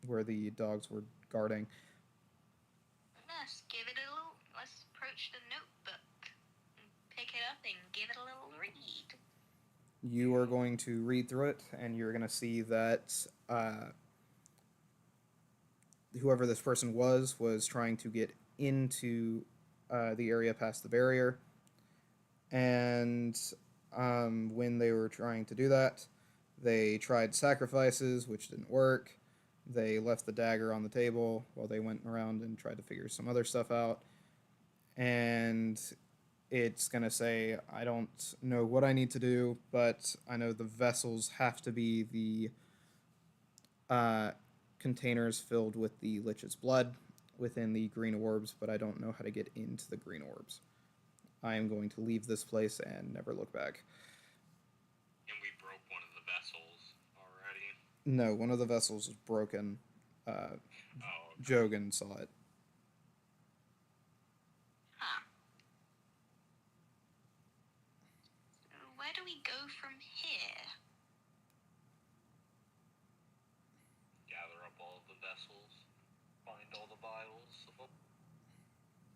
Speaker 1: where the dogs were guarding.
Speaker 4: Let's give it a little. Let's approach the notebook, and pick it up, and give it a little read.
Speaker 1: You are going to read through it, and you're going to see that whoever this person was trying to get into the area past the barrier. And when they were trying to do that, they tried sacrifices, which didn't work. They left the dagger on the table while they went around and tried to figure some other stuff out. And it's going to say, I don't know what I need to do, but I know the vessels have to be the containers filled with the Lich's blood within the green orbs, but I don't know how to get into the green orbs. I am going to leave this place and never look back.
Speaker 7: And we broke one of the vessels already.
Speaker 1: No, one of the vessels is broken. Jogan saw it.
Speaker 4: Huh. So where do we go from here?
Speaker 7: Gather up all of the vessels, find all the vials.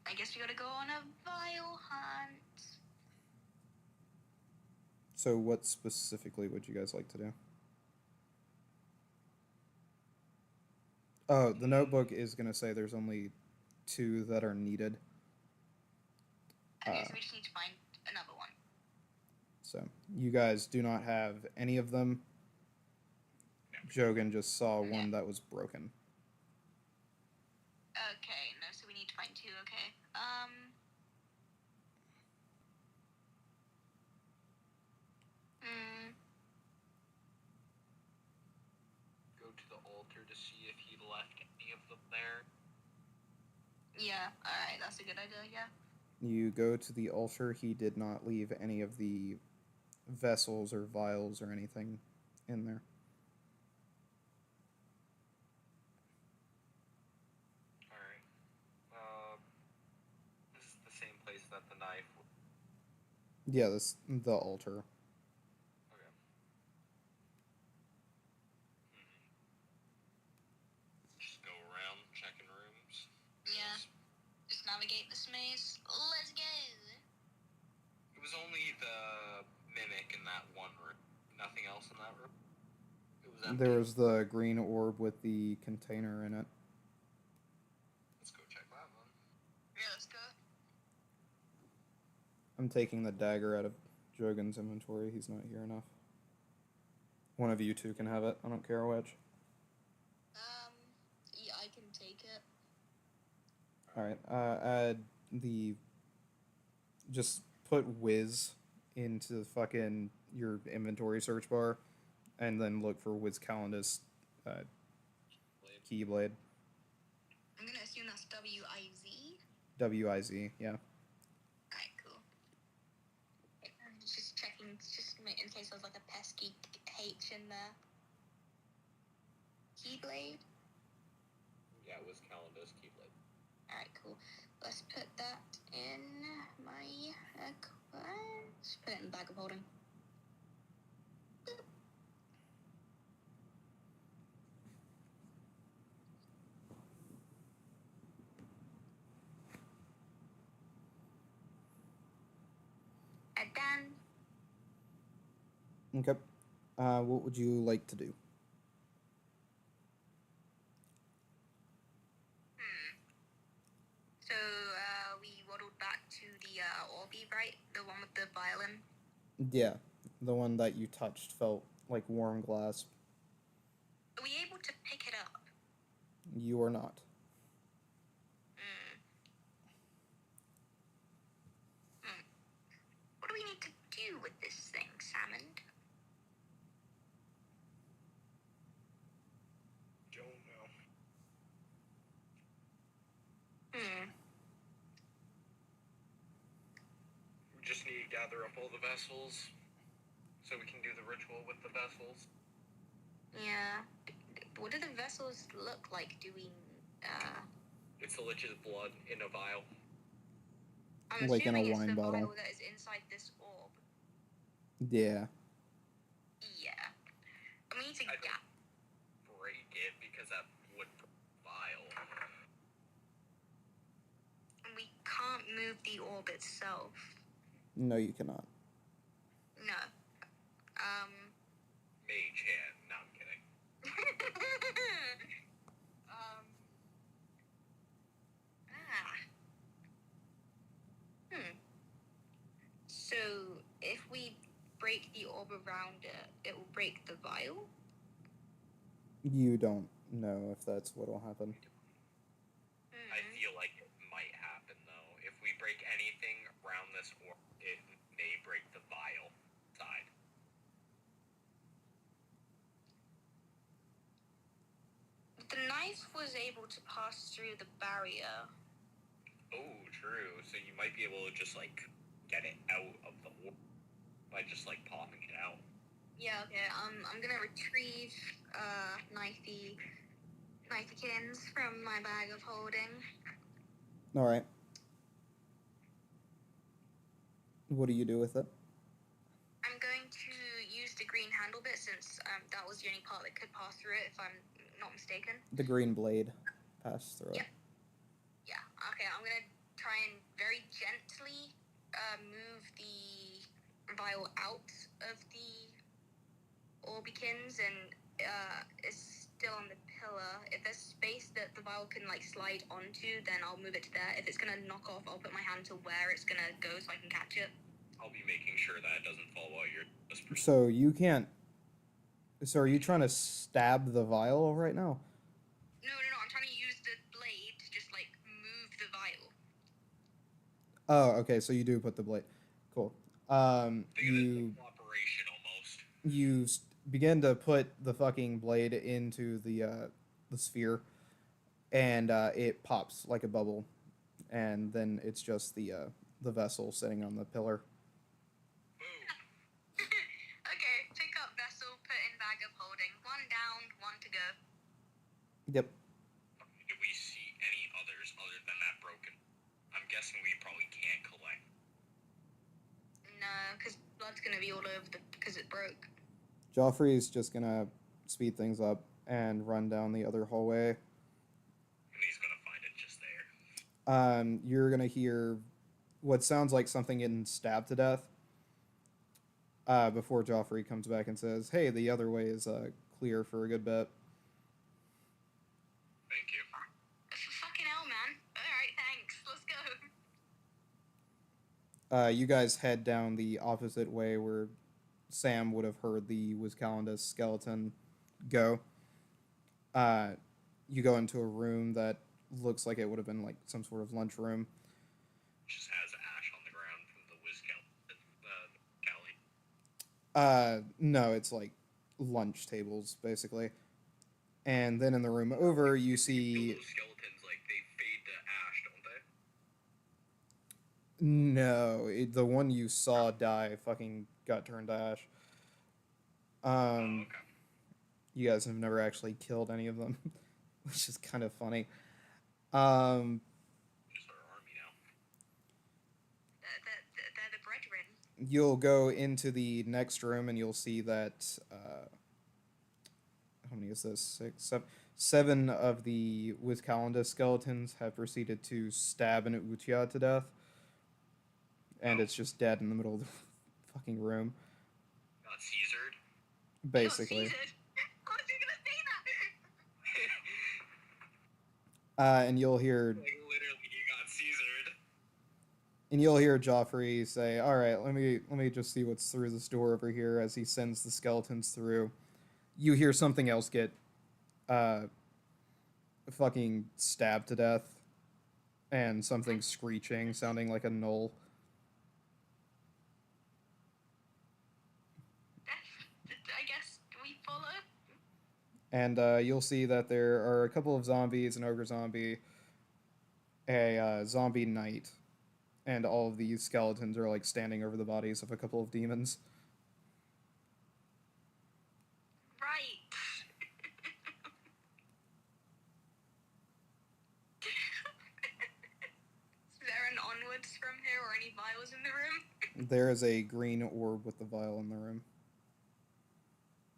Speaker 4: I guess we gotta go on a vial hunt.
Speaker 1: So what specifically would you guys like to do? Oh, the notebook is going to say there's only 2 that are needed.
Speaker 4: Okay, so we just need to find another one.
Speaker 1: So you guys do not have any of them. Jogan just saw one that was broken.
Speaker 4: Okay, no, so we need to find 2, okay.
Speaker 7: Go to the altar to see if he left any of them there.
Speaker 4: Yeah, alright, that's a good idea, yeah.
Speaker 1: You go to the altar. He did not leave any of the vessels or vials or anything in there.
Speaker 7: Alright. This is the same place that the knife was.
Speaker 1: Yeah, the altar.
Speaker 7: Okay. Just go around checking rooms.
Speaker 4: Yeah. Just navigate this maze. Let's go!
Speaker 7: It was only the mimic in that one room. Nothing else in that room. It was empty.
Speaker 1: There was the green orb with the container in it.
Speaker 7: Let's go check that one.
Speaker 4: Yeah, let's go.
Speaker 1: I'm taking the dagger out of Jogan's inventory. He's not here enough. One of you 2 can have it. I don't care which.
Speaker 4: Yeah, I can take it.
Speaker 1: Alright, add the... Just put Wiz into fucking your inventory search bar, and then look for Wiz Calendus Keyblade.
Speaker 4: I'm gonna assume that's W-I-Z.
Speaker 1: W-I-Z, yeah.
Speaker 4: Alright, cool. I'm just checking, just in case I was like a pesky H in there. Keyblade?
Speaker 7: Yeah, it was Calendar's Keyblade.
Speaker 4: Alright, cool. Let's put that in my let's put it in the bag of holding. Done.
Speaker 1: Okay. What would you like to do?
Speaker 4: So, we waddled back to the Orby, right? The one with the violin.
Speaker 1: Yeah, the one that you touched felt like warm glass.
Speaker 4: Are we able to pick it up?
Speaker 1: You are not.
Speaker 4: What do we need to do with this thing, Salmon?
Speaker 7: Don't know. We just need to gather up all the vessels so we can do the ritual with the vessels.
Speaker 4: Yeah. What do the vessels look like? Do we,
Speaker 7: It's the Lich's blood in a vial.
Speaker 4: I'm
Speaker 1: Like in a
Speaker 4: assuming it's
Speaker 1: wine
Speaker 4: the
Speaker 1: bottle.
Speaker 4: vial that is inside this orb.
Speaker 1: Yeah.
Speaker 4: Yeah. We need to
Speaker 7: I don't break it because that would vial.
Speaker 4: We can't move the orb itself.
Speaker 1: No, you cannot.
Speaker 4: No.
Speaker 7: Mage hand. No, I'm kidding.
Speaker 4: So, if we break the orb around it, it will break the vial?
Speaker 1: You don't know if that's what'll happen.
Speaker 7: I feel like it might happen, though. If we break anything around this orb, it may break the vial side.
Speaker 4: The knife was able to pass through the barrier.
Speaker 7: Oh, true. So you might be able to just, like, get it out of the orb by just, like, popping it out.
Speaker 4: Yeah, okay. I'm gonna retrieve knifekins from my bag of holding.
Speaker 1: All right. What do you do with it?
Speaker 4: I'm going to use the green handle bit since that was the only part that could pass through it, if I'm not mistaken.
Speaker 1: The green blade passed through it.
Speaker 4: Yep. Yeah. Okay, I'm gonna try and very gently move the vial out of the orbikins, and it's still on the pillar. If there's space that the vial can like slide onto, then I'll move it to there. If it's gonna knock off, I'll put my hand to where it's gonna go so I can catch it.
Speaker 7: I'll be making sure that it doesn't fall while you're just
Speaker 1: So you can't. So are you trying to stab the vial right now?
Speaker 4: No. I'm trying to use the blade to just like move the vial.
Speaker 1: Oh, okay. So you do put the blade. Cool. You
Speaker 7: operation almost.
Speaker 1: you begin to put the fucking blade into the sphere, and it pops like a bubble, and then it's just the vessel sitting on the pillar.
Speaker 4: Okay, pick up vessel, put in bag of holding. One down, one to go.
Speaker 1: Yep.
Speaker 7: Do we see any others other than that broken? I'm guessing we probably can't collect.
Speaker 4: No, because blood's gonna be all over because it broke.
Speaker 1: Joffrey's just gonna speed things up and run down the other hallway.
Speaker 7: And he's gonna find it just there.
Speaker 1: You're gonna hear what sounds like something getting stabbed to death. Before Joffrey comes back and says, "Hey, the other way is clear for a good bit."
Speaker 7: Thank you.
Speaker 4: Fucking hell, man. Alright, thanks. Let's go.
Speaker 1: You guys head down the opposite way where Sam would have heard the Wiscalenda's skeleton go. You go into a room that looks like it would have been like some sort of lunchroom.
Speaker 7: Just has ash on the ground from the Callie.
Speaker 1: No, it's like lunch tables basically. And then in the room over, you see
Speaker 7: Those skeletons, like, they fade to ash, don't they?
Speaker 1: no, the one you saw die fucking got turned to ash. Um,
Speaker 5: okay.
Speaker 1: you guys have never actually killed any of them, which is kind of funny. Um,
Speaker 5: Just our army now.
Speaker 4: They're the brethren.
Speaker 1: you'll go into the next room and you'll see that how many is this? 6, 7, 7 of the Wiscalenda skeletons have proceeded to stab an Uchiha to death, and it's just dead in the middle of the fucking room,
Speaker 5: Got Caesared.
Speaker 1: basically.
Speaker 4: Oh, Jesus. I was just gonna say that.
Speaker 1: And you'll hear
Speaker 5: Like literally, you got Caesared.
Speaker 1: and you'll hear Joffrey say, "All right, let me just see what's through this door over here." As he sends the skeletons through, you hear something else get fucking stabbed to death, and something screeching, sounding like a gnoll.
Speaker 4: I guess we follow.
Speaker 1: And you'll see that there are a couple of zombies, an ogre zombie, a zombie knight, and all of these skeletons are like standing over the bodies of a couple of demons.
Speaker 4: Right. Is there an onwards from here or any vials in the room?
Speaker 1: There is a green orb with the vial in the room.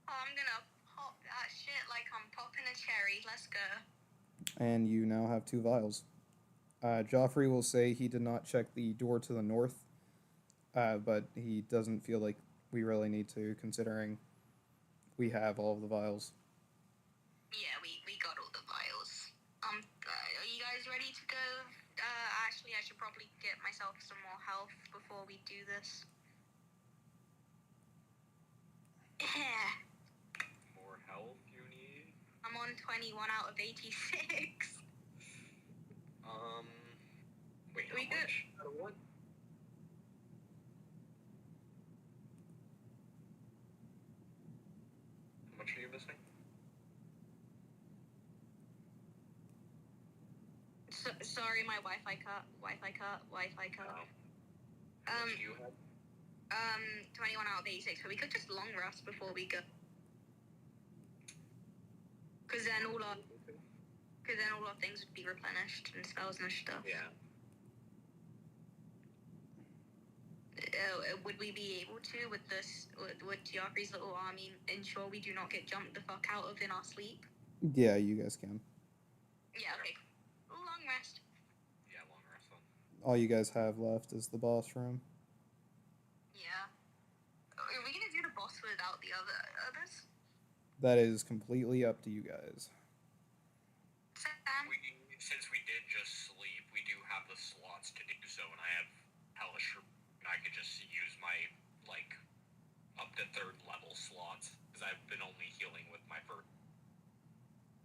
Speaker 4: Oh, I'm gonna pop that shit like I'm popping a cherry. Let's go.
Speaker 1: And you now have 2 vials. Joffrey will say he did not check the door to the north, but he doesn't feel like we really need to, considering we have all of the vials.
Speaker 4: Yeah, we got all the vials. Are you guys ready to go? Actually, I should probably get myself some more health before we do this.
Speaker 7: More health you need?
Speaker 4: I'm on 21 out of 86.
Speaker 7: Wait, how
Speaker 4: We good?
Speaker 7: much? Out of what? How much are you missing?
Speaker 4: Sorry, my Wi-Fi cut. Wi-Fi cut.
Speaker 7: No. How much do you have?
Speaker 4: 21 out of 86. So we could just long rest before we go. Because then all our things would be replenished and spells and stuff.
Speaker 7: Yeah.
Speaker 4: Would we be able to, with this, with Geoffrey's little army, ensure we do not get jumped the fuck out of in our sleep?
Speaker 1: Yeah, you guys can.
Speaker 4: Yeah, okay. Long rest.
Speaker 7: Yeah, long rest then.
Speaker 1: All you guys have left is the boss room.
Speaker 4: Yeah. Are we gonna do the boss without the others?
Speaker 1: That is completely up to you guys.
Speaker 4: Sam?
Speaker 7: Since we did just sleep, we do have the slots to do so, and I have hellish, and I could just use my, like, up to 3rd level slots, because I've been only healing with my first.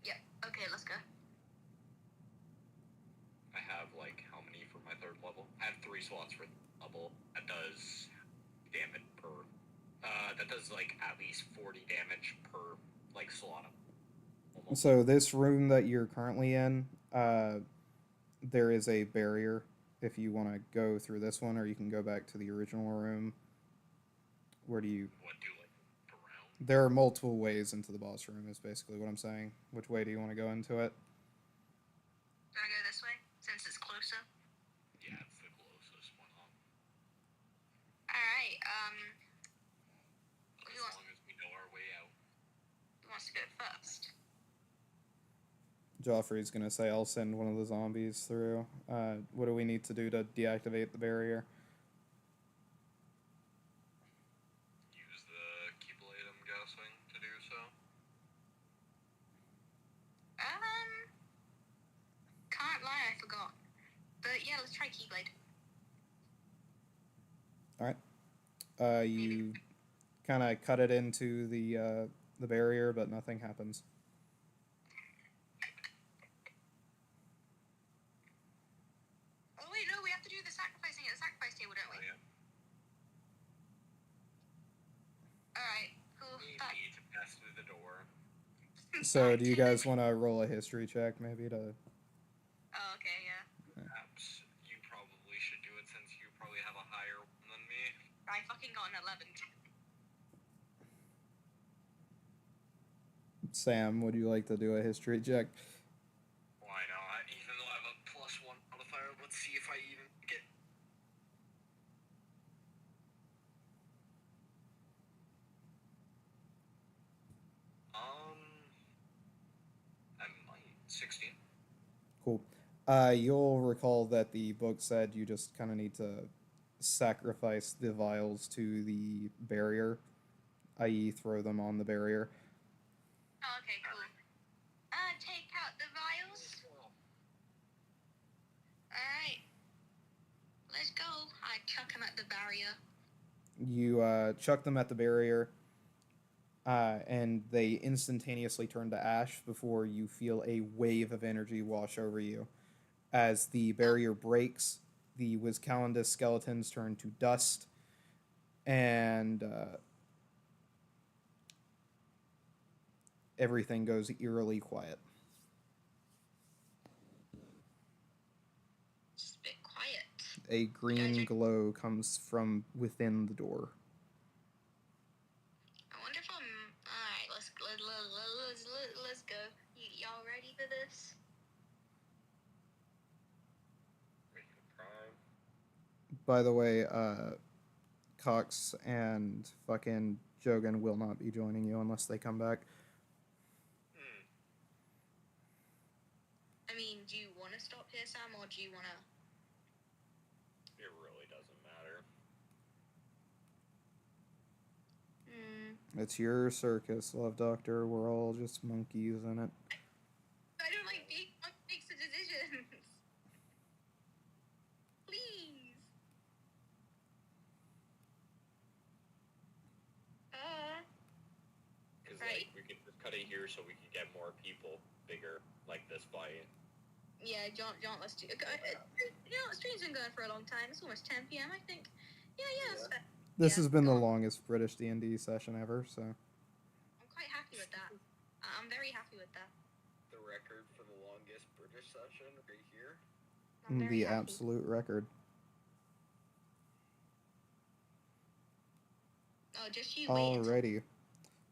Speaker 4: Yeah, okay, let's go.
Speaker 7: I have, like, how many for my 3rd level? I have 3 slots for level. That does damage per, that does, like, at least 40 damage per, like, slot. Almost.
Speaker 1: So this room that you're currently in, there is a barrier if you want to go through this one, or you can go back to the original room. Where do you...
Speaker 7: What, do, like, around?
Speaker 1: There are multiple ways into the boss room, is basically what I'm saying. Which way do you want to go into it?
Speaker 4: Should I go this way, since it's closer?
Speaker 7: Yeah, it's the closest one on.
Speaker 4: Alright,
Speaker 7: As
Speaker 4: who wants,
Speaker 7: long as we know our way out.
Speaker 4: who wants to go first?
Speaker 1: Joffrey's gonna say, I'll send one of the zombies through. What do we need to do to deactivate the barrier?
Speaker 7: Use the Keyblade, I'm guessing, to do so.
Speaker 4: Can't lie, I forgot. But yeah, let's try Keyblade.
Speaker 1: Alright. You kind of cut it into the barrier, but nothing happens.
Speaker 4: Oh wait, no, we have to do the sacrificing at the sacrifice table, don't we?
Speaker 7: Yeah.
Speaker 4: Alright, cool.
Speaker 7: We
Speaker 4: That,
Speaker 7: need to pass through the door.
Speaker 1: So do you guys want to roll a history check, maybe, to...
Speaker 4: Oh, okay, yeah.
Speaker 7: Perhaps you probably should do it since you probably have a higher one than me.
Speaker 4: I fucking got an 11.
Speaker 1: Sam, would you like to do a history check?
Speaker 7: Why not? Even though I have a +1 modifier, let's see if I even get. I might 16.
Speaker 1: Cool. You'll recall that the book said you just kind of need to sacrifice the vials to the barrier, i.e., throw them on the barrier.
Speaker 4: Oh, okay, cool. Take out the vials. Alright. Let's go. I chuck him at the barrier.
Speaker 1: You chuck them at the barrier, and they instantaneously turn to ash before you feel a wave of energy wash over you. As the barrier breaks, the Wiscalendus skeletons turn to dust, and everything goes eerily quiet.
Speaker 4: Just a bit quiet.
Speaker 1: A green glow comes from within the door.
Speaker 4: I wonder if I'm. Alright, let's go. Y'all ready for this?
Speaker 1: By the way, Cox and fucking Jogan will not be joining you unless they come back.
Speaker 4: I mean, do you want to stop here, Sam, or do you want to...
Speaker 7: It really doesn't matter.
Speaker 1: It's your circus, Love Doctor. We're all just monkeys in it.
Speaker 4: I don't like being one who makes the decisions. Please.
Speaker 7: Because
Speaker 4: Right.
Speaker 7: like we could just cut it here so we could get more people bigger like this fight.
Speaker 4: Yeah, John, let's do... stream's been going for a long time. It's almost 10 p.m., I think. Yeah, that's fair.
Speaker 1: This
Speaker 4: Yeah,
Speaker 1: has been the
Speaker 4: go on.
Speaker 1: longest British D&D session ever, so...
Speaker 4: I'm quite happy with that. I'm very happy with that.
Speaker 7: The record for the longest British session right here.
Speaker 4: I'm very
Speaker 1: The
Speaker 4: happy.
Speaker 1: absolute record.
Speaker 4: Oh, just you wait until...
Speaker 1: Alrighty.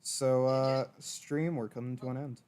Speaker 1: So, stream, we're coming to an end.